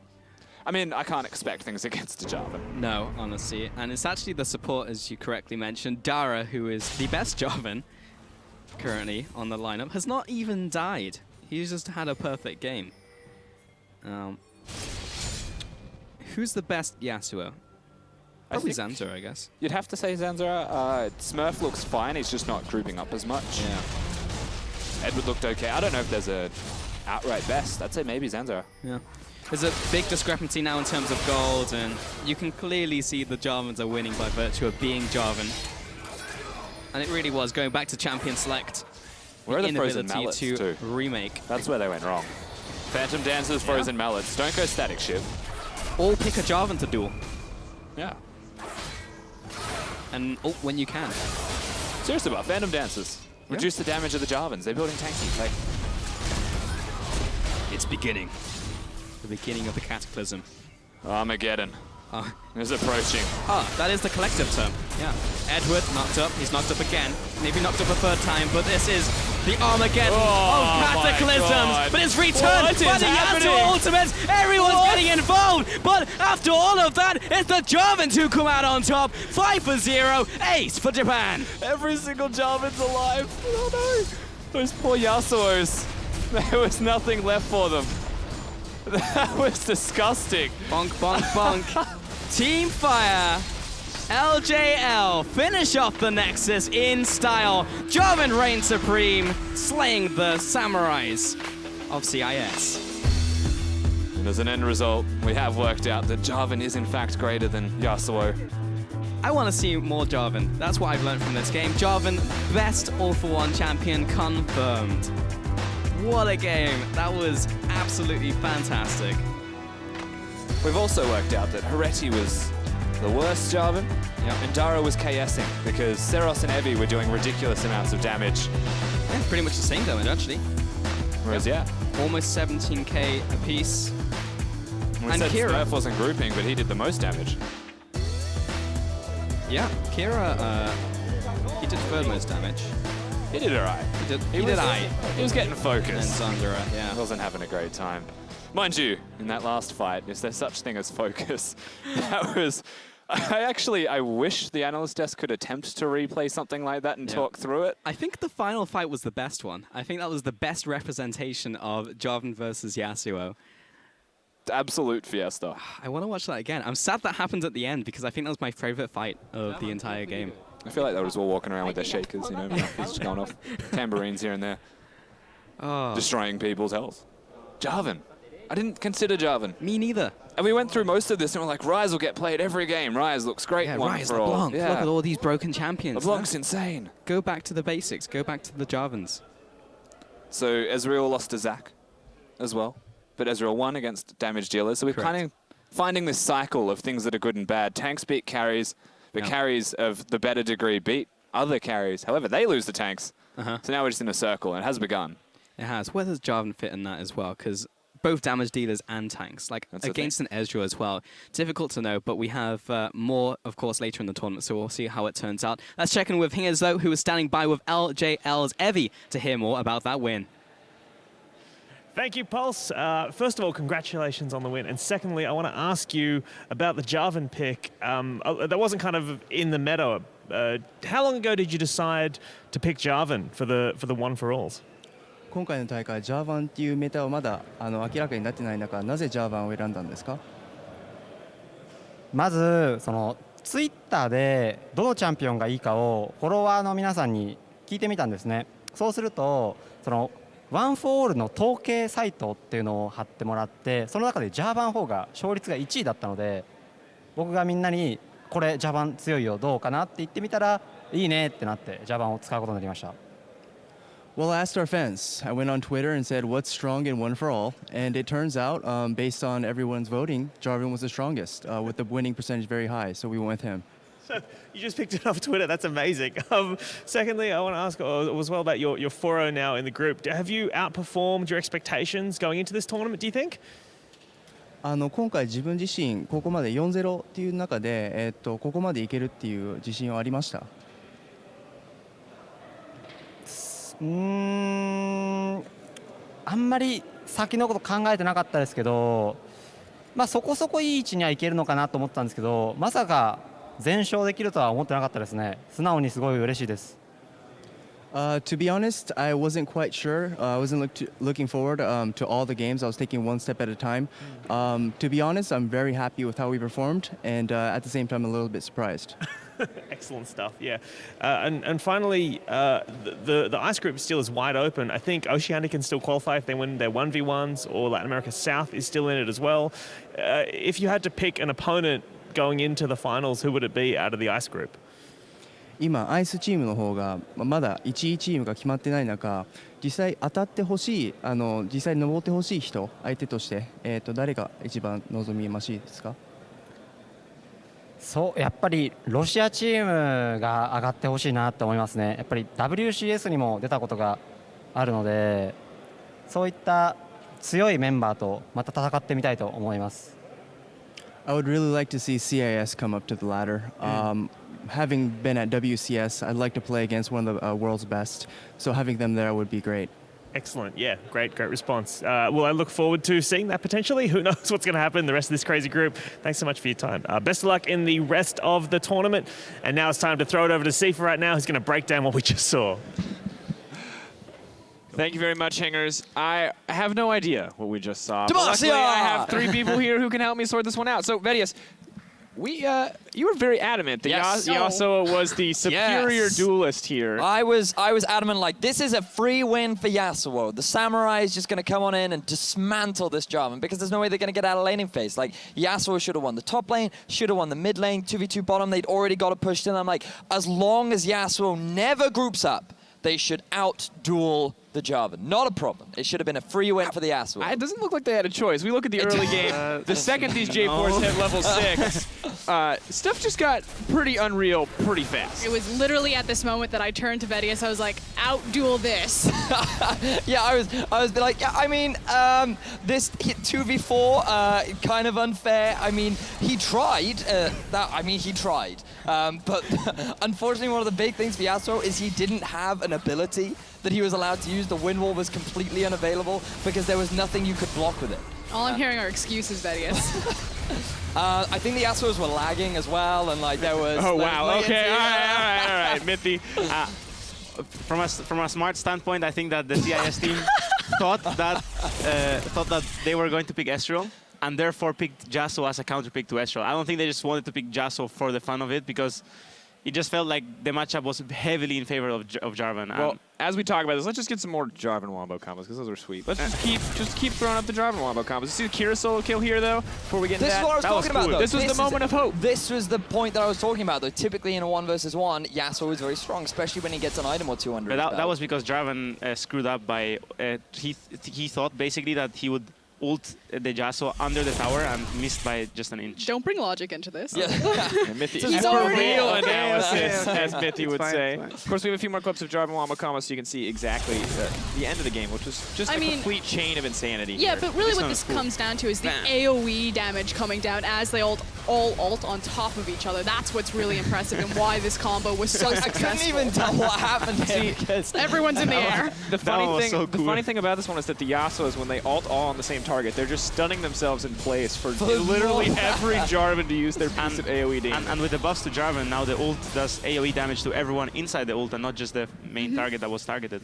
I mean, I can't expect things against a Jarvan. No, honestly. And it's actually the support, as you correctly mentioned. Dara, who is the best Jarvan currently on the lineup, has not even died. He's just had a perfect game. Who's the best Yasuo? Probably Zanzara, I guess. You'd have to say Zanzara. Smurf looks fine. He's just not grouping up as much. Yeah. Edward looked okay. I don't know if there's a outright best. I'd say maybe Zanzara. Yeah. There's a big discrepancy now in terms of gold, and you can clearly see the Jarvans are winning by virtue of being Jarvan. And it really was going back to Champion Select. Where are the frozen inability mallets to too? remake. That's where they went wrong. Phantom Dancers, frozen mallets. Don't go static Shiv. Or pick a Jarvan to duel. Yeah. And when you can. Seriously, about Phantom Dancers. Reduce the damage of the Jarvans. They're building tanky. Like, it's beginning. The beginning of the Cataclysm. Armageddon. Is approaching. That is the collective term. Yeah. Edward knocked up. He's knocked up again. Maybe knocked up a third time, but this is the Armageddon of Cataclysms. But it's returned by the Yasuo ultimate. Everyone's getting involved. But after all of that, it's the Jarvans who come out on top. 5-0. Ace for Japan. Every single Jarvan's alive. Oh no. Those poor Yasuos. There was nothing left for them. That was disgusting. Bonk, bonk, bonk. Team Fire, LJL finish off the Nexus in style. Jarvan reigns supreme, slaying the samurais of CIS. And as an end result, we have worked out that Jarvan is in fact greater than Yasuo. I want to see more Jarvan. That's what I've learned from this game. Jarvan, best all-for-one champion confirmed. What a game. That was absolutely fantastic. We've also worked out that Hereti was the worst Jarvan, and Dara was KSing because Seros and Evi were doing ridiculous amounts of damage. Yeah, pretty much the same damage, actually. Whereas, almost 17k apiece. We And said Kira. Smurf wasn't grouping, but he did the most damage. Yeah, Kira, he did third most damage. He did alright. He did alright. He was getting focused. And Zanzara, yeah. He wasn't having a great time. Mind you, in that last fight, is there such thing as focus? That was... I wish the analyst desk could attempt to replay something like that and talk through it. I think the final fight was the best one. I think that was the best representation of Jarvan versus Yasuo. Absolute fiesta. I want to watch that again. I'm sad that happened at the end because I think that was my favorite fight of the entire game. I feel like they were just all walking around with their shakers, you know, mouthpiece just going off, tambourines here and there, destroying people's health. Jarvan. I didn't consider Jarvan. Me neither. And we went through most of this and we're like, Ryze will get played every game. Ryze looks great. Yeah, one Ryze, for all. LeBlanc. Yeah. Look at all these broken champions. LeBlanc's insane. Go back to the basics. Go back to the Jarvans. So Ezreal lost to Zac as well. But Ezreal won against damage dealers. So we're kind of finding this cycle of things that are good and bad. Tanks beat carries, but carries of the better degree beat other carries. However, they lose the tanks. So now we're just in a circle, and it has begun. It has. Where does Jarvan fit in that as well? Because both damage dealers and tanks, like against an Ezreal as well. Difficult to know, but we have more, of course, later in the tournament, so we'll see how it turns out. Let's check in with Hingers, though, who is standing by with LJL's Evi to hear more about that win. Thank you, Pulse. First of all, congratulations on the win. And secondly, I want to ask you about the Jarvan pick. That wasn't kind of in the meta. How long ago did you decide to pick Jarvan for the one-for-alls? 今回の大会、ジャーバンっていうメタはまだ明らかになってない中、なぜジャーバンを選んだんですか？まずそのツイッターでどのチャンピオンがいいかをフォロワーの皆さんに聞いてみたんですね。そうするとそのワンフォールの統計サイトっていうのを貼ってもらって、その中でジャーバン4が勝率が1位だったので、僕がみんなにこれジャーバン強いよどうかなって言ってみたらいいねってなってジャーバンを使うことになりました。 Well, I asked our fans. I went on Twitter and said, what's strong in one for all? And it turns out, based on everyone's voting, Jarvan was the strongest, with the winning percentage very high. So we went with him. So you just picked it off Twitter. That's amazing. Secondly, I want to ask as well about your 4-0 now in the group. Have you outperformed your expectations going into this tournament, do you think? 今回自分自身ここまで 4-0 っていう中で、ここまでいけるっていう自信はありました。あんまり先のこと考えてなかったですけど、そこそこいい位置にはいけるのかなと思ったんですけど、まさか全勝できるとは思ってなかったですね。素直にすごい嬉しいです。To be honest, I wasn't quite sure. I wasn't looking forward to all the games. I was taking one step at a time. To be honest, I'm very happy with how we performed, and at the same time, a little bit surprised. Excellent stuff, yeah. And finally, the ice group still is wide open. I think Oceania can still qualify if they win their 1v1s, or Latin America South is still in it as well. If you had to pick an opponent going into the finals, who would it be out of the ice group? 今アイスチームの方がまだ1位チームが決まってない中、実際当たってほしい実際登ってほしい人相手として、誰が一番望みましいですか？そうやっぱりロシアチームが上がってほしいなと思いますね。やっぱり WCS にも出たことがあるので、そういった強いメンバーとまた戦ってみたいと思います。I would really like to see CIS come up to the ladder. Having been at WCS, I'd like to play against one of the world's best. So having them there would be great. Excellent. Yeah, great response. Well, I look forward to seeing that potentially. Who knows what's going to happen in the rest of this crazy group. Thanks so much for your time. Best of luck in the rest of the tournament. And now it's time to throw it over to Sifa right now, who's going to break down what we just saw. Thank you very much, Hangers. I have no idea what we just saw. But Demacia! luckily, I have 3 people here who can help me sort this one out. So, Vedius, you were very adamant that Yasuo was the superior duelist here. I was adamant, like, this is a free win for Yasuo. The Samurai is just going to come on in and dismantle this Jarvan because there's no way they're going to get out of laning phase. Like, Yasuo should have won the top lane, should have won the mid lane, 2v2 bottom. They'd already got it pushed in. I'm like, as long as Yasuo never groups up, they should out-duel the Jarvan. Not a problem. It should have been a free win for the Yasuo. It doesn't look like they had a choice. We look at the early game. The second these J4s hit level 6, stuff just got pretty unreal pretty fast. It was literally at this moment that I turned to Vedius. I was like, out-duel this. Yeah, I was like, yeah, I mean, this hit 2v4, kind of unfair. I mean, he tried. He tried. But unfortunately, one of the big things for Yasuo is he didn't have an ability that he was allowed to use. The wind wall was completely unavailable because there was nothing you could block with it. All I'm hearing are excuses, Vedius. I think the Yasuos were lagging as well, and like there was... Oh, wow. Okay, all right, Mithy. From a smart standpoint, I think that the CIS team thought that they were going to pick Ezreal, and therefore picked Yasuo as a counter pick to Ezreal. I don't think they just wanted to pick Yasuo for the fun of it, because it just felt like the matchup was heavily in favor of Jarvan. Well, as we talk about this, let's just get some more Jarvan Wombo combos, because those are sweet. Let's just keep throwing up the Jarvan Wombo combos. Let's see the Kira solo kill here, though, before we get into that. This is what I was talking about, though. This was the moment of hope. This was the point that I was talking about, though. Typically in a 1 versus 1, Yasuo is very strong, especially when he gets an item or two under his belt. That was because Jarvan screwed up by... he thought basically that he would ult the Yasuo under the tower and missed by just an inch. Don't bring logic into this. Yeah. He's already real analysis, as Mithy would say. Of course, we have a few more clips of Jarvan Wombo combos so you can see exactly the end of the game, which was just a complete chain of insanity. Yeah, here. but really what this comes down to is the AoE damage coming down as they all ult on top of each other. That's what's really impressive and why this combo was so successful. I couldn't even tell what happened here because everyone's in the air. The funny thing about this one is that the Yasuos, when they ult all on the same target, they're just stunning themselves in place for literally every Jarvan to use their piece of AoE damage. And with the buffs to Jarvan, now the ult does AoE damage to everyone inside the ult and not just the main target that was targeted.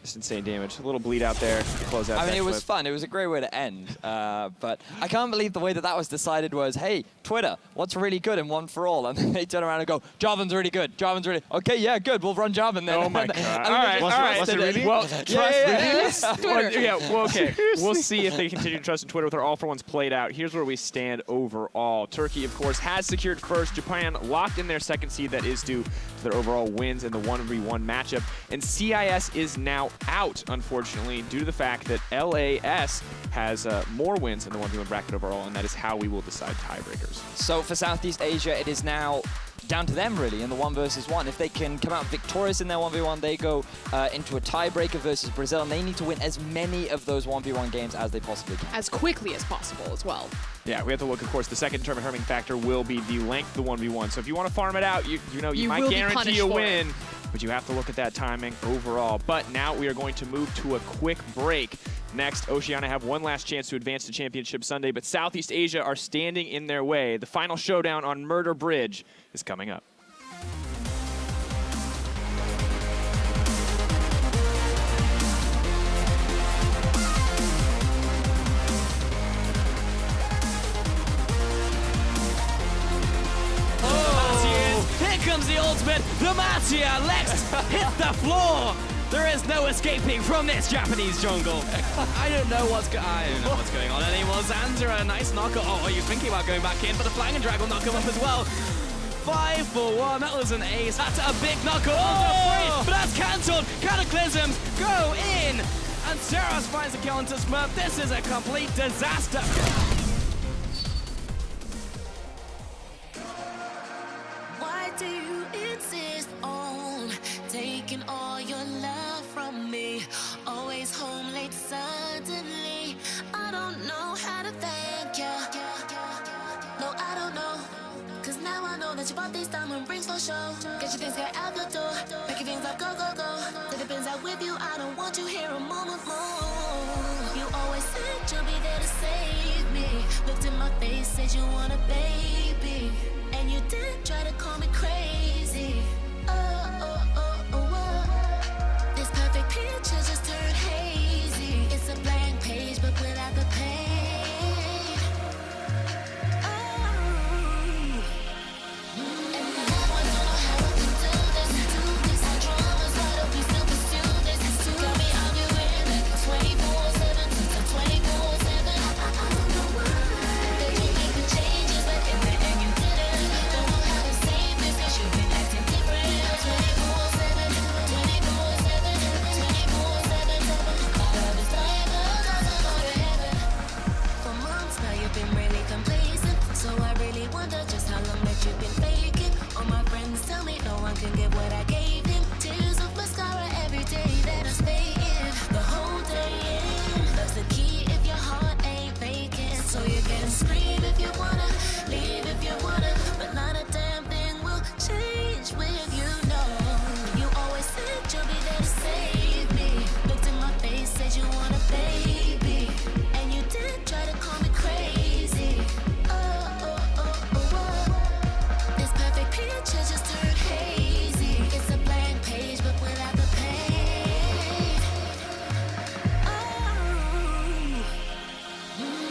Just insane damage. A little bleed out there to close out I mean, that it was clip. fun. It was a great way to end. But I can't believe the way that was decided was, hey, Twitter, what's really good in One for All? And then they turn around and go, Jarvan's really good. Jarvan's really... Okay, yeah, good. We'll run Jarvan then. Oh, my God. And All right, all right. trusted it. Well, Twitter. Well, okay. We'll see if they continue to trust in Twitter with their all-for-ones played out. Here's where we stand overall. Turkey, of course, has secured first. Japan locked in their second seed. That is due to their overall wins in the 1v1 matchup. And CIS is now out, unfortunately, due to the fact that LAS has more wins in the 1v1 bracket overall, and that is how we will decide tiebreakers. So for Southeast Asia, it is now down to them, really, in the 1 versus 1. If they can come out victorious in their 1v1, they go into a tiebreaker versus Brazil, and they need to win as many of those 1v1 games as they possibly can. As quickly as possible as well. Yeah, we have to look, of course, the second determining factor will be the length of the 1v1. So if you want to farm it out, you might guarantee a win, but you have to look at that timing overall. But now we are going to move to a quick break. Next, Oceania have one last chance to advance to Championship Sunday, but Southeast Asia are standing in their way. The final showdown on Murder Bridge is coming up. Here comes the ultimate. The Matia Lex hits the floor. There is no escaping from this Japanese jungle. I don't know what's going on anymore. Zanzara, a nice knocker. Oh, you're thinking about going back in, but the Flying Drag will knock him up as well. 5 for 1. That was an ace. That's a big knocker. But that's cancelled. Cataclysms go in. And Seras finds the kill into Smurf. This is a complete disaster. Why do you insist on taking all your love from me? Always home late suddenly. I don't know how to thank you. No, I don't know. Cause now I know that you bought these diamond rings for show. Get your things get out the door. Make your things up, go, go, go. That depends out with you. I don't want you here a moment more. You always said you'll be there to save me. Looked in my face, said you want a baby. And you did try to call me crazy. This perfect picture just turned hazy. It's a blank page, but without the pain. And now I don't know how I can do this. My drama's why don't we still pursue this? Got me arguing like 24/7 since I'm 24/7. I don't know why. They keep making changes, but in the end you didn't. Don't know how to save this, cause you've been acting different. 24/7, 24/7, 24/7. All of this time, doesn't know your heaven. For months now you've been really complacent. So I really wonder just how long that you've been faking. All my friends tell me no one can give what I gave him. Tears of mascara every day that I stay in. The whole day in. Love's the key if your heart ain't vacant. So you can scream if you wanna, leave if you wanna, but not a damn thing will change with you, no. You always said you'll be there to save me. Looked in my face, said you want a baby. And you did try to call me crazy. This perfect picture just turned hazy. It's a blank page, but without the pain.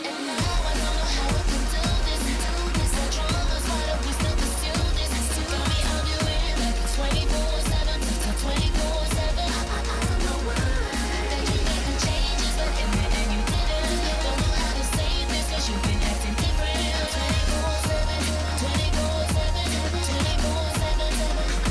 And now I don't know how I can do this. My drama's why don't we still pursue this? Got me arguing like 24/7 since I'm 24/7. I don't know why. That you making changes, but in the end you didn't. Don't know how to save this, cause you've been acting different. 24/7, 24/7, 24/7.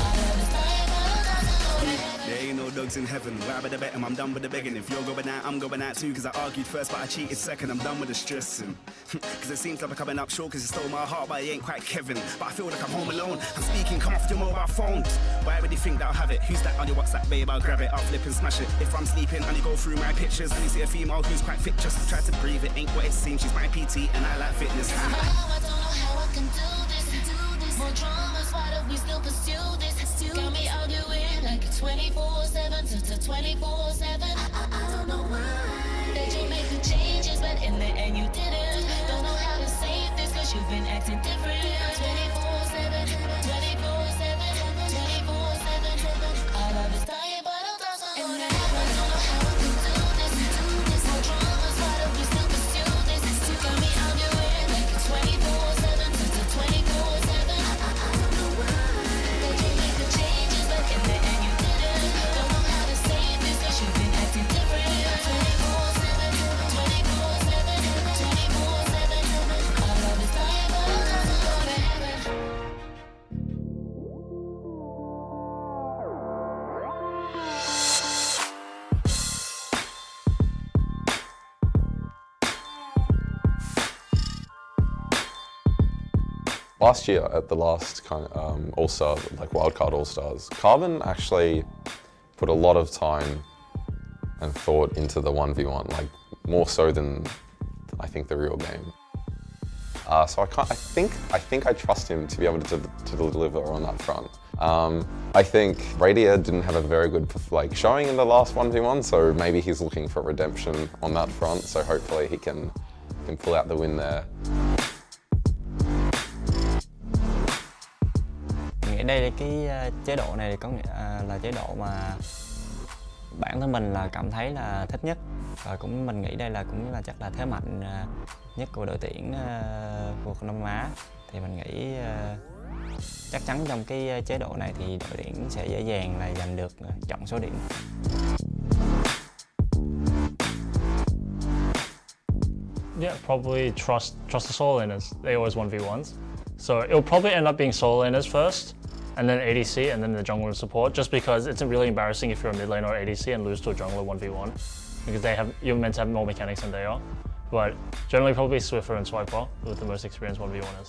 All of this time, doesn't know your heaven. There ain't no dogs in heaven. Why better bet him? I'm done with the begging. If you're going out, I'm going out too. Cause I argued first, but I cheated second. I'm done with the stressing. Cause it seems like I'm coming up short. Cause you stole my heart, but it ain't quite Kevin. But I feel like I'm home alone. I'm speaking, come off your mobile phone. Why would you think that I'll have it? Who's that on your WhatsApp, babe? I'll grab it, I'll flip and smash it. If I'm sleeping and you go through my pictures and you see a female who's quite fit, just try to breathe. It ain't what it seems. She's my PT and I like fitness. Now I don't know how I can do this. More dramas, why don't we still pursue this? Got me arguing like 24/7 to 24/7. I don't know why. That you make the changes, but in the end you didn't. Don't know how to save this, cause you've been acting different. 24/7, 24/7, 24/7. All of this time, but I'm done. And now I don't know Last year at the last kind of All-Star, like Wildcard All-Stars, Carbon actually put a lot of time and thought into the 1v1, like more so than I think the real game. So I think I trust him to be able to deliver on that front. I think Radier didn't have a very good showing in the last 1v1, so maybe he's looking for redemption on that front. So hopefully he can pull out the win there. Mình nghĩ đây cái chế độ này có nghĩa là chế độ mà bản thân mình là cảm thấy là thích nhất, và cũng mình nghĩ đây là cũng là chắc là thế mạnh nhất của đội tuyển vượt Đông Nam Á. Thì mình nghĩ chắc chắn trong cái chế độ này thì đội tuyển sẽ dễ dàng là giành được chọn số điểm. Yeah, probably trust the solo laners. They always 1v1s. So it'll probably end up being solo laners first, and then ADC, and then the jungler and support, just because it's really embarrassing if you're a mid laner or ADC and lose to a jungler 1v1, because you're meant to have more mechanics than they are. But generally probably Swiffer and Swiper with the most experienced 1v1ers.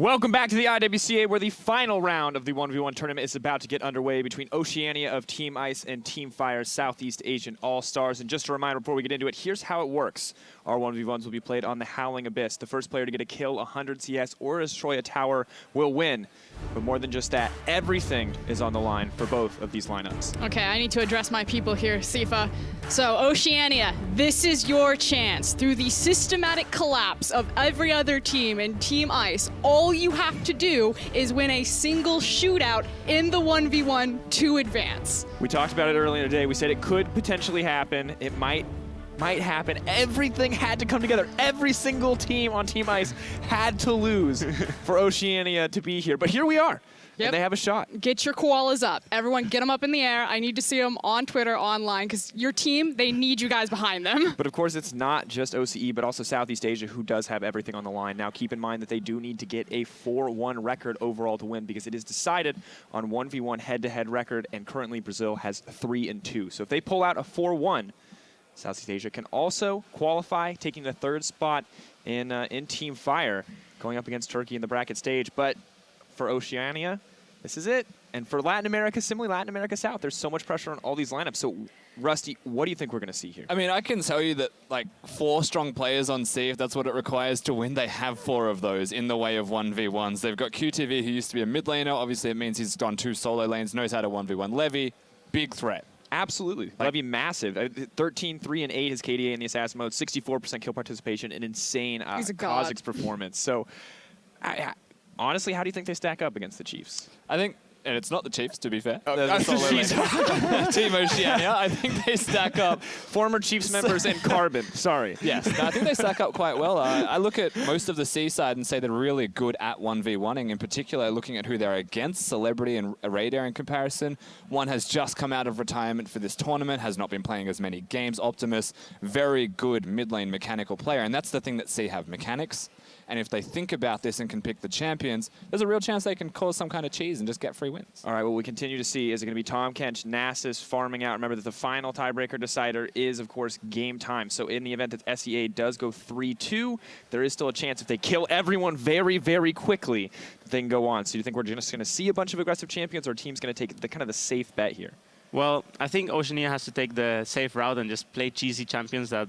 Welcome back to the IWCA, where the final round of the 1v1 tournament is about to get underway between Oceania of Team Ice and Team Fire's Southeast Asian All-Stars. And just a reminder before we get into it, here's how it works. Our 1v1s will be played on the Howling Abyss. The first player to get a kill, 100 CS, or destroy a tower will win. But more than just that, everything is on the line for both of these lineups. Okay, I need to address my people here, Sifa. So, Oceania, this is your chance. Through the systematic collapse of every other team in Team Ice, all you have to do is win a single shootout in the 1v1 to advance. We talked about it earlier today. We said it could potentially happen. It might happen. Everything had to come together. Every single team on Team Ice had to lose for Oceania to be here. But here we are. Yep. And they have a shot. Get your koalas up. Everyone get them up in the air. I need to see them on Twitter, online, because your team, they need you guys behind them. But of course, it's not just OCE, but also Southeast Asia, who does have everything on the line. Now, keep in mind that they do need to get a 4-1 record overall to win, because it is decided on 1v1 head-to-head record, and currently Brazil has 3-2. So if they pull out a 4-1, Southeast Asia can also qualify, taking the third spot in Team Fire, going up against Turkey in the bracket stage. But for Oceania, this is it. And for Latin America, similarly Latin America South, there's so much pressure on all these lineups. So, Rusty, what do you think we're going to see here? I mean, I can tell you that, like, 4 strong players on C, if that's what it requires to win, they have 4 of those in the way of 1v1s. They've got QTV, who used to be a mid laner. Obviously, it means he's gone 2 solo lanes, knows how to 1v1. Levy, big threat. Absolutely. Levy, massive. 13, 3, and 8 his KDA in the assassin mode, 64% kill participation, an insane Kha'Zix performance. So, honestly, how do you think they stack up against the Chiefs? I think, and it's not the Chiefs, to be fair. Oh, They're the solo lane. Team Oceania, I think they stack up. Former Chiefs members and Carbon, sorry. Yes, no, I think they stack up quite well. I look at most of the C side and say they're really good at 1v1ing. In particular, looking at who they're against, Celebrity and Radar in comparison. One has just come out of retirement for this tournament, has not been playing as many games. Optimus, very good mid lane mechanical player, and that's the thing that C have, mechanics. And if they think about this and can pick the champions, there's a real chance they can cause some kind of cheese and just get free wins. All right, well, we continue to see, is it going to be Tom Kench, Nasus farming out? Remember that the final tiebreaker decider is, of course, game time. So in the event that SEA does go 3-2, there is still a chance if they kill everyone very, very quickly, that they can go on. So do you think we're just going to see a bunch of aggressive champions, or a team's going to take the kind of the safe bet here? Well, I think Oceania has to take the safe route and just play cheesy champions that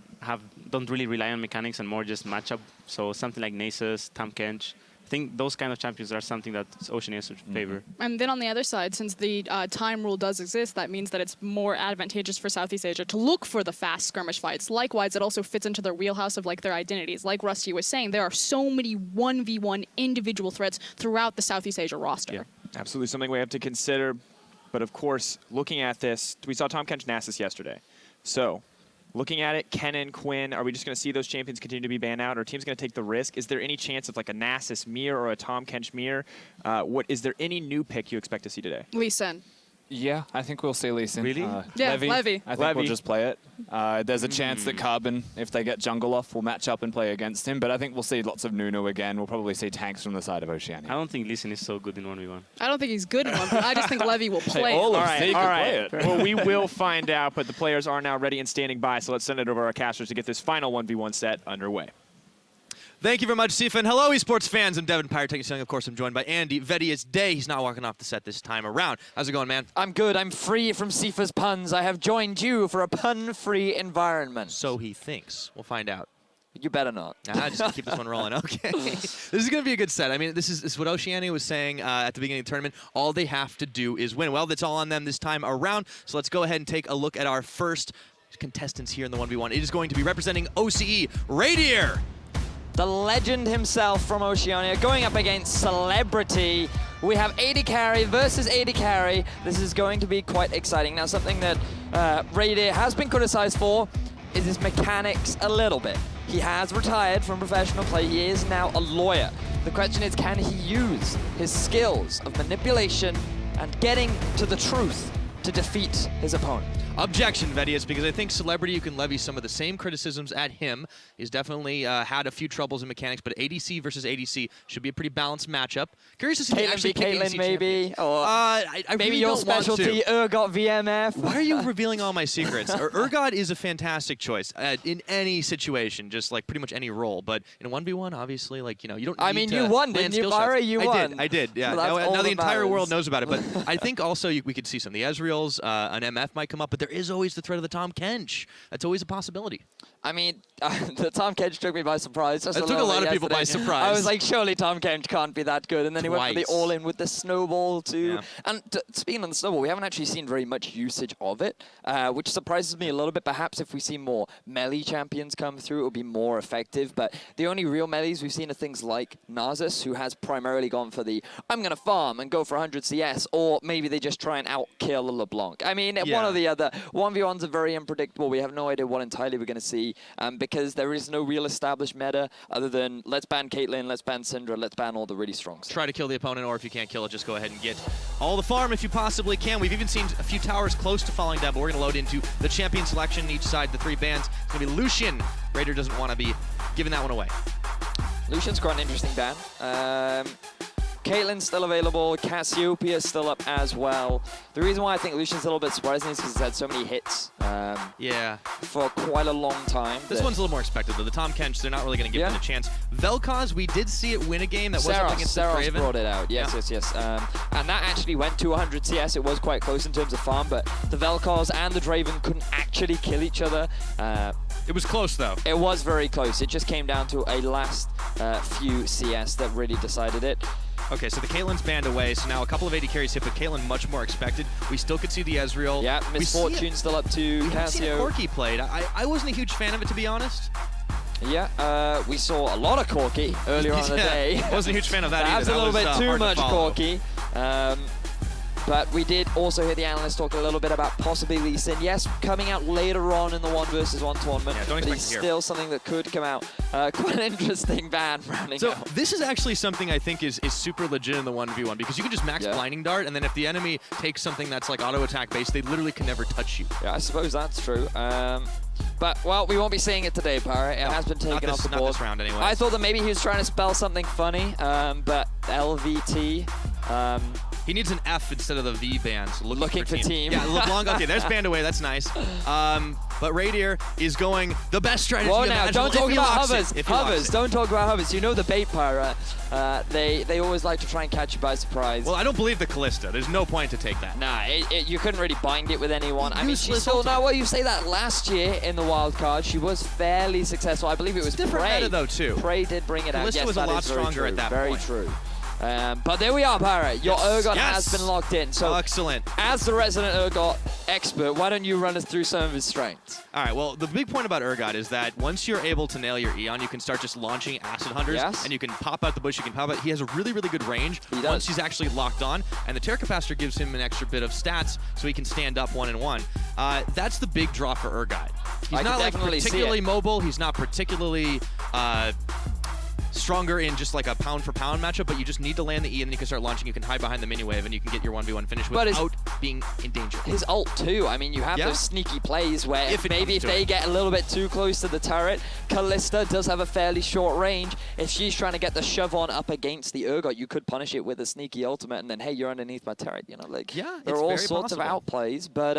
don't really rely on mechanics and more just matchup. So something like Nasus, Tam Kench. I think those kind of champions are something that Oceania should favor. And then on the other side, since the time rule does exist, that means that it's more advantageous for Southeast Asia to look for the fast skirmish fights. Likewise, it also fits into their wheelhouse of like their identities. Like Rusty was saying, there are so many 1v1 individual threats throughout the Southeast Asia roster. Yeah, absolutely something we have to consider. But of course, looking at this, we saw Tom Kench Nasus yesterday. So, looking at it, Kennen, Quinn, are we just going to see those champions continue to be banned out? Or team's going to take the risk? Is there any chance of like a Nasus Mir or a Tom Kench Mir? Is there any new pick you expect to see today? Lee Sin. Yeah, I think we'll see Lee Sin. Really? Yeah, Levy. I think we'll just play it. There's a chance that Carbon, if they get jungle off, will match up and play against him. But I think we'll see lots of Nunu again. We'll probably see tanks from the side of Oceania. I don't think Lee Sin is so good in 1v1. I don't think he's good in one, but I just think Levy will play. all it. of All Zeke could right. play it. Well, we will find out, but the players are now ready and standing by, so let's send it over to our casters to get this final 1v1 set underway. Thank you very much, Sifa. And hello, esports fans. I'm Devin Pirate Technic. Of course, I'm joined by Andy. Vedi, it's day. He's not walking off the set this time around. How's it going, man? I'm good. I'm free from Sifa's puns. I have joined you for a pun-free environment. So he thinks. We'll find out. You better not. Nah, just keep this one rolling. Okay. This is going to be a good set. I mean, this is what Oceania was saying at the beginning of the tournament. All they have to do is win. Well, that's all on them this time around. So let's go ahead and take a look at our first contestants here in the 1v1. It is going to be representing OCE, Radier. The legend himself from Oceania going up against Celebrity. We have AD Carry versus AD Carry. This is going to be quite exciting. Now, something that Radier has been criticized for is his mechanics a little bit. He has retired from professional play. He is now a lawyer. The question is, can he use his skills of manipulation and getting to the truth to defeat his opponent? Objection, Vedius, because I think Celebrity, you can levy some of the same criticisms at him. He's definitely had a few troubles in mechanics, but ADC versus ADC should be a pretty balanced matchup. Curious to see Caitlyn actually v Caitlyn, maybe, or I maybe really your don't want specialty, to. Urgot VMF. Why are you revealing all my secrets? Urgot is a fantastic choice in any situation, just like pretty much any role. But in 1v1, obviously, like, you know, you don't. I need mean, to you won, land didn't you, skill shots. Byra? You won. I did. Yeah. Well, that's all now the that entire matters. world knows about it. But I think also we could see some of the Ezreals, an MF might come up, but there is always the threat of the Tom Kench. That's always a possibility. I mean, the Tom Kench took me by surprise. It took a lot of people by surprise. I was like, surely Tom Kench can't be that good. And then he went for the Twice. all-in with the snowball too. Yeah. And speaking of the snowball, we haven't actually seen very much usage of it, which surprises me a little bit. Perhaps if we see more melee champions come through, it'll be more effective. But the only real melees we've seen are things like Nasus, who has primarily gone for the, I'm going to farm and go for 100 CS, or maybe they just try and out-kill a LeBlanc. I mean, one or the other. 1v1s are very unpredictable. We have no idea what entirely we're going to see, because there is no real established meta other than let's ban Caitlyn, let's ban Syndra, let's ban all the really strong stuff. Try to kill the opponent, or if you can't kill it, just go ahead and get all the farm if you possibly can. We've even seen a few towers close to falling down, but we're going to load into the champion selection. Each side, the three bans. It's going to be Lucian. Raider doesn't want to be giving that one away. Lucian's quite an interesting ban. Caitlyn's still available, Cassiopeia's still up as well. The reason why I think Lucian's a little bit surprising is because he's had so many hits for quite a long time. This one's a little more expected, though. The Tom Kench, they're not really going to give him a chance. Vel'Koz, we did see it win a game that wasn't against the Saros Draven. brought it out, yes. And that actually went to 100 CS. It was quite close in terms of farm, but the Vel'Koz and the Draven couldn't actually kill each other. It was close, though. It was very close. It just came down to a last few CS that really decided it. Okay, so the Caitlyn's banned away, so now a couple of AD carries hit, but Caitlyn much more expected. We still could see the Ezreal. Yeah, Misfortune still up to We haven't seen Cassio. Corki played. I wasn't a huge fan of it, to be honest. Yeah, we saw a lot of Corki earlier on in the day. Wasn't a huge fan of that Perhaps either. a little bit too hard to much follow. Corki. But we did also hear the analysts talk a little bit about possibly Lee Sin. Yes, coming out later on in the 1v1 tournament, Yeah, don't but expect he's to hear. still something that could come out. Quite an interesting ban rounding So out. this is actually something I think is super legit in the 1v1, because you can just max blinding dart, and then if the enemy takes something that's like auto attack based, they literally can never touch you. Yeah, I suppose that's true. But, well, we won't be seeing it today, Pirate. It has been taken off the board. Not this round, anyway. I thought that maybe he was trying to spell something funny, but LVT. He needs an F instead of the V band. So Looking for team. Yeah, LeBlanc. Okay, there's banned away. That's nice. But Radier is going the best strategy. Whoa, now, imaginable don't talk if he about locks it, hovers. if he locks Hovers, it. don't talk about hovers. You know the bait, Pirate. They always like to try and catch you by surprise. Well, I don't believe the Callista. There's no point to take that. Nah, you couldn't really bind it with anyone. I mean, she's Useless still, ultimate. now, well, you say that last year in the Wildcard, she was fairly successful. I believe it was different Prey. meta, though, too. Prey did bring it out. Callista Yes, was a that lot is very stronger true. at that very point. true. But there we are, Pirate. Your Urgot Yes. has been locked in. So, excellent. As the resident Urgot expert, why don't you run us through some of his strengths? All right, well, the big point about Urgot is that once you're able to nail your Eon, you can start just launching Acid Hunters, Yes. and you can pop out the bush, you can pop out. He has a really, really good range once he's actually locked on, and the Terra Capacitor gives him an extra bit of stats so he can stand up 1-1. That's the big draw for Urgot. He's I not can like definitely see particularly it. mobile, he's not particularly stronger in just like a pound-for-pound matchup, but you just need to land the E, and then you can start launching. You can hide behind the mini wave, and you can get your 1v1 finish without being in danger. His ult too. I mean, you have those sneaky plays where if they get a little bit too close to the turret, Kalista does have a fairly short range. If she's trying to get the shove on up against the Urgot, you could punish it with a sneaky ultimate, and then hey, you're underneath my turret. You know, like there are all sorts of outplays. But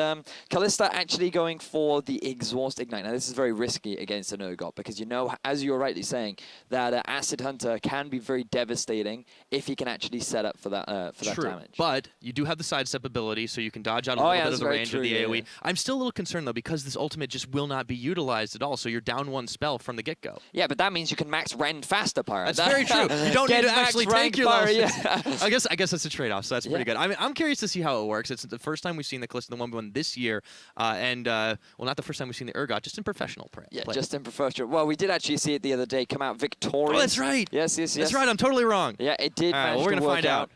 Kalista actually going for the exhaust ignite. Now this is very risky against an Urgot because you know, as you're rightly saying, that Acid Hunter can be very devastating if he can actually set up for that damage. But you do have the sidestep ability, so you can dodge out a little bit of the range of the AoE. I'm still a little concerned though because this ultimate just will not be utilized at all. So you're down one spell from the get-go. Yeah, but that means you can max rend faster, Pyro. That's very true. You don't need to actually take your Pyro, levels. I guess that's a trade-off. So that's pretty good. I mean, I'm curious to see how it works. It's the first time we've seen the Kalista in the 1v1 this year, well, not the first time we've seen the Urgot, just in professional play. Yeah, just in professional. Well, we did actually see it the other day come out victorious. Oh, that's right. Yes. That's right. I'm totally wrong. Yeah, it did manage well, we're to gonna work find out.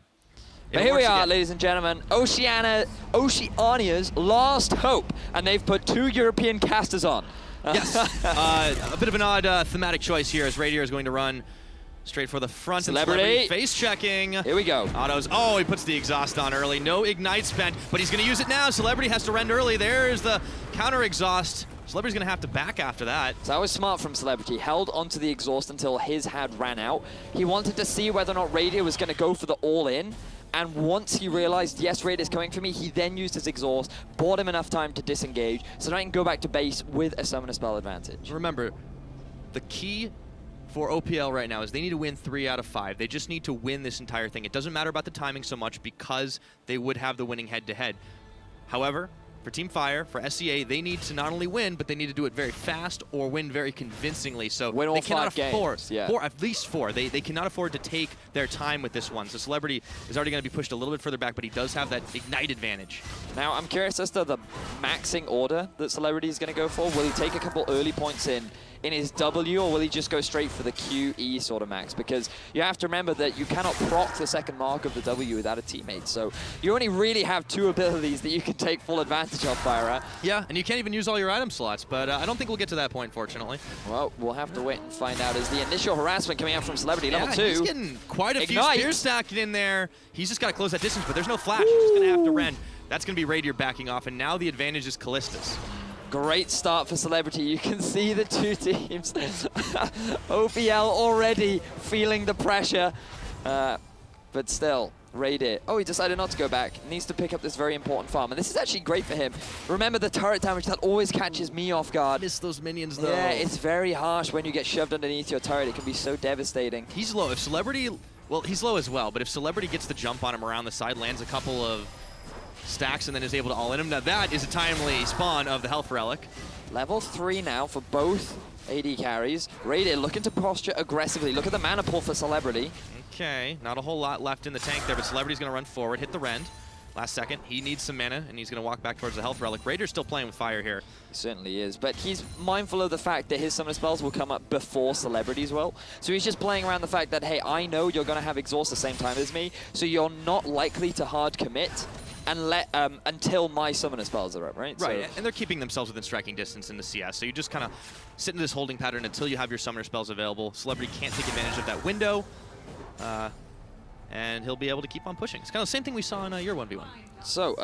But here we are, ladies and gentlemen. Oceania's last hope, and they've put 2 European casters on. Yes. A bit of an odd thematic choice here as Radier is going to run straight for the front. Celebrity. Face checking. Here we go. Autos. Oh, he puts the exhaust on early. No ignite spent, but he's going to use it now. Celebrity has to rend early. There's the counter exhaust. Celebrity's going to have to back after that. So that was smart from Celebrity. Held onto the exhaust until his had ran out. He wanted to see whether or not Radier was going to go for the all-in. And once he realized, yes, Radior's coming for me, he then used his exhaust, bought him enough time to disengage, so now he can go back to base with a summoner spell advantage. Remember, the key for OPL right now is they need to win 3 out of 5. They just need to win this entire thing. It doesn't matter about the timing so much because they would have the winning head-to-head. However, for Team Fire, for SCA, they need to not only win, but they need to do it very fast or win very convincingly. So win all they cannot 5 afford games. Yeah. at least 4. They cannot afford to take their time with this one. So Celebrity is already going to be pushed a little bit further back, but he does have that ignite advantage. Now, I'm curious as to the maxing order that Celebrity is going to go for. Will he take a couple early points in his W, or will he just go straight for the QE sort of max? Because you have to remember that you cannot proc the second mark of the W without a teammate. So you only really have 2 abilities that you can take full advantage of, Fyra. Yeah, and you can't even use all your item slots, but I don't think we'll get to that point, fortunately. Well, we'll have to wait and find out. Is the initial harassment coming out from Celebrity, level 2. He's getting quite a Ignite. few spears stacked in there. He's just got to close that distance, but there's no flash. He's just going to have to rend. That's going to be Radier backing off, and now the advantage is Kalista's. Great start for Celebrity. You can see the 2 teams. OPL already feeling the pressure, but still, Radier. Oh, he decided not to go back. Needs to pick up this very important farm, and this is actually great for him. Remember the turret damage, that always catches me off guard. Miss those minions, though. Yeah, it's very harsh when you get shoved underneath your turret. It can be so devastating. He's low. If Celebrity, well, he's low as well, but if Celebrity gets the jump on him around the side, lands a couple of stacks and then is able to all in him. Now that is a timely spawn of the health relic. Level 3 now for both AD carries. Radier looking to posture aggressively. Look at the mana pull for Celebrity. Okay, not a whole lot left in the tank there, but Celebrity's going to run forward, hit the rend. Last second, he needs some mana, and he's going to walk back towards the health relic. Raider's still playing with fire here. He certainly is, but he's mindful of the fact that his summoner spells will come up before Celebrity as well. So he's just playing around the fact that, hey, I know you're going to have exhaust the same time as me, so you're not likely to hard commit and until my summoner spells are up, right? Right, So, and they're keeping themselves within striking distance in the CS, so you just kind of sit in this holding pattern until you have your summoner spells available. Celebrity can't take advantage of that window, and he'll be able to keep on pushing. It's kind of the same thing we saw in your 1v1. So,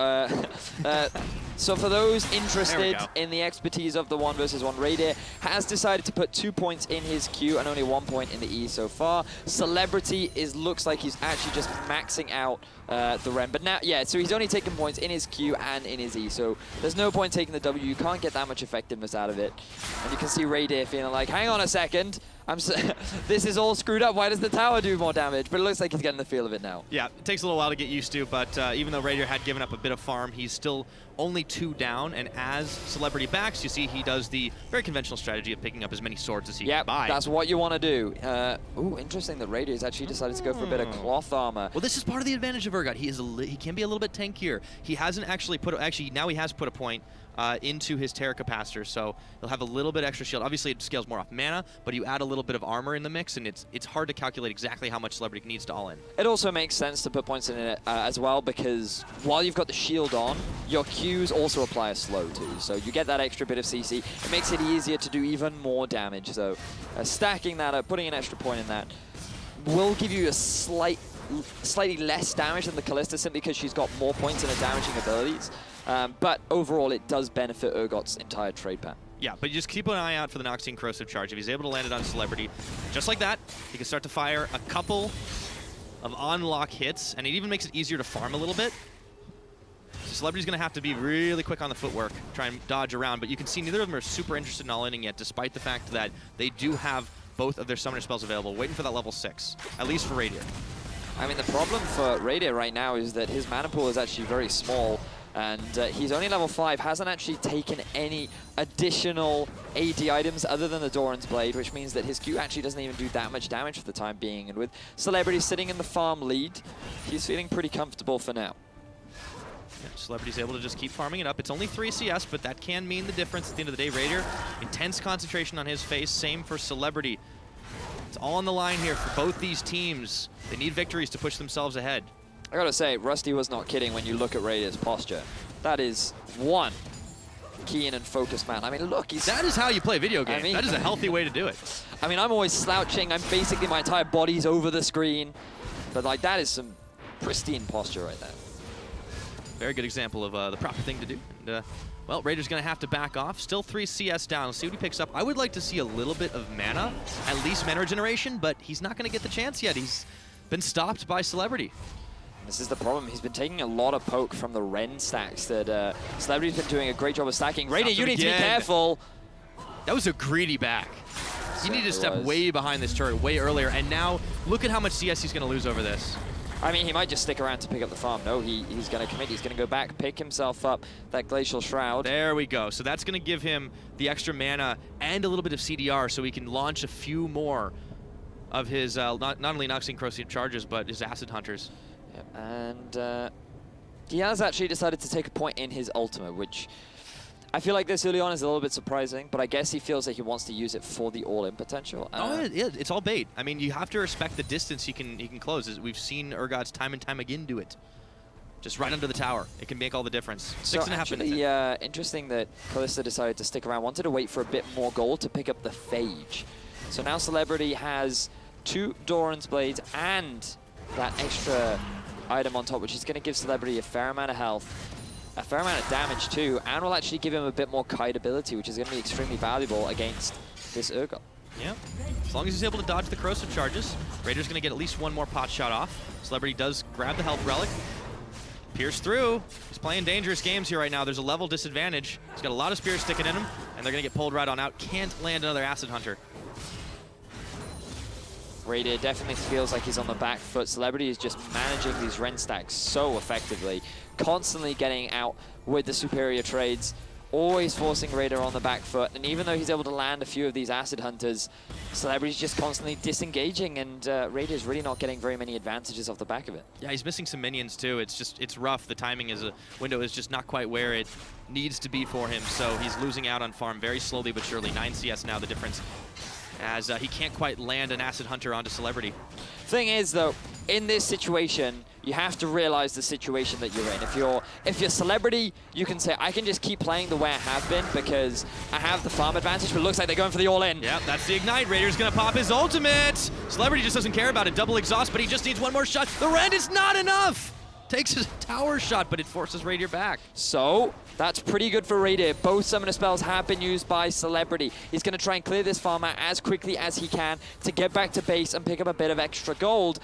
so for those interested in the expertise of the 1 versus 1, Radier has decided to put 2 points in his Q and only 1 point in the E so far. Celebrity looks like he's actually just maxing out the Rem. But now, yeah, so he's only taking points in his Q and in his E, so there's no point taking the W. You can't get that much effectiveness out of it. And you can see Radier feeling like, hang on a second, this is all screwed up. Why does the tower do more damage? But it looks like he's getting the feel of it now. Yeah, it takes a little while to get used to, but even though Radier had given up a bit of farm, he's still only 2 down, and as Celebrity backs, you see he does the very conventional strategy of picking up as many swords as he can buy. That's what you want to do. Ooh, interesting that Radier has actually decided to go for a bit of cloth armor. Well, this is part of the advantage of Urgot. He can be a little bit tankier. He hasn't actually now he has put a point into his Terra Capacitor, so he'll have a little bit extra shield. Obviously, it scales more off mana, but you add a little bit of armor in the mix, and it's hard to calculate exactly how much Celebrity needs to all in. It also makes sense to put points in it as well, because while you've got the shield on, your Qs also apply a slow too, so you get that extra bit of CC. It makes it easier to do even more damage, so stacking that up, putting an extra point in that. will give you a slightly less damage than the Kalista simply because she's got more points in her damaging abilities. But overall, it does benefit Urgot's entire trade path. Yeah, but you just keep an eye out for the Noxine Corrosive Charge. If he's able to land it on Celebrity, just like that, he can start to fire a couple of on-lock hits, and it even makes it easier to farm a little bit. So Celebrity's going to have to be really quick on the footwork, try and dodge around, but you can see neither of them are super interested in all-inning yet, despite the fact that they do have both of their summoner spells available, waiting for that level 6, at least for Radier. I mean, the problem for Radier right now is that his mana pool is actually very small, and he's only level 5, hasn't actually taken any additional AD items other than the Doran's Blade, which means that his Q actually doesn't even do that much damage for the time being. And with Celebrity sitting in the farm lead, he's feeling pretty comfortable for now. Yeah, Celebrity's able to just keep farming it up. It's only 3 CS, but that can mean the difference at the end of the day. Radier, intense concentration on his face, same for Celebrity. It's all on the line here for both these teams. They need victories to push themselves ahead. I gotta say, Rusty was not kidding when you look at Radier's posture. That is one keen and focused man. I mean, look, that is how you play video games. I mean, that is a healthy way to do it. I mean, I'm always slouching. I'm basically, my entire body's over the screen. But like, that is some pristine posture right there. Very good example of the proper thing to do. And, well, Raider's going to have to back off. Still 3 CS down. Let's see what he picks up. I would like to see a little bit of mana, at least mana regeneration, but he's not going to get the chance yet. He's been stopped by Celebrity. This is the problem. He's been taking a lot of poke from the Ren stacks that Celebrity's been doing a great job of stacking. Radier, you need to be careful. That was a greedy back. He needed to step way behind this turret way earlier, and now look at how much CS he's going to lose over this. I mean, he might just stick around to pick up the farm. No, he's going to commit. He's going to go back, pick himself up that Glacial Shroud. There we go. So that's going to give him the extra mana and a little bit of CDR so he can launch a few more of his, not only Noxine Corrosive Charges, but his Acid Hunters. Yep. And he has actually decided to take a point in his ultimate, which I feel like this early on is a little bit surprising, but I guess he feels like he wants to use it for the all-in potential. It's all bait. I mean, you have to respect the distance he can close. We've seen Urgots time and time again do it. Just right under the tower. It can make all the difference. So 6.5 minutes. Interesting that Kalista decided to stick around. Wanted to wait for a bit more gold to pick up the Phage. So now Celebrity has 2 Doran's Blades and that extra item on top, which is going to give Celebrity a fair amount of health, a fair amount of damage too, and will actually give him a bit more kite ability, which is going to be extremely valuable against this Urgot. Yeah, as long as he's able to dodge the Corrosive Charges, Raider's going to get at least 1 more pot shot off. Celebrity does grab the Health Relic, pierce through. He's playing dangerous games here right now. There's a level disadvantage. He's got a lot of spears sticking in him, and they're going to get pulled right on out. Can't land another Acid Hunter. Radier definitely feels like he's on the back foot. Celebrity is just managing these Ren stacks so effectively, constantly getting out with the superior trades, always forcing Radier on the back foot. And even though he's able to land a few of these Acid Hunters, Celebrity's just constantly disengaging, and Radier's really not getting very many advantages off the back of it. Yeah, he's missing some minions too. It's rough. The timing is window is just not quite where it needs to be for him. So he's losing out on farm very slowly but surely. 9 CS now, the difference, as he can't quite land an Acid Hunter onto Celebrity. Thing is, though, in this situation, you have to realize the situation that you're in. If you're Celebrity, you can say, I can just keep playing the way I have been because I have the farm advantage, but it looks like they're going for the all-in. Yep, that's the Ignite. Raider's gonna pop his ultimate. Celebrity just doesn't care about it. Double exhaust, but he just needs 1 more shot. The Rend is not enough. Takes his tower shot, but it forces Radier back. So that's pretty good for Radier. Both summoner spells have been used by Celebrity. He's going to try and clear this farm out as quickly as he can to get back to base and pick up a bit of extra gold.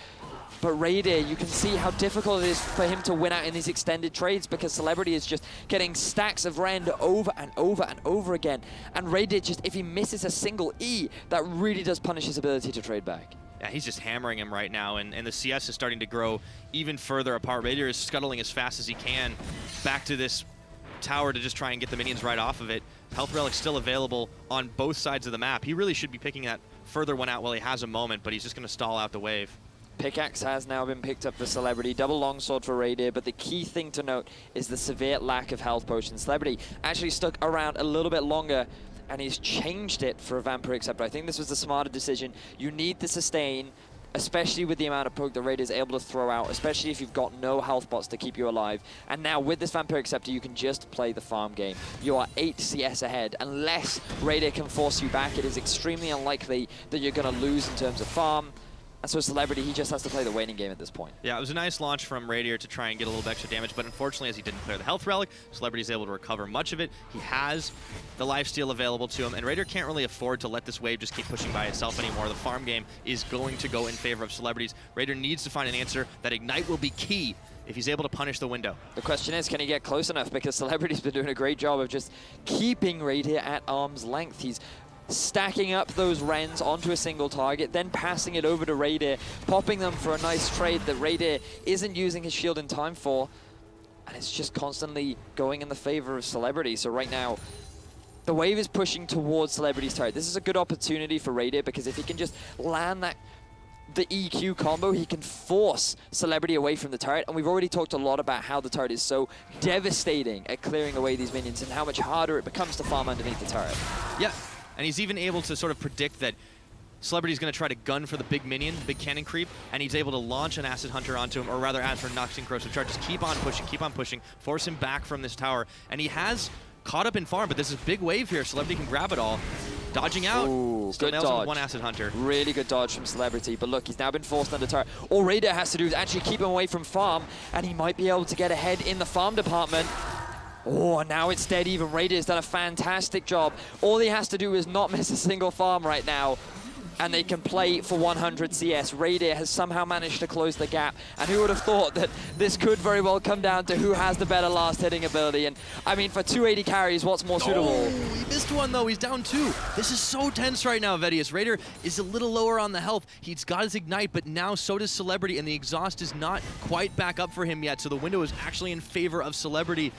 But Radier, you can see how difficult it is for him to win out in these extended trades because Celebrity is just getting stacks of Rend over and over and over again. And Radier, just if he misses a single E, that really does punish his ability to trade back. Yeah, he's just hammering him right now, and the CS is starting to grow even further apart. Radier is scuttling as fast as he can back to this tower to just try and get the minions right off of it. Health Relic still available on both sides of the map. He really should be picking that further one out while he has a moment, but he's just going to stall out the wave. Pickaxe has now been picked up for Celebrity. Double longsword for Radier, but the key thing to note is the severe lack of health potions. Celebrity actually stuck around a little bit longer, and he's changed it for a Vampire Acceptor. I think this was the smarter decision. You need the sustain, especially with the amount of poke that Radier is able to throw out, especially if you've got no health bots to keep you alive. And now with this Vampire Acceptor, you can just play the farm game. You are 8 CS ahead. Unless Radier can force you back, it is extremely unlikely that you're going to lose in terms of farm. And so Celebrity, he just has to play the waiting game at this point. Yeah, it was a nice launch from Radier to try and get a little bit extra damage, but unfortunately, as he didn't clear the health relic, Celebrity is able to recover much of it. He has the lifesteal available to him, and Radier can't really afford to let this wave just keep pushing by itself anymore. The farm game is going to go in favor of Celebrities. Radier needs to find an answer. That Ignite will be key if he's able to punish the window. The question is, can he get close enough? Because Celebrity's been doing a great job of just keeping Radier at arm's length. He's stacking up those Rens onto a single target, then passing it over to Radier, popping them for a nice trade that Radier isn't using his shield in time for, and it's just constantly going in the favor of Celebrity. So right now, the wave is pushing towards Celebrity's turret. This is a good opportunity for Radier, because if he can just land the EQ combo, he can force Celebrity away from the turret. And we've already talked a lot about how the turret is so devastating at clearing away these minions and how much harder it becomes to farm underneath the turret. Yeah. And he's even able to sort of predict that Celebrity's going to try to gun for the big minion, big cannon creep, and he's able to launch an Acid Hunter onto him, or rather after Noxing Corrosive Charge, just keep on pushing, force him back from this tower. And he has caught up in farm, but this is a big wave here. Celebrity can grab it all. Dodging out. Ooh, Still good nails him with dodge. one Acid Hunter. Really good dodge from Celebrity, but look, he's now been forced under turret. All Radier has to do is actually keep him away from farm, and he might be able to get ahead in the farm department. Oh, and now it's dead even. Radier's done a fantastic job. All he has to do is not miss a single farm right now, and they can play for 100 CS. Radier has somehow managed to close the gap, and who would have thought that this could very well come down to who has the better last hitting ability. And I mean, for 280 carries, what's more suitable? Oh, he missed one though, he's down 2. This is so tense right now, Vedius. Radier is a little lower on the health. He's got his Ignite, but now so does Celebrity, and the exhaust is not quite back up for him yet, so the window is actually in favor of Celebrity.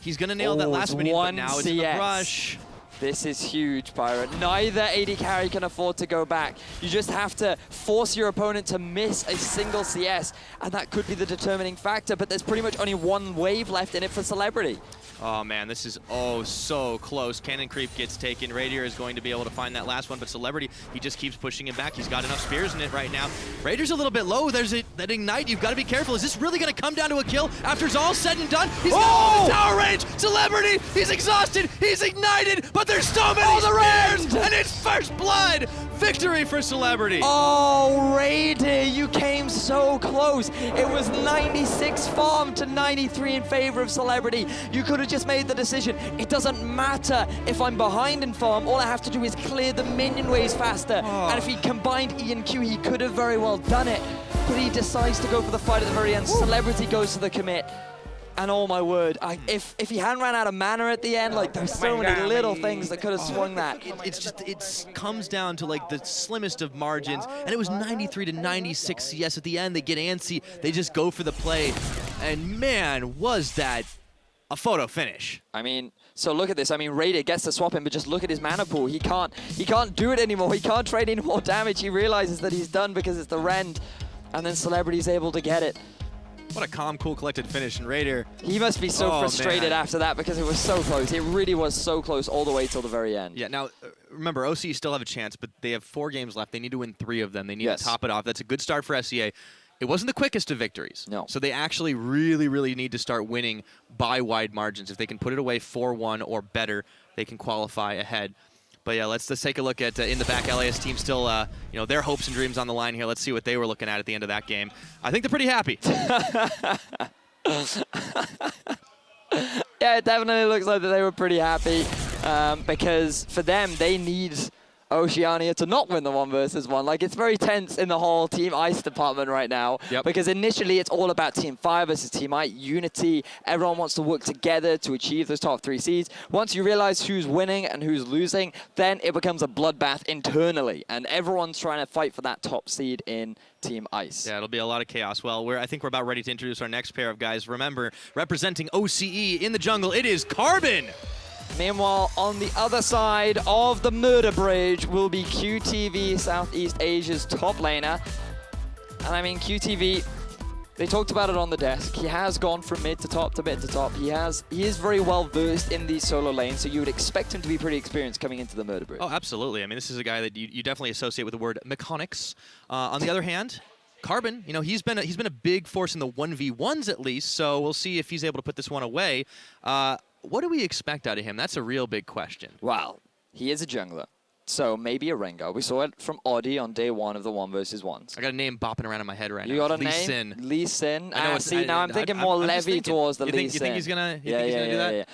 He's gonna nail that last minion, but now it's in the rush. This is huge, Pirate. Neither AD carry can afford to go back. You just have to force your opponent to miss a single CS, and that could be the determining factor, but there's pretty much only one wave left in it for Celebrity. Oh man, this is oh so close. Cannon creep gets taken. Radier is going to be able to find that last one, but Celebrity, he just keeps pushing him back. He's got enough spears in it right now. Raider's a little bit low. There's that Ignite. You've got to be careful. Is this really going to come down to a kill after it's all said and done? He's got all the tower range. Celebrity, he's exhausted. He's ignited, but there's so many spears, and it's first blood. Victory for Celebrity. Oh, Radier, you came so close. It was 96 farm to 93 in favor of Celebrity. You could have just made the decision. It doesn't matter if I'm behind in farm. All I have to do is clear the minion waves faster. And if he combined E and Q, he could have very well done it. But he decides to go for the fight at the very end. Celebrity goes to the commit. And oh my word, if he hadn't ran out of mana at the end, like there's so many little things that could have swung that. It comes down to like the slimmest of margins, and it was 93 to 96 CS at the end. They get antsy, they just go for the play, and man, was that a photo finish. I mean, so look at this. I mean, Radier gets to swap him, but just look at his mana pool. He can't do it anymore. He can't trade any more damage. He realizes that he's done because it's the Rend, and then Celebrity's able to get it. What a calm, cool, collected finish in Radier. He must be so frustrated after that because it was so close. It really was so close all the way till the very end. Yeah, now, remember, OC still have a chance, but they have 4 games left. They need to win 3 of them. They need to top it off. That's a good start for SEA. It wasn't the quickest of victories. No. So they actually really, really need to start winning by wide margins. If they can put it away 4-1 or better, they can qualify ahead. But yeah, let's take a look at in the back. LAS team still, you know, their hopes and dreams on the line here. Let's see what they were looking at the end of that game. I think they're pretty happy. Yeah, it definitely looks like that they were pretty happy because for them, they need Oceania to not win the 1 versus 1. Like, it's very tense in the whole Team Ice department right now because initially it's all about Team Fire versus Team Ice, unity. Everyone wants to work together to achieve those top 3 seeds. Once you realize who's winning and who's losing, then it becomes a bloodbath internally, and everyone's trying to fight for that top seed in Team Ice. Yeah, it'll be a lot of chaos. Well, I think we're about ready to introduce our next pair of guys. Remember, representing OCE in the jungle, it is Carbon. Meanwhile, on the other side of the murder bridge will be QTV, Southeast Asia's top laner. And I mean, QTV, they talked about it on the desk. He has gone from mid to top to mid to top. He is very well versed in these solo lanes, so you would expect him to be pretty experienced coming into the murder bridge. Oh, absolutely. I mean, this is a guy that you definitely associate with the word mechanics. On the other hand, Carbon, you know, he's been a big force in the 1v1s at least, so we'll see if he's able to put this one away. What do we expect out of him? That's a real big question. Wow. He is a jungler. So maybe a Rengar. We saw it from Audi on day 1 of the 1v1s. I got a name bopping around in my head right now. You got a Lee name? Sin. Lee Sin. I know See, now I'm thinking more Levy towards the Lee Sin. You think he's gonna do that?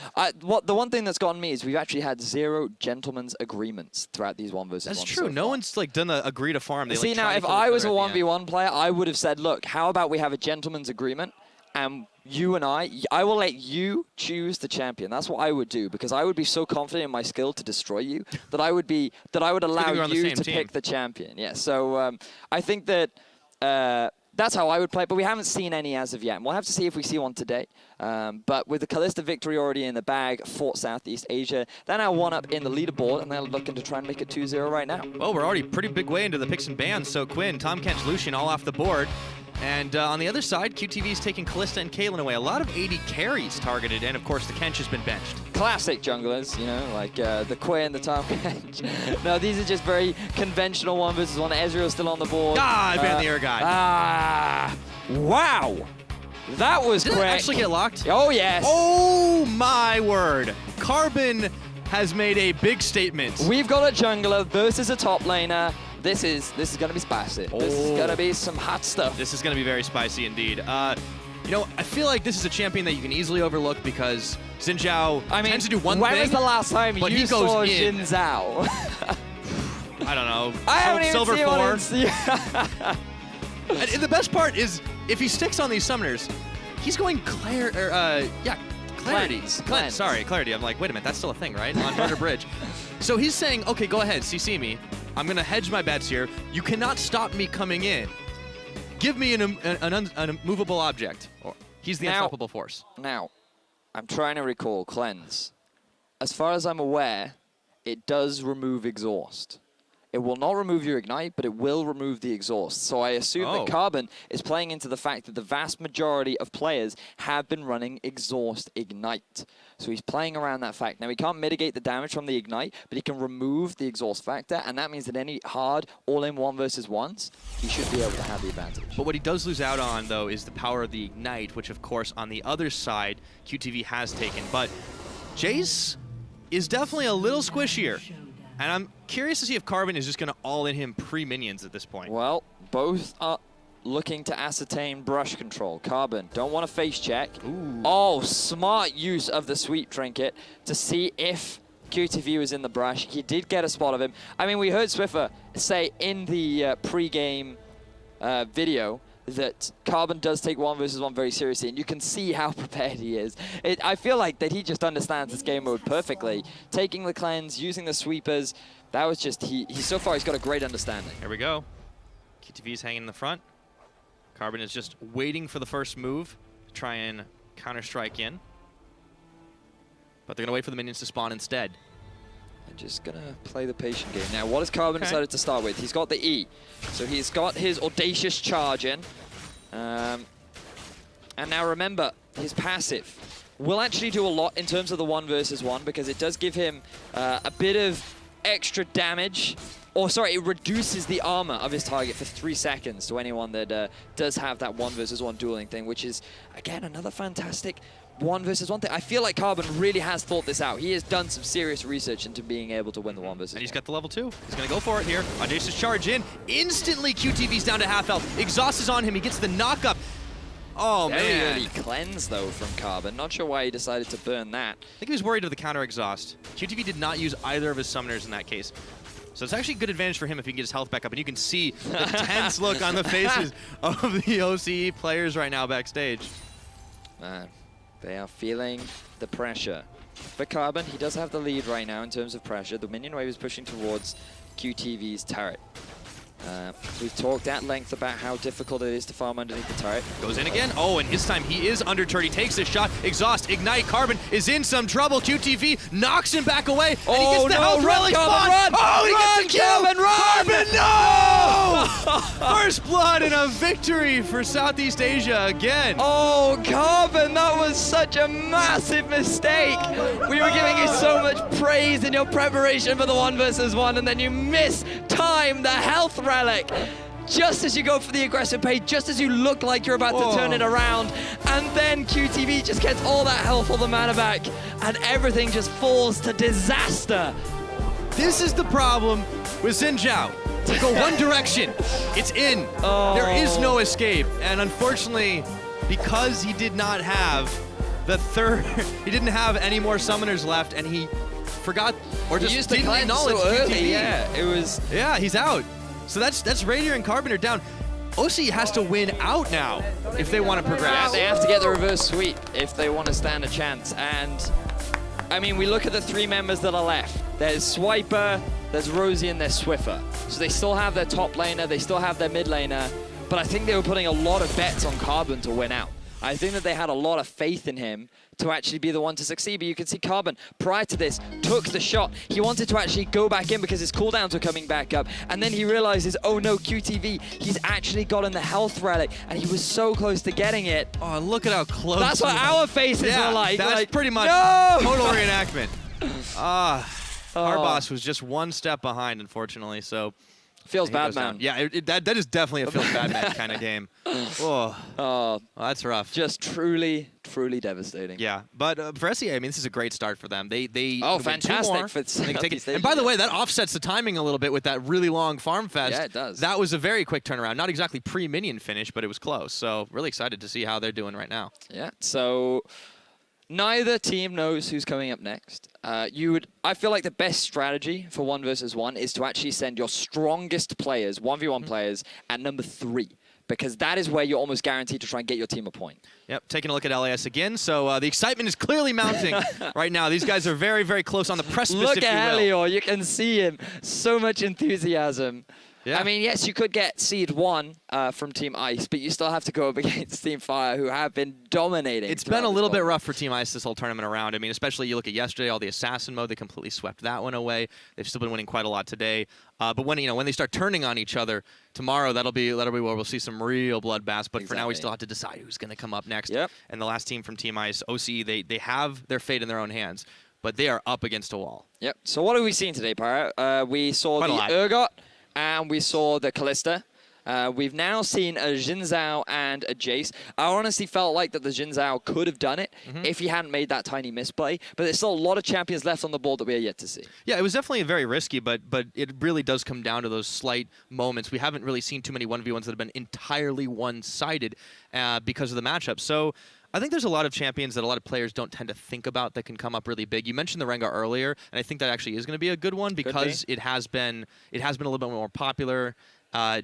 The one thing that's gotten me is we've actually had 0 gentlemen's agreements throughout these 1v1s. That's true. No one's like done the agree to farm. They, See, like, now try to if kill I each was a other at the end. 1v1 player, I would have said, look, how about we have a gentleman's agreement, and you and I will let you choose the champion. That's what I would do, because I would be so confident in my skill to destroy you that I would allow you to pick the champion. Yeah. So I think that that's how I would play, but we haven't seen any as of yet. And we'll have to see if we see one today. But with the Kalista victory already in the bag for Southeast Asia, they're now 1 up in the leaderboard, and they're looking to try and make it 2-0 right now. Well, we're already pretty big way into the picks and bans. So Quinn, Tom Kench, Lucian all off the board. And on the other side, QTV is taking Kalista and Caitlyn away. A lot of AD carries targeted, and of course the Kench has been benched. Classic junglers, you know, like the Quinn, the Tom Kench. No, these are just very conventional 1v1. Ezreal still on the board. I banned the air guy. Wow. That was quick. Did it actually get locked? Oh, yes. Oh, my word. Carbon has made a big statement. We've got a jungler versus a top laner. This is going to be spicy. This is going to be some hot stuff. This is going to be very spicy indeed. You know, I feel like this is a champion that you can easily overlook because Xin Zhao tends to do one thing. When was the last time you saw Xin Zhao? I don't know. I haven't even Silver seen 4. And the best part is, if he sticks on these summoners, he's going Clarity. Cleanse. Sorry, Clarity. I'm like, wait a minute, that's still a thing, right? On Murder Bridge. So he's saying, okay, go ahead, CC me. I'm going to hedge my bets here. You cannot stop me coming in. Give me an immovable object. He's the unstoppable force. Now, I'm trying to recall Cleanse. As far as I'm aware, it does remove exhaust. It will not remove your ignite, but it will remove the exhaust. So I assume that Carbon is playing into the fact that the vast majority of players have been running exhaust ignite. So he's playing around that fact. Now, he can't mitigate the damage from the ignite, but he can remove the exhaust factor, and that means that any hard all-in 1v1s, he should be able to have the advantage. But what he does lose out on, though, is the power of the ignite, which, of course, on the other side, QTV has taken. But Jace is definitely a little squishier. And I'm curious to see if Carbon is just going to all-in him pre-minions at this point. Well, both are looking to ascertain brush control. Carbon, don't want to face check. Ooh. Oh, smart use of the sweep trinket to see if QTV was in the brush. He did get a spot of him. I mean, we heard Swiffer say in the pre-game video that Carbon does take 1v1 very seriously, and you can see how prepared he is. I feel like that he just understands this game mode perfectly. Taking the cleanse, using the sweepers, that was just, so far he's got a great understanding. Here we go. QTV's hanging in the front. Carbon is just waiting for the first move to try and counter-strike in. But they're going to wait for the minions to spawn instead. I'm just going to play the patient game. Now, what has Carbon decided to start with? He's got the E. So he's got his audacious charge in. And now remember, his passive will actually do a lot in terms of the 1v1 because it does give him a bit of extra damage. Or sorry, it reduces the armor of his target for 3 seconds to anyone that does have that 1v1 dueling thing, which is, again, another fantastic 1v1 thing. I feel like Carbon really has thought this out. He has done some serious research into being able to win the 1v1. And he's got the level 2. He's going to go for it here. Audacious charge in. Instantly, QTV's down to half health. Exhaust is on him. He gets the knock-up. Oh, Very man. early cleanse, though, from Carbon. Not sure why he decided to burn that. I think he was worried of the counter exhaust. QTV did not use either of his summoners in that case. So it's actually a good advantage for him if he can get his health back up. And you can see the tense look on the faces of the OCE players right now backstage. Man, they are feeling the pressure. But Carbon, he does have the lead right now in terms of pressure. The minion wave is pushing towards QTV's turret. We've talked at length about how difficult it is to farm underneath the turret. Goes in again. Oh, and this time he is under turret. He takes this shot. Exhaust, ignite. Carbon is in some trouble. QTV knocks him back away. And he gets the health relic spawn. Run! Oh, he gets the kill. Carbon, Carbon, no! First blood and a victory for Southeast Asia again. Oh, Carbon, that was such a massive mistake. We were giving you so much praise in your preparation for the 1v1, and then you mistime the health relic. Just as you go for the aggressive play, just as you look like you're about to turn it around, and then QTV just gets all that health, all the mana back, and everything just falls to disaster. This is the problem with Xin Zhao. To go one direction, it's in. There is no escape. And unfortunately, because he did not have the third, he didn't have any more summoners left, and he forgot or just used the didn't cleanse acknowledge so early, QTV. yeah, it was. Yeah, he's out. So that's Radier and Carpenter down. OC has to win out now if they want to progress. Yeah, they have to get the reverse sweep if they want to stand a chance. And I mean, we look at the 3 members that are left. There's Swiper, there's Rosie, and there's Swiffer. So they still have their top laner, they still have their mid laner, but I think they were putting a lot of bets on Carbon to win out. I think that they had a lot of faith in him to actually be the one to succeed. But you can see Carbon, prior to this, took the shot. He wanted to actually go back in because his cooldowns were coming back up. And then he realizes, oh no, QTV, he's actually gotten the health relic. And he was so close to getting it. Oh, look at how close. That's what our faces were like. That's like, pretty much no! total reenactment. Our boss was just one step behind, unfortunately. So feels bad, man. Yeah, that is definitely a feels bad man kind of game. Oh, that's rough. Just truly devastating. Yeah, but for SEA, I mean, this is a great start for them. They fantastic for and by the way, that offsets the timing a little bit with that really long farm fest. Yeah, it does. That was a very quick turnaround. Not exactly pre-minion finish, but it was close. So really excited to see how they're doing right now. Yeah. So neither team knows who's coming up next. I feel like the best strategy for 1 versus 1 is to actually send your strongest players, 1v1 players, at number 3. Because that is where you're almost guaranteed to try and get your team a point. Yep, taking a look at LAS again. So the excitement is clearly mounting right now. These guys are very, very close on the precipice, Look if you at will. Helior, you can see him. So much enthusiasm. Yeah. I mean, yes, you could get seed 1 from Team Ice, but you still have to go up against Team Fire, who have been dominating. It's been a little bit rough for Team Ice this whole tournament around. I mean, especially you look at yesterday, all the assassin mode, they completely swept that one away. They've still been winning quite a lot today. But when they start turning on each other tomorrow, that'll be where we'll see some real bloodbaths. But for now, we still have to decide who's going to come up next. Yep. And the last team from Team Ice, OCE, they have their fate in their own hands, but they are up against a wall. Yep. So what have we seen today, Pyro? We saw Quite a the lot. Urgot, and we saw the Callista. We've now seen a Jin Zhao and a Jace. I honestly felt like that the Jin Zhao could have done it if he hadn't made that tiny misplay. But there's still a lot of champions left on the board that we are yet to see. Yeah, it was definitely very risky, but it really does come down to those slight moments. We haven't really seen too many 1v1s that have been entirely one-sided because of the matchup. So I think there's a lot of champions that a lot of players don't tend to think about that can come up really big. You mentioned the Rengar earlier, and I think that actually is going to be a good one because it has been a little bit more popular.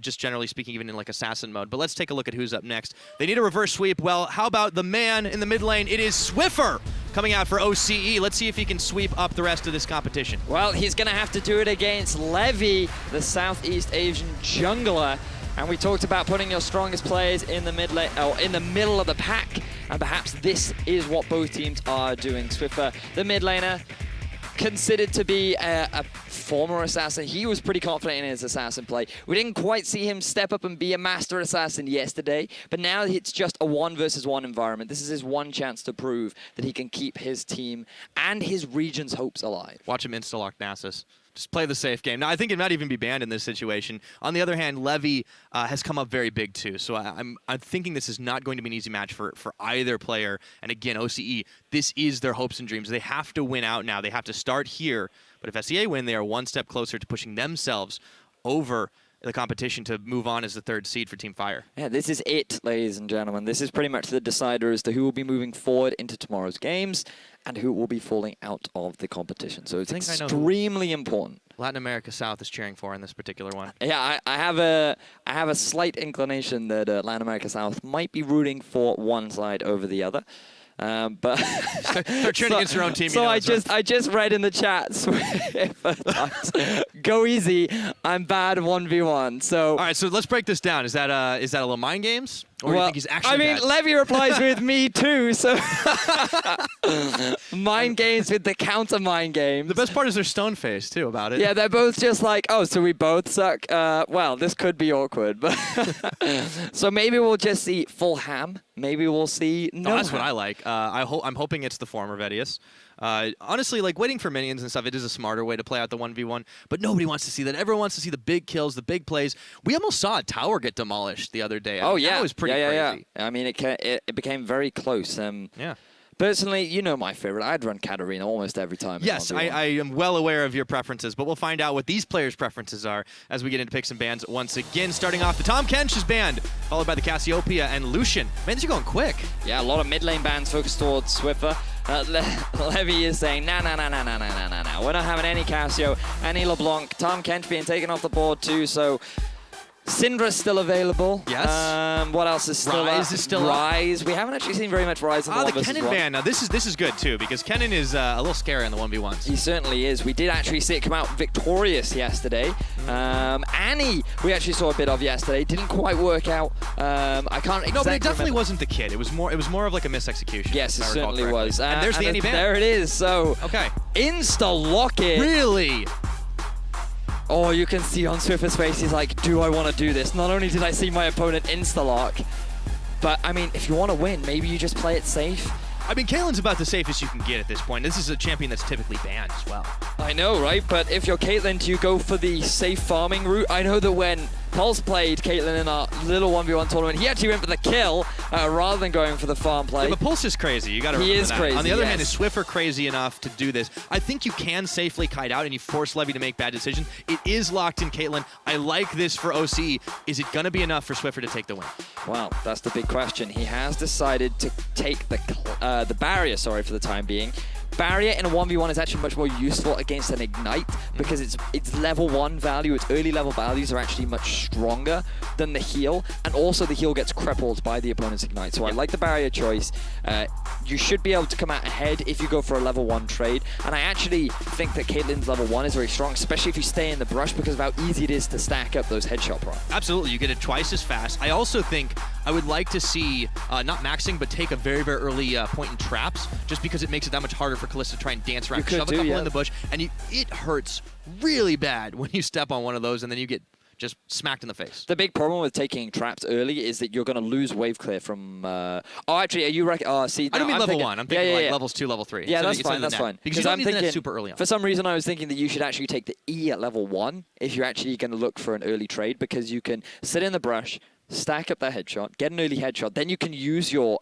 Just generally speaking, even in like assassin mode. But let's take a look at who's up next. They need a reverse sweep. Well, how about the man in the mid lane? It is Swiffer coming out for OCE. Let's see if he can sweep up the rest of this competition. Well, he's going to have to do it against Levy, the Southeast Asian jungler. And we talked about putting your strongest players in the mid lane, or in the middle of the pack. And perhaps this is what both teams are doing. Swiffer, the mid laner, considered to be a former assassin. He was pretty confident in his assassin play. We didn't quite see him step up and be a master assassin yesterday, but now it's just a 1 versus 1 environment. This is his one chance to prove that he can keep his team and his region's hopes alive. Watch him insta-lock Nasus. Just play the safe game. Now, I think it might even be banned in this situation. On the other hand, Levy has come up very big too. So I'm thinking this is not going to be an easy match for either player. And again, OCE, this is their hopes and dreams. They have to win out now. They have to start here. But if SEA win, they are one step closer to pushing themselves over the competition to move on as the 3rd seed for Team Fire. Yeah, this is it, ladies and gentlemen. This is pretty much the decider as to who will be moving forward into tomorrow's games and who will be falling out of the competition. So it's extremely important. Latin America South is cheering for in this particular one. Yeah, I have a slight inclination that Latin America South might be rooting for one side over the other. But they're cheering against their own team. So I just read in the chat, go easy. I'm bad 1v1. So all right, so let's break this down. Is that a little mind games, or do you think he's actually? I mean, bad? Levy replies with me too. So mind games with the counter mind games. The best part is their stone face too about it. Yeah, they're both just like, oh, so we both suck. Well, this could be awkward, but so maybe we'll just see full ham. Maybe we'll see no. Oh, that's what ham. I like. I'm hoping it's the former Vedius. Honestly, like waiting for minions and stuff, it is a smarter way to play out the 1v1, but nobody wants to see that. Everyone wants to see the big kills, the big plays. We almost saw a tower get demolished the other day. Oh, yeah. That was pretty crazy. Yeah. I mean, it became very close. Yeah. Personally, you know my favorite. I'd run Katarina almost every time. Yes, I am well aware of your preferences, but we'll find out what these players' preferences are as we get into picks and bans once again. Starting off, the Tahm Kench is banned, followed by the Cassiopeia and Lucian. Man, these are going quick. Yeah, a lot of mid lane bans focused towards Swiffer. Levy is saying, nah. We're not having any Cassio, any LeBlanc. Tahm Kench being taken off the board too, so Syndra's still available. Yes. What else is still Rise is still Rise. We haven't actually seen very much Rise in the 1 versus 1. The Kennen ban. Now this is good too, because Kennen is a little scary in the 1v1s. He certainly is. We did actually see it come out victorious yesterday. Annie, we actually saw a bit of yesterday. Didn't quite work out. I can't exactly No, but it definitely remember. wasn't the kid. It was more of like a misexecution. Yes, it if I recall certainly correctly. was. And there's the Annie ban. There it is. So okay. Insta-lock it. Really? Oh, you can see on Swiffer's face, he's like, do I want to do this? Not only did I see my opponent insta-lock, but I mean, if you want to win, maybe you just play it safe. I mean, Caitlyn's about the safest you can get at this point. This is a champion that's typically banned as well. I know, right? But if you're Caitlyn, do you go for the safe farming route? I know that when Pulse played Caitlyn in our little 1v1 tournament, he actually went for the kill rather than going for the farm play. Yeah, but Pulse is crazy. You got to remember He is that. crazy, On the other yes. hand, is Swiffer crazy enough to do this? I think you can safely kite out and you force Levy to make bad decisions. It is locked in Caitlyn. I like this for OC. Is it going to be enough for Swiffer to take the win? Well, that's the big question. He has decided to take the barrier, for the time being. Barrier in a 1v1 is actually much more useful against an Ignite because its level 1 value, its early level values are actually much stronger than the heal, and also the heal gets crippled by the opponent's Ignite. So I like the barrier choice. You should be able to come out ahead if you go for a level 1 trade, and I actually think that Caitlyn's level 1 is very strong, especially if you stay in the brush because of how easy it is to stack up those headshot procs. Absolutely, you get it twice as fast. I also think I would like to see, not maxing, but take a very, very early point in traps, just because it makes it that much harder for Kalista to try and dance around, shove a couple in the bush, and it hurts really bad when you step on one of those and then you get just smacked in the face. The big problem with taking traps early is that you're going to lose wave clear from... oh, actually, are you... see, I don't mean I'm level thinking, 1. I'm thinking like levels 2, level 3. Yeah, So that's it's fine, that's fine. Because you don't I'm need the net thinking, super early on. for some reason, I was thinking that you should actually take the E at level 1 if you're actually going to look for an early trade, because you can sit in the brush, stack up that headshot, get an early headshot, then you can use your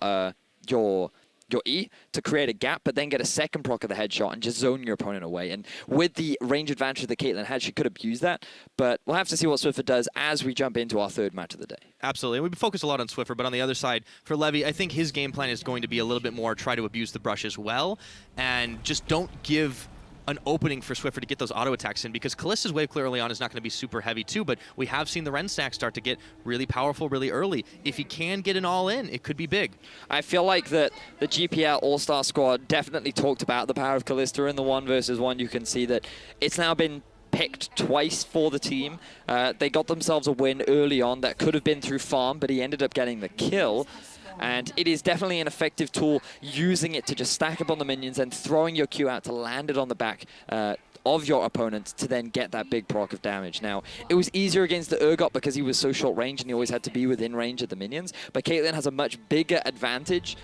E to create a gap, but then get a second proc of the headshot and just zone your opponent away. And with the range advantage that Caitlyn had, she could abuse that. But we'll have to see what Swiffer does as we jump into our third match of the day. Absolutely. We focus a lot on Swiffer, but on the other side, for Levy, I think his game plan is going to be a little bit more try to abuse the brush as well, and just don't give an opening for Swiffer to get those auto attacks in, because Kalista's wave clear early on is not going to be super heavy too, but we have seen the Ren stack start to get really powerful really early. If he can get an all in, it could be big. I feel like that the GPL All-Star squad definitely talked about the power of Kalista in the 1 versus 1. You can see that it's now been picked twice for the team. They got themselves a win early on that could have been through farm, but he ended up getting the kill. And it is definitely an effective tool, using it to just stack up on the minions and throwing your Q out to land it on the back of your opponent to then get that big proc of damage. Now, it was easier against the Urgot because he was so short range and he always had to be within range of the minions, but Caitlyn has a much bigger advantage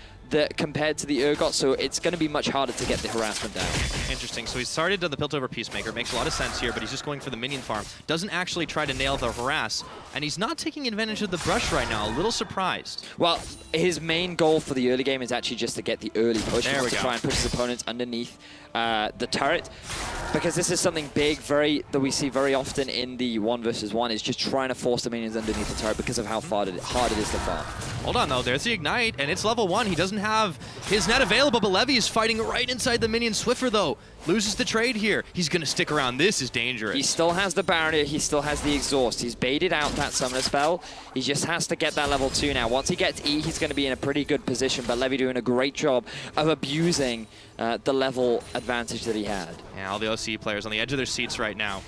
compared to the Urgot, so it's going to be much harder to get the harassment down. Interesting. So he started to the Piltover Peacemaker. Makes a lot of sense here, but he's just going for the minion farm. Doesn't actually try to nail the harass, and he's not taking advantage of the brush right now. A little surprised. Well, his main goal for the early game is actually just to get the early push. There we to go. try and push his opponents underneath the turret, because this is something big that we see very often in the 1 versus 1, is just trying to force the minions underneath the turret because of how hard it is to farm. Hold on, though. There's the Ignite, and it's level 1. He doesn't have his net available, but Levy is fighting right inside the minion. Swiffer, though, loses the trade here. He's going to stick around. This is dangerous. He still has the barrier. He still has the exhaust. He's baited out that summoner spell. He just has to get that level 2 now. Once he gets E, he's going to be in a pretty good position, but Levy doing a great job of abusing the level advantage that he had. Yeah, all the OC players on the edge of their seats right now.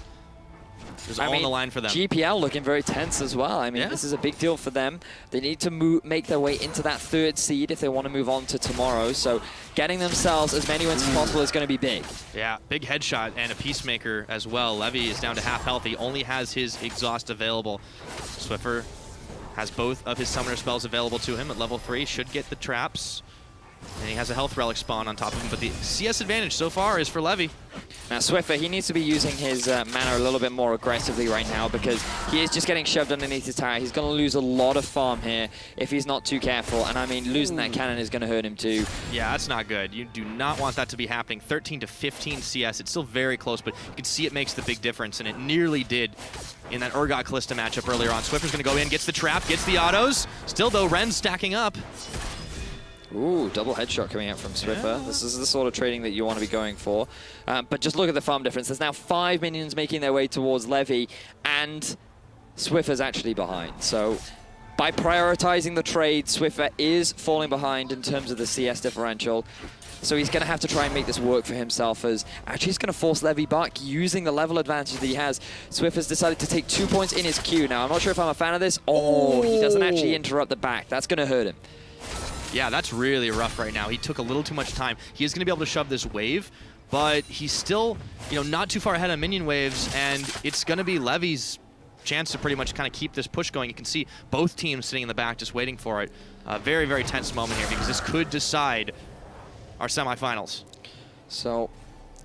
There's all on the line for them. GPL looking very tense as well. I mean, this is a big deal for them. They need to make their way into that 3rd seed if they want to move on to tomorrow. So getting themselves as many wins as possible is going to be big. Yeah, big headshot and a Peacemaker as well. Levy is down to half health. He only has his exhaust available. Swiffer has both of his summoner spells available to him at level 3. Should get the traps. And he has a health relic spawn on top of him, but the CS advantage so far is for Levy. Now Swiffer, he needs to be using his mana a little bit more aggressively right now because he is just getting shoved underneath his tower. He's going to lose a lot of farm here if he's not too careful. And I mean, losing that cannon is going to hurt him too. Yeah, that's not good. You do not want that to be happening. 13 to 15 CS. It's still very close, but you can see it makes the big difference, and it nearly did in that Urgot Kalista matchup earlier on. Swiffer's going to go in, gets the trap, gets the autos. Still, though, Ren's stacking up. Ooh, double headshot coming out from Swiffer. Yeah. This is the sort of trading that you want to be going for. But just look at the farm difference. There's now 5 minions making their way towards Levy, and Swiffer's actually behind. So by prioritizing the trade, Swiffer is falling behind in terms of the CS differential. So he's going to have to try and make this work for himself, as actually he's going to force Levy back using the level advantage that he has. Swiffer's decided to take 2 points in his queue. Now, I'm not sure if I'm a fan of this. Oh, he doesn't actually interrupt the back. That's going to hurt him. Yeah, that's really rough right now. He took a little too much time. He is going to be able to shove this wave, but he's still, not too far ahead on minion waves, and it's going to be Levy's chance to pretty much kind of keep this push going. You can see both teams sitting in the back just waiting for it. Very, very tense moment here because this could decide our semifinals. So,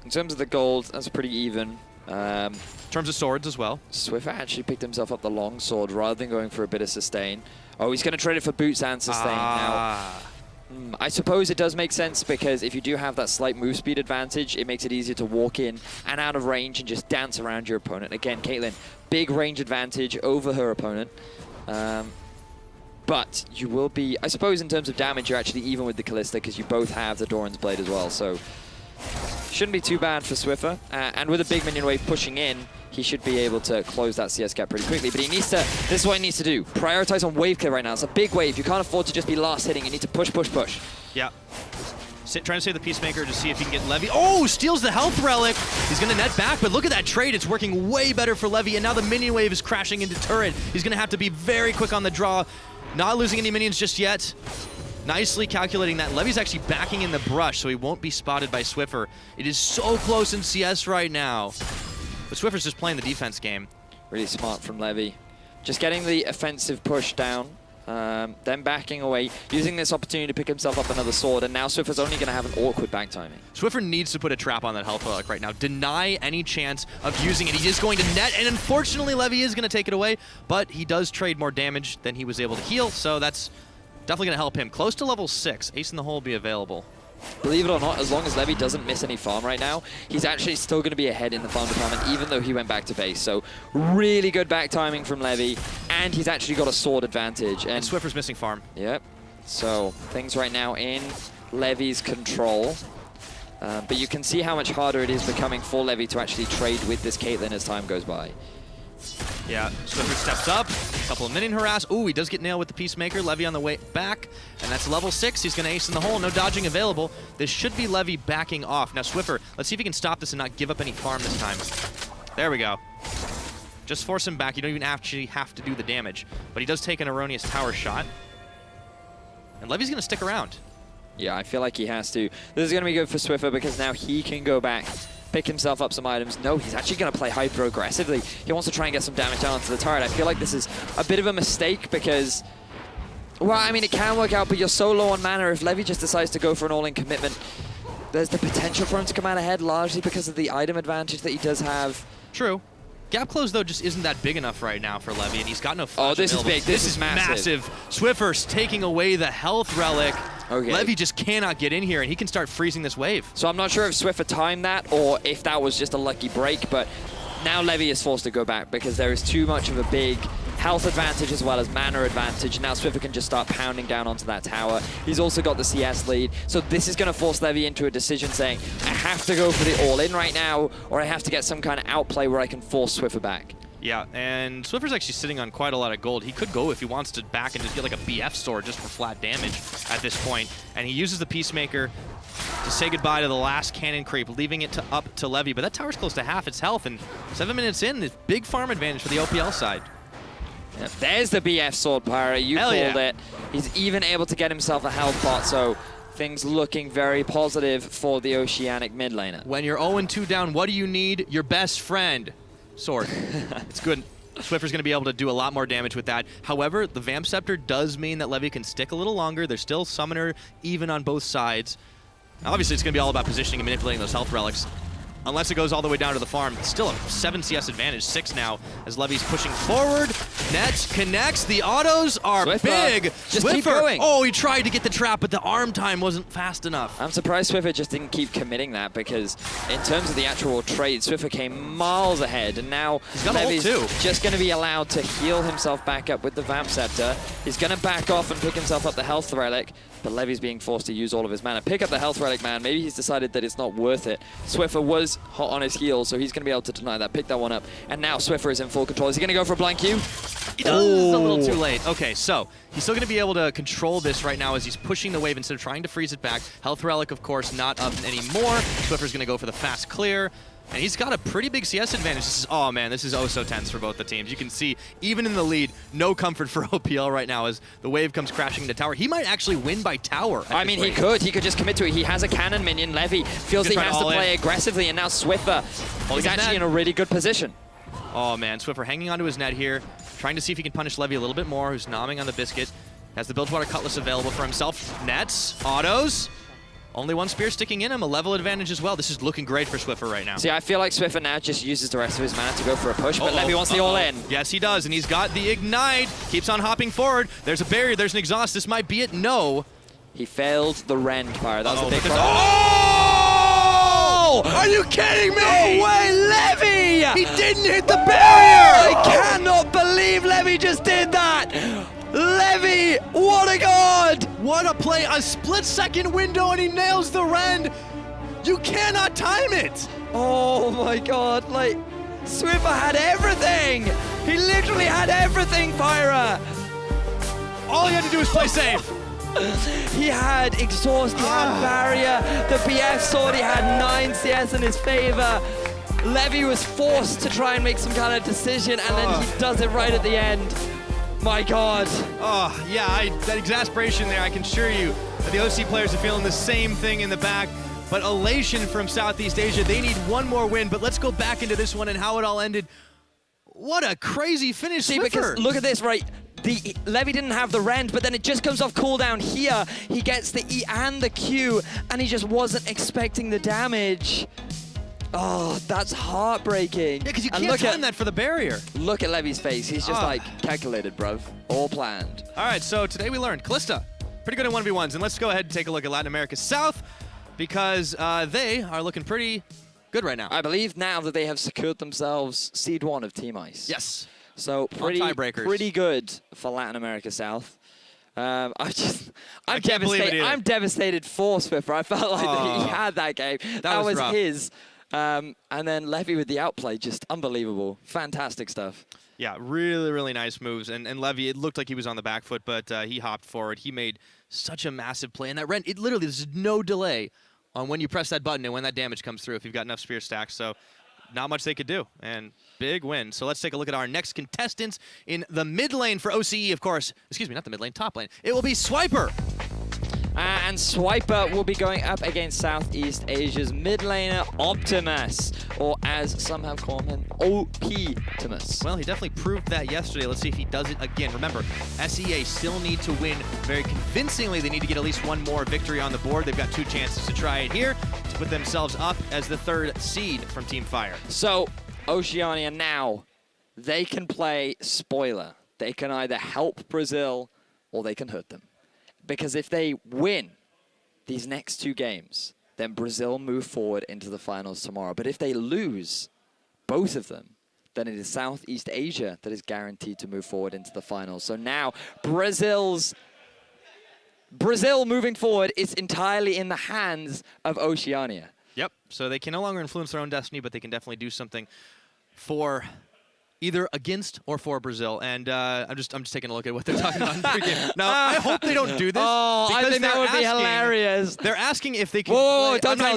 in terms of the gold, that's pretty even. In terms of swords as well. Swiffer actually picked himself up the long sword rather than going for a bit of sustain. Oh, he's going to trade it for boots and sustain now. I suppose it does make sense because if you do have that slight move speed advantage, it makes it easier to walk in and out of range and just dance around your opponent. Again, Caitlyn, big range advantage over her opponent. But you will be, I suppose in terms of damage, you're actually even with the Kalista because you both have the Doran's Blade as well. So shouldn't be too bad for Swiffer. And with a big minion wave pushing in, he should be able to close that CS gap pretty quickly. But he needs to, this is what he needs to do. Prioritize on wave clear right now. It's a big wave. You can't afford to just be last hitting. You need to push, push, push. Yeah. Trying to save the Peacemaker to see if he can get Levy. Oh, steals the health relic. He's going to net back, but look at that trade. It's working way better for Levy, and now the minion wave is crashing into turret. He's going to have to be very quick on the draw. Not losing any minions just yet. Nicely calculating that. Levy's actually backing in the brush, so he won't be spotted by Swiffer. It is so close in CS right now. But Swiffer's just playing the defense game. Really smart from Levy. Just getting the offensive push down, then backing away, using this opportunity to pick himself up another sword, and now Swiffer's only going to have an awkward back timing. Swiffer needs to put a trap on that health relic right now. Deny any chance of using it. He is going to net, and unfortunately Levy is going to take it away, but he does trade more damage than he was able to heal, so that's definitely going to help him. Close to level 6. Ace in the hole will be available. Believe it or not, as long as Levy doesn't miss any farm right now, he's actually still going to be ahead in the farm department, even though he went back to base. So really good back timing from Levy, and he's actually got a sword advantage. And Swiffer's missing farm. Yep. So things right now in Levy's control. But you can see how much harder it is becoming for Levy to actually trade with this Caitlyn as time goes by. Yeah, Swiffer steps up, a couple of minion harass. Ooh, he does get nailed with the Peacemaker. Levy on the way back, and that's level 6. He's going to ace in the hole. No dodging available. This should be Levy backing off. Now Swiffer, let's see if he can stop this and not give up any farm this time. There we go. Just force him back. You don't even actually have to do the damage. But he does take an erroneous tower shot. And Levy's going to stick around. Yeah, I feel like he has to. This is going to be good for Swiffer because now he can go back, pick himself up some items. No, he's actually going to play hyper aggressively. He wants to try and get some damage down onto the turret. I feel like this is a bit of a mistake because, well, I mean, it can work out, but you're so low on mana. If Levy just decides to go for an all-in commitment, there's the potential for him to come out ahead, largely because of the item advantage that he does have. True. Gap close, though, just isn't that big enough right now for Levy, and he's got no flash. Oh, this is big. This is massive. Swiffer's taking away the health relic. Okay. Levy just cannot get in here, and he can start freezing this wave. So I'm not sure if Swiffer timed that or if that was just a lucky break, but now Levy is forced to go back because there is too much of a big health advantage as well as mana advantage. Now Swiffer can just start pounding down onto that tower. He's also got the CS lead. So this is going to force Levy into a decision saying, I have to go for the all-in right now, or I have to get some kind of outplay where I can force Swiffer back. Yeah, and Swiffer's actually sitting on quite a lot of gold. He could go if he wants to back and just get like a BF sword just for flat damage at this point. And he uses the Peacemaker to say goodbye to the last cannon creep, leaving it up to Levy. But that tower's close to half its health, and 7 minutes in, this big farm advantage for the OPL side. Yeah, there's the BF sword, Pyra. You called it. He's even able to get himself a health bot, so things looking very positive for the Oceanic mid laner. When you're 0-2 down, what do you need? Your best friend. Sword. It's good. Swiffer's going to be able to do a lot more damage with that. However, the Vamp Scepter does mean that Levy can stick a little longer. There's still Summoner even on both sides. Obviously, it's going to be all about positioning and manipulating those health relics. unless it goes all the way down to the farm. It's still a 7 CS advantage, 6 now, as Levy's pushing forward. Nets connects, the autos are big. Just Swiffer, keep going. oh, he tried to get the trap, but the arm time wasn't fast enough. I'm surprised Swiffer just didn't keep committing that, because in terms of the actual trade, Swiffer came miles ahead, and now Levy's just going to be allowed to heal himself back up with the Vamp Scepter. He's going to back off and pick himself up the Health Relic, but Levy's being forced to use all of his mana. Pick up the Health Relic, man. Maybe he's decided that it's not worth it. Swiffer was hot on his heels, so he's going to be able to deny that. Pick that one up, and now Swiffer is in full control. Is he going to go for a blind Q? He does, a little too late. Okay, so he's still going to be able to control this right now as he's pushing the wave instead of trying to freeze it back. Health Relic, of course, not up anymore. Swiffer's going to go for the fast clear. And he's got a pretty big CS advantage. This is, oh man, this is oh so tense for both the teams. You can see, even in the lead, no comfort for OPL right now as the wave comes crashing into tower. He might actually win by tower. I mean, he could just commit to it. He has a cannon minion. Levy feels he has to play aggressively, and now Swiffer is actually in a really good position. Oh man, Swiffer hanging onto his net here, trying to see if he can punish Levy a little bit more, who's nomming on the biscuit. Has the Bilgewater Cutlass available for himself. Nets, autos. Only one spear sticking in him, a level advantage as well. This is looking great for Swiffer right now. See, I feel like Swiffer now just uses the rest of his mana to go for a push, but Levy wants the all-in. Yes, he does, and he's got the Ignite. Keeps on hopping forward. There's a barrier, there's an exhaust. This might be it. No. He failed the Rend Fire. That was a big problem. Oh! Are you kidding me? No way, Levy! He didn't hit the barrier! I cannot believe Levy just did that! Levy, what a god! What a play, a split-second window, and he nails the Rend. You cannot time it. Oh my god, like, Swiffer had everything! He literally had everything, Pyra! All he had to do was play safe. He had exhaust, he had barrier, the BF sword, he had 9 CS in his favor. Levy was forced to try and make some kind of decision, and then he does it right at the end. My god. Oh, yeah, that exasperation there, I can assure you that the OC players are feeling the same thing in the back. But elation from Southeast Asia, they need one more win. But let's go back into this one and how it all ended. What a crazy finish, See, Swiffer. because look at this, right? Levy didn't have the Rend, but then it just comes off cooldown here. He gets the E and the Q, and he just wasn't expecting the damage. Oh, that's heartbreaking. Yeah, because you can't time that for the barrier. Look at Levy's face. He's just like, calculated, bruv. All planned. All right, so today we learned Kalista, pretty good in 1v1s. And let's go ahead and take a look at Latin America South, because they are looking pretty good right now. I believe now that they have secured themselves Seed 1 of Team Ice. Yes. So pretty good for Latin America South. I'm devastated. I'm devastated for Swiffer. I felt like that he had that game. That was his. And then Levy with the outplay, just unbelievable. Fantastic stuff. Yeah, really, really nice moves. And Levy, it looked like he was on the back foot, but he hopped forward. He made such a massive play. And that Rend, it literally, there's no delay on when you press that button and when that damage comes through if you've got enough spear stacks. So not much they could do. And big win. So let's take a look at our next contestants in the mid lane for OCE, of course. Excuse me, not the mid lane, top lane. It will be Swiper. And Swiper will be going up against Southeast Asia's mid laner, Optimus, or as some have called him, OP-Timus. Well, he definitely proved that yesterday. Let's see if he does it again. Remember, SEA still need to win very convincingly. They need to get at least one more victory on the board. They've got 2 chances to try it here to put themselves up as the 3rd seed from Team Fire. So, Oceania now, they can play spoiler. They can either help Brazil or they can hurt them. Because if they win these next 2 games, then Brazil move forward into the finals tomorrow. But if they lose both of them, then it is Southeast Asia that is guaranteed to move forward into the finals. So now Brazil moving forward is entirely in the hands of Oceania. Yep, so they can no longer influence their own destiny, but they can definitely do something for either against or for Brazil, and I'm just taking a look at what they're talking about in the pregame. Now, I hope they don't do this. Oh, I think that would be hilarious. They're asking if they can. Whoa, don't tell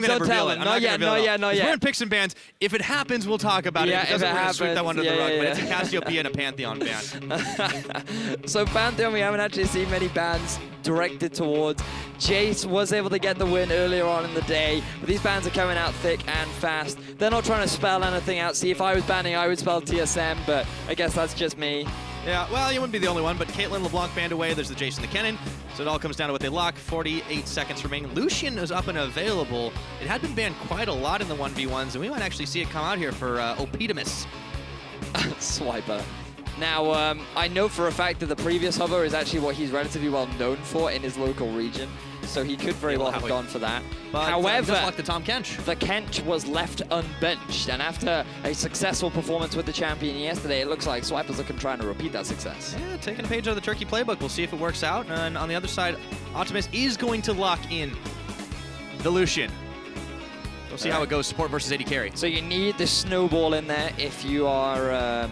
him. Not yet. We're in picks and bans. If it happens, we'll talk about it. If it doesn't, we're going to sweep that one under the rug. But it's a Cassiopeia and a Pantheon ban. So Pantheon, we haven't actually seen many bans directed towards. Jace was able to get the win earlier on in the day, but these bans are coming out thick and fast. They're not trying to spell anything out. See, if I was banning, I would spell TSM, but I guess that's just me. Yeah, well, you wouldn't be the only one, but Caitlin LeBlanc banned away. There's the Jason the Kennan. So it all comes down to what they lock. 48 seconds remaining. Lucian is up and available. It had been banned quite a lot in the 1v1s, and we might actually see it come out here for Optimus. Swiper. Now, I know for a fact that the previous hover is actually what he's relatively well known for in his local region, so he could very well have gone for that. But however, just like the Tom Kench. The Kench was left unbenched, and after a successful performance with the champion yesterday, it looks like Swiper's looking trying to repeat that success. Yeah, taking a page out of the Turkey playbook. We'll see if it works out. And on the other side, Optimus is going to lock in the Lucian. We'll see how it goes, support versus AD carry. So you need the snowball in there if you are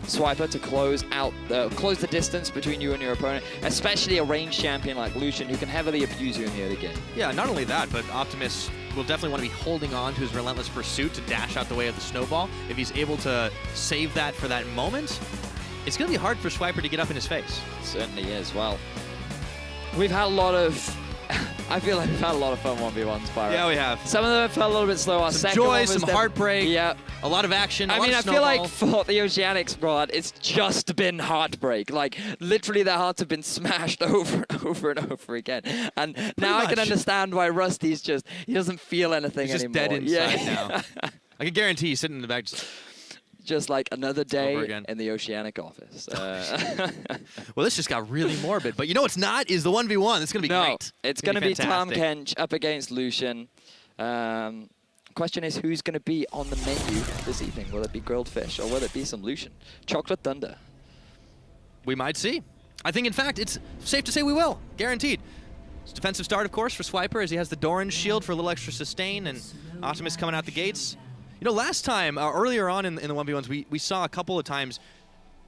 Swiper to close out, close the distance between you and your opponent, especially a ranged champion like Lucian who can heavily abuse you in the early game. Yeah, not only that, but Optimus will definitely want to be holding on to his relentless pursuit to dash out the way of the snowball. If he's able to save that for that moment, it's going to be hard for Swiper to get up in his face. It certainly is. Well, we've had a lot of... I feel like we've had a lot of fun 1v1s, Byron. Yeah, we have. Some of them felt a little bit slower. Some joy, some heartbreak, a lot of action, a lot of I feel like for the Oceanic squad, it's just been heartbreak. Like, literally their hearts have been smashed over and over and over again. And now I can understand why Rusty's just, he doesn't feel anything He's just anymore. dead inside now. I can guarantee he's sitting in the back just like another day in the Oceanic office. Well, this just got really morbid. But you know what's not? Is the 1v1. It's going to be great. It's going to be Tom fantastic. Kench up against Lucian. Question is, who's going to be on the menu this evening? Will it be grilled fish or will it be some Lucian? Chocolate Thunder. We might see. I think, in fact, it's safe to say we will. Guaranteed. It's a defensive start, of course, for Swiper as he has the Doran shield for a little extra sustain, and Optimus coming out the gates. You know, last time, earlier on in the 1v1s, we saw a couple of times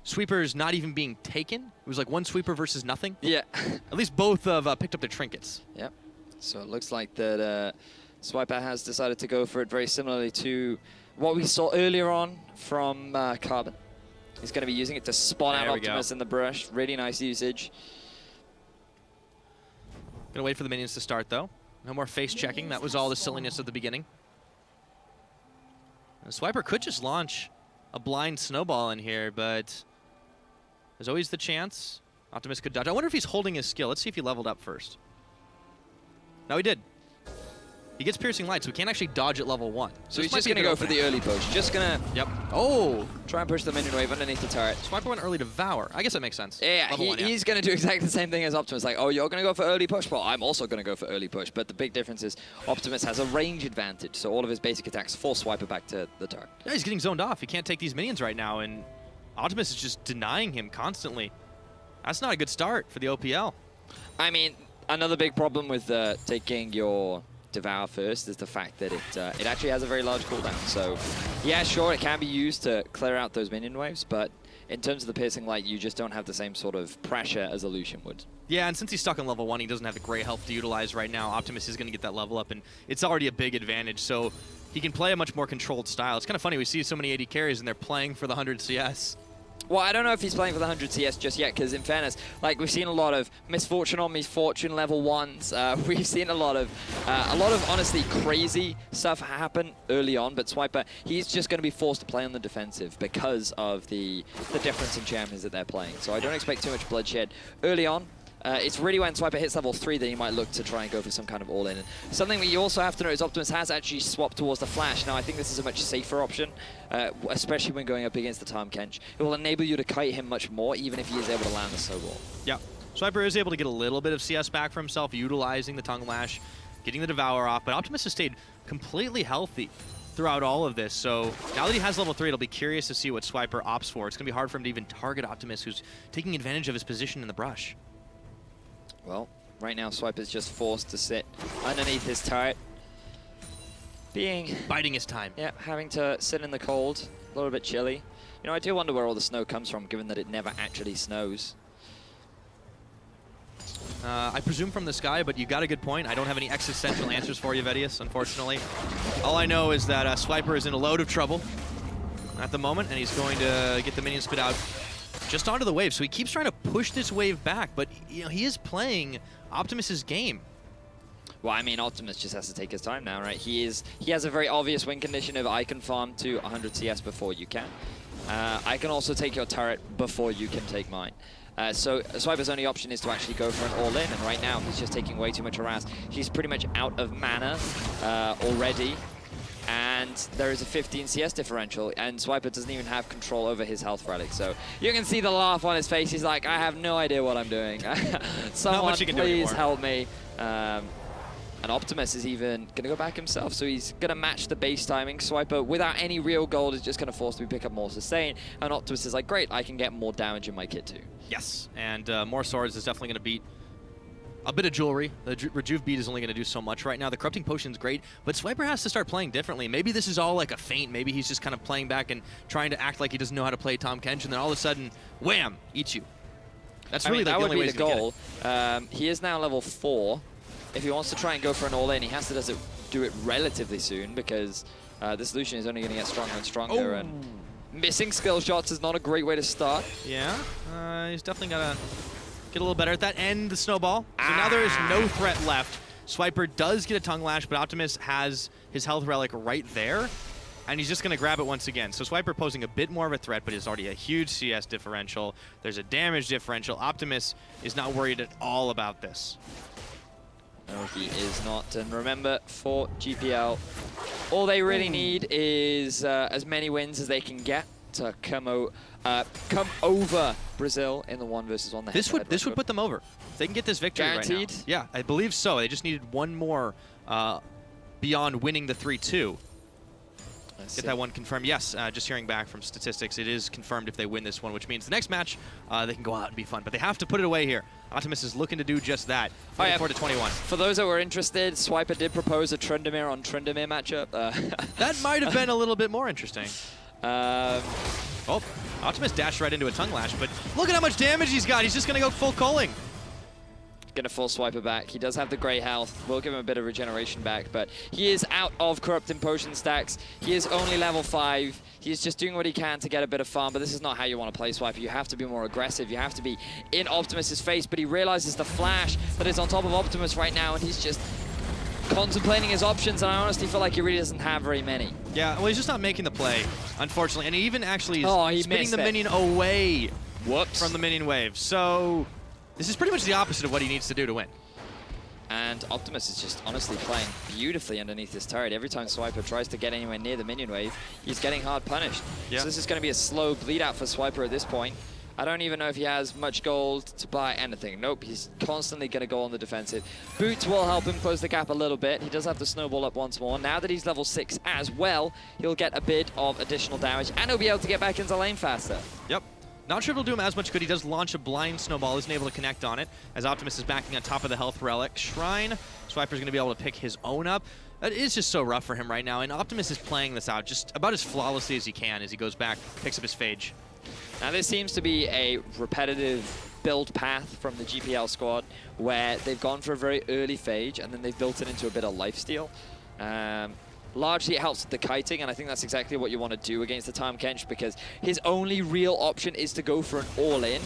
sweepers not even being taken. It was like one sweeper versus nothing. Yeah. At least both have picked up their trinkets. Yep. So it looks like that Swiper has decided to go for it very similarly to what we saw earlier on from Carbon. He's going to be using it to spawn out Optimus in the brush. Really nice usage. Gonna wait for the minions to start, though. No more face checking. That was all the silliness of the beginning. And Swiper could just launch a blind snowball in here, but there's always the chance. Optimus could dodge. I wonder if he's holding his skill. Let's see if he leveled up first. No, he did. He gets piercing light, so he can't actually dodge at level 1. So he's just going to go for the early push. Just going to try and push the minion wave underneath the turret. Swiper went early Devour. I guess that makes sense. Yeah, he's going to do exactly the same thing as Optimus. Like, oh, you're going to go for early push? Well, I'm also going to go for early push. But the big difference is Optimus has a range advantage, so all of his basic attacks force Swiper back to the turret. Yeah, he's getting zoned off. He can't take these minions right now, and Optimus is just denying him constantly. That's not a good start for the OPL. I mean, another big problem with taking your Devour first is the fact that it actually has a very large cooldown. So, yeah, sure, it can be used to clear out those minion waves, but in terms of the piercing light, you just don't have the same sort of pressure as a Lucian would. Yeah, and since he's stuck on level 1, he doesn't have the gray health to utilize right now. Optimus is going to get that level up, and it's already a big advantage, so he can play a much more controlled style. It's kind of funny, we see so many AD carries, and they're playing for the 100 CS. Well, I don't know if he's playing for the 100 CS just yet, because in fairness, like, we've seen a lot of misfortune on misfortune level 1s. We've seen a lot of honestly crazy stuff happen early on, but Swiper, he's just going to be forced to play on the defensive because of the difference in champions that they're playing. So I don't expect too much bloodshed early on. It's really when Swiper hits level 3 that he might look to try and go for some kind of all-in. Something that you also have to know is Optimus has actually swapped towards the Flash. Now, I think this is a much safer option, especially when going up against the Tom Kench. It will enable you to kite him much more, even if he is able to land the snowball. Yeah, Swiper is able to get a little bit of CS back for himself, utilizing the Tongue Lash, getting the Devour off, but Optimus has stayed completely healthy throughout all of this. So now that he has level 3, it'll be curious to see what Swiper opts for. It's going to be hard for him to even target Optimus, who's taking advantage of his position in the brush. Well, right now Swiper's just forced to sit underneath his turret. Biding his time. Yeah, having to sit in the cold, a little bit chilly. You know, I do wonder where all the snow comes from, given that it never actually snows. I presume from the sky, but you got a good point. I don't have any existential answers for you, Vedius, unfortunately. All I know is that Swiper is in a load of trouble at the moment, and he's going to get the minion spit out just onto the wave. So he keeps trying to push this wave back, but you know, he is playing Optimus's game. Well, I mean, Optimus just has to take his time now, right? He has a very obvious win condition of I can farm to 100 CS before you can. I can also take your turret before you can take mine. So Swiper's only option is to actually go for an all-in, and right now he's just taking way too much harass. He's pretty much out of mana already, and there is a 15 CS differential, and Swiper doesn't even have control over his health relic. So you can see the laugh on his face. He's like, I have no idea what I'm doing. Someone please help me. And Optimus is even going to go back himself, so he's going to match the base timing. Swiper, without any real gold, is just going to force me to pick up more sustain, and Optimus is like, great, I can get more damage in my kit too. Yes, and more swords is definitely going to beat a bit of jewelry. The Rejuve beat is only going to do so much right now. The Corrupting Potion's great, but Swiper has to start playing differently. Maybe this is all like a feint. Maybe he's just kind of playing back and trying to act like he doesn't know how to play Tahm Kench, and then all of a sudden, wham, eats you. That's really that the would only way be the goal. He is now level 4. If he wants to try and go for an all-in, he has to do it relatively soon, because this Lucian is only going to get stronger and stronger, and missing skill shots is not a great way to start. Yeah, he's definitely got to get a little better at that, and the snowball. So now there is no threat left. Swiper does get a tongue lash, but Optimus has his health relic right there, and he's just going to grab it once again. So Swiper posing a bit more of a threat, but it's already a huge CS differential. There's a damage differential. Optimus is not worried at all about this. No, he is not. And remember, for GPL, all they really need is as many wins as they can get to come over Brazil in the 1 versus 1. This would put them over. If they can get this victory Guaranteed? right now. Yeah, I believe so. They just needed one more beyond winning the 3-2. Get that one confirmed. Yes, just hearing back from statistics, it is confirmed if they win this one, which means the next match, they can go out and be fun. But they have to put it away here. Optimus is looking to do just that. 44-21. For those that were interested, Swiper did propose a Tryndamere on Tryndamere matchup. That might have been a little bit more interesting. Oh, Optimus dashed right into a tongue lash, but look at how much damage he's got. He's just going to go full culling. Gonna full Swiper back. He does have the grey health. We'll give him a bit of regeneration back, but he is out of Corrupting Potion stacks. He is only level 5. He's just doing what he can to get a bit of farm, but this is not how you want to play Swiper. You have to be more aggressive. You have to be in Optimus's face, but he realizes the flash that is on top of Optimus right now, and he's just contemplating his options, and I honestly feel like he really doesn't have very many. Yeah, well, he's just not making the play, unfortunately, and he even actually is spinning the minion away from the minion wave. So this is pretty much the opposite of what he needs to do to win. And Optimus is just honestly playing beautifully underneath this turret. Every time Swiper tries to get anywhere near the minion wave, he's getting hard punished. Yeah. So this is going to be a slow bleed out for Swiper at this point. I don't even know if he has much gold to buy anything. Nope, he's constantly going to go on the defensive. Boots will help him close the gap a little bit. He does have the snowball up once more. Now that he's level 6 as well, he'll get a bit of additional damage, and he'll be able to get back into lane faster. Yep. Not sure if it'll do him as much good. He does launch a blind snowball, isn't able to connect on it, as Optimus is backing on top of the health relic. Shrine, Swiper's going to be able to pick his own up. It is just so rough for him right now, and Optimus is playing this out just about as flawlessly as he can as he goes back, picks up his Phage. Now this seems to be a repetitive build path from the GPL squad, where they've gone for a very early Phage, and then they've built it into a bit of lifesteal. Largely it helps with the kiting, and I think that's exactly what you want to do against the Tahm Kench, because his only real option is to go for an all-in.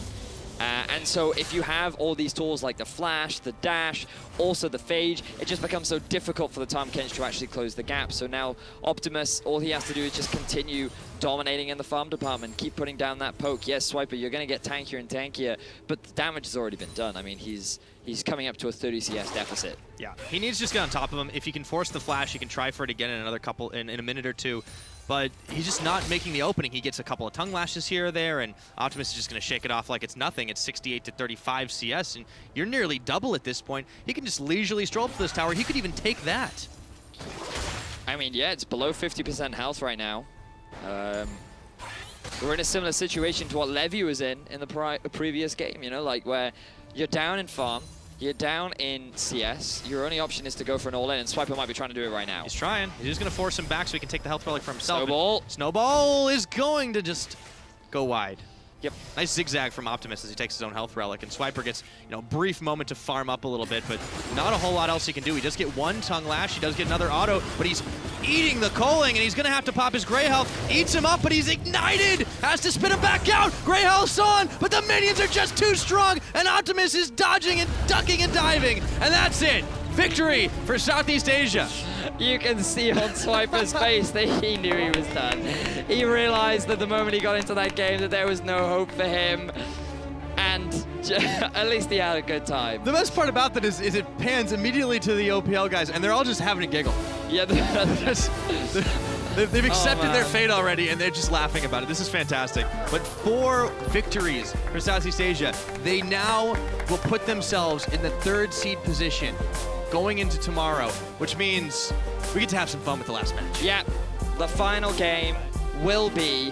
And so if you have all these tools like the flash, the dash, also the Phage, it just becomes so difficult for the Tahm Kench to actually close the gap. So now Optimus, all he has to do is just continue dominating in the farm department, keep putting down that poke. Yes, Swiper, you're going to get tankier and tankier, but the damage has already been done. I mean, he's coming up to a 30 CS deficit. Yeah, he needs to just get on top of him. If he can force the flash, he can try for it again in another couple, in a minute or two. But he's just not making the opening. He gets a couple of tongue lashes here or there, and Optimus is just going to shake it off like it's nothing. It's 68 to 35 CS, and you're nearly double at this point. He can just leisurely stroll up to this tower. He could even take that. I mean, yeah, it's below 50% health right now. We're in a similar situation to what Levy was in the previous game, you know, like where you're down in farm, you're down in CS, your only option is to go for an all-in, and Swiper might be trying to do it right now. He's trying. He's just going to force him back so he can take the health relic for himself. Snowball. Snowball is going to just go wide. Yep. Nice zigzag from Optimus as he takes his own health relic, and Swiper gets, you know, brief moment to farm up a little bit, but not a whole lot else he can do. He does get one tongue lash, he does get another auto, but he's eating the culling, and he's gonna have to pop his gray health. Eats him up, but he's ignited! Has to spin him back out! Gray health's on, but the minions are just too strong, and Optimus is dodging and ducking and diving, and that's it! Victory for Southeast Asia! You can see on Swiper's face that he knew he was done. He realized that the moment he got into that game that there was no hope for him. And at least he had a good time. The best part about that is it pans immediately to the OPL guys, and they're all just having a giggle. Yeah. They've accepted their man. fate already, and they're just laughing about it. This is fantastic. But 4 victories for Southeast Asia. They now will put themselves in the 3rd seed position going into tomorrow, which means we get to have some fun with the last match. Yeah, the final game will be,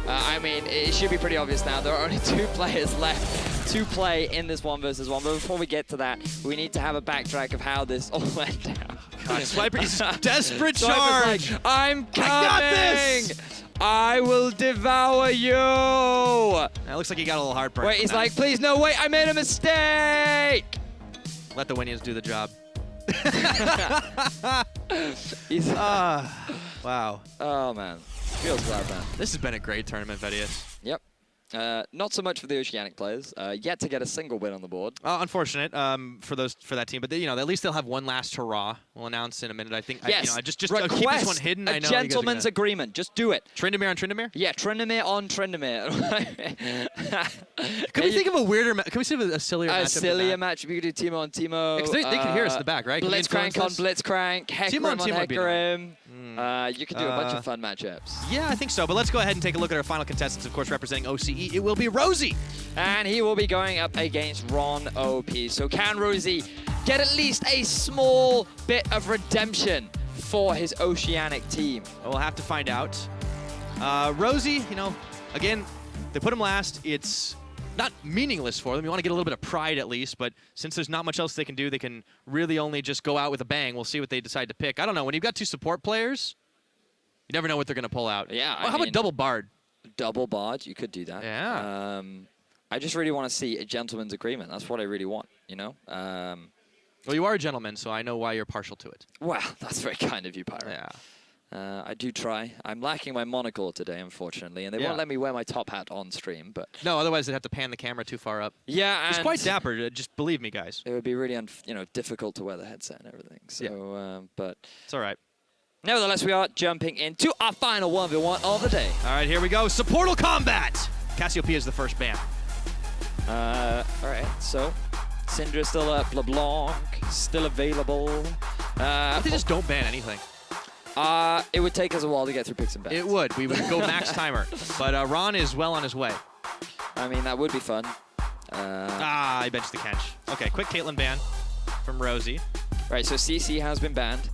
I mean, it should be pretty obvious now. There are only 2 players left to play in this 1 versus 1. But before we get to that, we need to have a backtrack of how this all went down. God, Swiper's desperate Swiper's charge. like, I'm coming. I got this. I will devour you. That looks like he got a little heartburn. Wait, he's like, please, no, wait, I made a mistake. Let the Winians do the job. He's wow. Oh, man. Feels bad, man. This has been a great tournament, Vedius. Yep. Not so much for the Oceanic players. Yet to get a single win on the board. Unfortunate for that team, but they, at least they'll have one last hurrah. We'll announce in a minute. I think. Yes. Just Request keep this one hidden. a I know gentleman's agreement. Just do it. Tryndamere on Tryndamere? Yeah, Tryndamere on Tryndamere. Can we think of a weirder? Can we think of a sillier matchup? A sillier match. We could do Timo on Timo. Because they can hear us in the back, right? Blitzcrank on Blitzcrank. Hecarim on Timo would be Hecarim. You could do a bunch of fun matchups. Yeah, I think so. But let's go ahead and take a look at our final contestants. Of course, representing OCE, it will be Rosie. And he will be going up against Ron OP. So can Rosie get at least a small bit of redemption for his Oceanic team? We'll have to find out. Rosie, again, they put him last. It's not meaningless for them. You want to get a little bit of pride at least, but since there's not much else they can do, they can really only just go out with a bang. We'll see what they decide to pick. I don't know. When you've got 2 support players, you never know what they're going to pull out. Yeah. How about double Bard? Double Bard, you could do that. Yeah. I just really want to see a gentleman's agreement. That's what I really want, Well, you are a gentleman, so I know why you're partial to it. Well, that's very kind of you, Pyro. Yeah. I do try. I'm lacking my monocle today, unfortunately, and they won't let me wear my top hat on stream. But no, otherwise they'd have to pan the camera too far up. Yeah, it's and quite dapper. Just believe me, guys. It would be really, difficult to wear the headset and everything. So, but it's all right. Nevertheless, we are jumping into our final 1v1 of the day. All right, here we go. Supportal combat. Cassiopeia is the first ban. All right, so Syndra still up, LeBlanc still available. They just don't ban anything. It would take us a while to get through picks and bans. It would. We would go max timer. But Ron is well on his way. I mean, that would be fun. I benched the Kench. Okay, quick Caitlyn ban from Rosie. Right, so CC has been banned.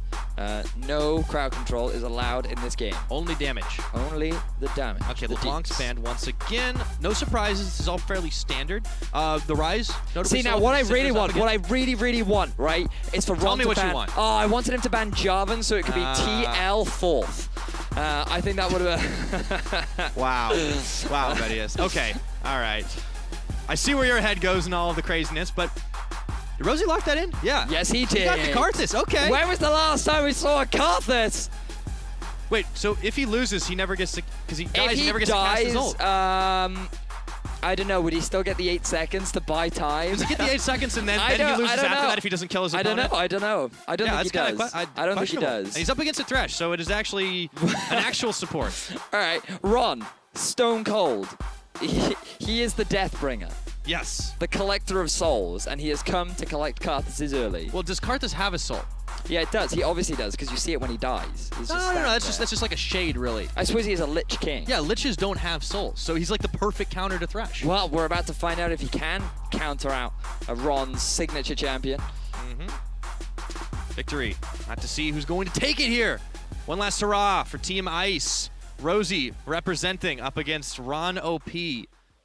No crowd control is allowed in this game. Only damage. Only the damage. Okay, LeBlanc's banned once again. No surprises. This is all fairly standard. The Rise. See, now what I really want, really want, right, is for Ron Tell me to what ban. you want. Oh, I wanted him to ban Jarvan so it could be TL 4th. I think that would have. Wow. Wow, Vedius. Okay. All right. I see where your head goes and all of the craziness, but did Rosie lock that in? Yeah. Yes, he did. He got the Karthus. Okay. When was the last time we saw a Karthus? Wait, so if he loses, he never gets to, because he dies, he never gets to cast his ult. I don't know. Would he still get the 8 seconds to buy time? Does he get the 8 seconds and then he loses after that if he doesn't kill his opponent? I don't know. I don't think he does. I don't think he does. And he's up against a Thresh, so it is actually an actual support. All right, Ron, Stone Cold. He is the Deathbringer. Yes. The collector of souls, and he has come to collect Karthus early. Well, does Karthus have a soul? Yeah, it does. He obviously does, because you see it when he dies. No. That's just like a shade, really. I suppose he is a Lich King. Yeah, Liches don't have souls, so he's like the perfect counter to Thresh. Well, we're about to find out if he can counter out a Ron's signature champion. Victory. Not to see who's going to take it here. One last hurrah for Team Ice. Rosie representing up against Ron OP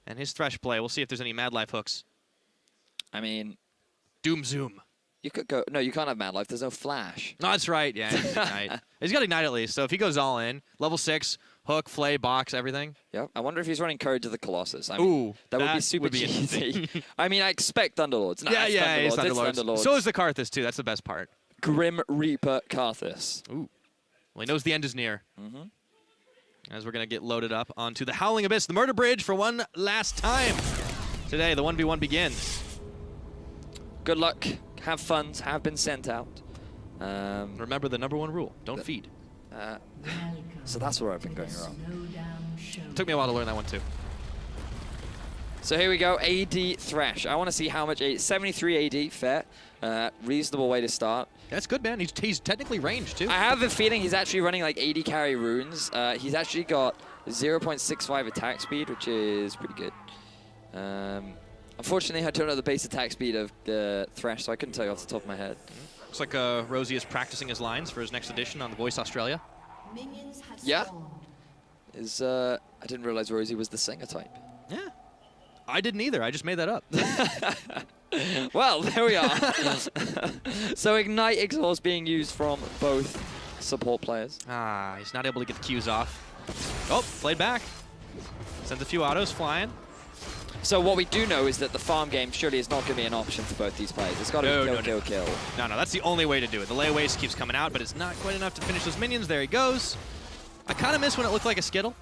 and his Thresh play. We'll see if there's any Mad Life hooks. I mean, Doom Zoom. You could go. No, you can't have Mad Life. There's no Flash. No, that's right. Yeah, he's got Ignite. He's got Ignite at least. So if he goes all in, level 6, hook, flay, box, everything. Yeah. I wonder if he's running Courage of the Colossus. I mean, that would be super cheesy. I mean, I expect Thunderlords. No, Yeah, it's it's Thunderlords. Thunderlords. So is the Karthus too. That's the best part. Grim Reaper Karthus. Ooh. Well, he knows the end is near. As we're going to get loaded up onto the Howling Abyss, the Murder Bridge for one last time. Today, the 1v1 begins. Good luck. Have funds have been sent out. Remember the #1 rule: don't feed. So that's where I've been going wrong. Took me a while to learn that one too. So here we go, AD Thresh. I want to see how much 73 AD, fair. Reasonable way to start. That's good, man. He's technically ranged too. I have a feeling he's actually running like 80 carry runes. He's actually got 0.65 attack speed, which is pretty good. Unfortunately, I don't know the base attack speed of the Thresh, so I couldn't tell you off the top of my head. Looks like Rosie is practicing his lines for his next edition on The Voice Australia. Yeah. I didn't realize Rosie was the singer type. Yeah. I didn't either. I just made that up. Well, there we are. So Ignite Exhaust being used from both support players. He's not able to get the Qs off. Oh, played back. Sends a few autos flying. So what we do know is that the farm game surely is not going to be an option for both these players. It's got to be kill. No, that's the only way to do it. The layaways keeps coming out, but it's not quite enough to finish those minions. There he goes. I kind of miss when it looked like a Skittle,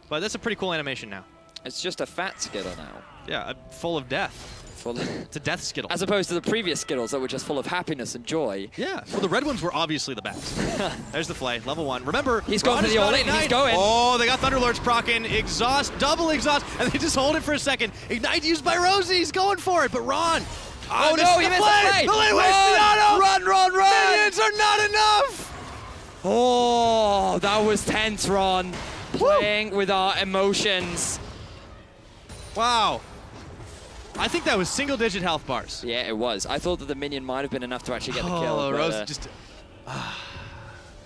but that's a pretty cool animation now. It's just a fat Skittle now. Yeah, full of death. It's a death Skittle. As opposed to the previous Skittles that were just full of happiness and joy. Yeah, well, the red ones were obviously the best. There's the flay, level 1. Remember, he's going for the all-in, he's going. Oh, they got Thunderlords proccing, exhaust, double exhaust, and they just hold it for a second. Ignite used by Rosie, he's going for it, but Ron. Oh no, he missed the play! The lane waits, Run! Minions are not enough! Oh, that was tense, Ron. Playing with our emotions. Wow. I think that was single-digit health bars. Yeah, it was. I thought that the minion might have been enough to actually get the kill. Oh, Rose just...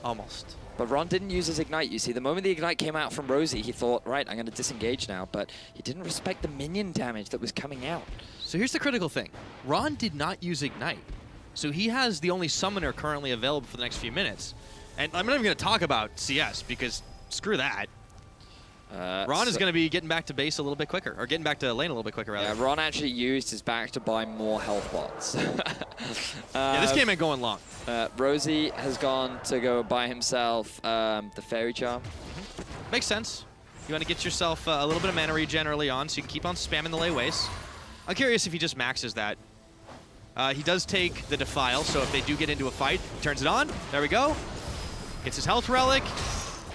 almost. But Ron didn't use his Ignite, you see. The moment the Ignite came out from Rosie, he thought, right, I'm going to disengage now. But he didn't respect the minion damage that was coming out. So here's the critical thing. Ron did not use Ignite. So he has the only summoner currently available for the next few minutes. And I'm not even going to talk about CS because screw that. Ron is going to be getting back to base a little bit quicker, or getting back to lane a little bit quicker, rather. Yeah, Ron actually used his back to buy more health bots. Yeah, this game ain't going long. Rosie has gone to go buy himself the Fairy Charm. Makes sense. You want to get yourself a little bit of mana regen early on, so you can keep on spamming the layways. I'm curious if he just maxes that. He does take the Defile, so if they do get into a fight, he turns it on. There we go. Gets his health relic.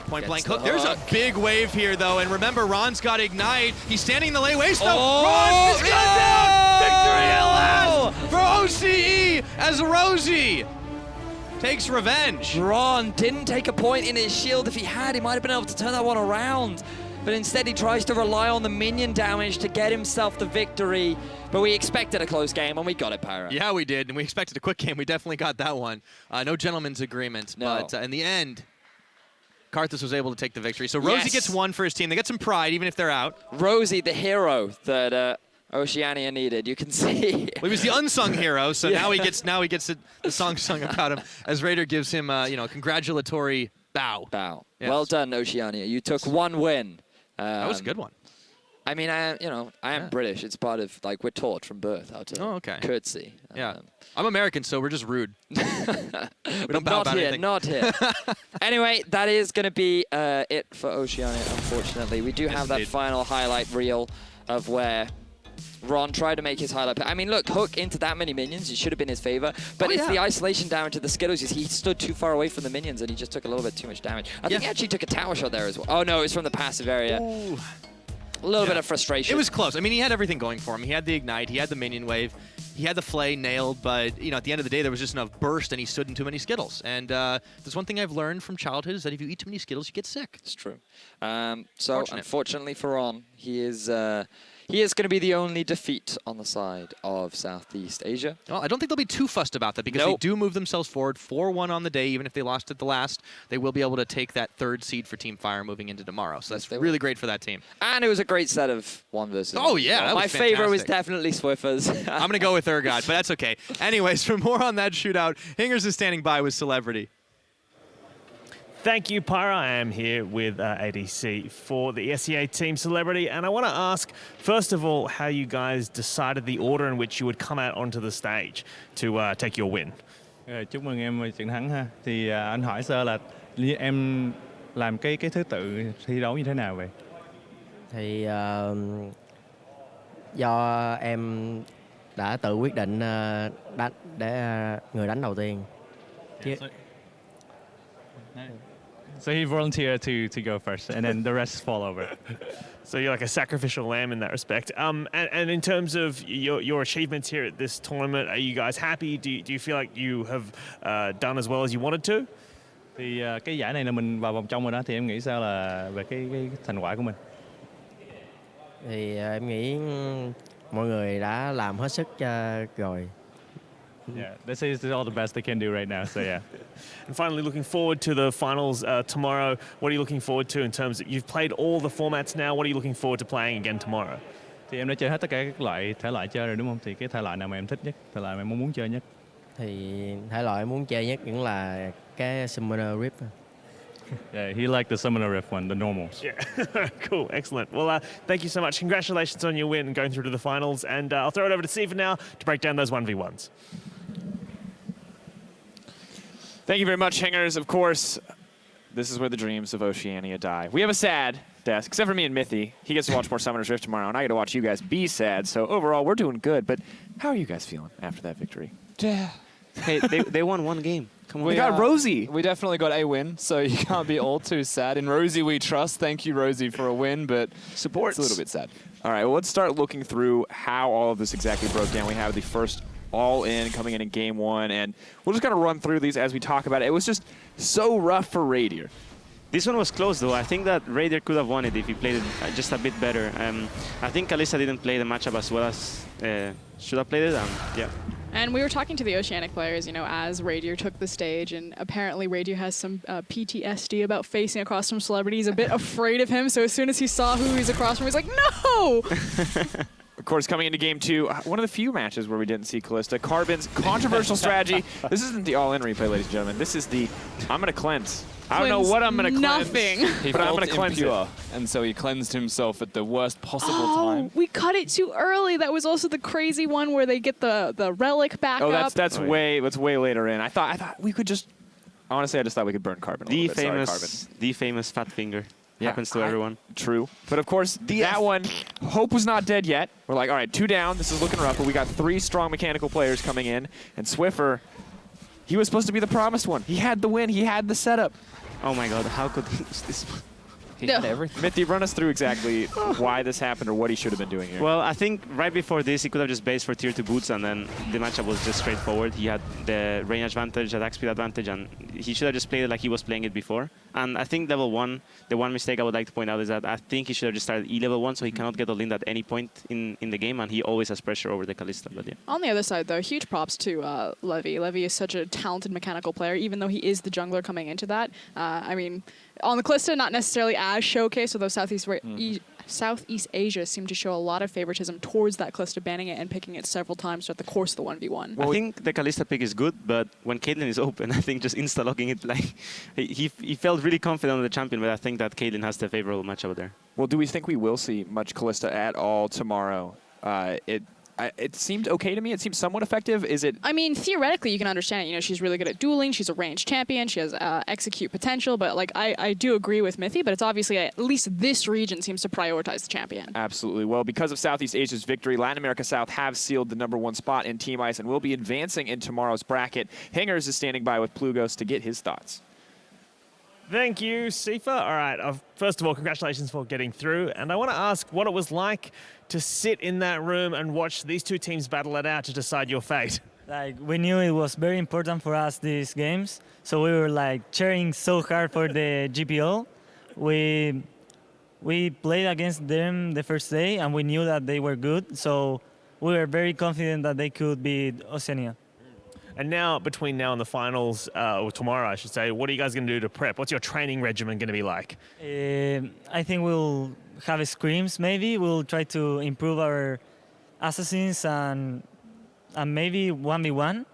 Point blank hook. There's a big wave here, though. And remember, Ron's got Ignite. He's standing in the laneways, though. Ron is gone down! Victory at last for OCE as Rosie takes revenge. Ron didn't take a point in his shield. If he had, he might have been able to turn that one around. But instead, he tries to rely on the minion damage to get himself the victory. But we expected a close game, and we got it, Pyro. Yeah, we did. And we expected a quick game. We definitely got that one. No gentleman's agreement. No. But in the end, Karthus was able to take the victory. So Rosie gets one for his team. They get some pride, even if they're out. Rosie, the hero that Oceania needed. You can see. Well, he was the unsung hero, so now he gets the song sung about him as Raider gives him a congratulatory bow. Yes. Well done, Oceania. You took one win. That was a good one. I mean, I am British. It's part of, like, we're taught from birth how to curtsy. Yeah. I'm American, so we're just rude. We don't bow about anything. Not here. Anyway, that is going to be it for Oceania, unfortunately. We do have that final highlight reel of where Ron tried to make his highlight. I mean, look, hook into that many minions. It should have been his favor. But it's the isolation damage to the Skittles. He stood too far away from the minions, and he just took a little bit too much damage. I think he actually took a tower shot there as well. Oh, no, it was from the passive area. Ooh. A little bit of frustration. It was close. I mean, he had everything going for him. He had the Ignite. He had the minion wave. He had the flay nailed. But, at the end of the day, there was just enough burst, and he stood in too many Skittles. And there's one thing I've learned from childhood is that if you eat too many Skittles, you get sick. It's true. So, unfortunately for Ron, he is going to be the only defeat on the side of Southeast Asia. Well, I don't think they'll be too fussed about that because they do move themselves forward 4-1 on the day. Even if they lost at the last, they will be able to take that third seed for Team Fire moving into tomorrow. So that's really great for that team. And it was a great set of 1 versus 1. Oh, yeah. That was my favorite was definitely Swiffers. I'm going to go with Urgot, but that's okay. Anyways, for more on that shootout, Hingers is standing by with Celebrity. Thank you, Pyra. I am here with ADC for the SEA Team Celebrity, and I want to ask, first of all, how you guys decided the order in which you would come out onto the stage to take your win. Chúc mừng em chiến thắng ha. Thì anh hỏi sơ là em làm cái thứ tự thi đấu như thế nào vậy? Thì do em đã tự quyết định để người đánh đầu tiên. So he volunteered to go first, and then the rest fall over. So you're like a sacrificial lamb in that respect. And in terms of your achievements here at this tournament, are you guys happy? Do you feel like you have done as well as you wanted to? Thì cái giải này là mình vào vòng trong rồi đó, thì em nghĩ sao là về cái thành quả của mình? Thì em nghĩ mọi người đã làm hết sức rồi. Yeah, this is all the best they can do right now, so yeah. And finally, looking forward to the finals tomorrow. What are you looking forward to in terms of, you've played all the formats now, what are you looking forward to playing again tomorrow? Thì em đã chơi hết tất cả các thể loại chơi rồi đúng không? Thì cái thể loại nào mà em thích nhất, thể loại mà em muốn chơi nhất? Thì thể loại em muốn chơi nhất vẫn là cái Summoner Rip. Yeah, he liked the Summoner Rift one, the normals. Yeah, cool, excellent. Well, thank you so much. Congratulations on your win and going through to the finals. And I'll throw it over to Siva now to break down those 1v1s. Thank you very much, Hangers. Of course, this is where the dreams of Oceania die. We have a sad desk, except for me and Mithy. He gets to watch more Summoner's Rift tomorrow, and I get to watch you guys be sad. So overall, we're doing good. But how are you guys feeling after that victory? Hey, they won one game. Come on. We got Rosie. We definitely got a win, so you can't be all too sad. In Rosie we trust. Thank you, Rosie, for a win, but support. It's a little bit sad. All right, well, let's start looking through how all of this exactly broke down. We have the first all-in coming in game one, and we'll just kind of run through these as we talk about it. It was just so rough for Radier. This one was close, though. I think that Raider could have won it if he played it just a bit better. I think Kalista didn't play the matchup as well as should have played it. Yeah. And we were talking to the Oceanic players, you know, as Radier took the stage, and apparently Radier has some PTSD about facing across from celebrities, a bit afraid of him, so as soon as he saw who he's across from, he's like, no! Of course, coming into game two, one of the few matches where we didn't see Kalista. Carbon's controversial strategy. This isn't the all-in replay, ladies and gentlemen. This is the, I'm going to cleanse. I don't know what I'm going to cleanse, but I'm going to cleanse it. And so he cleansed himself at the worst possible time. We cut it too early. That was also the crazy one where they get the relic back up. That's way later in. I thought we could just, honestly, I just thought we could burn Carbon a little bit. Sorry, Carbon. The famous fat finger. Yeah, happens to everyone. True. But of course, that one, hope was not dead yet. We're like, all right, 2 down. This is looking rough, but we got 3 strong mechanical players coming in. And Swiffer, he was supposed to be the promised one. He had the win. He had the setup. Oh my God, how could he lose this one? He had everything. Mithy, run us through exactly why this happened or what he should have been doing here. Well, I think right before this, he could have just based for tier 2 boots, and then the matchup was just straightforward. He had the range advantage, attack speed advantage, and he should have just played it like he was playing it before. And I think level 1, the one mistake I would like to point out is that I think he should have just started E-level 1, so he cannot get all in at any point in the game, and he always has pressure over the Kalista. But yeah. On the other side, though, huge props to Levy. Levy is such a talented mechanical player, even though he is the jungler coming into that. I mean, on the Kalista, not necessarily as showcased, although Southeast Asia seemed to show a lot of favoritism towards that Kalista, banning it and picking it several times throughout the course of the 1v1. I think the Kalista pick is good, but when Caitlyn is open, I think just insta-locking it, like, he felt really confident on the champion, but I think that Caitlyn has the favorable matchup there. Well, do we think we will see much Kalista at all tomorrow? It seemed okay to me. It seemed somewhat effective. Is it? I mean, theoretically, you can understand it. You know, she's really good at dueling. She's a ranged champion. She has execute potential. But like, I do agree with Mithy. But it's obviously at least this region seems to prioritize the champion. Absolutely. Well, because of Southeast Asia's victory, Latin America South have sealed the #1 spot in Team Ice and will be advancing in tomorrow's bracket. Hangers is standing by with Plugos to get his thoughts. Thank you, Sifa. All right, first of all, congratulations for getting through. And I want to ask what it was like to sit in that room and watch these two teams battle it out to decide your fate. Like, we knew it was very important for us, these games. So we were like cheering so hard for the GPO. We played against them the first day and we knew that they were good. So we were very confident that they could beat Oceania. And now, between now and the finals, or tomorrow, I should say, what are you guys going to do to prep? What's your training regimen going to be like? I think we'll have scrims, maybe. We'll try to improve our assassins and maybe 1v1.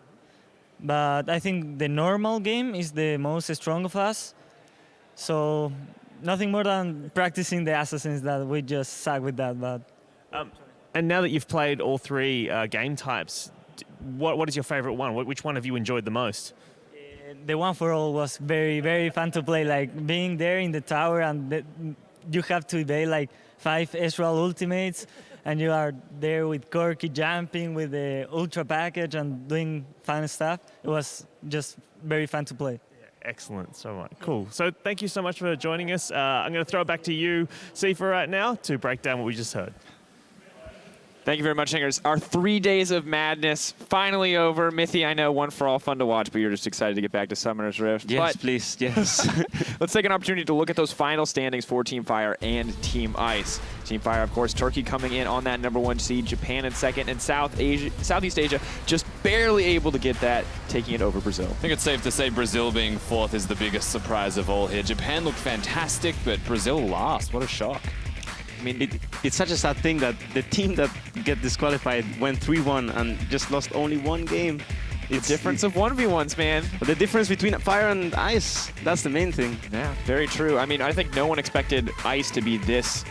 But I think the normal game is the most strong of us. So nothing more than practicing the assassins that we just suck with that. But and now that you've played all 3 game types, what is your favorite one? Which one have you enjoyed the most? The one for all was very, very fun to play. Like being there in the tower and you have to evade like 5 Ezreal ultimates and you are there with Corki jumping with the ultra package and doing fun stuff. It was just very fun to play. Excellent, so much. Cool. So thank you so much for joining us. I'm going to throw it back to you, Sifa, right now to break down what we just heard. Thank you very much, Hangers. Our 3 days of madness finally over. Mithy, I know, one for all, fun to watch, but you're just excited to get back to Summoner's Rift. Yes, but please, yes. let's take an opportunity to look at those final standings for Team Fire and Team Ice. Team Fire, of course, Turkey coming in on that #1 seed, Japan in second, and Southeast Asia just barely able to get that, taking it over Brazil. I think it's safe to say Brazil being 4th is the biggest surprise of all here. Japan looked fantastic, but Brazil last. What a shock. I mean, it's such a sad thing that the team that get disqualified went 3-1 and just lost only one game. It's the difference of 1v1s, man. But the difference between Fire and Ice, that's the main thing. Yeah, very true. I mean, I think no one expected Ice to be this,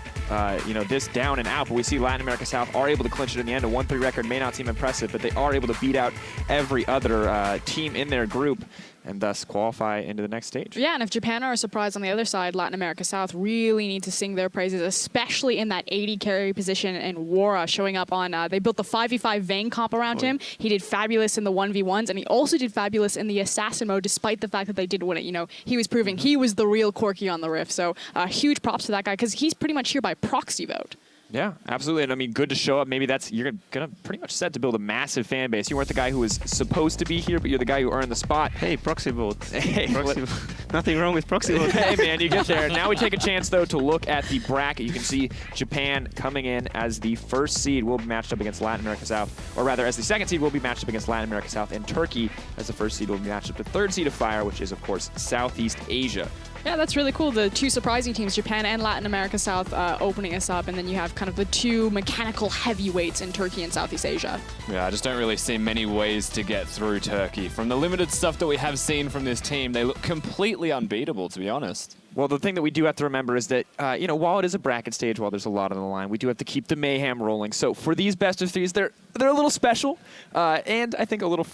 this down and out, but we see Latin America South are able to clinch it in the end. A 1-3 record may not seem impressive, but they are able to beat out every other team in their group and thus qualify into the next stage. Yeah, and if Japan are a surprise on the other side, Latin America South really need to sing their praises, especially in that 80 carry position, and Wara showing up on, they built the 5v5 Vayne comp around him. He did fabulous in the 1v1s, and he also did fabulous in the assassin mode, despite the fact that they didn't win it. You know, he was proving he was the real Corki on the Rift, so huge props to that guy, because he's pretty much here by proxy vote. Yeah, absolutely. And I mean, good to show up. Maybe you're going to pretty much set to build a massive fan base. You weren't the guy who was supposed to be here, but you're the guy who earned the spot. Hey, proxy vote. Hey, proxy nothing wrong with proxy vote. Hey, man, you get there. Now we take a chance, though, to look at the bracket. You can see Japan coming in as the first seed will be matched up against Latin America South, or rather, as the second seed will be matched up against Latin America South, and Turkey as the first seed will be matched up to third seed of Fire, which is, of course, Southeast Asia. Yeah, that's really cool. The two surprising teams, Japan and Latin America South, opening us up, and then you have kind of the two mechanical heavyweights in Turkey and Southeast Asia. Yeah, I just don't really see many ways to get through Turkey. From the limited stuff that we have seen from this team, they look completely unbeatable, to be honest. Well, the thing that we do have to remember is that, while it is a bracket stage, while there's a lot on the line, we do have to keep the mayhem rolling. So for these best of threes, they're a little special, and I think a little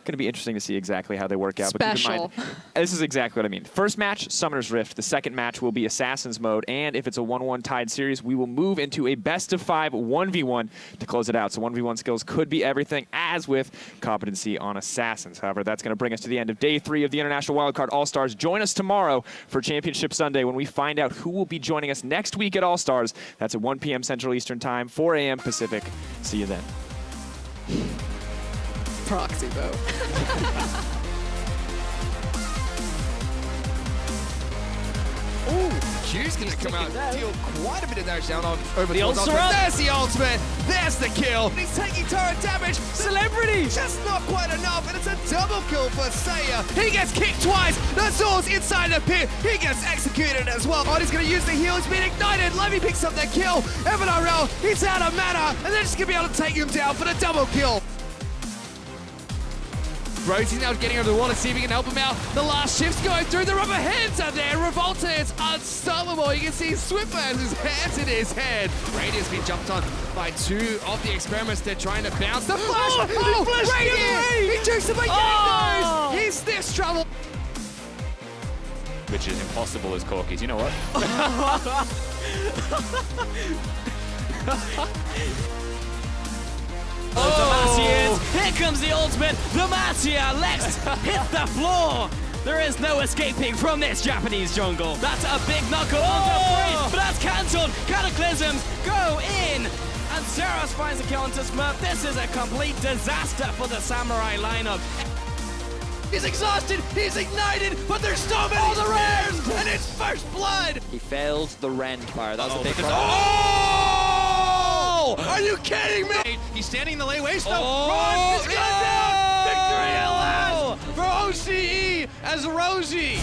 going to be interesting to see exactly how they work out. Special. But keep in mind, this is exactly what I mean. First match, Summoner's Rift. The second match will be Assassin's Mode, and if it's a 1-1 tied series, we will move into a best-of-5 1v1 to close it out. So 1v1 skills could be everything, as with competency on Assassins. However, that's going to bring us to the end of Day 3 of the International Wildcard All-Stars. Join us tomorrow for Championship Sunday when we find out who will be joining us next week at All-Stars. That's at 1 p.m. Central Eastern Time, 4 a.m. Pacific. See you then. Proxy vote. Q's going to come out and deal quite a bit of damage down on over The towards ults are ultimate. up. There's the ultimate. There's the kill. He's taking turret damage. Celebrity. Just not quite enough, and it's a double kill for Saya. He gets kicked twice. The sword's inside the pit. He gets executed as well. Oh, he's going to use the heal. He's been ignited. Levy picks up the kill. Evan Arel, he's out of mana, and they're just going to be able to take him down for the double kill. Rosie's now getting over the wall to see if he can help him out. The last shift's going through. The rubber hands are there. Revolta is unstoppable. You can see Swiffer has his hands in his head. Radiant's been jumped on by two of the experiments. They're trying to bounce. The flash! Radiant! He jukes him by getting those! He sniffs trouble. Which is impossible as Corkies. You know what? Here comes the ultimate. Demacia Lex hits the floor. There is no escaping from this Japanese jungle. That's a big knuckle onto 3, but that's cancelled. Cataclysms go in. And Zeros finds the kill onto Smurf. This is a complete disaster for the Samurai lineup. He's exhausted, he's ignited, but there's so many spares, and it's first blood! He failed the rend fire. That was a big problem. Oh! Are you kidding me? He's standing in the lane waste. Run! It's gone down! Victory at last for OCE as Rosie